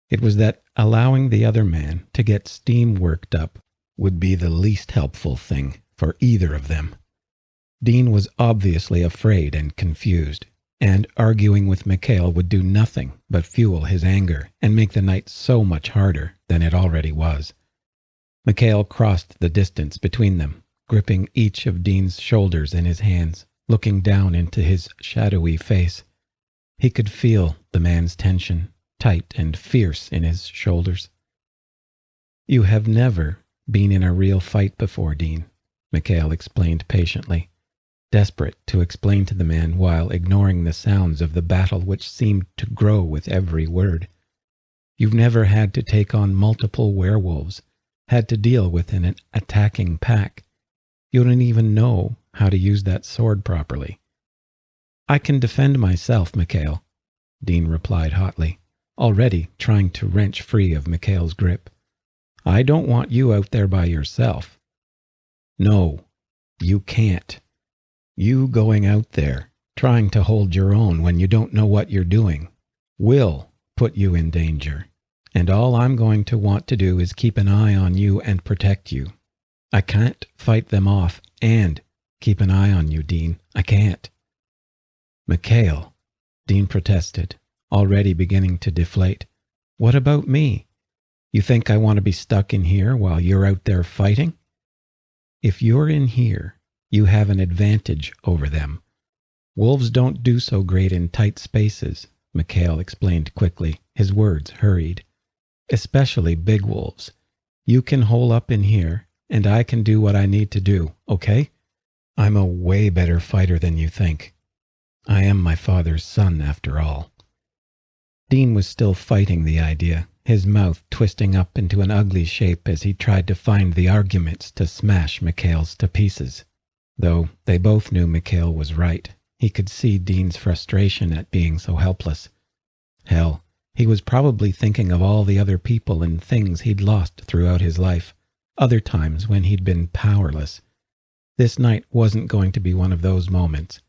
It was that allowing the other man to get steam worked up would be the least helpful thing for either of them. Dean was obviously afraid and confused, and arguing with Mikhail would do nothing but fuel his anger and make the night so much harder than it already was. Mikhail crossed the distance between them, gripping each of Dean's shoulders in his hands, looking down into his shadowy face. He could feel the man's tension, tight and fierce in his shoulders. "You have never been in a real fight before, Dean," Mikhail explained patiently, desperate to explain to the man while ignoring the sounds of the battle which seemed to grow with every word. "You've never had to take on multiple werewolves, had to deal with an attacking pack. You don't even know how to use that sword properly." "I can defend myself, Mikhail," Dean replied hotly, already trying to wrench free of Mikhail's grip. "I don't want you out there by yourself." "No, you can't. You going out there, trying to hold your own when you don't know what you're doing, will put you in danger. And all I'm going to want to do is keep an eye on you and protect you. I can't fight them off and keep an eye on you, Dean. I can't." "Mikhail," Dean protested, already beginning to deflate. "What about me? You think I want to be stuck in here while you're out there fighting?" "If you're in here, you have an advantage over them. Wolves don't do so great in tight spaces," Mikhail explained quickly, his words hurried. "Especially big wolves. You can hole up in here, and I can do what I need to do, okay? I'm a way better fighter than you think. I am my father's son, after all." Dean was still fighting the idea, his mouth twisting up into an ugly shape as he tried to find the arguments to smash Mikhail's to pieces. Though they both knew Mikhail was right, he could see Dean's frustration at being so helpless. Hell, he was probably thinking of all the other people and things he'd lost throughout his life, other times when he'd been powerless. This night wasn't going to be one of those moments.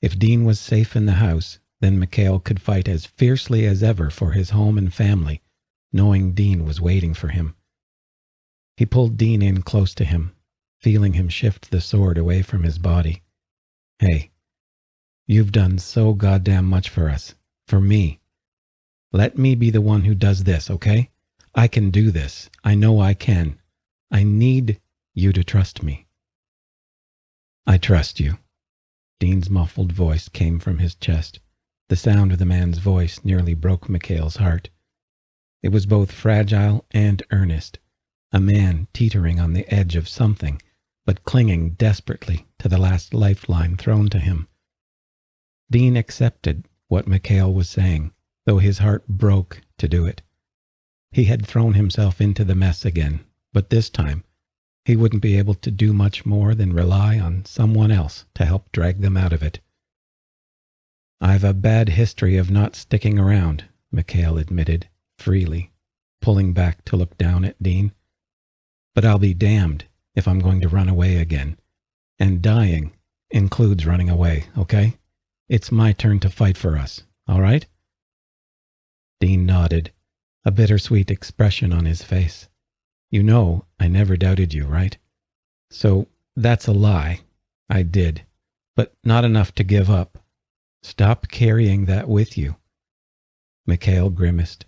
If Dean was safe in the house, then Mikhail could fight as fiercely as ever for his home and family, knowing Dean was waiting for him. He pulled Dean in close to him, feeling him shift the sword away from his body. "Hey, you've done so goddamn much for us, for me. Let me be the one who does this, okay? I can do this. I know I can. I need you to trust me." "I trust you." Dean's muffled voice came from his chest. The sound of the man's voice nearly broke Mikhail's heart. It was both fragile and earnest, a man teetering on the edge of something, but clinging desperately to the last lifeline thrown to him. Dean accepted what Mikhail was saying, though his heart broke to do it. He had thrown himself into the mess again, but this time he wouldn't be able to do much more than rely on someone else to help drag them out of it. "I've a bad history of not sticking around," Mikhail admitted, freely, pulling back to look down at Dean. "But I'll be damned if I'm going to run away again. And dying includes running away, okay? It's my turn to fight for us, all right?" Dean nodded, a bittersweet expression on his face. "You know I never doubted you, right? So that's a lie. I did, but not enough to give up. Stop carrying that with you." Mikhail grimaced.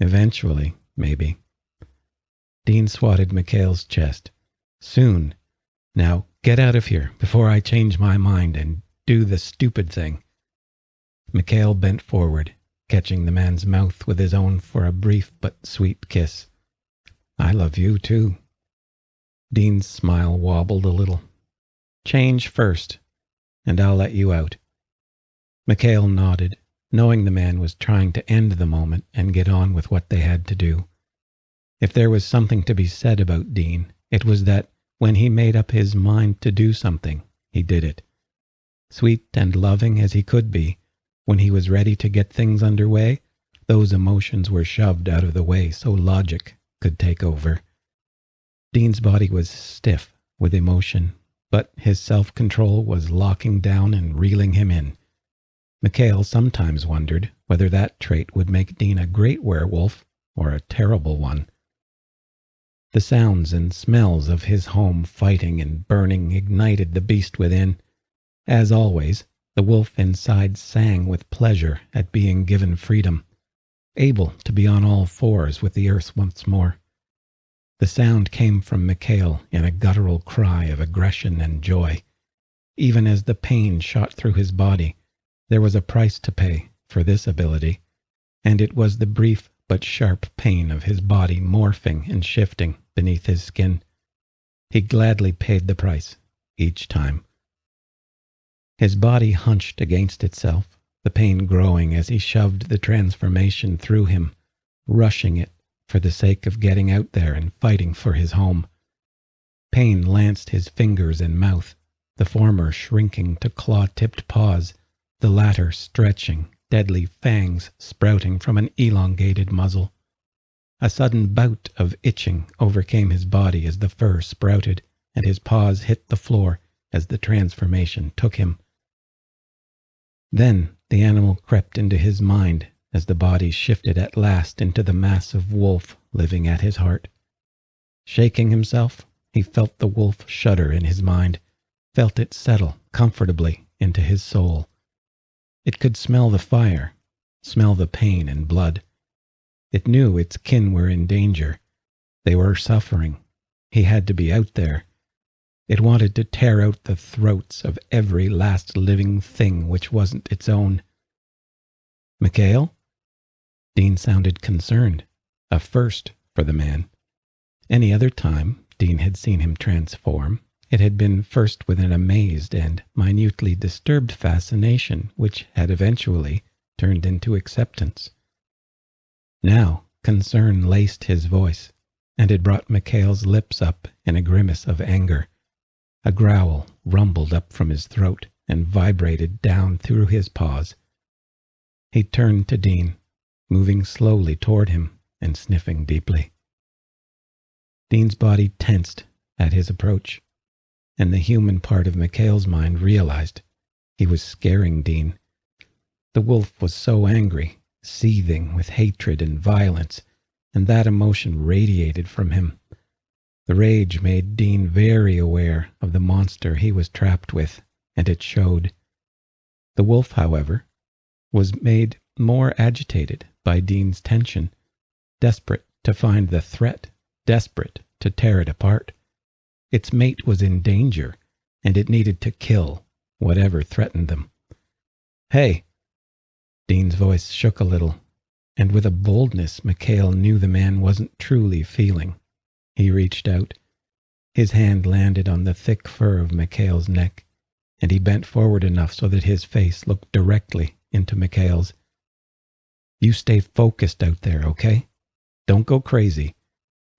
"Eventually, maybe." Dean swatted Mikhail's chest. "Soon. Now get out of here before I change my mind and do the stupid thing." Mikhail bent forward, catching the man's mouth with his own for a brief but sweet kiss. "I love you too." Dean's smile wobbled a little. "Change first, and I'll let you out." Mikhail nodded, knowing the man was trying to end the moment and get on with what they had to do. If there was something to be said about Dean, it was that when he made up his mind to do something, he did it. Sweet and loving as he could be, when he was ready to get things underway, those emotions were shoved out of the way so logic could take over. Dean's body was stiff with emotion, but his self-control was locking down and reeling him in. Mikhail sometimes wondered whether that trait would make Dean a great werewolf or a terrible one. The sounds and smells of his home fighting and burning ignited the beast within. As always, the wolf inside sang with pleasure at being given freedom, able to be on all fours with the earth once more. The sound came from Mikhail in a guttural cry of aggression and joy. Even as the pain shot through his body, there was a price to pay for this ability, and it was the brief but sharp pain of his body morphing and shifting beneath his skin. He gladly paid the price each time. His body hunched against itself, the pain growing as he shoved the transformation through him, rushing it for the sake of getting out there and fighting for his home. Pain lanced his fingers and mouth, the former shrinking to claw-tipped paws, the latter stretching, deadly fangs sprouting from an elongated muzzle. A sudden bout of itching overcame his body as the fur sprouted and his paws hit the floor as the transformation took him. Then the animal crept into his mind as the body shifted at last into the massive wolf living at his heart. Shaking himself, he felt the wolf shudder in his mind, felt it settle comfortably into his soul. It could smell the fire, smell the pain and blood. It knew its kin were in danger. They were suffering. He had to be out there. It wanted to tear out the throats of every last living thing which wasn't its own. Mikhail? Dean sounded concerned, a first for the man. Any other time Dean had seen him transform, it had been first with an amazed and minutely disturbed fascination which had eventually turned into acceptance. Now concern laced his voice, and it brought Mikhail's lips up in a grimace of anger. A growl rumbled up from his throat and vibrated down through his paws. He turned to Dean, moving slowly toward him and sniffing deeply. Dean's body tensed at his approach, and the human part of Mikhail's mind realized he was scaring Dean. The wolf was so angry, seething with hatred and violence, and that emotion radiated from him. The rage made Dean very aware of the monster he was trapped with, and it showed. The wolf, however, was made more agitated by Dean's tension, desperate to find the threat, desperate to tear it apart. Its mate was in danger, and it needed to kill whatever threatened them. "Hey!" Dean's voice shook a little, and with a boldness Mikhail knew the man wasn't truly feeling. He reached out. His hand landed on the thick fur of Mikhail's neck, and he bent forward enough so that his face looked directly into Mikhail's. "You stay focused out there, okay? Don't go crazy.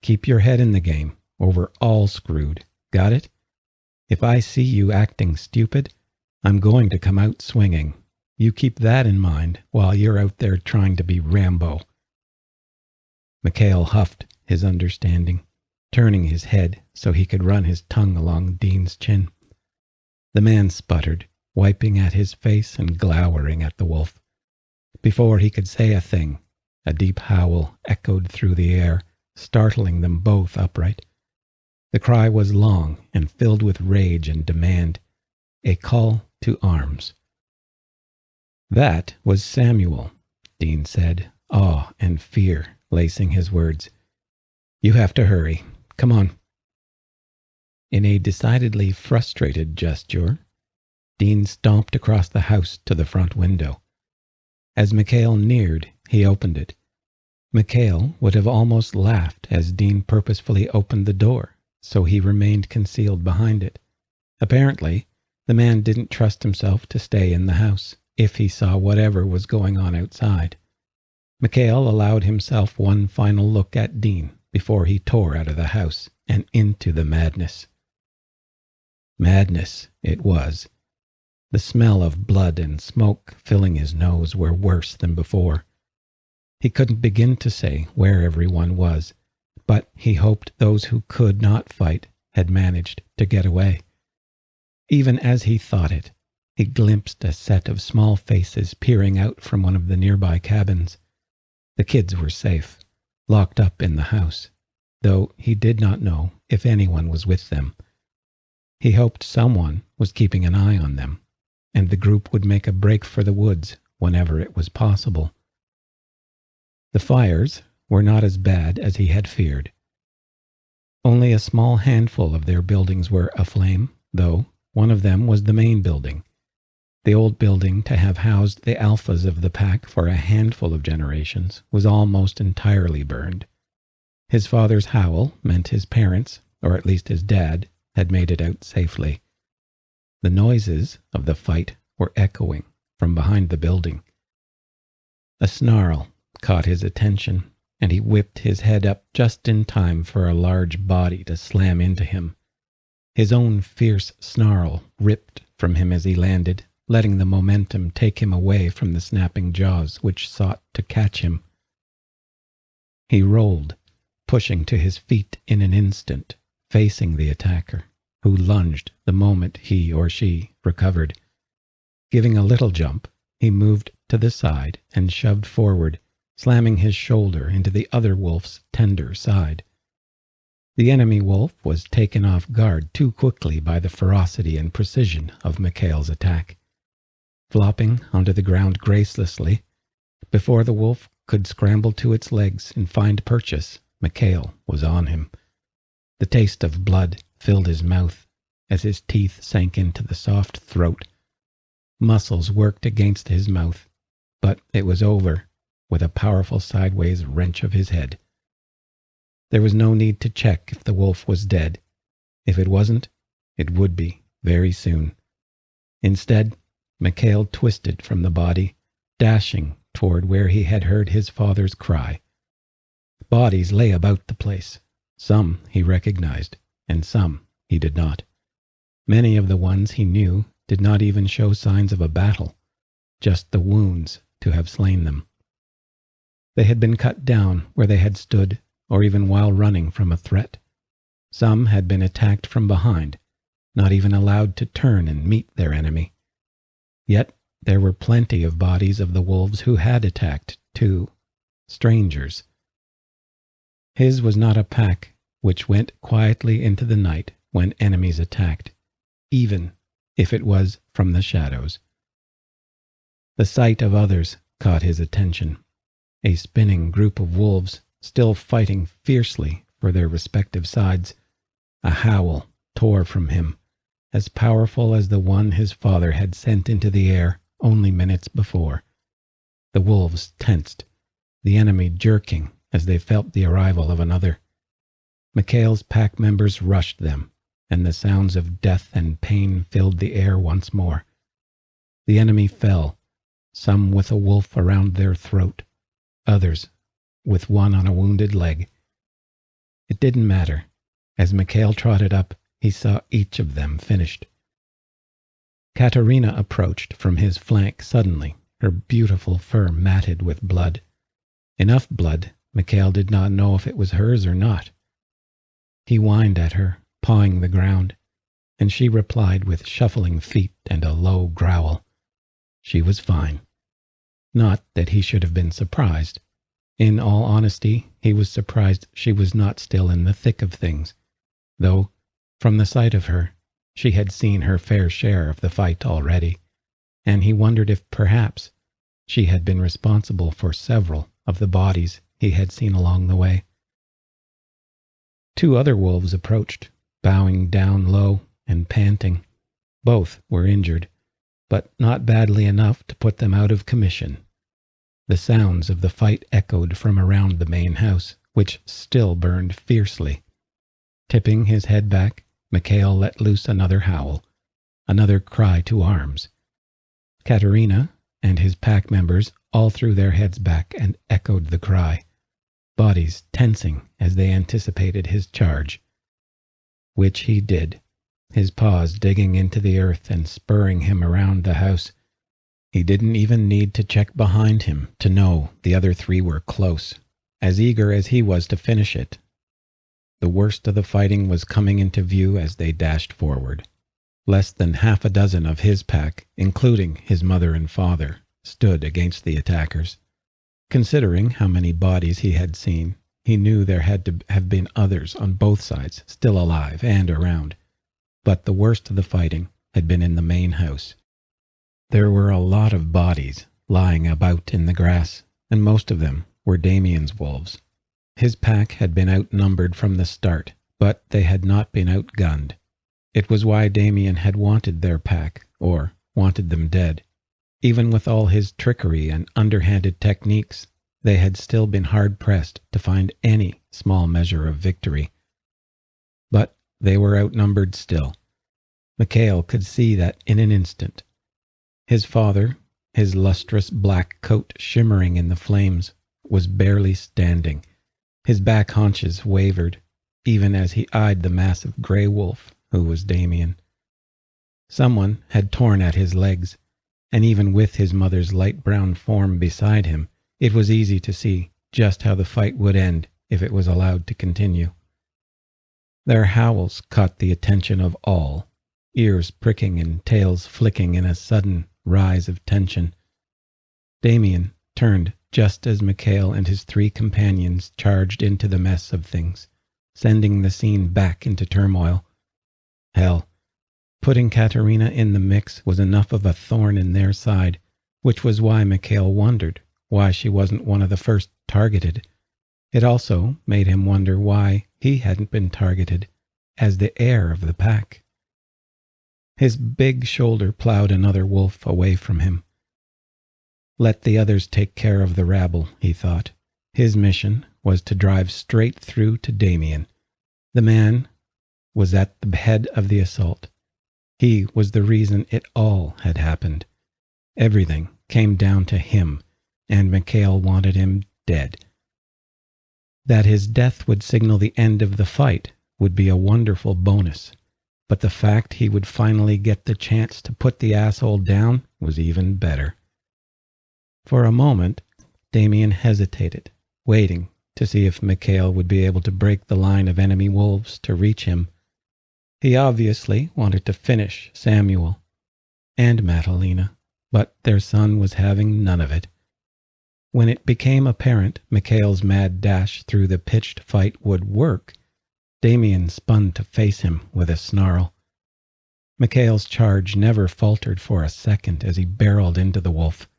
Keep your head in the game, or we're all screwed. Got it? If I see you acting stupid, I'm going to come out swinging. You keep that in mind while you're out there trying to be Rambo." Mikhail huffed his understanding, turning his head so he could run his tongue along Dean's chin. The man sputtered, wiping at his face and glowering at the wolf. Before he could say a thing, a deep howl echoed through the air, startling them both upright. The cry was long and filled with rage and demand, a call to arms. "That was Samuel," Dean said, awe and fear lacing his words. "You have to hurry. Come on." In a decidedly frustrated gesture, Dean stomped across the house to the front window. As Mikhail neared, he opened it. Mikhail would have almost laughed as Dean purposefully opened the door, so he remained concealed behind it. Apparently, the man didn't trust himself to stay in the house if he saw whatever was going on outside. Mikhail allowed himself one final look at Dean before he tore out of the house and into the madness. Madness it was. The smell of blood and smoke filling his nose were worse than before. He couldn't begin to say where everyone was, but he hoped those who could not fight had managed to get away. Even as he thought it, he glimpsed a set of small faces peering out from one of the nearby cabins. The kids were safe. locked up in the house, though he did not know if anyone was with them. He hoped someone was keeping an eye on them, and the group would make a break for the woods whenever it was possible. The fires were not as bad as he had feared. Only a small handful of their buildings were aflame, though one of them was the main building, the old building to have housed the alphas of the pack for a handful of generations was almost entirely burned. His father's howl meant his parents, or at least his dad, had made it out safely. The noises of the fight were echoing from behind the building. A snarl caught his attention, and he whipped his head up just in time for a large body to slam into him. His own fierce snarl ripped from him as he landed, letting the momentum take him away from the snapping jaws which sought to catch him. He rolled, pushing to his feet in an instant, facing the attacker, who lunged the moment he or she recovered. Giving a little jump, he moved to the side and shoved forward, slamming his shoulder into the other wolf's tender side. The enemy wolf was taken off guard too quickly by the ferocity and precision of Mikhail's attack. Flopping onto the ground gracelessly, before the wolf could scramble to its legs and find purchase, Mikhail was on him. The taste of blood filled his mouth as his teeth sank into the soft throat. Muscles worked against his mouth, but it was over with a powerful sideways wrench of his head. There was no need to check if the wolf was dead. If it wasn't, it would be very soon. Instead, Mikhail twisted from the body, dashing toward where he had heard his father's cry. Bodies lay about the place. Some he recognized, and some he did not. Many of the ones he knew did not even show signs of a battle, just the wounds to have slain them. They had been cut down where they had stood, or even while running from a threat. Some had been attacked from behind, not even allowed to turn and meet their enemy. Yet there were plenty of bodies of the wolves who had attacked, too. Strangers. His was not a pack which went quietly into the night when enemies attacked, even if it was from the shadows. The sight of others caught his attention. A spinning group of wolves, still fighting fiercely for their respective sides. A howl tore from him, as powerful as the one his father had sent into the air only minutes before. The wolves tensed, the enemy jerking as they felt the arrival of another. Mikhail's pack members rushed them, and the sounds of death and pain filled the air once more. The enemy fell, some with a wolf around their throat, others with one on a wounded leg. It didn't matter. As Mikhail trotted up, he saw each of them finished. Katerina approached from his flank suddenly, her beautiful fur matted with blood. Enough blood, Mikhail did not know if it was hers or not. He whined at her, pawing the ground, and she replied with shuffling feet and a low growl. She was fine. Not that he should have been surprised. In all honesty, he was surprised she was not still in the thick of things, though, from the sight of her, she had seen her fair share of the fight already, and he wondered if perhaps she had been responsible for several of the bodies he had seen along the way. 2 other wolves approached, bowing down low and panting. Both were injured, but not badly enough to put them out of commission. The sounds of the fight echoed from around the main house, which still burned fiercely. Tipping his head back, Mikhail let loose another howl, another cry to arms. Katerina and his pack members all threw their heads back and echoed the cry, bodies tensing as they anticipated his charge. Which he did, his paws digging into the earth and spurring him around the house. He didn't even need to check behind him to know the other 3 were close, as eager as he was to finish it. The worst of the fighting was coming into view as they dashed forward. Less than half a dozen of his pack, including his mother and father, stood against the attackers. Considering how many bodies he had seen, He knew there had to have been others on both sides still alive and around, but the worst of the fighting had been in the main house. There were a lot of bodies lying about in the grass, and most of them were Damien's wolves. His pack had been outnumbered from the start, but they had not been outgunned. It was why Damien had wanted their pack, or wanted them dead. Even with all his trickery and underhanded techniques, they had still been hard-pressed to find any small measure of victory. But they were outnumbered still. Mikhail could see that in an instant. His father, his lustrous black coat shimmering in the flames, was barely standing. His back haunches wavered, even as he eyed the massive grey wolf who was Damien. Someone had torn at his legs, and even with his mother's light brown form beside him, it was easy to see just how the fight would end if it was allowed to continue. Their howls caught the attention of all, ears pricking and tails flicking in a sudden rise of tension. Damien turned just as Mikhail and his three companions charged into the mess of things, sending the scene back into turmoil. Hell, putting Katerina in the mix was enough of a thorn in their side, which was why Mikhail wondered why she wasn't one of the first targeted. It also made him wonder why he hadn't been targeted as the heir of the pack. His big shoulder plowed another wolf away from him. Let the others take care of the rabble, he thought. His mission was to drive straight through to Damien. The man was at the head of the assault. He was the reason it all had happened. Everything came down to him, and Mikhail wanted him dead. That his death would signal the end of the fight would be a wonderful bonus, but the fact he would finally get the chance to put the asshole down was even better. For a moment, Damien hesitated, waiting to see if Mikhail would be able to break the line of enemy wolves to reach him. He obviously wanted to finish Samuel and Madalena, but their son was having none of it. When it became apparent Mikhail's mad dash through the pitched fight would work, Damien spun to face him with a snarl. Mikhail's charge never faltered for a second as he barreled into the wolf.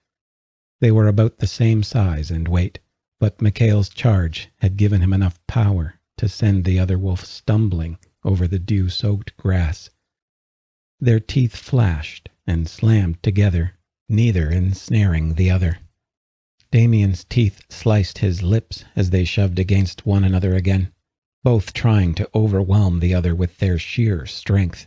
They were about the same size and weight, but Mikhail's charge had given him enough power to send the other wolf stumbling over the dew-soaked grass. Their teeth flashed and slammed together, neither ensnaring the other. Damien's teeth sliced his lips as they shoved against one another again, both trying to overwhelm the other with their sheer strength.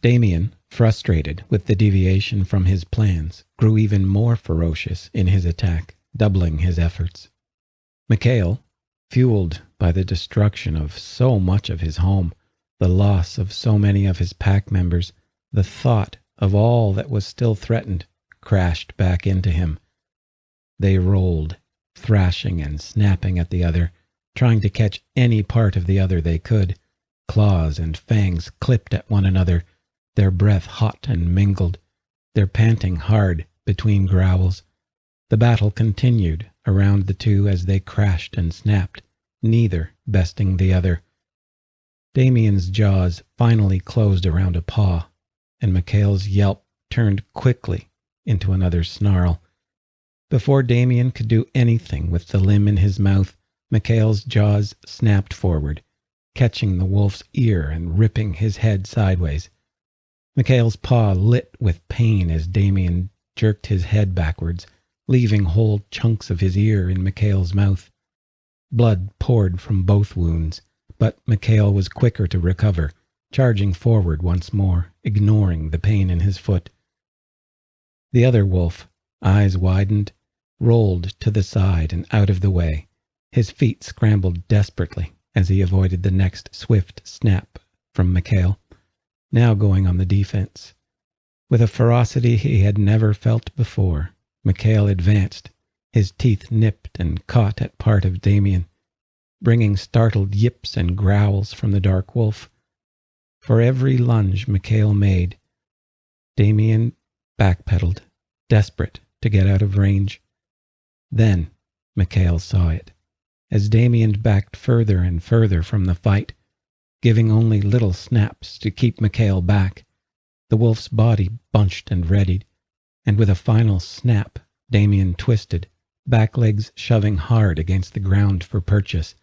Damien, frustrated with the deviation from his plans, grew even more ferocious in his attack, doubling his efforts. Mikhail, fueled by the destruction of so much of his home, the loss of so many of his pack members, the thought of all that was still threatened, crashed back into him. They rolled, thrashing and snapping at the other, trying to catch any part of the other they could. Claws and fangs clipped at one another, their breath hot and mingled, their panting hard between growls. The battle continued around the two as they crashed and snapped, neither besting the other. Damien's jaws finally closed around a paw, and Mikhail's yelp turned quickly into another snarl. Before Damien could do anything with the limb in his mouth, Mikhail's jaws snapped forward, catching the wolf's ear and ripping his head sideways. Mikhail's paw lit with pain as Damien jerked his head backwards, leaving whole chunks of his ear in Mikhail's mouth. Blood poured from both wounds, but Mikhail was quicker to recover, charging forward once more, ignoring the pain in his foot. The other wolf, eyes widened, rolled to the side and out of the way. His feet scrambled desperately as he avoided the next swift snap from Mikhail, now going on the defense. With a ferocity he had never felt before, Mikhail advanced. His teeth nipped and caught at part of Damien, bringing startled yips and growls from the dark wolf. For every lunge Mikhail made, Damien backpedaled, desperate to get out of range. Then Mikhail saw it. As Damien backed further and further from the fight, giving only little snaps to keep Mikhail back, the wolf's body bunched and readied, and with a final snap, Damien twisted, back legs shoving hard against the ground for purchase.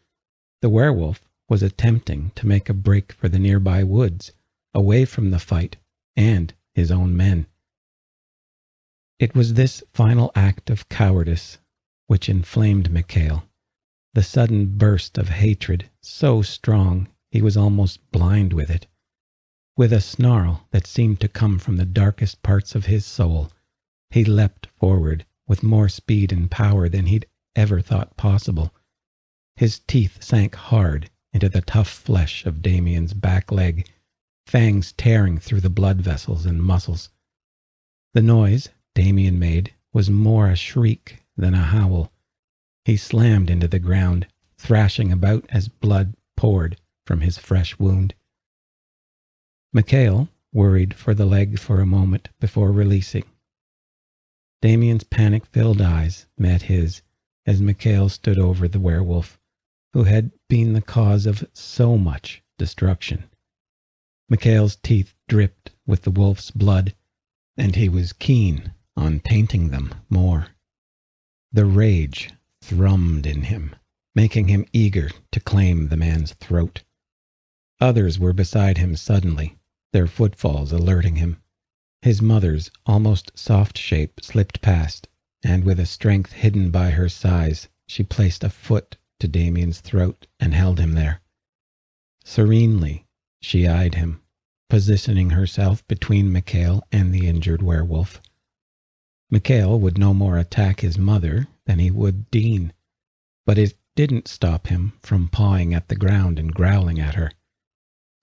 The werewolf was attempting to make a break for the nearby woods, away from the fight and his own men. It was this final act of cowardice which inflamed Mikhail, the sudden burst of hatred so strong he was almost blind with it. With a snarl that seemed to come from the darkest parts of his soul, he leapt forward with more speed and power than he'd ever thought possible. His teeth sank hard into the tough flesh of Damien's back leg, fangs tearing through the blood vessels and muscles. The noise Damien made was more a shriek than a howl. He slammed into the ground, thrashing about as blood poured from his fresh wound. Mikhail worried for the leg for a moment before releasing. Damien's panic-filled eyes met his as Mikhail stood over the werewolf, who had been the cause of so much destruction. Mikhail's teeth dripped with the wolf's blood, and he was keen on tainting them more. The rage thrummed in him, making him eager to claim the man's throat. Others were beside him suddenly, their footfalls alerting him. His mother's almost soft shape slipped past, and with a strength hidden by her size, she placed a foot to Damien's throat and held him there. Serenely, she eyed him, positioning herself between Mikhail and the injured werewolf. Mikhail would no more attack his mother than he would Dean, but it didn't stop him from pawing at the ground and growling at her.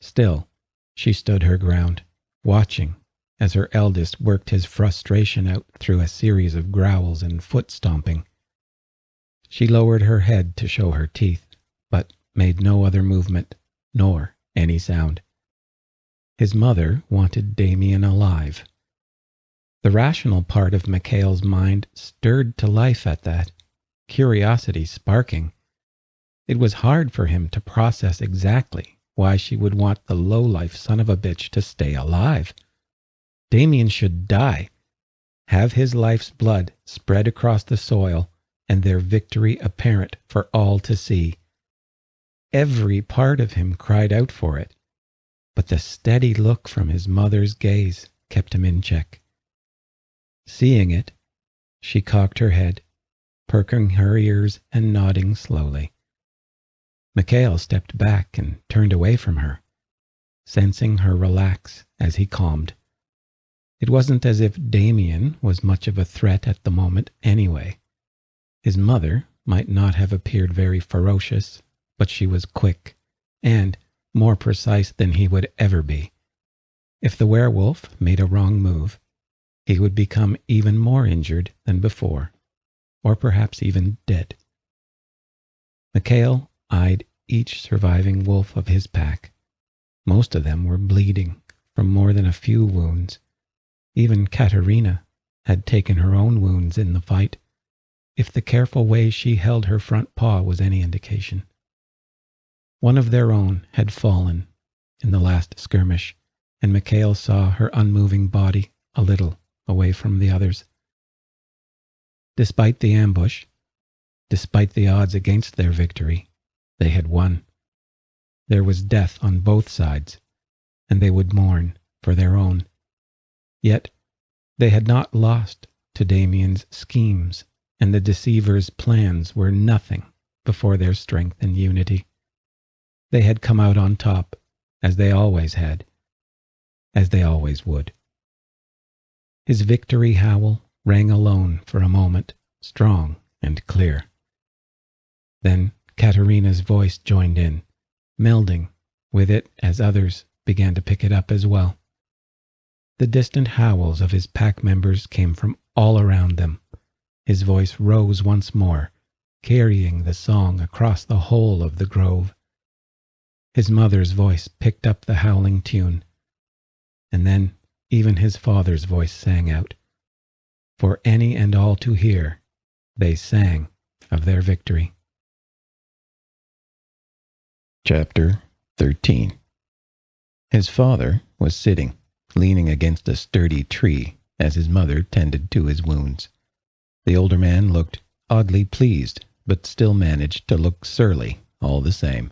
Still, she stood her ground, watching as her eldest worked his frustration out through a series of growls and foot-stomping. She lowered her head to show her teeth, but made no other movement, nor any sound. His mother wanted Damien alive. The rational part of Mikhail's mind stirred to life at that, curiosity sparking. It was hard for him to process exactly why she would want the low-life son of a bitch to stay alive. Damien should die, have his life's blood spread across the soil, and their victory apparent for all to see. Every part of him cried out for it, but the steady look from his mother's gaze kept him in check. Seeing it, she cocked her head, perking her ears and nodding slowly. Mikhail stepped back and turned away from her, sensing her relax as he calmed. It wasn't as if Damien was much of a threat at the moment anyway. His mother might not have appeared very ferocious, but she was quick, and more precise than he would ever be. If the werewolf made a wrong move, he would become even more injured than before, or perhaps even dead. Mikhail eyed each surviving wolf of his pack. Most of them were bleeding from more than a few wounds. Even Katerina had taken her own wounds in the fight, if the careful way she held her front paw was any indication. One of their own had fallen in the last skirmish, and Mikhail saw her unmoving body a little away from the others. Despite the ambush, despite the odds against their victory, they had won. There was death on both sides, and they would mourn for their own. Yet they had not lost to Damien's schemes, and the deceiver's plans were nothing before their strength and unity. They had come out on top, as they always had, as they always would. His victory howl rang alone for a moment, strong and clear. Then Katerina's voice joined in, melding with it as others began to pick it up as well. The distant howls of his pack members came from all around them. His voice rose once more, carrying the song across the whole of the grove. His mother's voice picked up the howling tune, and then even his father's voice sang out. For any and all to hear, they sang of their victory. Chapter 13. His father was sitting, leaning against a sturdy tree, as his mother tended to his wounds. The older man looked oddly pleased, but still managed to look surly all the same,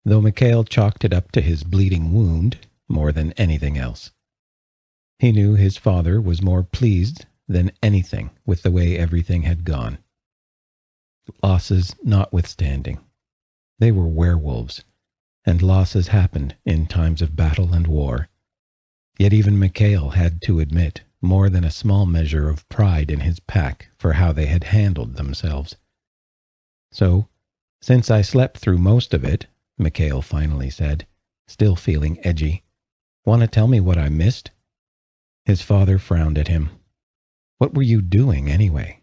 though Mikhail chalked it up to his bleeding wound more than anything else. He knew his father was more pleased than anything with the way everything had gone. Losses notwithstanding. They were werewolves, and losses happened in times of battle and war. Yet even Mikhail had to admit more than a small measure of pride in his pack for how they had handled themselves. "So, since I slept through most of it," Mikhail finally said, still feeling edgy, "want to tell me what I missed?" His father frowned at him. "What were you doing, anyway?"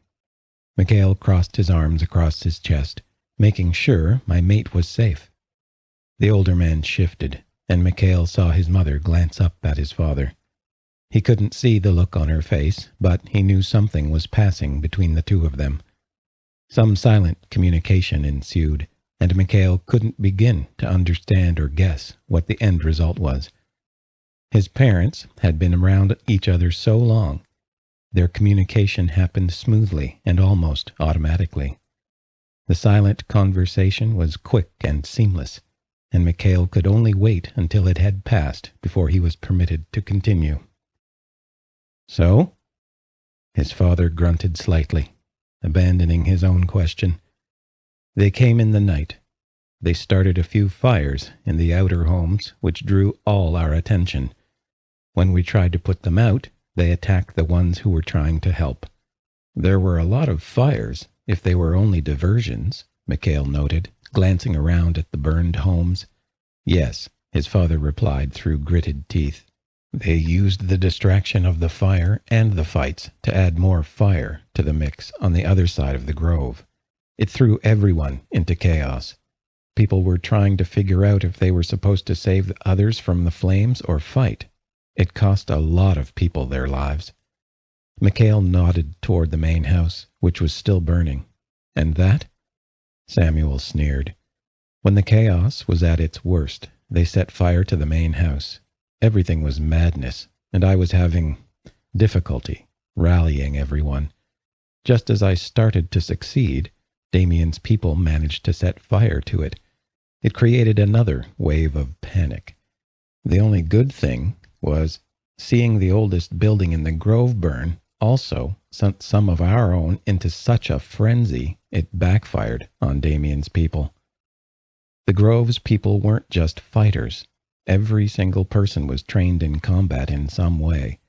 Mikhail crossed his arms across his chest, making sure my mate was safe. The older man shifted, and Mikhail saw his mother glance up at his father. He couldn't see the look on her face, but he knew something was passing between the two of them. Some silent communication ensued, and Mikhail couldn't begin to understand or guess what the end result was. His parents had been around each other so long. Their communication happened smoothly and almost automatically. The silent conversation was quick and seamless, and Mikhail could only wait until it had passed before he was permitted to continue. "So?" His father grunted slightly, abandoning his own question. "They came in the night. They started a few fires in the outer homes, which drew all our attention. When we tried to put them out, they attacked the ones who were trying to help. There were a lot of fires, if they were only diversions," Mikhail noted, glancing around at the burned homes. "Yes," his father replied through gritted teeth. "They used the distraction of the fire and the fights to add more fire to the mix on the other side of the grove. It threw everyone into chaos. People were trying to figure out if they were supposed to save others from the flames or fight. It cost a lot of people their lives." Mikhail nodded toward the main house, which was still burning. "And that?" Samuel sneered. "When the chaos was at its worst, they set fire to the main house. Everything was madness, and I was having difficulty rallying everyone. Just as I started to succeed, Damien's people managed to set fire to it. It created another wave of panic. The only good thing was seeing the oldest building in the grove burn also sent some of our own into such a frenzy it backfired on Damien's people. The grove's people weren't just fighters. Every single person was trained in combat in some way.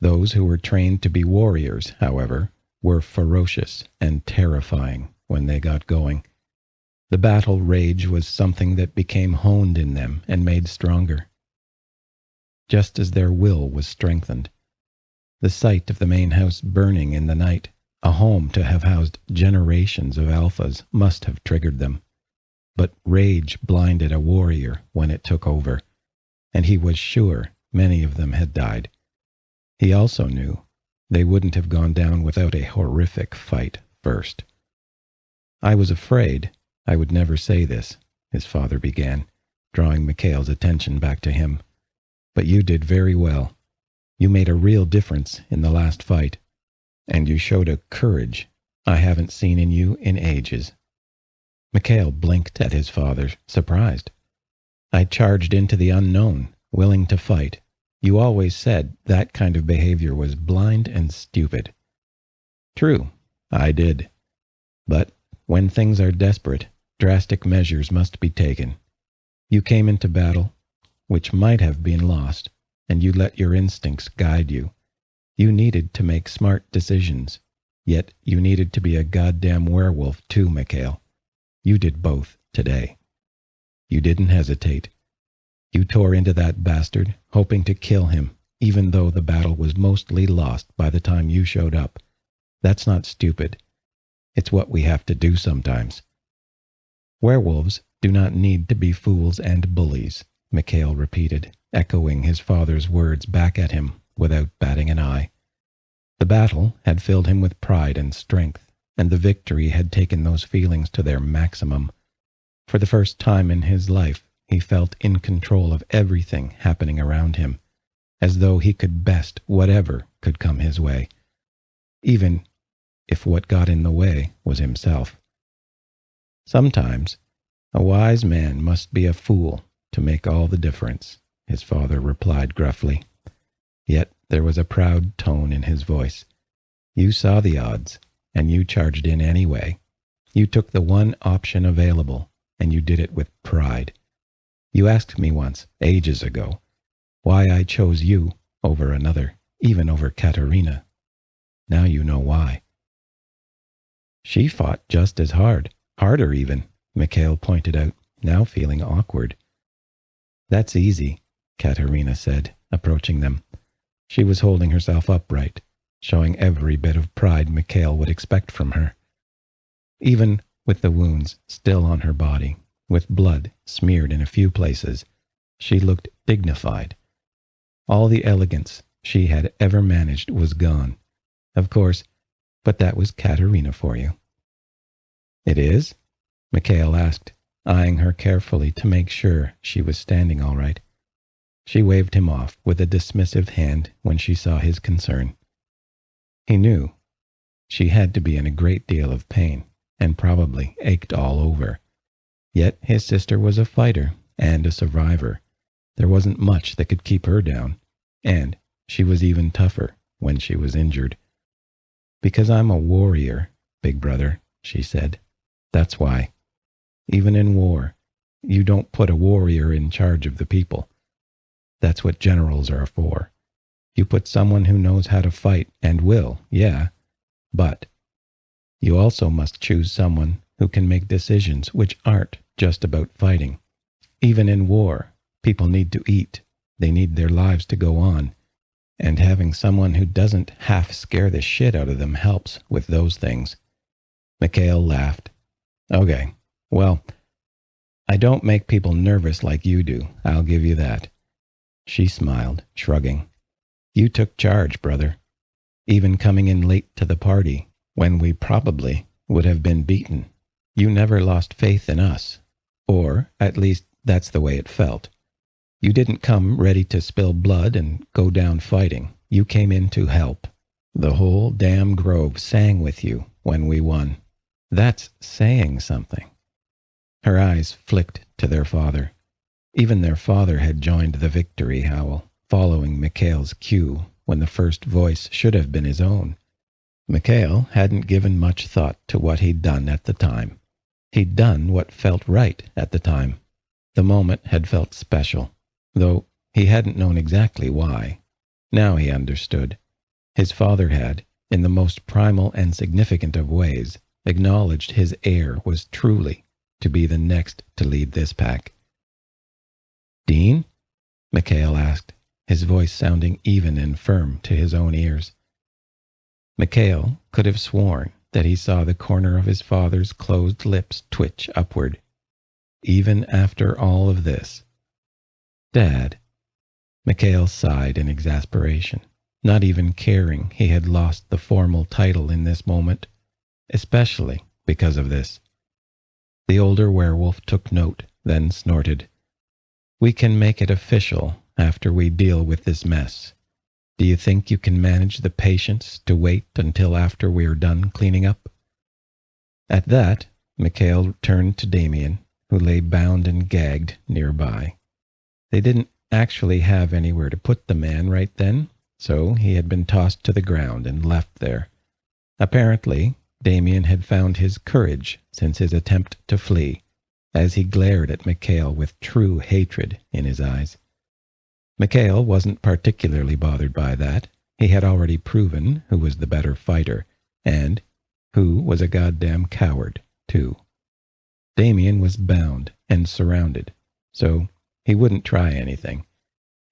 Those who were trained to be warriors, however, were ferocious and terrifying when they got going. The battle rage was something that became honed in them and made stronger, just as their will was strengthened. The sight of the main house burning in the night, a home to have housed generations of alphas, must have triggered them. But rage blinded a warrior when it took over, and he was sure many of them had died. He also knew they wouldn't have gone down without a horrific fight first. "I was afraid I would never say this," his father began, drawing Mikhail's attention back to him. "But you did very well. You made a real difference in the last fight, and you showed a courage I haven't seen in you in ages." Mikhail blinked at his father, surprised. "I charged into the unknown, willing to fight. You always said that kind of behavior was blind and stupid." "True, I did. But when things are desperate, drastic measures must be taken. You came into battle, which might have been lost, and you let your instincts guide you. You needed to make smart decisions, yet you needed to be a goddamn werewolf too, Mikhail. You did both today. You didn't hesitate. You tore into that bastard, hoping to kill him, even though the battle was mostly lost by the time you showed up. That's not stupid. It's what we have to do sometimes." "Werewolves do not need to be fools and bullies," Mikhail repeated, echoing his father's words back at him without batting an eye. The battle had filled him with pride and strength, and the victory had taken those feelings to their maximum. For the first time in his life, he felt in control of everything happening around him, as though he could best whatever could come his way, even if what got in the way was himself. Sometimes a wise man must be a fool to make all the difference, his father replied gruffly. Yet there was a proud tone in his voice. You saw the odds, and you charged in anyway. You took the one option available, and you did it with pride. You asked me once, ages ago, why I chose you over another, even over Katerina. Now you know why. She fought just as hard, harder even, Mikhail pointed out, now feeling awkward. That's easy, Katerina said, approaching them. She was holding herself upright, showing every bit of pride Mikhail would expect from her. Even with the wounds still on her body, with blood smeared in a few places, she looked dignified. All the elegance she had ever managed was gone. Of course, but that was Katerina for you. It is? Mikhail asked, eyeing her carefully to make sure she was standing all right. She waved him off with a dismissive hand when she saw his concern. He knew she had to be in a great deal of pain, and probably ached all over. Yet his sister was a fighter and a survivor. There wasn't much that could keep her down, and she was even tougher when she was injured. Because I'm a warrior, big brother, she said. That's why. Even in war, you don't put a warrior in charge of the people. That's what generals are for. You put someone who knows how to fight and will, yeah, but you also must choose someone who can make decisions which aren't just about fighting. Even in war, people need to eat. They need their lives to go on. And having someone who doesn't half scare the shit out of them helps with those things. Mikhail laughed. Okay, well, I don't make people nervous like you do, I'll give you that. She smiled, shrugging. You took charge, brother. Even coming in late to the party, when we probably would have been beaten. You never lost faith in us. Or, at least, that's the way it felt. You didn't come ready to spill blood and go down fighting. You came in to help. The whole damn grove sang with you when we won. That's saying something. Her eyes flicked to their father. Even their father had joined the victory howl, following Mikhail's cue when the first voice should have been his own. Mikhail hadn't given much thought to what he'd done at the time. He'd done what felt right at the time. The moment had felt special, though he hadn't known exactly why. Now he understood. His father had, in the most primal and significant of ways, acknowledged his heir was truly to be the next to lead this pack. Dean? Mikhail asked, his voice sounding even and firm to his own ears. Mikhail could have sworn that he saw the corner of his father's closed lips twitch upward. Even after all of this. Dad. Mikhail sighed in exasperation, not even caring he had lost the formal title in this moment, especially because of this. The older werewolf took note, then snorted. We can make it official after we deal with this mess. Do you think you can manage the patience to wait until after we are done cleaning up? At that, Mikhail turned to Damien, who lay bound and gagged nearby. They didn't actually have anywhere to put the man right then, so he had been tossed to the ground and left there. Apparently, Damien had found his courage since his attempt to flee, as he glared at Mikhail with true hatred in his eyes. Mikhail wasn't particularly bothered by that. He had already proven who was the better fighter, and who was a goddamn coward, too. Damien was bound and surrounded, so he wouldn't try anything.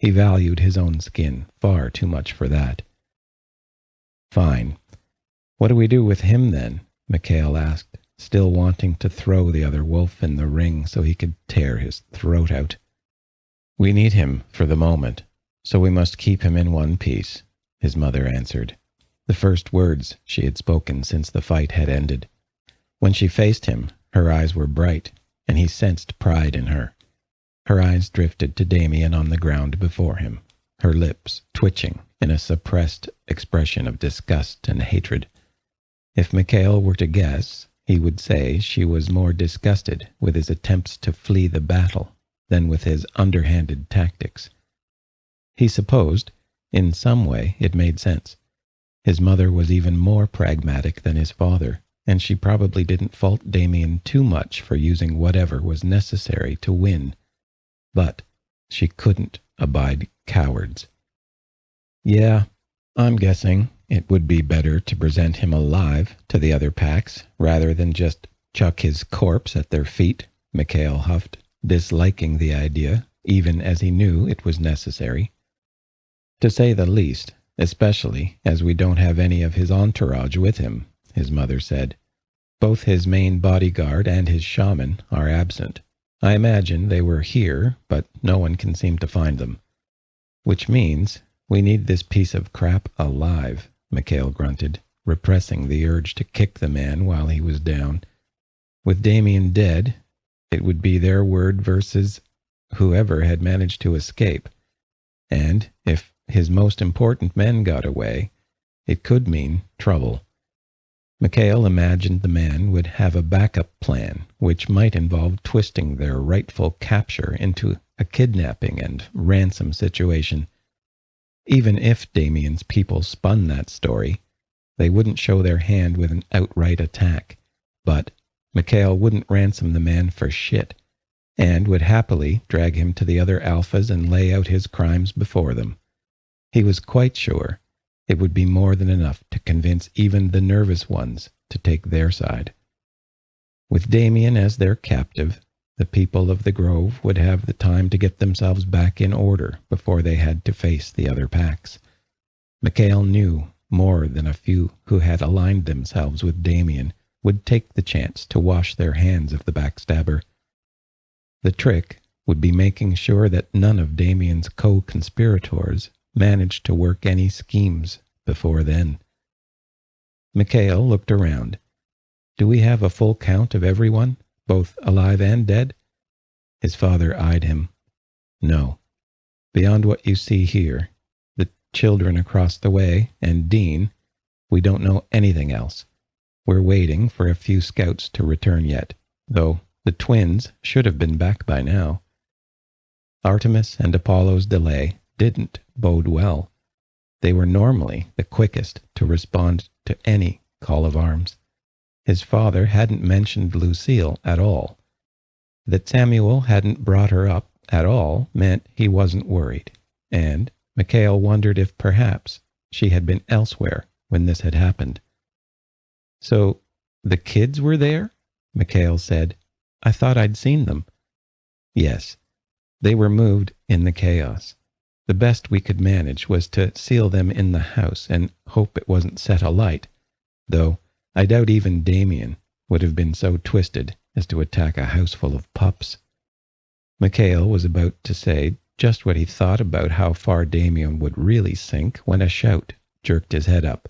He valued his own skin far too much for that. Fine. What do we do with him then? Mikhail asked, still wanting to throw the other wolf in the ring so he could tear his throat out. We need him for the moment, so we must keep him in one piece, his mother answered, the first words she had spoken since the fight had ended. When she faced him, her eyes were bright, and he sensed pride in her. Her eyes drifted to Damien on the ground before him, her lips twitching in a suppressed expression of disgust and hatred. If Mikhail were to guess, he would say she was more disgusted with his attempts to flee the battle than with his underhanded tactics. He supposed, in some way, it made sense. His mother was even more pragmatic than his father, and she probably didn't fault Damien too much for using whatever was necessary to win. But she couldn't abide cowards. Yeah, I'm guessing it would be better to present him alive to the other packs rather than just chuck his corpse at their feet, Mikhail huffed, disliking the idea, even as he knew it was necessary. To say the least, especially as we don't have any of his entourage with him, his mother said. Both his main bodyguard and his shaman are absent. I imagine they were here, but no one can seem to find them. Which means we need this piece of crap alive, Mikhail grunted, repressing the urge to kick the man while he was down. With Damien dead, it would be their word versus whoever had managed to escape. And if his most important men got away, it could mean trouble. Mikhail imagined the man would have a backup plan, which might involve twisting their rightful capture into a kidnapping and ransom situation. Even if Damien's people spun that story, they wouldn't show their hand with an outright attack. But Mikhail wouldn't ransom the man for shit, and would happily drag him to the other alphas and lay out his crimes before them. He was quite sure it would be more than enough to convince even the nervous ones to take their side. With Damien as their captive, the people of the Grove would have the time to get themselves back in order before they had to face the other packs. Mikhail knew more than a few who had aligned themselves with Damien would take the chance to wash their hands of the backstabber. The trick would be making sure that none of Damien's co-conspirators managed to work any schemes before then. Mikhail looked around. Do we have a full count of everyone, both alive and dead? His father eyed him. No. Beyond what you see here, the children across the way, and Dean, we don't know anything else. We're waiting for a few scouts to return yet, though the twins should have been back by now. Artemis and Apollo's delay didn't bode well. They were normally the quickest to respond to any call of arms. His father hadn't mentioned Lucille at all. That Samuel hadn't brought her up at all meant he wasn't worried, and Mikhail wondered if perhaps she had been elsewhere when this had happened. So, the kids were there? Mikhail said. I thought I'd seen them. Yes, they were moved in the chaos. The best we could manage was to seal them in the house and hope it wasn't set alight, though I doubt even Damien would have been so twisted as to attack a house full of pups. Mikhail was about to say just what he thought about how far Damien would really sink when a shout jerked his head up.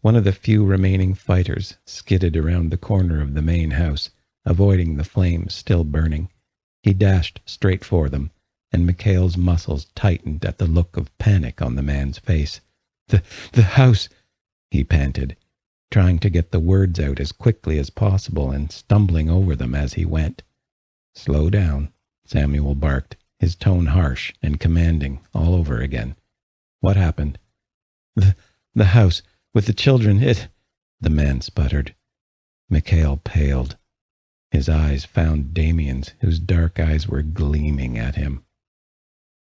One of the few remaining fighters skidded around the corner of the main house, avoiding the flames still burning. He dashed straight for them, and Mikhail's muscles tightened at the look of panic on the man's face. The house, he panted, trying to get the words out as quickly as possible and stumbling over them as he went. Slow down, Samuel barked, his tone harsh and commanding all over again. What happened? The house, with the children, the man sputtered. Mikhail paled. His eyes found Damien's, whose dark eyes were gleaming at him.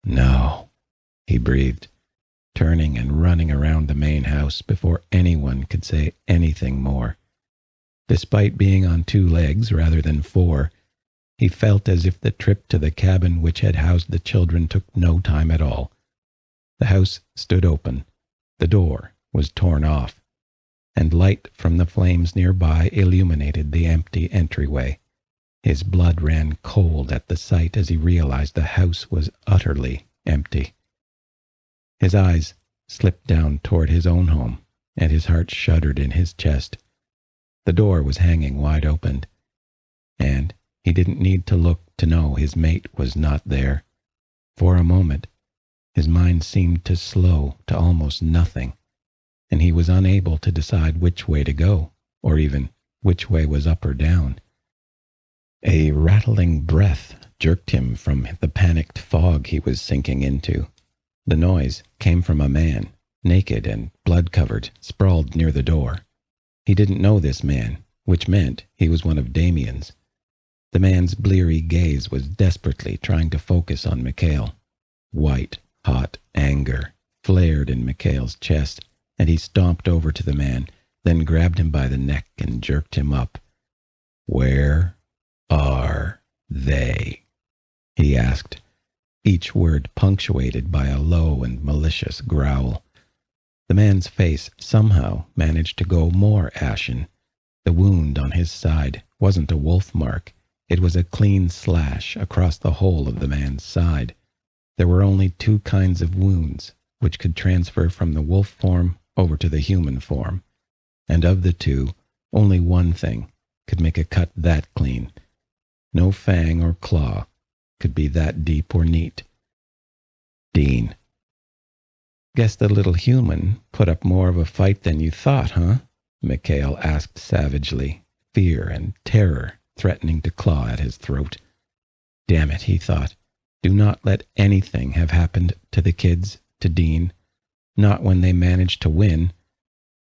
No, he breathed, turning and running around the main house before anyone could say anything more. Despite being on 2 legs rather than 4, he felt as if the trip to the cabin which had housed the children took no time at all. The house stood open. The door was torn off, and light from the flames nearby illuminated the empty entryway. His blood ran cold at the sight as he realized the house was utterly empty. His eyes slipped down toward his own home, and his heart shuddered in his chest. The door was hanging wide open, and He didn't need to look to know his mate was not there. For a moment, his mind seemed to slow to almost nothing, and he was unable to decide which way to go, or even which way was up or down. A rattling breath jerked him from the panicked fog he was sinking into. The noise came from a man, naked and blood-covered, sprawled near the door. He didn't know this man, which meant he was one of Damien's. The man's bleary gaze was desperately trying to focus on Mikhail. White, hot anger flared in Mikhail's chest, and he stomped over to the man, then grabbed him by the neck and jerked him up. "Where are they?" he asked, each word punctuated by a low and malicious growl. The man's face somehow managed to go more ashen. The wound on his side wasn't a wolf mark. It was a clean slash across the whole of the man's side. There were only two kinds of wounds which could transfer from the wolf form over to the human form. And of the two, only one thing could make a cut that clean. No fang or claw could be that deep or neat. Dean. "Guess the little human put up more of a fight than you thought, huh?" Mikhail asked savagely, fear and terror threatening to claw at his throat. Damn it, he thought. Do not let anything have happened to the kids, to Dean. Not when they managed to win.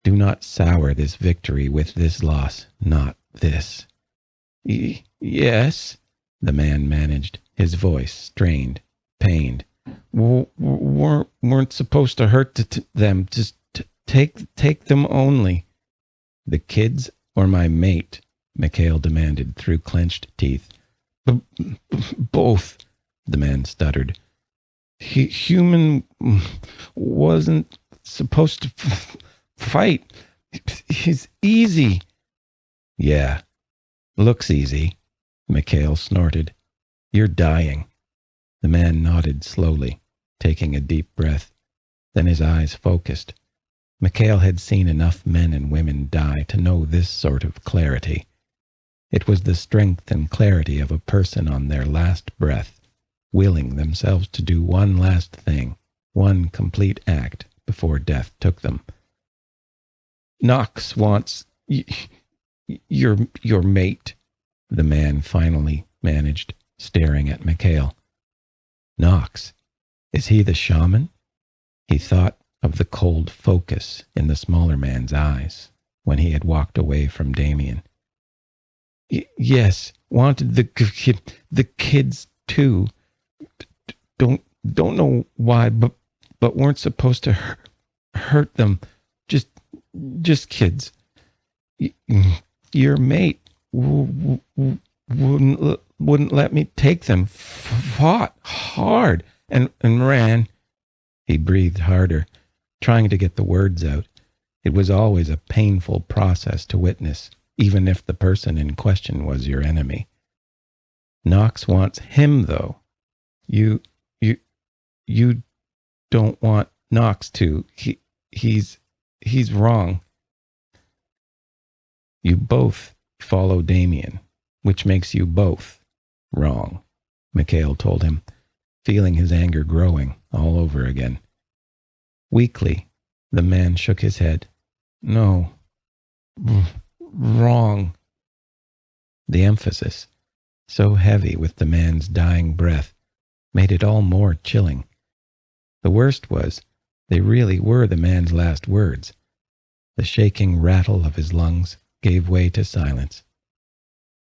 Do not sour this victory with this loss. Not this. Yes, the man managed, his voice strained, pained. Weren't supposed to hurt them. Just take them only. "The kids or my mate?" Mikhail demanded through clenched teeth. Both, the man stuttered. Human wasn't supposed to fight. He's easy." "Yeah, looks easy," Mikhail snorted. "You're dying." The man nodded slowly, taking a deep breath. Then his eyes focused. Mikhail had seen enough men and women die to know this sort of clarity. It was the strength and clarity of a person on their last breath, willing themselves to do one last thing, one complete act before death took them. "Knox wants your mate," the man finally managed, staring at Mikhail. "Knox? Is he the shaman?" He thought of the cold focus in the smaller man's eyes when he had walked away from Damien. Yes, wanted the kids too. Don't know why, but weren't supposed to hurt them. Just kids. Your mate wouldn't let me take them. Fought hard and ran." He breathed harder, trying to get the words out. It was always a painful process to witness, even if the person in question was your enemy. "Knox wants him, though. You don't want Knox to. He's wrong. You both follow Damien, which makes you both wrong," Mikhail told him, feeling his anger growing all over again. Weakly, the man shook his head. "No. Wrong." The emphasis, so heavy with the man's dying breath, made it all more chilling. The worst was, they really were the man's last words. The shaking rattle of his lungs gave way to silence.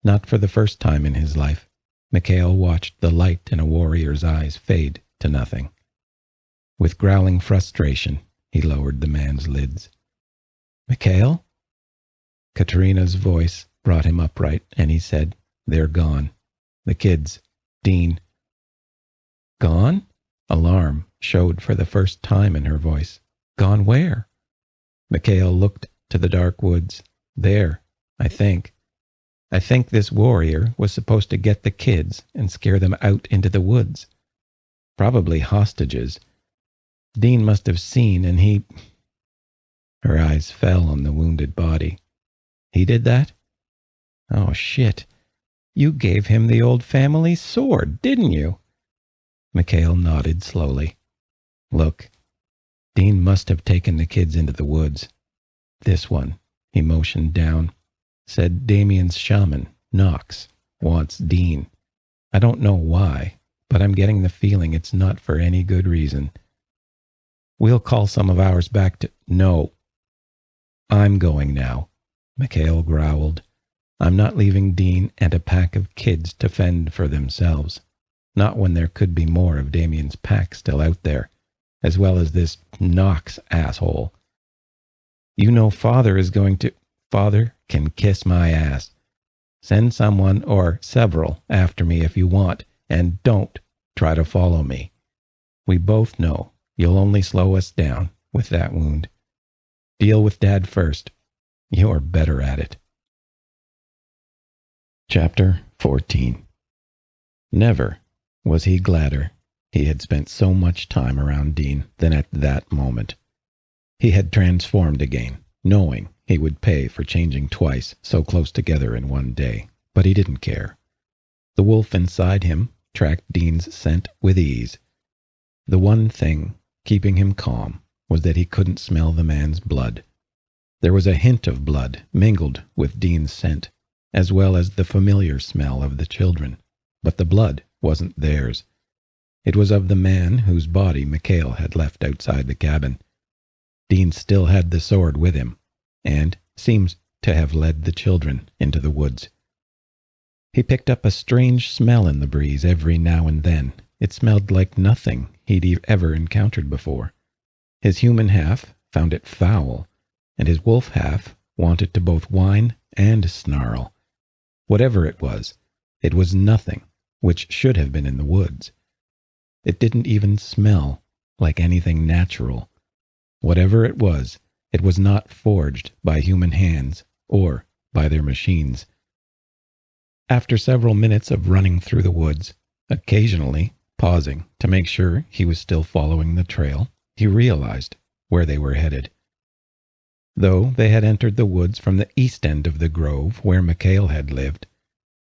Not for the first time in his life, Mikhail watched the light in a warrior's eyes fade to nothing. With growling frustration, he lowered the man's lids. "Mikhail?" Katerina's voice brought him upright, and he said, "They're gone. The kids. Dean." "Gone?" Alarm showed for the first time in her voice. "Gone where?" Mikhail looked to the dark woods. "There, I think. I think this warrior was supposed to get the kids and scare them out into the woods. Probably hostages. Dean must have seen, and he..." Her eyes fell on the wounded body. "He did that? Oh, shit. You gave him the old family sword, didn't you?" Mikhail nodded slowly. "Look, Dean must have taken the kids into the woods. This one," he motioned down, "said Damien's shaman, Knox, wants Dean. I don't know why, but I'm getting the feeling it's not for any good reason. We'll call some of ours back to—" "No. I'm going now," Mikhail growled. "I'm not leaving Dean and a pack of kids to fend for themselves. Not when there could be more of Damien's pack still out there, as well as this Knox asshole. You know Father is going to— Father can kiss my ass. Send someone or several after me if you want, and don't try to follow me. We both know you'll only slow us down with that wound. Deal with Dad first. You're better at it." Chapter 14. Never was he gladder he had spent so much time around Dean than at that moment. He had transformed again, knowing he would pay for changing twice so close together in one day, but he didn't care. The wolf inside him tracked Dean's scent with ease. The one thing keeping him calm was that he couldn't smell the man's blood. There was a hint of blood mingled with Dean's scent, as well as the familiar smell of the children, but the blood wasn't theirs. It was of the man whose body Mikhail had left outside the cabin. Dean still had the sword with him, and seemed to have led the children into the woods. He picked up a strange smell in the breeze every now and then. It smelled like nothing he'd ever encountered before. His human half found it foul, and his wolf half wanted to both whine and snarl. Whatever it was nothing which should have been in the woods. It didn't even smell like anything natural. Whatever it was not forged by human hands or by their machines. After several minutes of running through the woods, occasionally pausing to make sure he was still following the trail, he realized where they were headed. Though they had entered the woods from the east end of the grove where Mikhail had lived,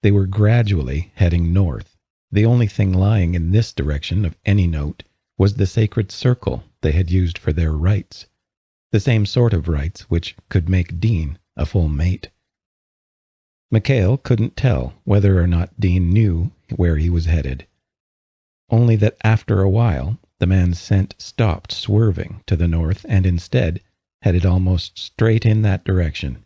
they were gradually heading north. The only thing lying in this direction of any note was the sacred circle they had used for their rites, the same sort of rites which could make Dean a full mate. Mikhail couldn't tell whether or not Dean knew where he was headed, only that after a while the man's scent stopped swerving to the north and instead headed almost straight in that direction.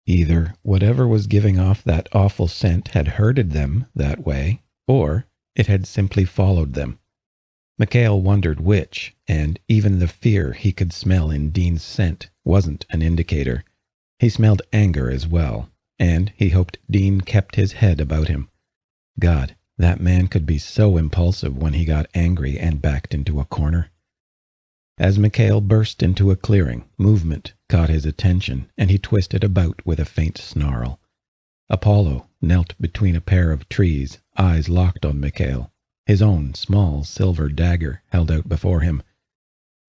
Either whatever was giving off that awful scent had herded them that way, or it had simply followed them. Mikhail wondered which, and even the fear he could smell in Dean's scent wasn't an indicator. He smelled anger as well, and he hoped Dean kept his head about him. God, that man could be so impulsive when he got angry and backed into a corner. As Mikhail burst into a clearing, movement caught his attention, and he twisted about with a faint snarl. Apollo knelt between a pair of trees, eyes locked on Mikhail, his own small silver dagger held out before him.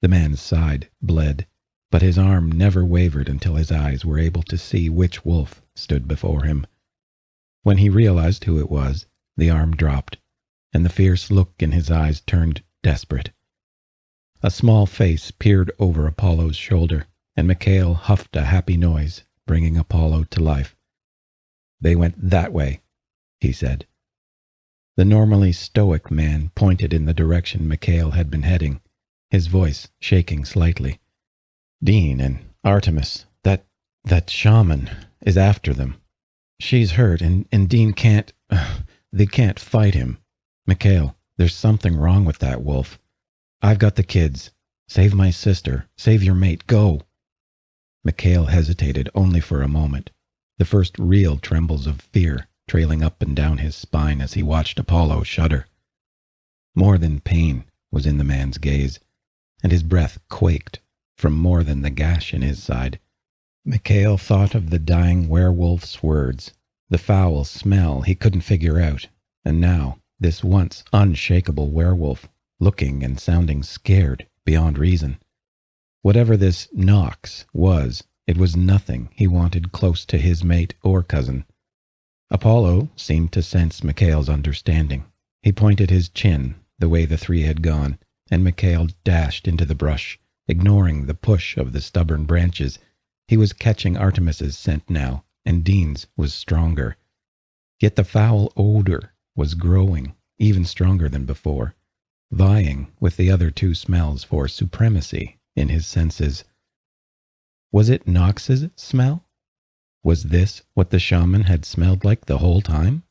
The man's side bled, but his arm never wavered until his eyes were able to see which wolf stood before him. When he realized who it was, the arm dropped, and the fierce look in his eyes turned desperate. A small face peered over Apollo's shoulder, and Mikhail huffed a happy noise, bringing Apollo to life. "They went that way," he said. The normally stoic man pointed in the direction Mikhail had been heading, his voice shaking slightly. "Dean and Artemis, that shaman, is after them. She's hurt, and Dean can't— they can't fight him. Mikhail, there's something wrong with that wolf. I've got the kids. Save my sister. Save your mate. Go." Mikhail hesitated only for a moment, the first real trembles of fear trailing up and down his spine as he watched Apollo shudder. More than pain was in the man's gaze, and his breath quaked from more than the gash in his side. Mikhail thought of the dying werewolf's words, the foul smell he couldn't figure out, and now this once unshakable werewolf, looking and sounding scared beyond reason. Whatever this Knox was, it was nothing he wanted close to his mate or cousin. Apollo seemed to sense Mikhail's understanding. He pointed his chin the way the three had gone, and Mikhail dashed into the brush, ignoring the push of the stubborn branches. He was catching Artemis's scent now, and Dean's was stronger. Yet the foul odor was growing, even stronger than before, vying with the other two smells for supremacy in his senses. Was it Knox's smell? Was this what the shaman had smelled like the whole time?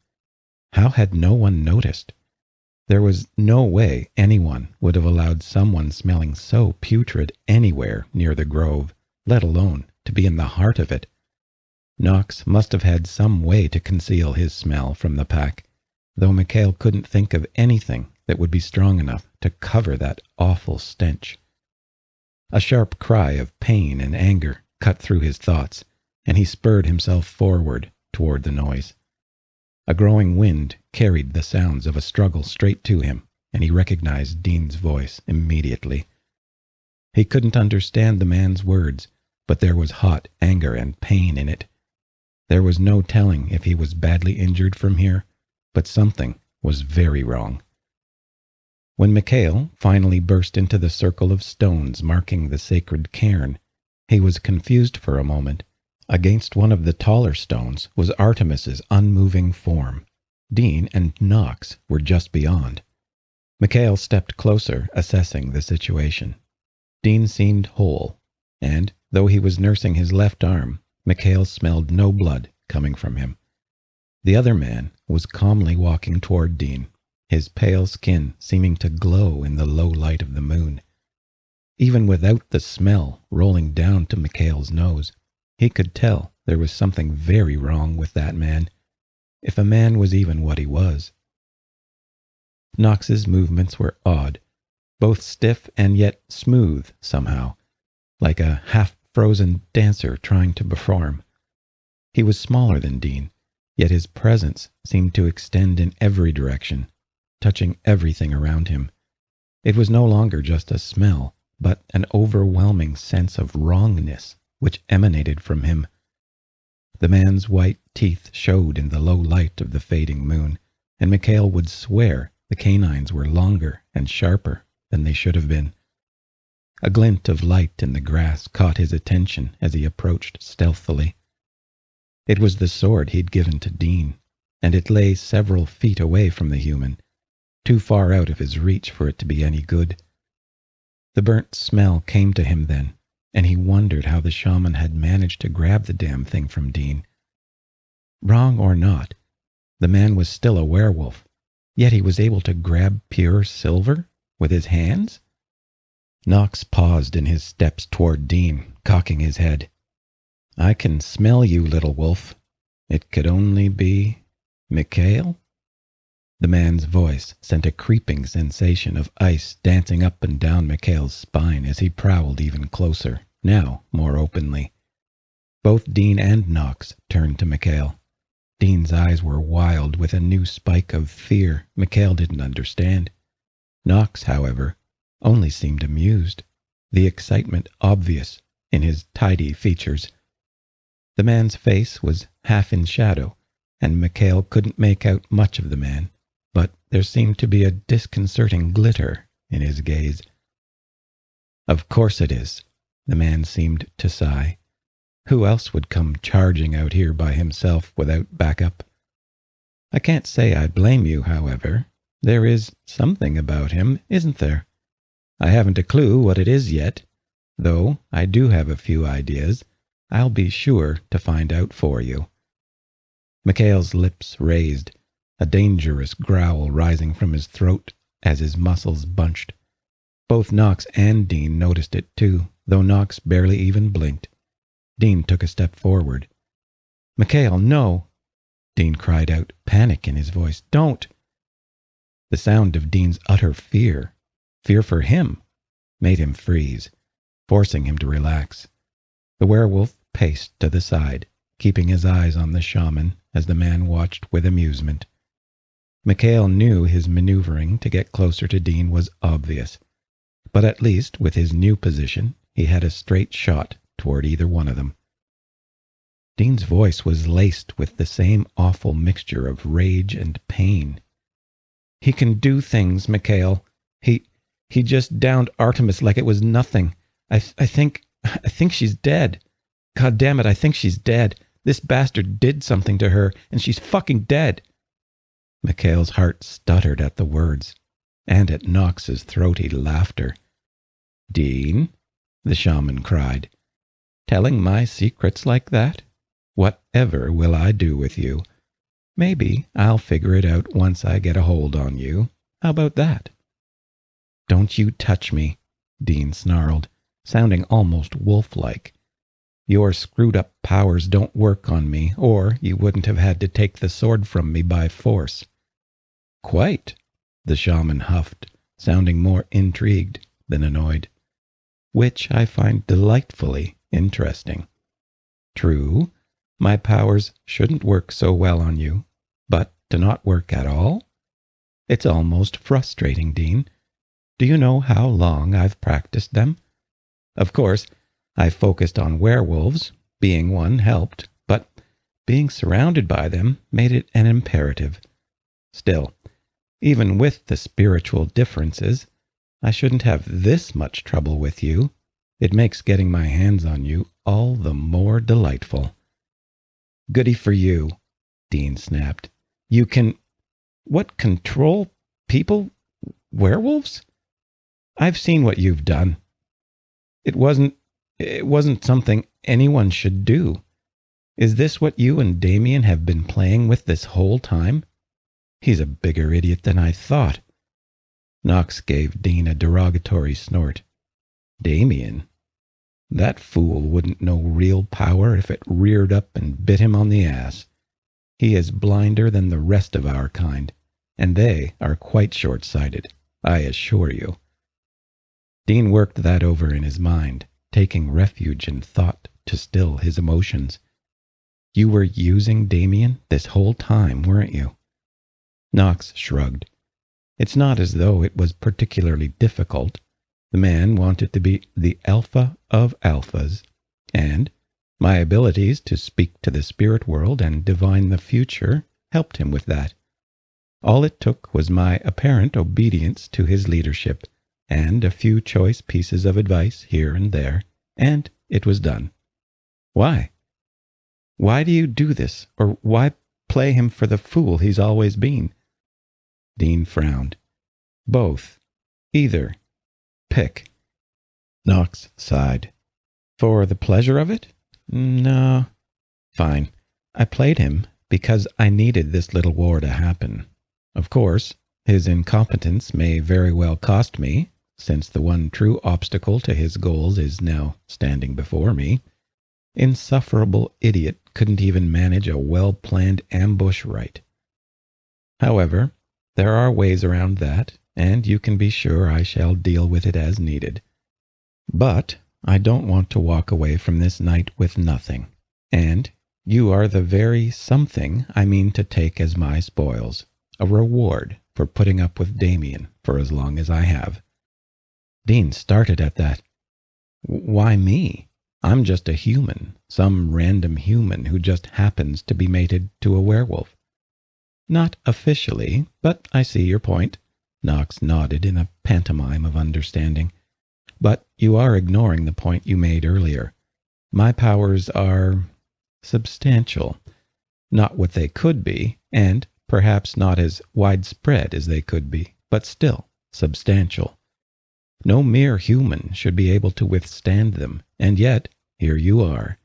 How had no one noticed? There was no way anyone would have allowed someone smelling so putrid anywhere near the grove, let alone to be in the heart of it. Knox must have had some way to conceal his smell from the pack, though Mikhail couldn't think of anything that would be strong enough to cover that awful stench. A sharp cry of pain and anger cut through his thoughts, and he spurred himself forward toward the noise. A growing wind carried the sounds of a struggle straight to him, and he recognized Dean's voice immediately. He couldn't understand the man's words, but there was hot anger and pain in it. There was no telling if he was badly injured from here, but something was very wrong. When Mikhail finally burst into the circle of stones marking the sacred cairn, he was confused for a moment. Against one of the taller stones was Artemis's unmoving form. Dean and Knox were just beyond. Mikhail stepped closer, assessing the situation. Dean seemed whole, and, though he was nursing his left arm, Mikhail smelled no blood coming from him. The other man was calmly walking toward Dean, his pale skin seeming to glow in the low light of the moon. Even without the smell rolling down to Mikhail's nose, he could tell there was something very wrong with that man, if a man was even what he was. Knox's movements were odd, both stiff and yet smooth somehow, like a half-frozen dancer trying to perform. He was smaller than Dean, yet his presence seemed to extend in every direction, touching everything around him. It was no longer just a smell, but an overwhelming sense of wrongness which emanated from him. The man's white teeth showed in the low light of the fading moon, and Mikhail would swear the canines were longer and sharper than they should have been. A glint of light in the grass caught his attention as he approached stealthily. It was the sword he'd given to Dean, and it lay several feet away from the human, too far out of his reach for it to be any good. The burnt smell came to him then, and he wondered how the shaman had managed to grab the damn thing from Dean. Wrong or not, the man was still a werewolf, yet he was able to grab pure silver with his hands? Knox paused in his steps toward Dean, cocking his head. "I can smell you, little wolf. It could only be Mikhail?" The man's voice sent a creeping sensation of ice dancing up and down Mikhail's spine as he prowled even closer, now more openly. Both Dean and Knox turned to Mikhail. Dean's eyes were wild with a new spike of fear Mikhail didn't understand. Knox, however, only seemed amused, the excitement obvious in his tidy features. The man's face was half in shadow, and Mikhail couldn't make out much of the man, but there seemed to be a disconcerting glitter in his gaze. "Of course it is," the man seemed to sigh. "Who else would come charging out here by himself without backup? I can't say I blame you, however. There is something about him, isn't there? I haven't a clue what it is yet, though I do have a few ideas. I'll be sure to find out for you." Mikhail's lips raised, a dangerous growl rising from his throat as his muscles bunched. Both Knox and Dean noticed it too, though Knox barely even blinked. Dean took a step forward. "Mikhail, no!" Dean cried out, panic in his voice. "Don't!" The sound of Dean's utter fear for him, made him freeze, forcing him to relax. The werewolf paced to the side, keeping his eyes on the shaman as the man watched with amusement. Mikhail knew his maneuvering to get closer to Dean was obvious, but at least with his new position he had a straight shot toward either one of them. Dean's voice was laced with the same awful mixture of rage and pain. "He can do things, Mikhail. He just downed Artemis like it was nothing. I think she's dead. God damn it, I think she's dead. This bastard did something to her, and she's fucking dead." Mikhail's heart stuttered at the words, and at Knox's throaty laughter. "Dean," the shaman cried, "telling my secrets like that? Whatever will I do with you? Maybe I'll figure it out once I get a hold on you. How about that?" "Don't you touch me," Dean snarled, sounding almost wolf-like. "Your screwed-up powers don't work on me, or you wouldn't have had to take the sword from me by force." "Quite," the shaman huffed, sounding more intrigued than annoyed. "Which I find delightfully interesting. True, my powers shouldn't work so well on you, but to not work at all? It's almost frustrating, Dean. Do you know how long I've practiced them? Of course, I focused on werewolves. Being one helped, but being surrounded by them made it an imperative. Still, even with the spiritual differences, I shouldn't have this much trouble with you. It makes getting my hands on you all the more delightful." "Goody for you," Dean snapped. "You can... What, control people? Werewolves? I've seen what you've done. It wasn't something anyone should do. Is this what you and Damien have been playing with this whole time? He's a bigger idiot than I thought." Knox gave Dean a derogatory snort. "Damien? That fool wouldn't know real power if it reared up and bit him on the ass. He is blinder than the rest of our kind, and they are quite short-sighted, I assure you." Dean worked that over in his mind, taking refuge in thought to still his emotions. "You were using Damien this whole time, weren't you?" Knox shrugged. "It's not as though it was particularly difficult. The man wanted to be the alpha of alphas, and my abilities to speak to the spirit world and divine the future helped him with that. All it took was my apparent obedience to his leadership, and a few choice pieces of advice here and there, and it was done. Why? Why do you do this, or why play him for the fool he's always been?" Dean frowned. "Both. Either. Pick." Knox sighed. "For the pleasure of it? No. Fine. I played him because I needed this little war to happen. Of course, his incompetence may very well cost me, since the one true obstacle to his goals is now standing before me. Insufferable idiot couldn't even manage a well-planned ambush right. However, there are ways around that, and you can be sure I shall deal with it as needed. But I don't want to walk away from this night with nothing, and you are the very something I mean to take as my spoils, a reward for putting up with Damien for as long as I have." Dean started at that. "Why me? I'm just a human, some random human who just happens to be mated to a werewolf." "Not officially, but I see your point." Knox nodded in a pantomime of understanding. "But you are ignoring the point you made earlier. My powers are substantial. Not what they could be, and perhaps not as widespread as they could be, but still substantial. No mere human should be able to withstand them, and yet here you are.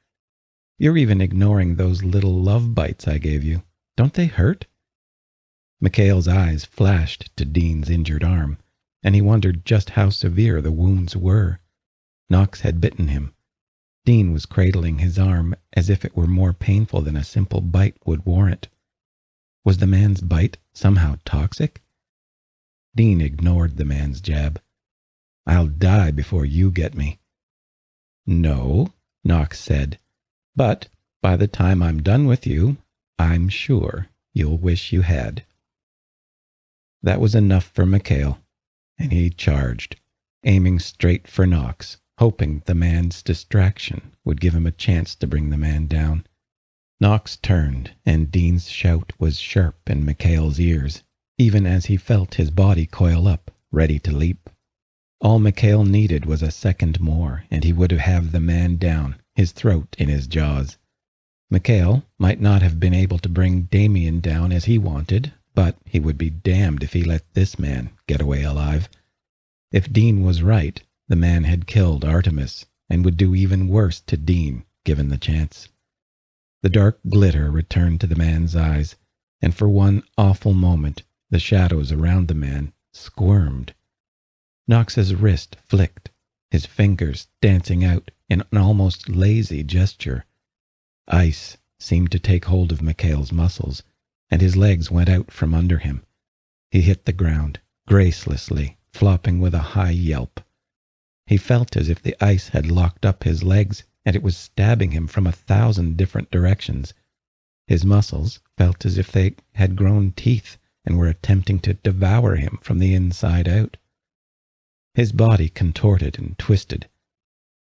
You're even ignoring those little love bites I gave you. Don't they hurt?" Mikhail's eyes flashed to Dean's injured arm, and he wondered just how severe the wounds were. Knox had bitten him. Dean was cradling his arm as if it were more painful than a simple bite would warrant. Was the man's bite somehow toxic? Dean ignored the man's jab. "I'll die before you get me." "No," Knox said, "but by the time I'm done with you, I'm sure you'll wish you had." That was enough for Mikhail, and he charged, aiming straight for Knox, hoping the man's distraction would give him a chance to bring the man down. Knox turned, and Dean's shout was sharp in McHale's ears, even as he felt his body coil up, ready to leap. All McHale needed was a second more, and he would have the man down, his throat in his jaws. McHale might not have been able to bring Damien down as he wanted, but he would be damned if he let this man get away alive. If Dean was right, the man had killed Artemis, and would do even worse to Dean, given the chance. The dark glitter returned to the man's eyes, and for one awful moment, the shadows around the man squirmed. Knox's wrist flicked, his fingers dancing out in an almost lazy gesture. Ice seemed to take hold of McHale's muscles, and his legs went out from under him. He hit the ground, gracelessly, flopping with a high yelp. He felt as if the ice had locked up his legs, and it was stabbing him from 1,000 different directions. His muscles felt as if they had grown teeth and were attempting to devour him from the inside out. His body contorted and twisted.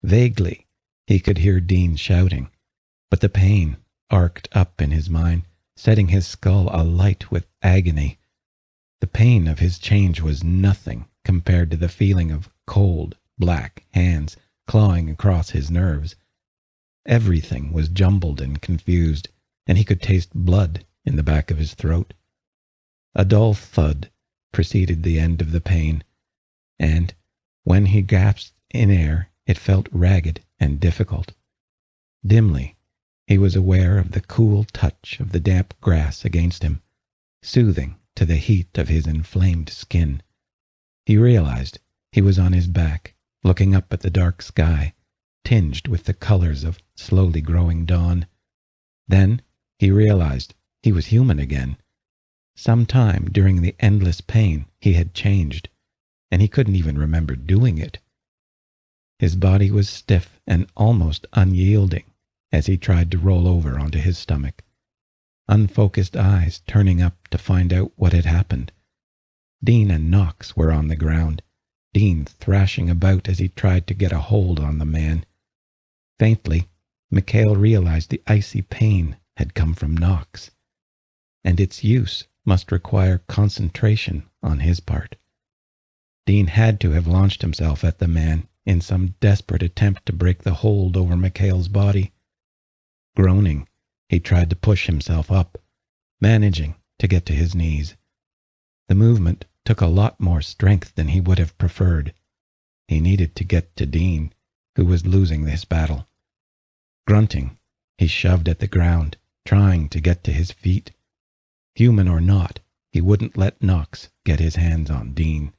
Vaguely, he could hear Dean shouting, but the pain arced up in his mind, setting his skull alight with agony. The pain of his change was nothing compared to the feeling of cold, black hands clawing across his nerves. Everything was jumbled and confused, and he could taste blood in the back of his throat. A dull thud preceded the end of the pain, and when he gasped in air, it felt ragged and difficult. Dimly, he was aware of the cool touch of the damp grass against him, soothing to the heat of his inflamed skin. He realized he was on his back, looking up at the dark sky, tinged with the colors of slowly growing dawn. Then he realized he was human again. Sometime during the endless pain he had changed, and he couldn't even remember doing it. His body was stiff and almost unyielding as he tried to roll over onto his stomach, unfocused eyes turning up to find out what had happened. Dean and Knox were on the ground, Dean thrashing about as he tried to get a hold on the man. Faintly, McHale realized the icy pain had come from Knox, and its use must require concentration on his part. Dean had to have launched himself at the man in some desperate attempt to break the hold over McHale's body. Groaning, he tried to push himself up, managing to get to his knees. The movement took a lot more strength than he would have preferred. He needed to get to Dean, who was losing this battle. Grunting, he shoved at the ground, trying to get to his feet. Human or not, he wouldn't let Knox get his hands on Dean.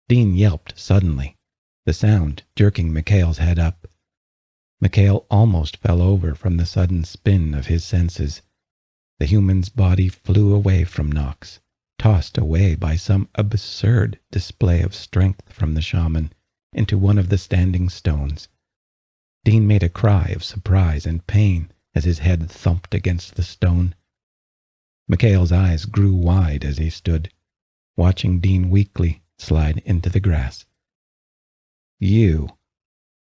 Dean yelped suddenly, the sound jerking McHale's head up. McHale almost fell over from the sudden spin of his senses. The human's body flew away from Knox, tossed away by some absurd display of strength from the shaman into one of the standing stones. Dean made a cry of surprise and pain as his head thumped against the stone. McHale's eyes grew wide as he stood, watching Dean weakly slide into the grass. "You,"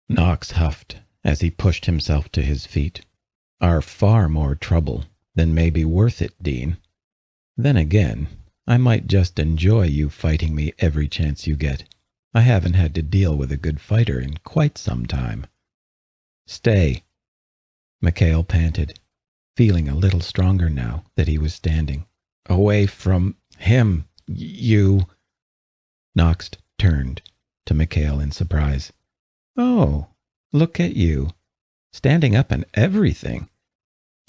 Knox huffed as he pushed himself to his feet, "are far more trouble than may be worth it, Dean. Then again, I might just enjoy you fighting me every chance you get. I haven't had to deal with a good fighter in quite some time." "Stay," McHale panted, feeling a little stronger now that he was standing. "Away from him, you." Knox turned to McHale in surprise. "Oh, look at you, standing up and everything.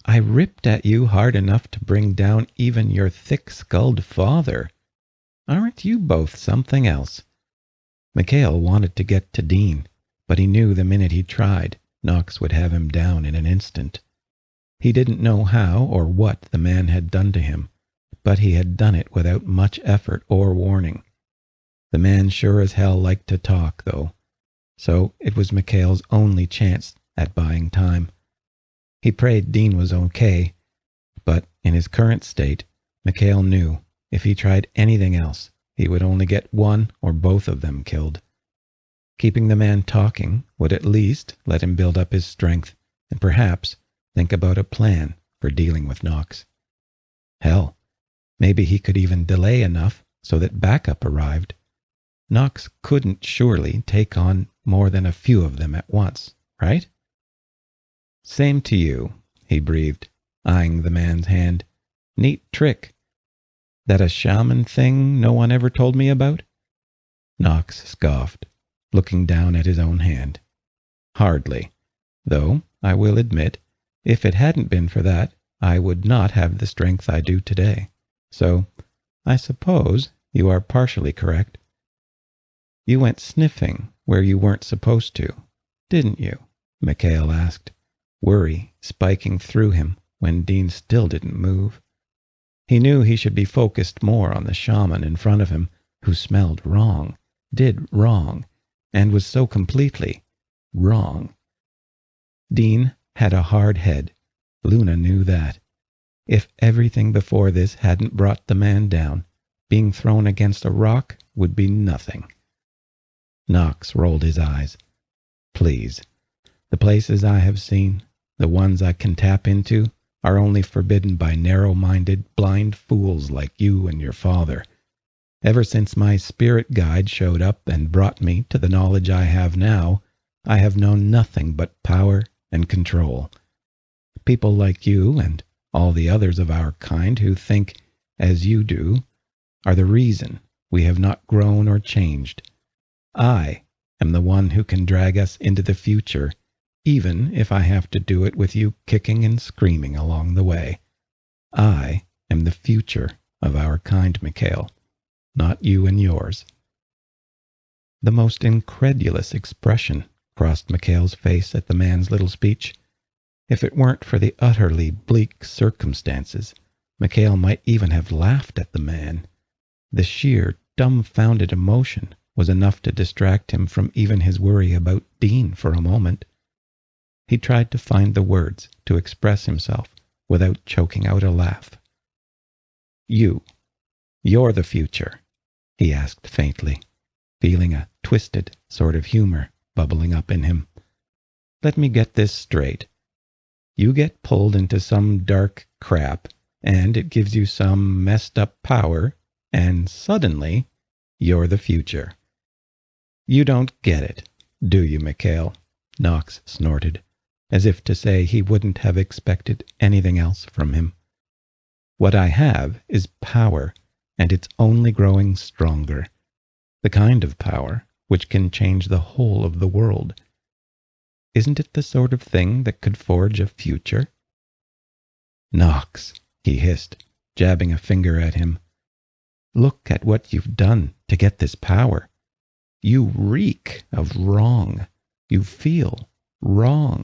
I ripped at you hard enough to bring down even your thick-skulled father. Aren't you both something else?" McHale wanted to get to Dean, but he knew the minute he tried, Knox would have him down in an instant. He didn't know how or what the man had done to him, but he had done it without much effort or warning. The man sure as hell liked to talk, though, so it was McHale's only chance at buying time. He prayed Dean was okay, but in his current state, McHale knew if he tried anything else, he would only get one or both of them killed. Keeping the man talking would at least let him build up his strength and perhaps think about a plan for dealing with Knox. Hell, maybe he could even delay enough so that backup arrived. Knox couldn't surely take on more than a few of them at once, right? Same to you, he breathed, eyeing the man's hand. Neat trick. That a shaman thing no one ever told me about? Knox scoffed, looking down at his own hand. Hardly. Though, I will admit, if it hadn't been for that, I would not have the strength I do today. So, I suppose you are partially correct. You went sniffing where you weren't supposed to, didn't you? Mikhail asked, worry spiking through him when Dean still didn't move. He knew he should be focused more on the shaman in front of him, who smelled wrong, did wrong, and was so completely wrong. Dean had a hard head. Luna knew that. If everything before this hadn't brought the man down, being thrown against a rock would be nothing. Knox rolled his eyes. Please, the places I have seen, the ones I can tap into, are only forbidden by narrow-minded, blind fools like you and your father. Ever since my spirit guide showed up and brought me to the knowledge I have now, I have known nothing but power and control. People like you and all the others of our kind who think as you do are the reason we have not grown or changed. I am the one who can drag us into the future, even if I have to do it with you kicking and screaming along the way. I am the future of our kind, Mikhail, not you and yours. The most incredulous expression crossed Mikhail's face at the man's little speech. If it weren't for the utterly bleak circumstances, Mikhail might even have laughed at the man. The sheer, dumbfounded emotion was enough to distract him from even his worry about Dean for a moment. He tried to find the words to express himself without choking out a laugh. You're the future, he asked faintly, feeling a twisted sort of humor bubbling up in him. Let me get this straight. You get pulled into some dark crap, and it gives you some messed up power, and suddenly you're the future. You don't get it, do you, Mikhail? Knox snorted, as if to say he wouldn't have expected anything else from him. What I have is power, and it's only growing stronger. The kind of power which can change the whole of the world. Isn't it the sort of thing that could forge a future? Knox, he hissed, jabbing a finger at him. Look at what you've done to get this power. You reek of wrong. You feel wrong.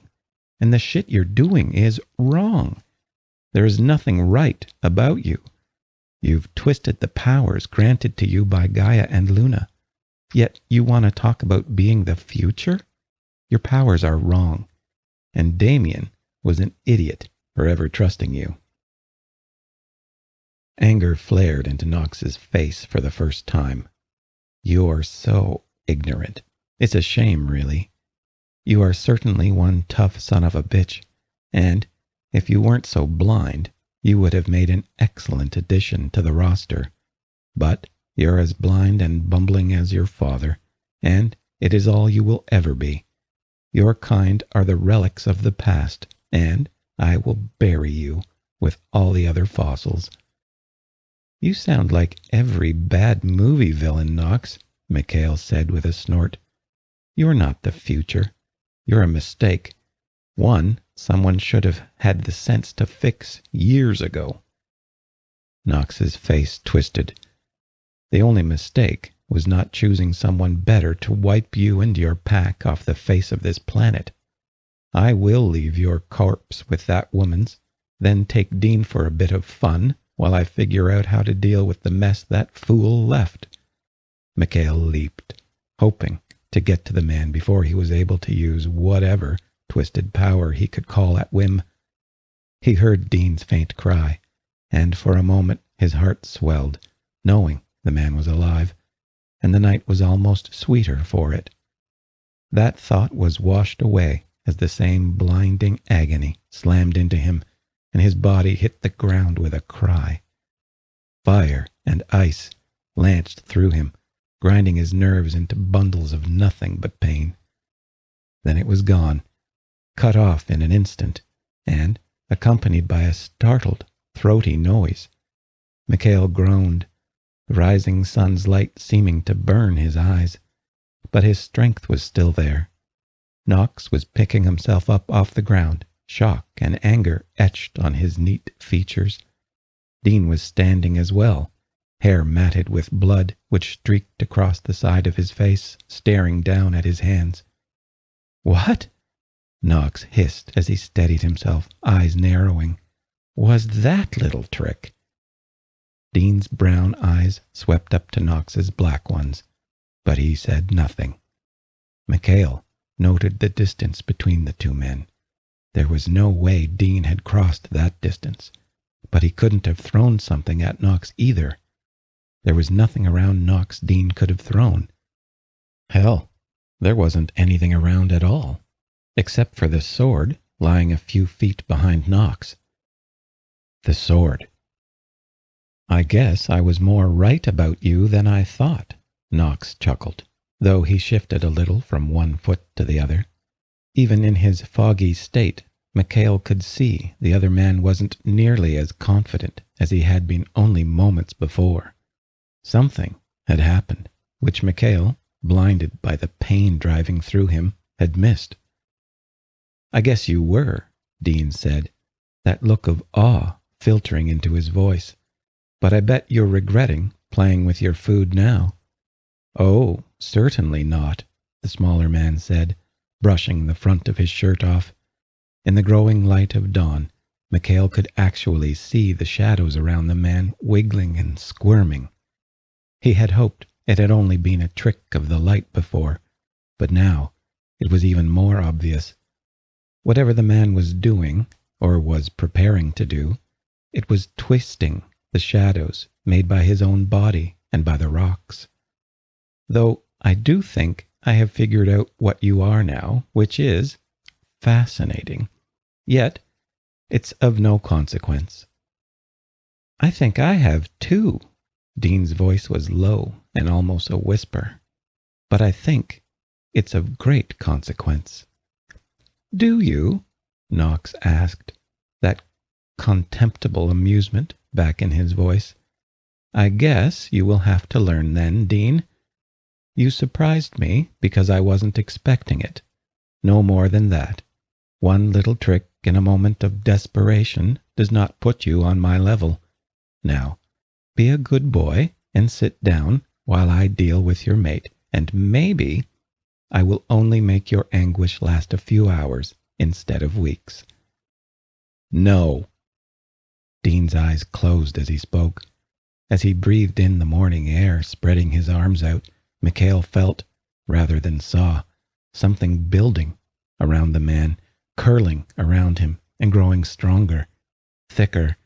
And the shit you're doing is wrong. There is nothing right about you. You've twisted the powers granted to you by Gaia and Luna. Yet you want to talk about being the future? Your powers are wrong. And Damien was an idiot for ever trusting you. Anger flared into Knox's face for the first time. You're so ignorant. It's a shame, really. You are certainly one tough son of a bitch, and if you weren't so blind, you would have made an excellent addition to the roster. But you're as blind and bumbling as your father, and it is all you will ever be. Your kind are the relics of the past, and I will bury you with all the other fossils. You sound like every bad movie villain, Knox, Mikhail said with a snort. You're not the future. You're a mistake. One someone should have had the sense to fix years ago. Knox's face twisted. The only mistake was not choosing someone better to wipe you and your pack off the face of this planet. I will leave your corpse with that woman's, then take Dean for a bit of fun while I figure out how to deal with the mess that fool left. Mikhail leaped, hoping to get to the man before he was able to use whatever twisted power he could call at whim. He heard Dean's faint cry, and for a moment his heart swelled, knowing the man was alive, and the night was almost sweeter for it. That thought was washed away as the same blinding agony slammed into him, and his body hit the ground with a cry. Fire and ice lanced through him, grinding his nerves into bundles of nothing but pain. Then it was gone, cut off in an instant, and accompanied by a startled, throaty noise. Mikhail groaned, the rising sun's light seeming to burn his eyes, but his strength was still there. Knox was picking himself up off the ground, shock and anger etched on his neat features. Dean was standing as well, hair matted with blood which streaked across the side of his face, staring down at his hands. "What?" Knox hissed as he steadied himself, eyes narrowing. "Was that little trick?" Dean's brown eyes swept up to Knox's black ones, but he said nothing. Mikhail noted the distance between the two men. There was no way Dean had crossed that distance, but he couldn't have thrown something at Knox either. There was nothing around Knox Dean could have thrown. Hell, there wasn't anything around at all, except for the sword lying a few feet behind Knox. The sword. "I guess I was more right about you than I thought," Knox chuckled, though he shifted a little from one foot to the other. Even in his foggy state, Mikhail could see the other man wasn't nearly as confident as he had been only moments before. Something had happened, which Mikhail, blinded by the pain driving through him, had missed. "I guess you were," Dean said, that look of awe filtering into his voice. "But I bet you're regretting playing with your food now." "Oh, certainly not," the smaller man said, brushing the front of his shirt off. In the growing light of dawn, Mikhail could actually see the shadows around the man wiggling and squirming. He had hoped it had only been a trick of the light before, but now it was even more obvious. Whatever the man was doing, or was preparing to do, it was twisting the shadows made by his own body and by the rocks. "Though I do think I have figured out what you are now, which is fascinating. Yet it's of no consequence." "I think I have too." Dean's voice was low and almost a whisper. "But I think it's of great consequence." "Do you?" Knox asked, that contemptible amusement back in his voice. "I guess you will have to learn then, Dean. You surprised me because I wasn't expecting it. No more than that. One little trick in a moment of desperation does not put you on my level. Now, be a good boy and sit down while I deal with your mate, and maybe I will only make your anguish last a few hours instead of weeks." "No." Dean's eyes closed as he spoke. As he breathed in the morning air, spreading his arms out, Mikhail felt, rather than saw, something building around the man, curling around him and growing stronger, thicker.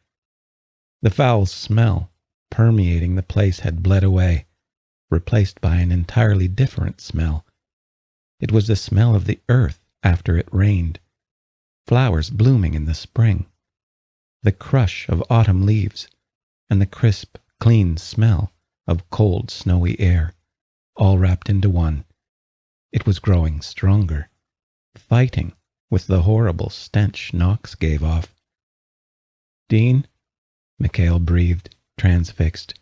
The foul smell permeating the place had bled away, replaced by an entirely different smell. It was the smell of the earth after it rained, flowers blooming in the spring, the crush of autumn leaves, and the crisp, clean smell of cold, snowy air, all wrapped into one. It was growing stronger, fighting with the horrible stench Knox gave off. "Dean?" Mikhail breathed, transfixed.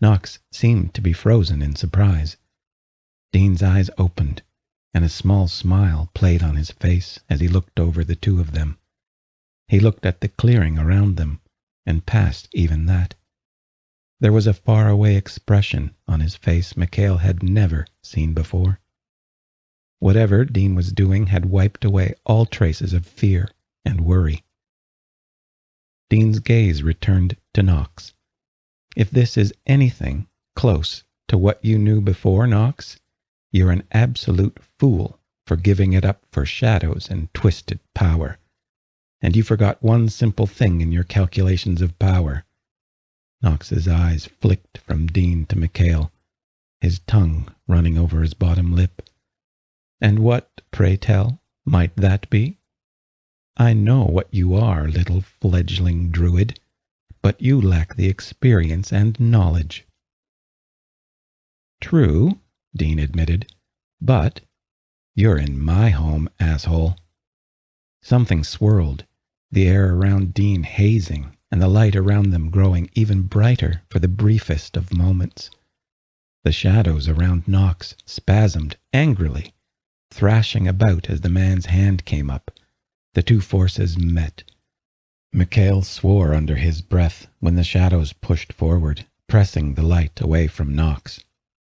Knox seemed to be frozen in surprise. Dean's eyes opened, and a small smile played on his face as he looked over the two of them. He looked at the clearing around them, and past even that. There was a faraway expression on his face Mikhail had never seen before. Whatever Dean was doing had wiped away all traces of fear and worry. Dean's gaze returned to Knox. "If this is anything close to what you knew before, Knox, you're an absolute fool for giving it up for shadows and twisted power. And you forgot one simple thing in your calculations of power." Knox's eyes flicked from Dean to Mikhail, his tongue running over his bottom lip. "And what, pray tell, might that be?" I know what you are, little fledgling druid, but you lack the experience and knowledge." "True," Dean admitted, "but you're in my home, asshole." Something swirled, the air around Dean hazing, and the light around them growing even brighter for the briefest of moments. The shadows around Knox spasmed angrily, thrashing about as the man's hand came up. The two forces met. Mikhail swore under his breath when the shadows pushed forward, pressing the light away from Knox.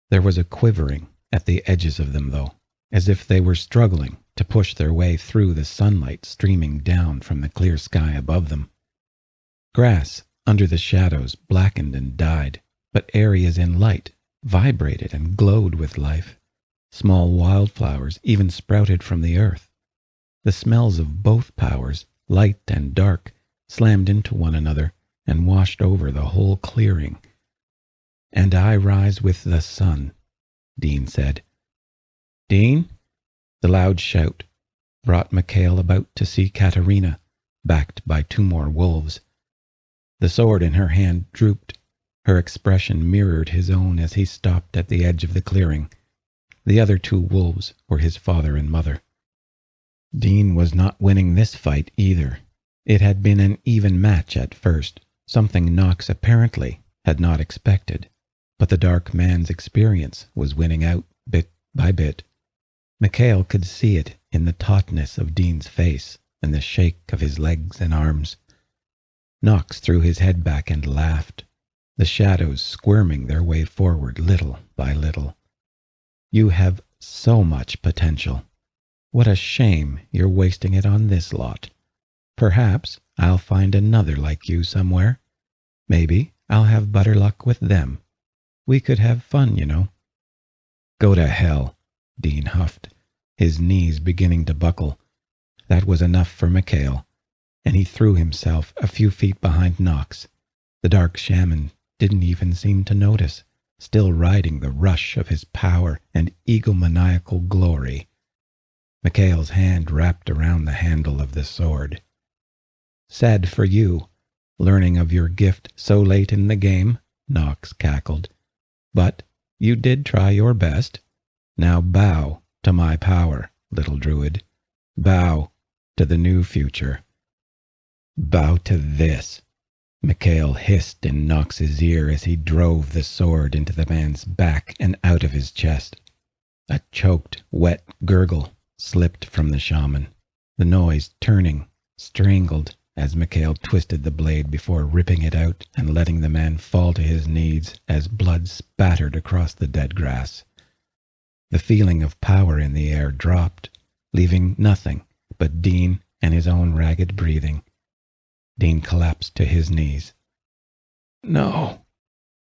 There was a quivering at the edges of them, though, as if they were struggling to push their way through the sunlight streaming down from the clear sky above them. Grass under the shadows blackened and died, but areas in light vibrated and glowed with life. Small wildflowers even sprouted from the earth. The smells of both powers, light and dark, slammed into one another and washed over the whole clearing. "And I rise with the sun," Dean said. "Dean?" The loud shout brought Mikhail about to see Katerina, backed by two more wolves. The sword in her hand drooped. Her expression mirrored his own as he stopped at the edge of the clearing. The other two wolves were his father and mother. Dean was not winning this fight either. It had been an even match at first, something Knox apparently had not expected. But the dark man's experience was winning out bit by bit. Mikhail could see it in the tautness of Dean's face and the shake of his legs and arms. Knox threw his head back and laughed, the shadows squirming their way forward little by little. "You have so much potential. What a shame you're wasting it on this lot. Perhaps I'll find another like you somewhere. Maybe I'll have better luck with them. We could have fun, you know." "Go to hell," Dean huffed, his knees beginning to buckle. That was enough for Mikhail, and he threw himself a few feet behind Knox. The dark shaman didn't even seem to notice, still riding the rush of his power and egomaniacal glory. Mikhail's hand wrapped around the handle of the sword. "Sad for you, learning of your gift so late in the game," Knox cackled. "But you did try your best. Now bow to my power, little druid. Bow to the new future." "Bow to this," Mikhail hissed in Knox's ear as he drove the sword into the man's back and out of his chest. A choked, wet gurgle slipped from the shaman, the noise turning, strangled, as Mikhail twisted the blade before ripping it out and letting the man fall to his knees as blood spattered across the dead grass. The feeling of power in the air dropped, leaving nothing but Dean and his own ragged breathing. Dean collapsed to his knees. "No,"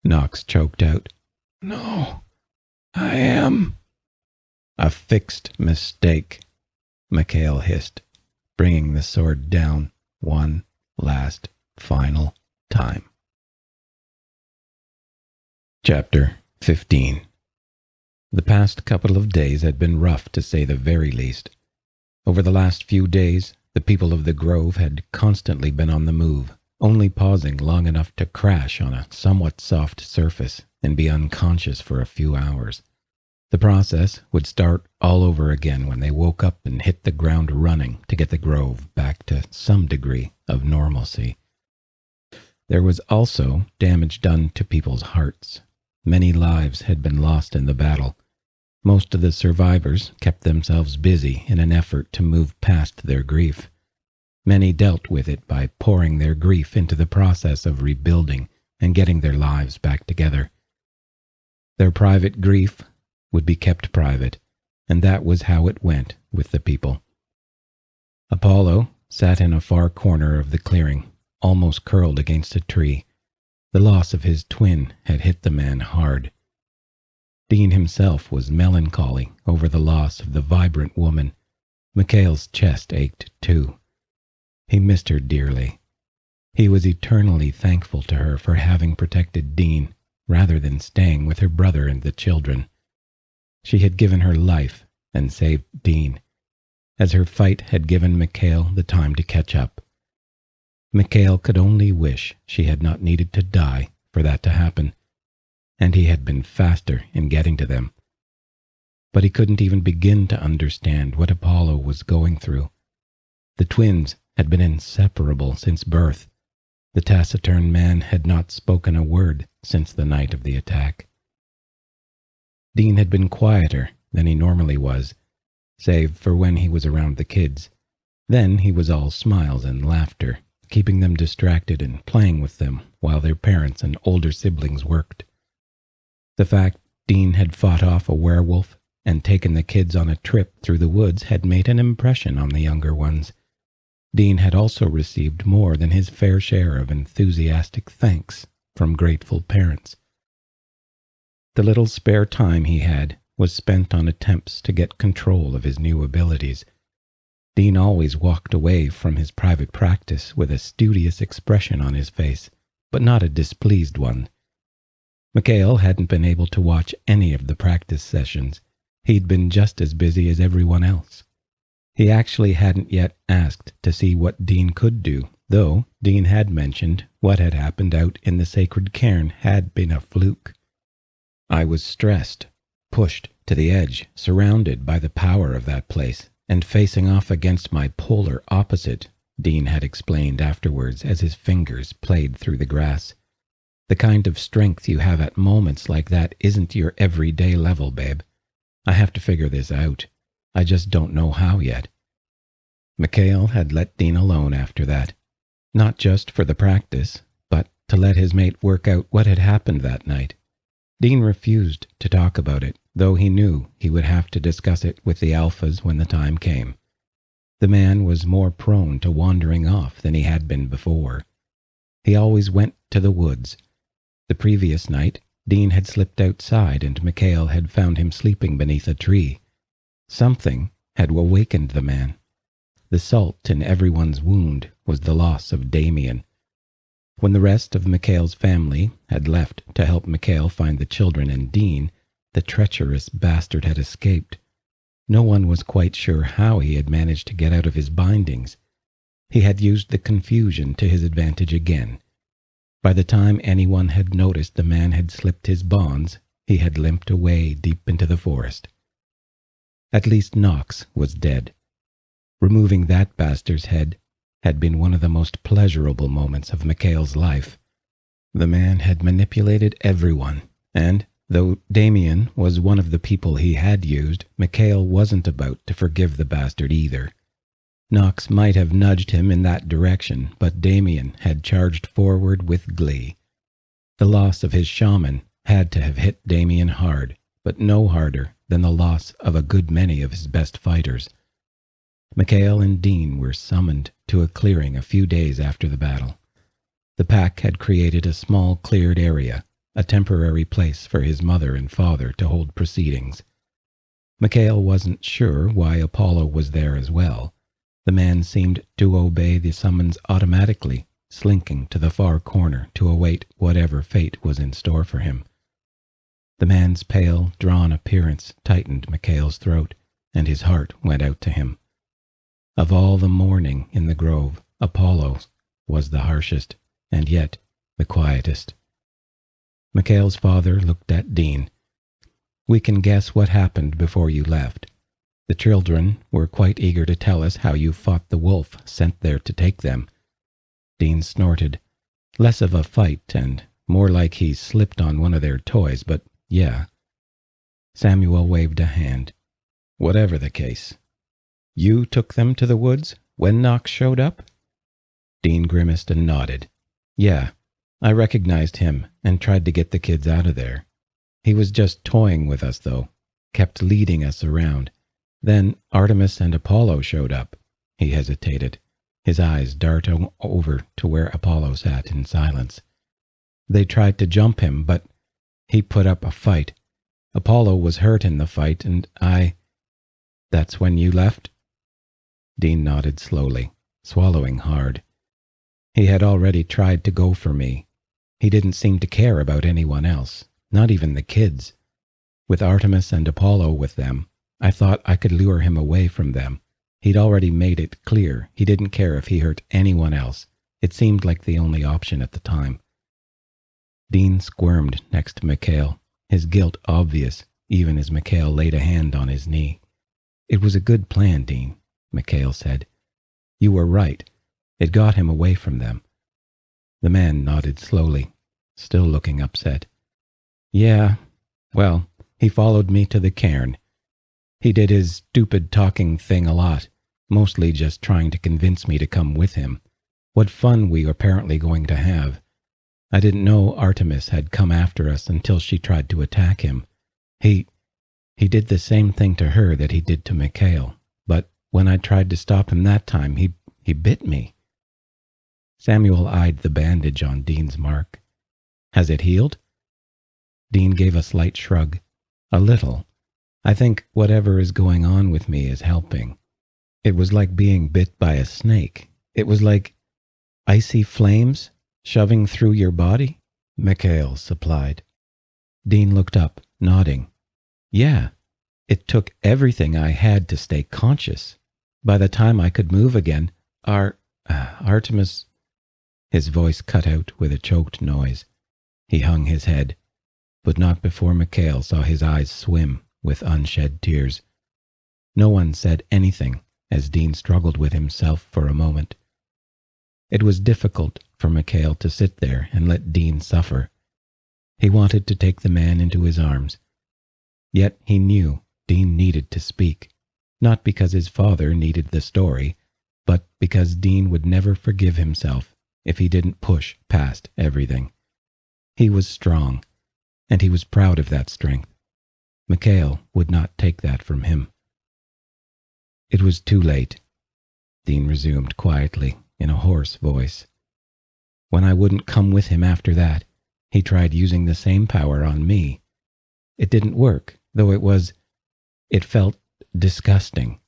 Knox choked out. "No, I am—" "A fixed mistake," Mikhail hissed, bringing the sword down one last final time. Chapter 15. The past couple of days had been rough, to say the very least. Over the last few days, the people of the Grove had constantly been on the move, only pausing long enough to crash on a somewhat soft surface and be unconscious for a few hours. The process would start all over again when they woke up and hit the ground running to get the Grove back to some degree of normalcy. There was also damage done to people's hearts. Many lives had been lost in the battle. Most of the survivors kept themselves busy in an effort to move past their grief. Many dealt with it by pouring their grief into the process of rebuilding and getting their lives back together. Their private grief would be kept private, and that was how it went with the people. Apollo sat in a far corner of the clearing, almost curled against a tree. The loss of his twin had hit the man hard. Dean himself was melancholy over the loss of the vibrant woman. Mikhail's chest ached too. He missed her dearly. He was eternally thankful to her for having protected Dean, rather than staying with her brother and the children. She had given her life and saved Dean. as her fight had given Mikhail the time to catch up. Mikhail could only wish she had not needed to die for that to happen, and he had been faster in getting to them. But he couldn't even begin to understand what Apollo was going through. The twins had been inseparable since birth. The taciturn man had not spoken a word since the night of the attack. Dean had been quieter than he normally was, save for when he was around the kids. Then he was all smiles and laughter, keeping them distracted and playing with them while their parents and older siblings worked. The fact Dean had fought off a werewolf and taken the kids on a trip through the woods had made an impression on the younger ones. Dean had also received more than his fair share of enthusiastic thanks from grateful parents. The little spare time he had was spent on attempts to get control of his new abilities. Dean always walked away from his private practice with a studious expression on his face, but not a displeased one. Mikhail hadn't been able to watch any of the practice sessions. He'd been just as busy as everyone else. He actually hadn't yet asked to see what Dean could do, though Dean had mentioned what had happened out in the sacred cairn had been a fluke. I was stressed, pushed to the edge, surrounded by the power of that place, and facing off against my polar opposite, Dean had explained afterwards as his fingers played through the grass. The kind of strength you have at moments like that isn't your everyday level, babe. I have to figure this out. I just don't know how yet. Mikhail had let Dean alone after that, not just for the practice, but to let his mate work out what had happened that night. Dean refused to talk about it, though he knew he would have to discuss it with the alphas when the time came. The man was more prone to wandering off than he had been before. He always went to the woods. The previous night, Dean had slipped outside and Mikhail had found him sleeping beneath a tree. Something had awakened the man. The salt in everyone's wound was the loss of Damien. When the rest of Mikhail's family had left to help Mikhail find the children and Dean, the treacherous bastard had escaped. No one was quite sure how he had managed to get out of his bindings. He had used the confusion to his advantage again. By the time anyone had noticed the man had slipped his bonds, he had limped away deep into the forest. At least Knox was dead. Removing that bastard's head had been one of the most pleasurable moments of Mikhail's life. The man had manipulated everyone, and though Damien was one of the people he had used, Mikhail wasn't about to forgive the bastard either. Knox might have nudged him in that direction, but Damien had charged forward with glee. The loss of his shaman had to have hit Damien hard, but no harder than the loss of a good many of his best fighters. Mikhail and Dean were summoned to a clearing a few days after the battle. The pack had created a small cleared area, a temporary place for his mother and father to hold proceedings. Mikhail wasn't sure why Apollo was there as well. The man seemed to obey the summons automatically, slinking to the far corner to await whatever fate was in store for him. The man's pale, drawn appearance tightened Mikhail's throat, and his heart went out to him. Of all the mourning in the grove, Apollo's was the harshest, and yet the quietest. Mikhail's father looked at Dean. "We can guess what happened before you left. The children were quite eager to tell us how you fought the wolf sent there to take them." Dean snorted. Less of a fight and more like he slipped on one of their toys, but yeah. Samuel waved a hand. "Whatever the case. You took them to the woods when Knox showed up?" Dean grimaced and nodded. "Yeah, I recognized him and tried to get the kids out of there. He was just toying with us, though, kept leading us around. Then Artemis and Apollo showed up." He hesitated, his eyes darting over to where Apollo sat in silence. "They tried to jump him, but he put up a fight. Apollo was hurt in the fight, and That's when you left?" Dean nodded slowly, swallowing hard. He had already tried to go for me. He didn't seem to care about anyone else, not even the kids. With Artemis and Apollo with them, I thought I could lure him away from them, He'd already made it clear he didn't care if he hurt anyone else. It seemed like the only option at the time. Dean squirmed next to Mikhail, his guilt obvious even as Mikhail laid a hand on his knee. "It was a good plan, Dean," Mikhail said. "You were right. It got him away from them." The man nodded slowly, still looking upset. "Yeah, well, he followed me to the cairn. He did his stupid talking thing a lot, mostly just trying to convince me to come with him. What fun we were apparently going to have. I didn't know Artemis had come after us until she tried to attack him. He did the same thing to her that he did to Mikhail, but when I tried to stop him that time, he bit me." Samuel eyed the bandage on Dean's mark. "Has it healed?" Dean gave a slight shrug. "A little. I think whatever is going on with me is helping. It was like being bit by a snake. It was like icy flames shoving through your body," Mikhail supplied. Dean looked up, nodding. "Yeah, it took everything I had to stay conscious. By the time I could move again, Artemis..." His voice cut out with a choked noise. He hung his head, but not before Mikhail saw his eyes swim with unshed tears. No one said anything as Dean struggled with himself for a moment. It was difficult for Mikhail to sit there and let Dean suffer. He wanted to take the man into his arms. Yet he knew Dean needed to speak, not because his father needed the story, but because Dean would never forgive himself if he didn't push past everything. He was strong, and he was proud of that strength. Mikhail would not take that from him. "It was too late," Dean resumed quietly in a hoarse voice. "When I wouldn't come with him after that, he tried using the same power on me. It didn't work, though it felt disgusting.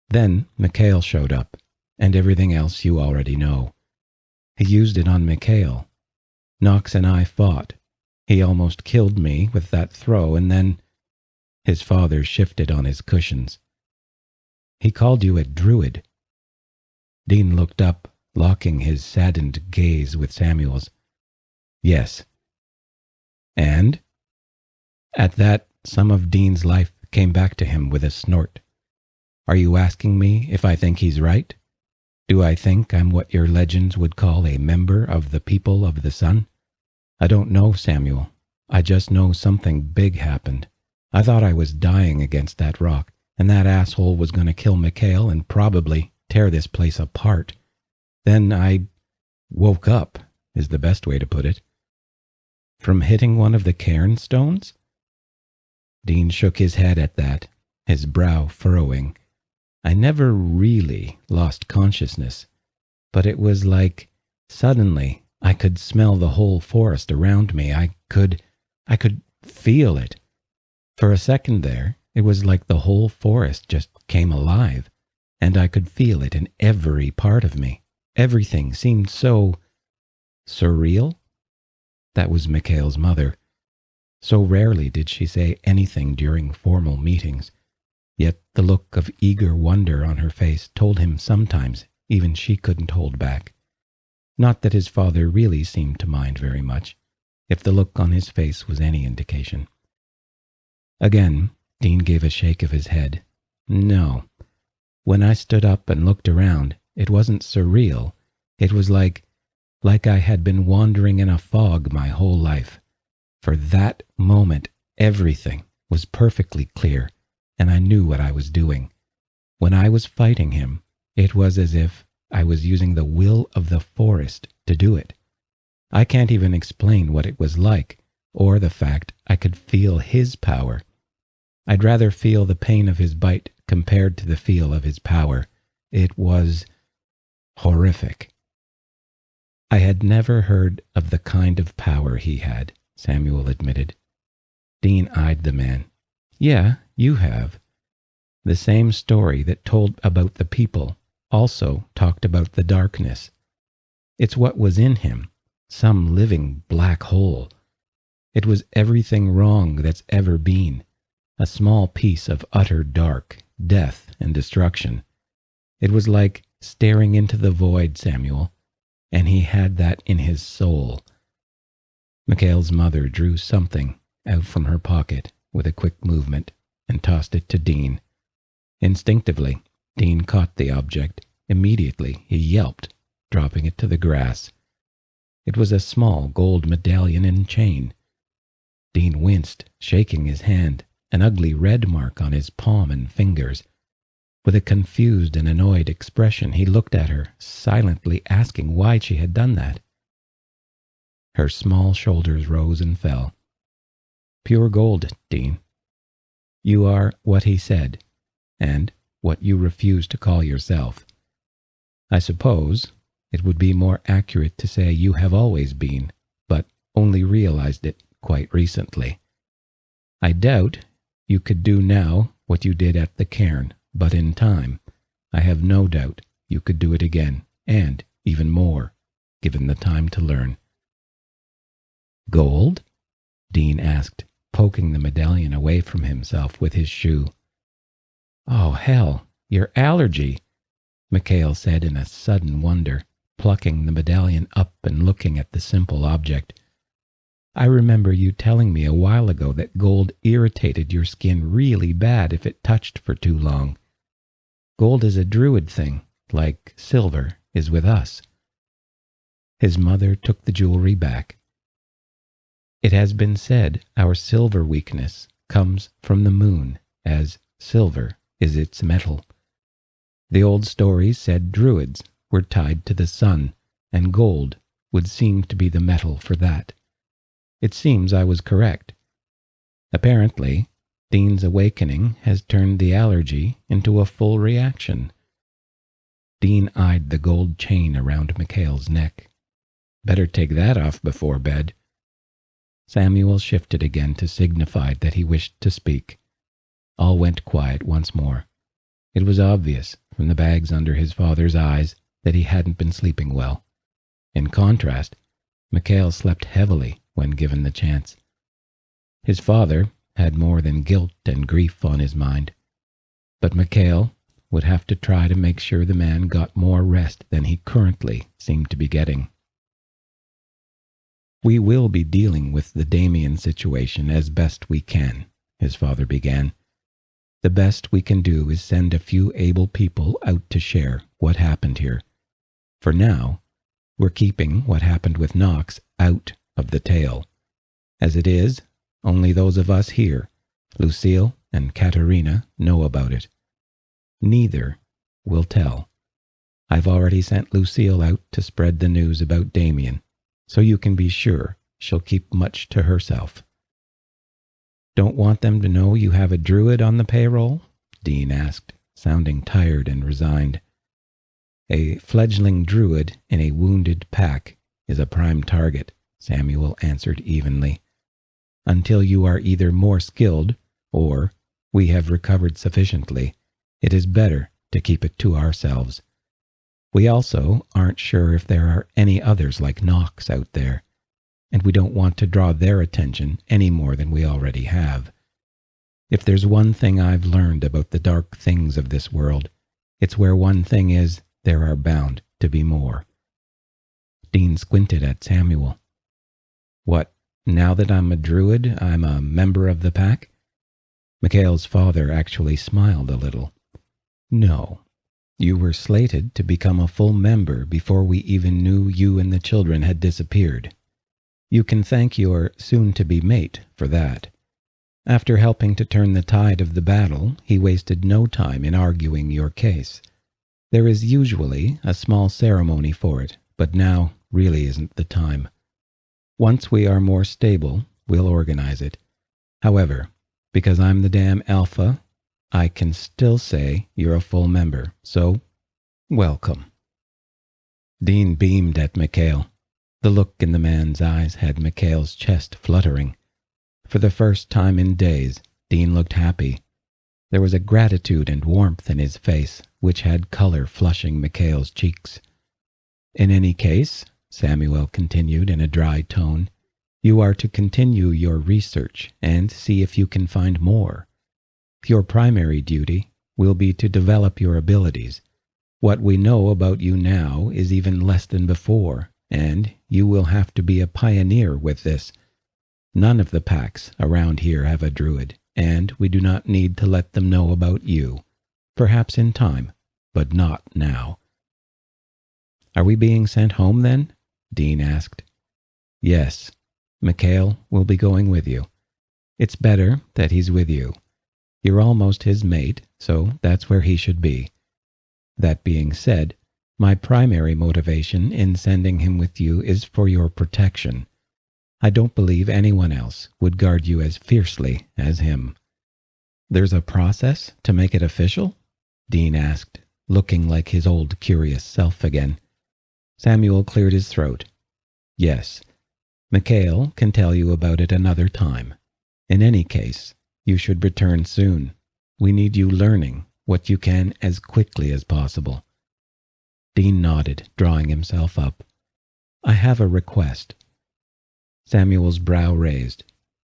Then Mikhail showed up, and everything else you already know. He used it on Mikhail. Knox and I fought. He almost killed me with that throw, and then..." His father shifted on his cushions. "He called you a druid." Dean looked up, locking his saddened gaze with Samuel's. "Yes." "And?" At that, some of Dean's life came back to him with a snort. "Are you asking me if I think he's right? Do I think I'm what your legends would call a member of the people of the sun? I don't know, Samuel. I just know something big happened. I thought I was dying against that rock, and that asshole was going to kill Mikhail and probably tear this place apart. Then I woke up, is the best way to put it." "From hitting one of the cairn stones?" Dean shook his head at that, his brow furrowing. "I never really lost consciousness, but it was like suddenly I could smell the whole forest around me. I could feel it. For a second there, it was like the whole forest just came alive, and I could feel it in every part of me. Everything seemed so surreal." That was Mikhail's mother. So rarely did she say anything during formal meetings, yet the look of eager wonder on her face told him sometimes even she couldn't hold back. Not that his father really seemed to mind very much, if the look on his face was any indication. Again, Dean gave a shake of his head. "No. When I stood up and looked around, it wasn't surreal. It was like I had been wandering in a fog my whole life. For that moment, everything was perfectly clear, and I knew what I was doing. When I was fighting him, it was as if I was using the will of the forest to do it. I can't even explain what it was like, or the fact I could feel his power. I'd rather feel the pain of his bite compared to the feel of his power. It was horrific." "I had never heard of the kind of power he had," Samuel admitted. Dean eyed the man. "Yeah, you have. The same story that told about the people also talked about the darkness. It's what was in him, some living black hole. It was everything wrong that's ever been, a small piece of utter dark, death and destruction. It was like staring into the void, Samuel, and he had that in his soul. Mikhail's mother drew something out from her pocket with a quick movement and tossed it to Dean. Instinctively, Dean caught the object. Immediately, he yelped, dropping it to the grass. It was a small gold medallion and chain. Dean winced, shaking his hand, an ugly red mark on his palm and fingers. With a confused and annoyed expression, he looked at her, silently asking why she had done that. Her small shoulders rose and fell. Pure gold, Dean. You are what he said, and what you refuse to call yourself. I suppose it would be more accurate to say you have always been, but only realized it quite recently. I doubt you could do now what you did at the cairn, but in time, I have no doubt you could do it again, and even more, given the time to learn. Gold? Dean asked, poking the medallion away from himself with his shoe. Oh, hell, your allergy, Mikhail said in a sudden wonder, plucking the medallion up and looking at the simple object. I remember you telling me a while ago that gold irritated your skin really bad if it touched for too long. Gold is a druid thing, like silver is with us. His mother took the jewelry back. It has been said our silver weakness comes from the moon, as silver is its metal. The old stories said druids were tied to the sun, and gold would seem to be the metal for that. It seems I was correct. Apparently, Dean's awakening has turned the allergy into a full reaction. Dean eyed the gold chain around Mikhail's neck. Better take that off before bed. Samuel shifted again to signify that he wished to speak. All went quiet once more. It was obvious, from the bags under his father's eyes, that he hadn't been sleeping well. In contrast, Mikhail slept heavily when given the chance. His father had more than guilt and grief on his mind, but Mikhail would have to try to make sure the man got more rest than he currently seemed to be getting. We will be dealing with the Damien situation as best we can, his father began. The best we can do is send a few able people out to share what happened here. For now, we're keeping what happened with Knox out of the tale. As it is, only those of us here, Lucille and Katerina, know about it. Neither will tell. I've already sent Lucille out to spread the news about Damien, so you can be sure she'll keep much to herself. Don't want them to know you have a druid on the payroll? Dean asked, sounding tired and resigned. A fledgling druid in a wounded pack is a prime target, Samuel answered evenly. Until you are either more skilled, or we have recovered sufficiently, it is better to keep it to ourselves. We also aren't sure if there are any others like Knox out there, and we don't want to draw their attention any more than we already have. If there's one thing I've learned about the dark things of this world, it's where one thing is, there are bound to be more. Dean squinted at Samuel. What, now that I'm a druid, I'm a member of the pack? Mikhail's father actually smiled a little. No. You were slated to become a full member before we even knew you and the children had disappeared. You can thank your soon-to-be mate for that. After helping to turn the tide of the battle, he wasted no time in arguing your case. There is usually a small ceremony for it, but now really isn't the time. Once we are more stable, we'll organize it. However, because I'm the damn alpha, I can still say you're a full member, so welcome. Dean beamed at Mikhail. The look in the man's eyes had Mikhail's chest fluttering. For the first time in days, Dean looked happy. There was a gratitude and warmth in his face, which had color flushing Mikhail's cheeks. In any case, Samuel continued in a dry tone, you are to continue your research and see if you can find more. Your primary duty will be to develop your abilities. What we know about you now is even less than before, and you will have to be a pioneer with this. None of the packs around here have a druid, and we do not need to let them know about you. Perhaps in time, but not now." "Are we being sent home then?" Dean asked. "Yes. Mikhail will be going with you. It's better that he's with you. You're almost his mate, so that's where he should be. That being said, my primary motivation in sending him with you is for your protection. I don't believe anyone else would guard you as fiercely as him." "There's a process to make it official?" Dean asked, looking like his old curious self again. Samuel cleared his throat. "Yes. Mikhail can tell you about it another time. In any case, you should return soon. We need you learning what you can as quickly as possible." Dean nodded, drawing himself up. "I have a request." Samuel's brow raised.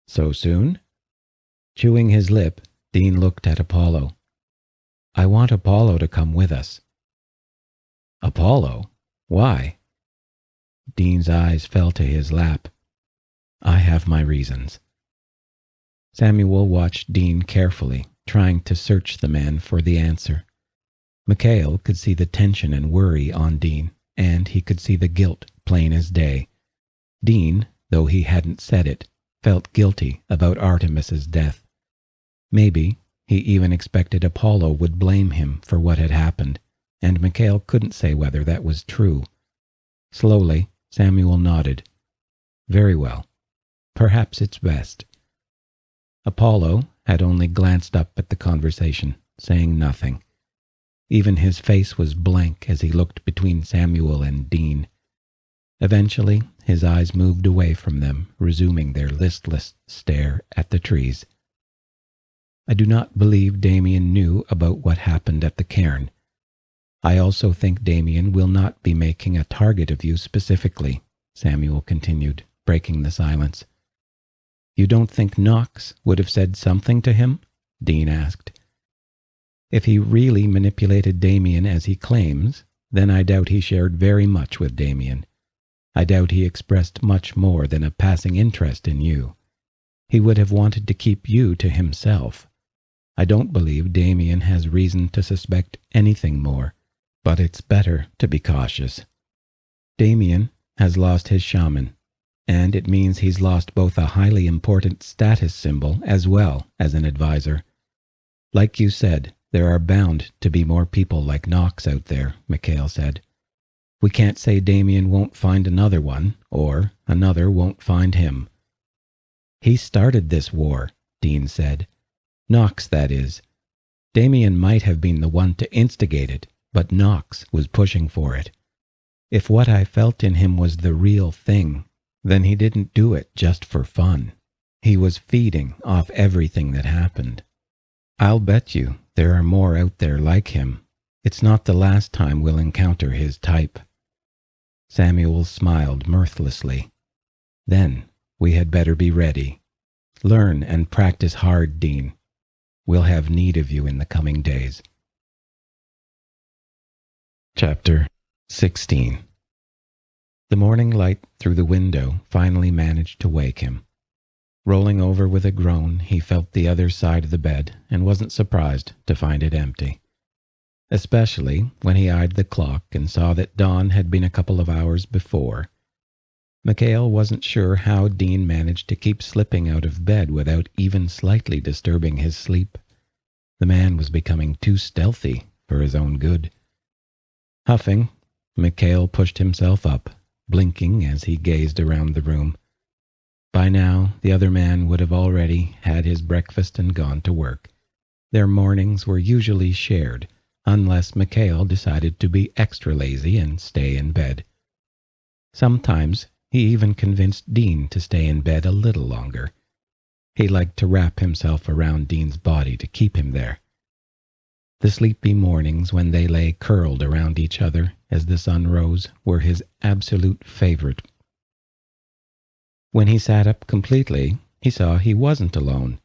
"So soon?" Chewing his lip, Dean looked at Apollo. "I want Apollo to come with us." "Apollo? Why?" Dean's eyes fell to his lap. "I have my reasons." Samuel watched Dean carefully, trying to search the man for the answer. Mikhail could see the tension and worry on Dean, and he could see the guilt plain as day. Dean, though he hadn't said it, felt guilty about Artemis's death. Maybe he even expected Apollo would blame him for what had happened, and Mikhail couldn't say whether that was true. Slowly, Samuel nodded. "Very well. Perhaps it's best." Apollo had only glanced up at the conversation, saying nothing. Even his face was blank as he looked between Samuel and Dean. Eventually, his eyes moved away from them, resuming their listless stare at the trees. "I do not believe Damien knew about what happened at the cairn. I also think Damien will not be making a target of you specifically," Samuel continued, breaking the silence. "You don't think Knox would have said something to him?" Dean asked. "If he really manipulated Damien as he claims, then I doubt he shared very much with Damien. I doubt he expressed much more than a passing interest in you. He would have wanted to keep you to himself. I don't believe Damien has reason to suspect anything more, but it's better to be cautious. Damien has lost his shaman, and it means he's lost both a highly important status symbol as well as an advisor. Like you said, there are bound to be more people like Knox out there," Mikhail said. "We can't say Damien won't find another one, or another won't find him." "He started this war," Dean said. "Knox, that is. Damien might have been the one to instigate it, but Knox was pushing for it. If what I felt in him was the real thing, then he didn't do it just for fun. He was feeding off everything that happened. I'll bet you there are more out there like him. It's not the last time we'll encounter his type." Samuel smiled mirthlessly. "Then we had better be ready. Learn and practice hard, Dean. We'll have need of you in the coming days." Chapter 16. The morning light through the window finally managed to wake him. Rolling over with a groan, he felt the other side of the bed and wasn't surprised to find it empty. Especially when he eyed the clock and saw that dawn had been a couple of hours before. Mikhail wasn't sure how Dean managed to keep slipping out of bed without even slightly disturbing his sleep. The man was becoming too stealthy for his own good. Huffing, Mikhail pushed himself up, blinking as he gazed around the room. By now, the other man would have already had his breakfast and gone to work. Their mornings were usually shared, unless Mikhail decided to be extra lazy and stay in bed. Sometimes he even convinced Dean to stay in bed a little longer. He liked to wrap himself around Dean's body to keep him there. The sleepy mornings when they lay curled around each other as the sun rose were his absolute favorite. When he sat up completely, he saw he wasn't alone.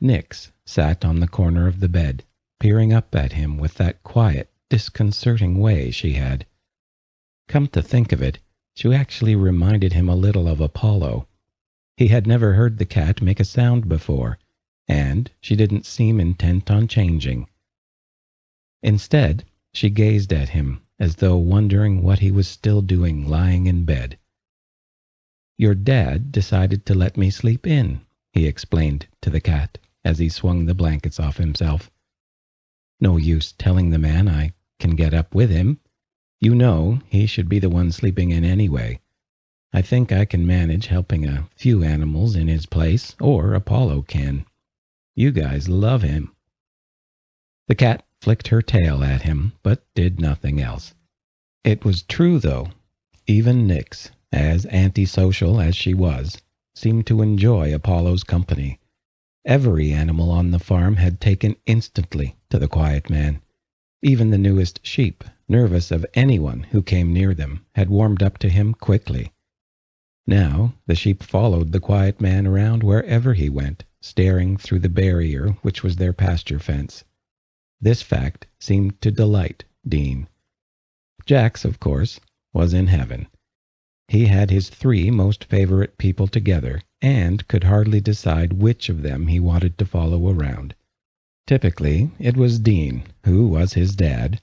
Nix sat on the corner of the bed, peering up at him with that quiet, disconcerting way she had. Come to think of it, she actually reminded him a little of Apollo. He had never heard the cat make a sound before, and she didn't seem intent on changing. Instead, she gazed at him as though wondering what he was still doing lying in bed. "Your dad decided to let me sleep in," he explained to the cat as he swung the blankets off himself. "No use telling the man I can get up with him. You know he should be the one sleeping in anyway. I think I can manage helping a few animals in his place, or Apollo can. You guys love him." The cat flicked her tail at him, but did nothing else. It was true, though. Even Nix, as antisocial as she was, seemed to enjoy Apollo's company. Every animal on the farm had taken instantly to the quiet man. Even the newest sheep, nervous of anyone who came near them, had warmed up to him quickly. Now the sheep followed the quiet man around wherever he went, staring through the barrier which was their pasture fence. This fact seemed to delight Dean. Jax, of course, was in heaven. He had his 3 most favorite people together, and could hardly decide which of them he wanted to follow around. Typically, it was Dean, who was his dad.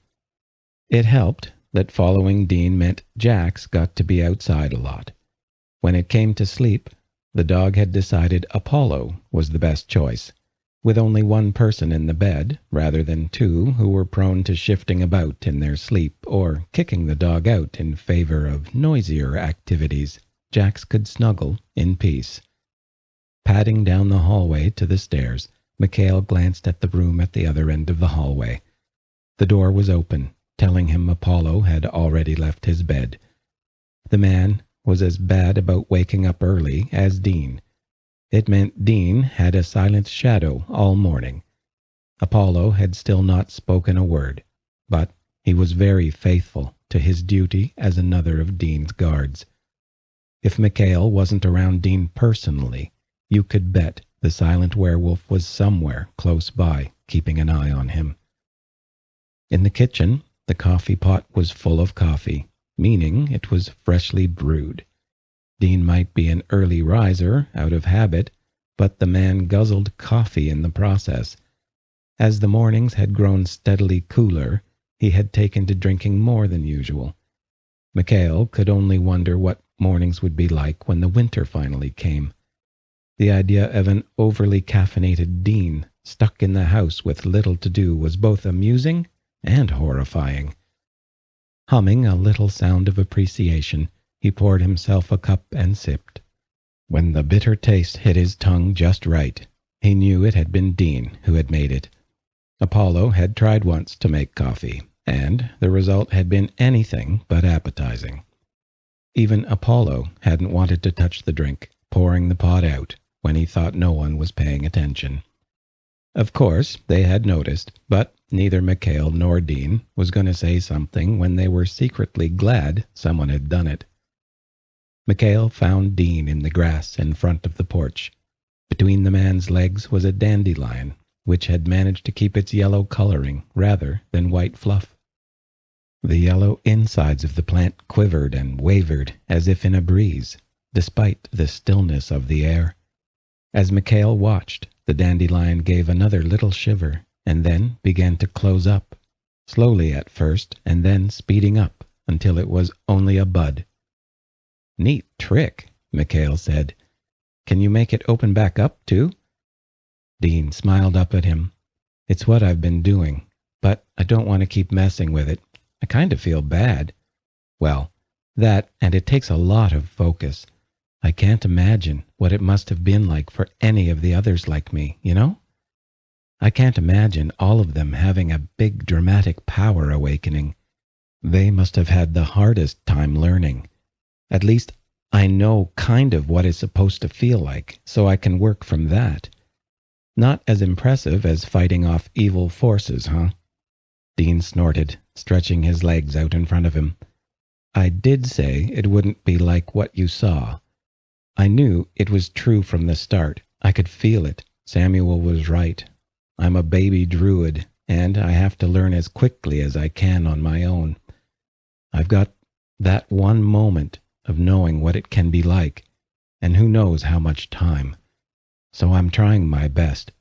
It helped that following Dean meant Jax got to be outside a lot. When it came to sleep, the dog had decided Apollo was the best choice, with only one person in the bed, rather than 2 who were prone to shifting about in their sleep or kicking the dog out in favor of noisier activities. Jax could snuggle in peace. Padding down the hallway to the stairs, Mikhail glanced at the room at the other end of the hallway. The door was open, telling him Apollo had already left his bed. The man was as bad about waking up early as Dean. It meant Dean had a silent shadow all morning. Apollo had still not spoken a word, but he was very faithful to his duty as another of Dean's guards. If Mikhail wasn't around Dean personally, you could bet the silent werewolf was somewhere close by, keeping an eye on him. In the kitchen, the coffee pot was full of coffee, meaning it was freshly brewed. Dean might be an early riser out of habit, but the man guzzled coffee in the process. As the mornings had grown steadily cooler, he had taken to drinking more than usual. Mikhail could only wonder what mornings would be like when the winter finally came. The idea of an overly caffeinated Dean stuck in the house with little to do was both amusing and horrifying. Humming a little sound of appreciation, he poured himself a cup and sipped. When the bitter taste hit his tongue just right, he knew it had been Dean who had made it. Apollo had tried once to make coffee, and the result had been anything but appetizing. Even Apollo hadn't wanted to touch the drink, pouring the pot out when he thought no one was paying attention. Of course, they had noticed, but neither Mikhail nor Dean was going to say something when they were secretly glad someone had done it. Mikhail found Dean in the grass in front of the porch. Between the man's legs was a dandelion, which had managed to keep its yellow coloring rather than white fluff. The yellow insides of the plant quivered and wavered as if in a breeze, despite the stillness of the air. As Mikhail watched, the dandelion gave another little shiver and then began to close up, slowly at first and then speeding up until it was only a bud. "Neat trick," Mikhail said. "Can you make it open back up, too?" Dean smiled up at him. "It's what I've been doing, but I don't want to keep messing with it. I kind of feel bad." "Well, that, and it takes a lot of focus. I can't imagine what it must have been like for any of the others like me, you know? I can't imagine all of them having a big dramatic power awakening. They must have had the hardest time learning. At least I know kind of what it's supposed to feel like, so I can work from that. Not as impressive as fighting off evil forces, huh?" Dean snorted, stretching his legs out in front of him. "I did say it wouldn't be like what you saw. I knew it was true from the start. I could feel it. Samuel was right. I'm a baby druid, and I have to learn as quickly as I can on my own. I've got that one moment of knowing what it can be like, and who knows how much time. So I'm trying my best.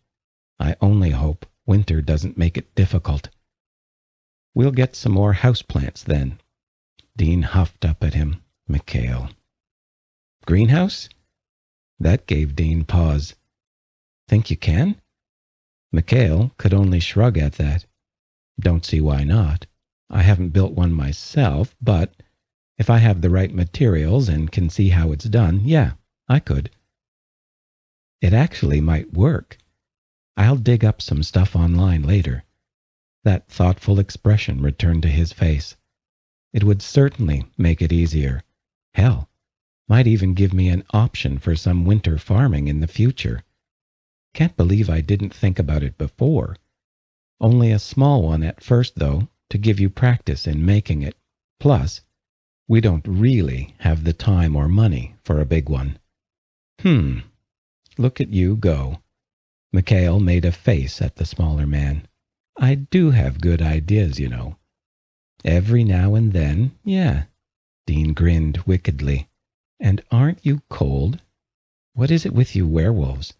I only hope winter doesn't make it difficult. We'll get some more houseplants then. Dean huffed up at him. Mikhail. Greenhouse? That gave Dean pause. Think you can? Mikhail could only shrug at that. Don't see why not. I haven't built one myself, but if I have the right materials and can see how it's done, yeah, I could. It actually might work. I'll dig up some stuff online later. That thoughtful expression returned to his face. It would certainly make it easier. Hell, might even give me an option for some winter farming in the future. Can't believe I didn't think about it before. Only a small one at first, though, to give you practice in making it. Plus, we don't really have the time or money for a big one. Look at you go. Mikhail made a face at the smaller man. I do have good ideas, you know. Every now and then, yeah. Dean grinned wickedly. And aren't you cold? What is it with you werewolves?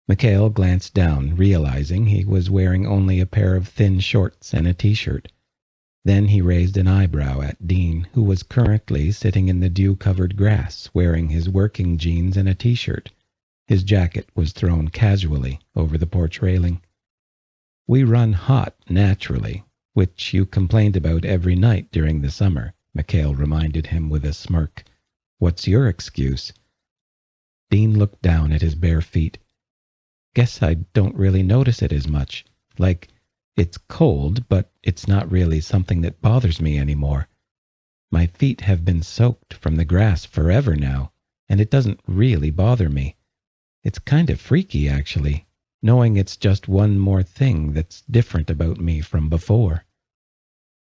Mikhail glanced down, realizing he was wearing only a pair of thin shorts and a t-shirt. Then he raised an eyebrow at Dean, who was currently sitting in the dew-covered grass, wearing his working jeans and a t-shirt. His jacket was thrown casually over the porch railing. We run hot, naturally, which you complained about every night during the summer, Mikhail reminded him with a smirk. What's your excuse? Dean looked down at his bare feet. Guess I don't really notice it as much. Like, it's cold, but it's not really something that bothers me anymore. My feet have been soaked from the grass forever now, and it doesn't really bother me. It's kind of freaky, actually, knowing it's just one more thing that's different about me from before.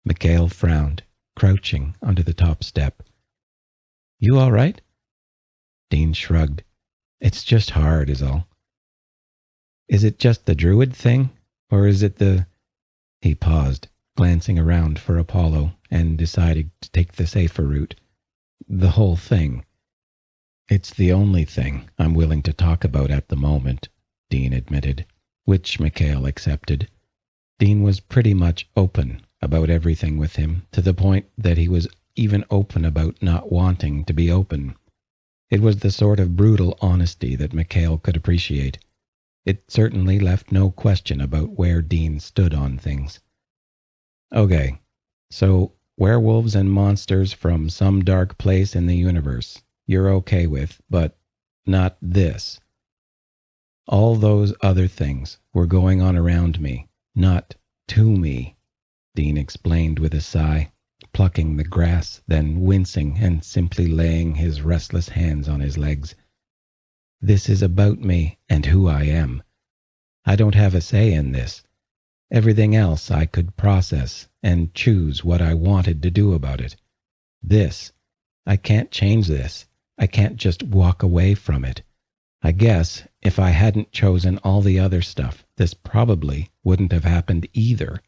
Mikhail frowned, crouching under the top step. You all right? Dean shrugged. It's just hard, is all. Is it just the druid thing, or is it the... He paused, glancing around for Apollo, and decided to take the safer route. The whole thing. It's the only thing I'm willing to talk about at the moment, Dean admitted, which Mikhail accepted. Dean was pretty much open about everything with him, to the point that he was even open about not wanting to be open. It was the sort of brutal honesty that Mikhail could appreciate. It certainly left no question about where Dean stood on things. Okay, so werewolves and monsters from some dark place in the universe you're okay with, but not this. All those other things were going on around me, not to me, Dean explained with a sigh, plucking the grass, then wincing and simply laying his restless hands on his legs. This is about me and who I am. I don't have a say in this. Everything else I could process and choose what I wanted to do about it. This, I can't change this. I can't just walk away from it. I guess if I hadn't chosen all the other stuff, this probably wouldn't have happened either.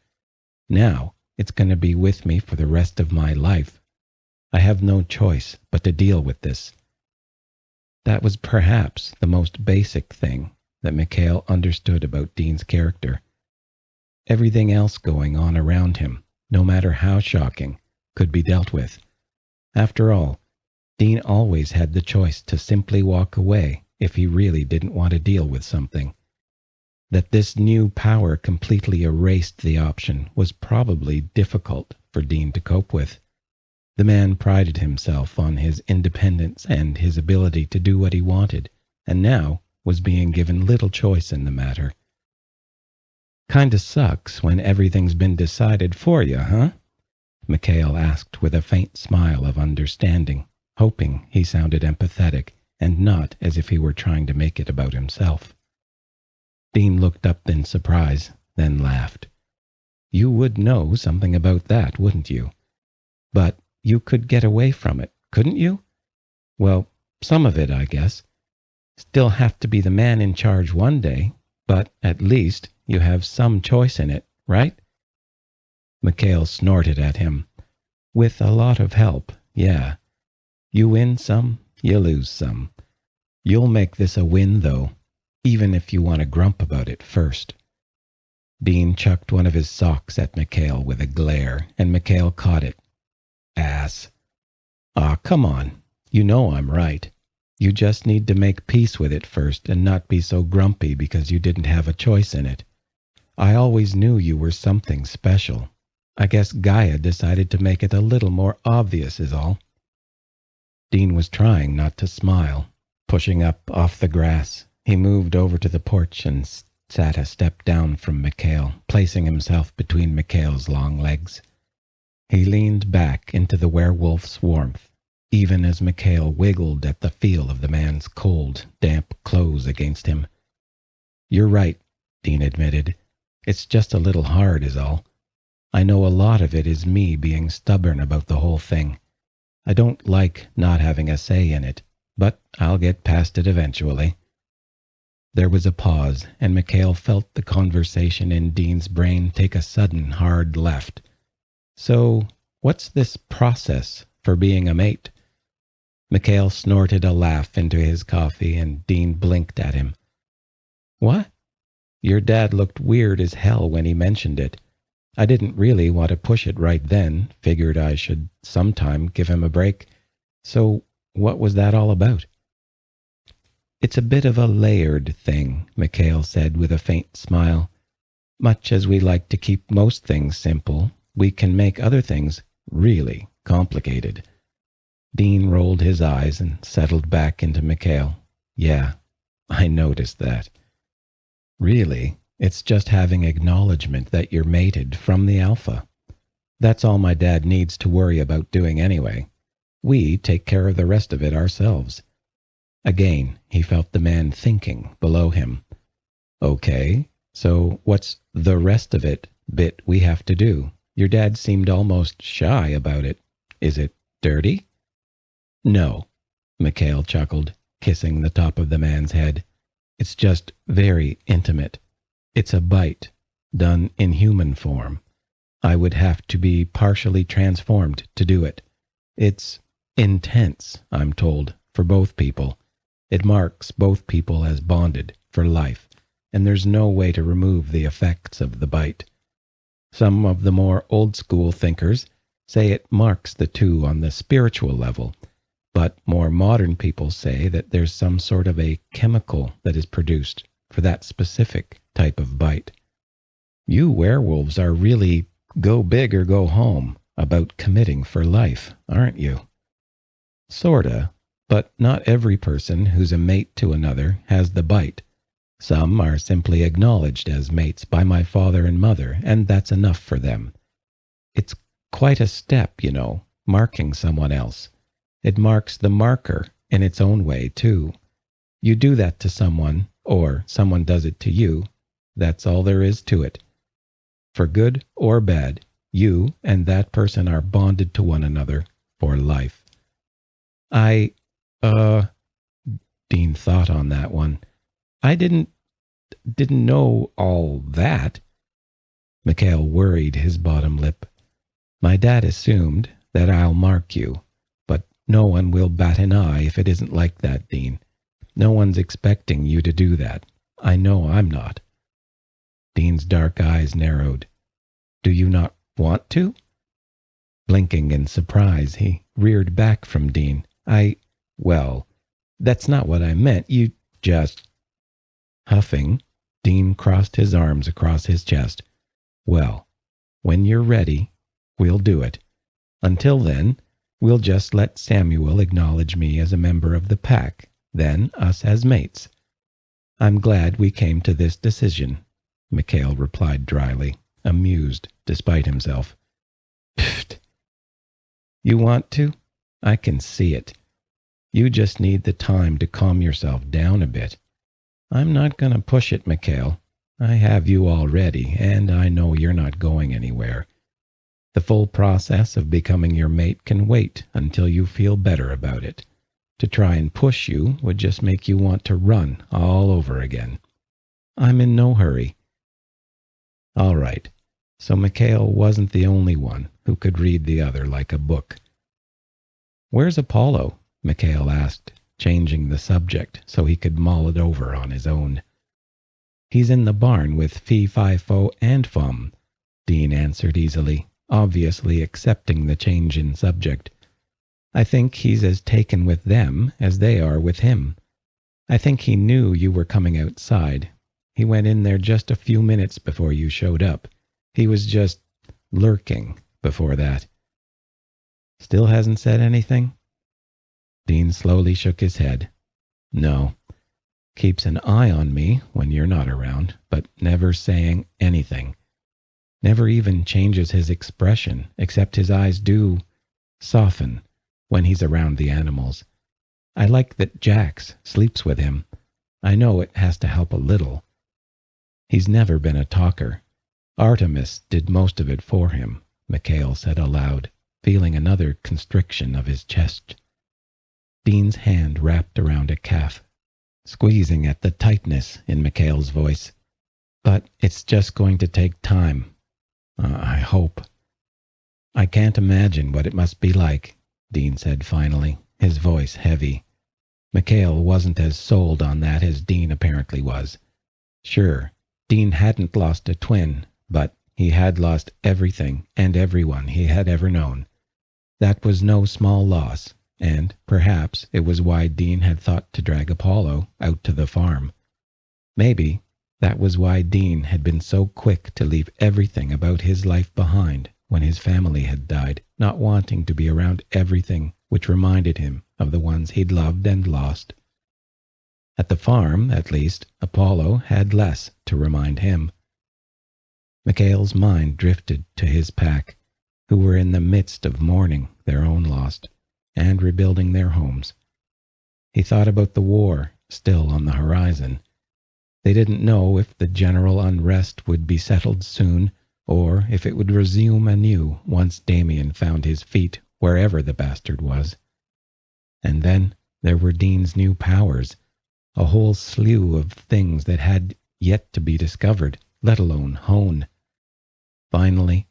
Now, it's going to be with me for the rest of my life. I have no choice but to deal with this. That was perhaps the most basic thing that Mikhail understood about Dean's character. Everything else going on around him, no matter how shocking, could be dealt with. After all, Dean always had the choice to simply walk away if he really didn't want to deal with something. That this new power completely erased the option was probably difficult for Dean to cope with. The man prided himself on his independence and his ability to do what he wanted, and now was being given little choice in the matter. Kinda sucks when everything's been decided for you, huh? Mikhail asked with a faint smile of understanding, hoping he sounded empathetic and not as if he were trying to make it about himself. Dean looked up in surprise, then laughed. You would know something about that, wouldn't you? But you could get away from it, couldn't you? Well, some of it, I guess. Still have to be the man in charge one day, but at least you have some choice in it, right?" Mikhail snorted at him. "With a lot of help, yeah. You win some, you lose some. You'll make this a win, though, even if you want to grump about it first." Dean chucked one of his socks at Mikhail with a glare, and Mikhail caught it. "Ass." "Aw, come on. You know I'm right. You just need to make peace with it first and not be so grumpy because you didn't have a choice in it. I always knew you were something special. I guess Gaia decided to make it a little more obvious is all." Dean was trying not to smile. Pushing up off the grass, he moved over to the porch and sat a step down from Mikhail, placing himself between Mikhail's long legs. He leaned back into the werewolf's warmth, even as Mikhail wiggled at the feel of the man's cold, damp clothes against him. "You're right," Dean admitted. "It's just a little hard is all. I know a lot of it is me being stubborn about the whole thing. I don't like not having a say in it, but I'll get past it eventually." There was a pause, and Mikhail felt the conversation in Dean's brain take a sudden hard left. "So, what's this process for being a mate?" Mikhail snorted a laugh into his coffee, and Dean blinked at him. "What?" "Your dad looked weird as hell when he mentioned it. I didn't really want to push it right then, figured I should sometime give him a break. So, what was that all about?" "It's a bit of a layered thing," Mikhail said with a faint smile. "Much as we like to keep most things simple, we can make other things really complicated." Dean rolled his eyes and settled back into Mikhail. "Yeah, I noticed that." "Really, it's just having acknowledgement that you're mated from the alpha. That's all my dad needs to worry about doing anyway. We take care of the rest of it ourselves." Again, he felt the man thinking below him. "Okay, so what's the rest of it bit we have to do? Your dad seemed almost shy about it. Is it dirty?" "No," Mikhail chuckled, kissing the top of the man's head. "It's just very intimate. It's a bite, done in human form. I would have to be partially transformed to do it. It's intense, I'm told, for both people. It marks both people as bonded for life, and there's no way to remove the effects of the bite. Some of the more old-school thinkers say it marks the two on the spiritual level, but more modern people say that there's some sort of a chemical that is produced for that specific type of bite. You werewolves are really go big or go home about committing for life, aren't you?" "Sorta, but not every person who's a mate to another has the bite. Some are simply acknowledged as mates by my father and mother, and that's enough for them. It's quite a step, you know, marking someone else. It marks the marker in its own way, too. You do that to someone, or someone does it to you. That's all there is to it. For good or bad, you and that person are bonded to one another for life." Dean thought on that one. "I didn't know all that." Mikhail worried his bottom lip. "My dad assumed that I'll mark you, but no one will bat an eye if it isn't like that, Dean. No one's expecting you to do that. I know I'm not." Dean's dark eyes narrowed. "Do you not want to?" Blinking in surprise, he reared back from Dean. Well, that's not what I meant. You just..." Huffing, Dean crossed his arms across his chest. "Well, when you're ready, we'll do it. Until then, we'll just let Samuel acknowledge me as a member of the pack, then us as mates." "I'm glad we came to this decision," Mikhail replied dryly, amused despite himself. "Pfft. You want to? I can see it. You just need the time to calm yourself down a bit. I'm not going to push it, Mikhail. I have you already, and I know you're not going anywhere. The full process of becoming your mate can wait until you feel better about it. To try and push you would just make you want to run all over again. I'm in no hurry." "All right. so Mikhail wasn't the only one who could read the other like a book. "Where's Apollo?" Mikhail asked, changing the subject so he could mull it over on his own. "He's in the barn with Fee, Fi, Fo, and Fum," Dean answered easily, obviously accepting the change in subject. "I think he's as taken with them as they are with him. I think he knew you were coming outside. He went in there just a few minutes before you showed up. He was just lurking before that." "Still hasn't said anything?" Dean slowly shook his head. "No. Keeps an eye on me when you're not around, but never saying anything. Never even changes his expression, except his eyes do soften when he's around the animals. I like that Jax sleeps with him. I know it has to help a little. He's never been a talker. Artemis did most of it for him," Mikhail said aloud, feeling another constriction of his chest. Dean's hand wrapped around a calf, squeezing at the tightness in Mikhail's voice. "But it's just going to take time. I hope." "I can't imagine what it must be like," Dean said finally, his voice heavy. Mikhail wasn't as sold on that as Dean apparently was. Sure, Dean hadn't lost a twin, but he had lost everything and everyone he had ever known. That was no small loss, and perhaps it was why Dean had thought to drag Apollo out to the farm. Maybe that was why Dean had been so quick to leave everything about his life behind when his family had died, not wanting to be around everything which reminded him of the ones he'd loved and lost. At the farm, at least, Apollo had less to remind him. Mikhail's mind drifted to his pack, who were in the midst of mourning their own loss and rebuilding their homes. He thought about the war still on the horizon. They didn't know if the general unrest would be settled soon, or if it would resume anew once Damien found his feet wherever the bastard was. And then there were Dean's new powers, a whole slew of things that had yet to be discovered, let alone honed. Finally,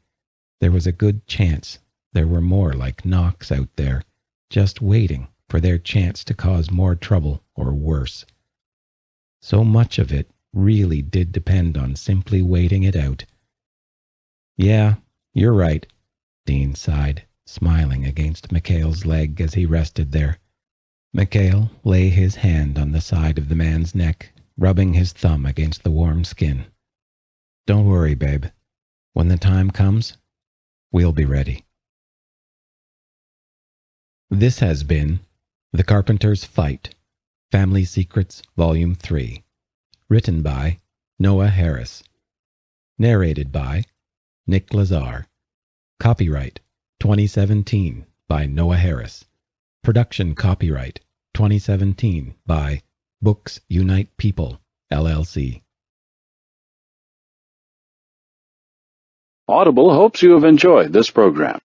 there was a good chance there were more like Knox out there, just waiting for their chance to cause more trouble or worse. So much of it really did depend on simply waiting it out. "Yeah, you're right," Dean sighed, smiling against Mikhail's leg as he rested there. Mikhail lay his hand on the side of the man's neck, rubbing his thumb against the warm skin. "Don't worry, babe. When the time comes, we'll be ready." This has been The Carpenter's Fight, Family Secrets, Volume 3, written by Noah Harris, narrated by Nick Lazar, copyright 2017 by Noah Harris, production copyright 2017 by Books Unite People, LLC. Audible hopes you have enjoyed this program.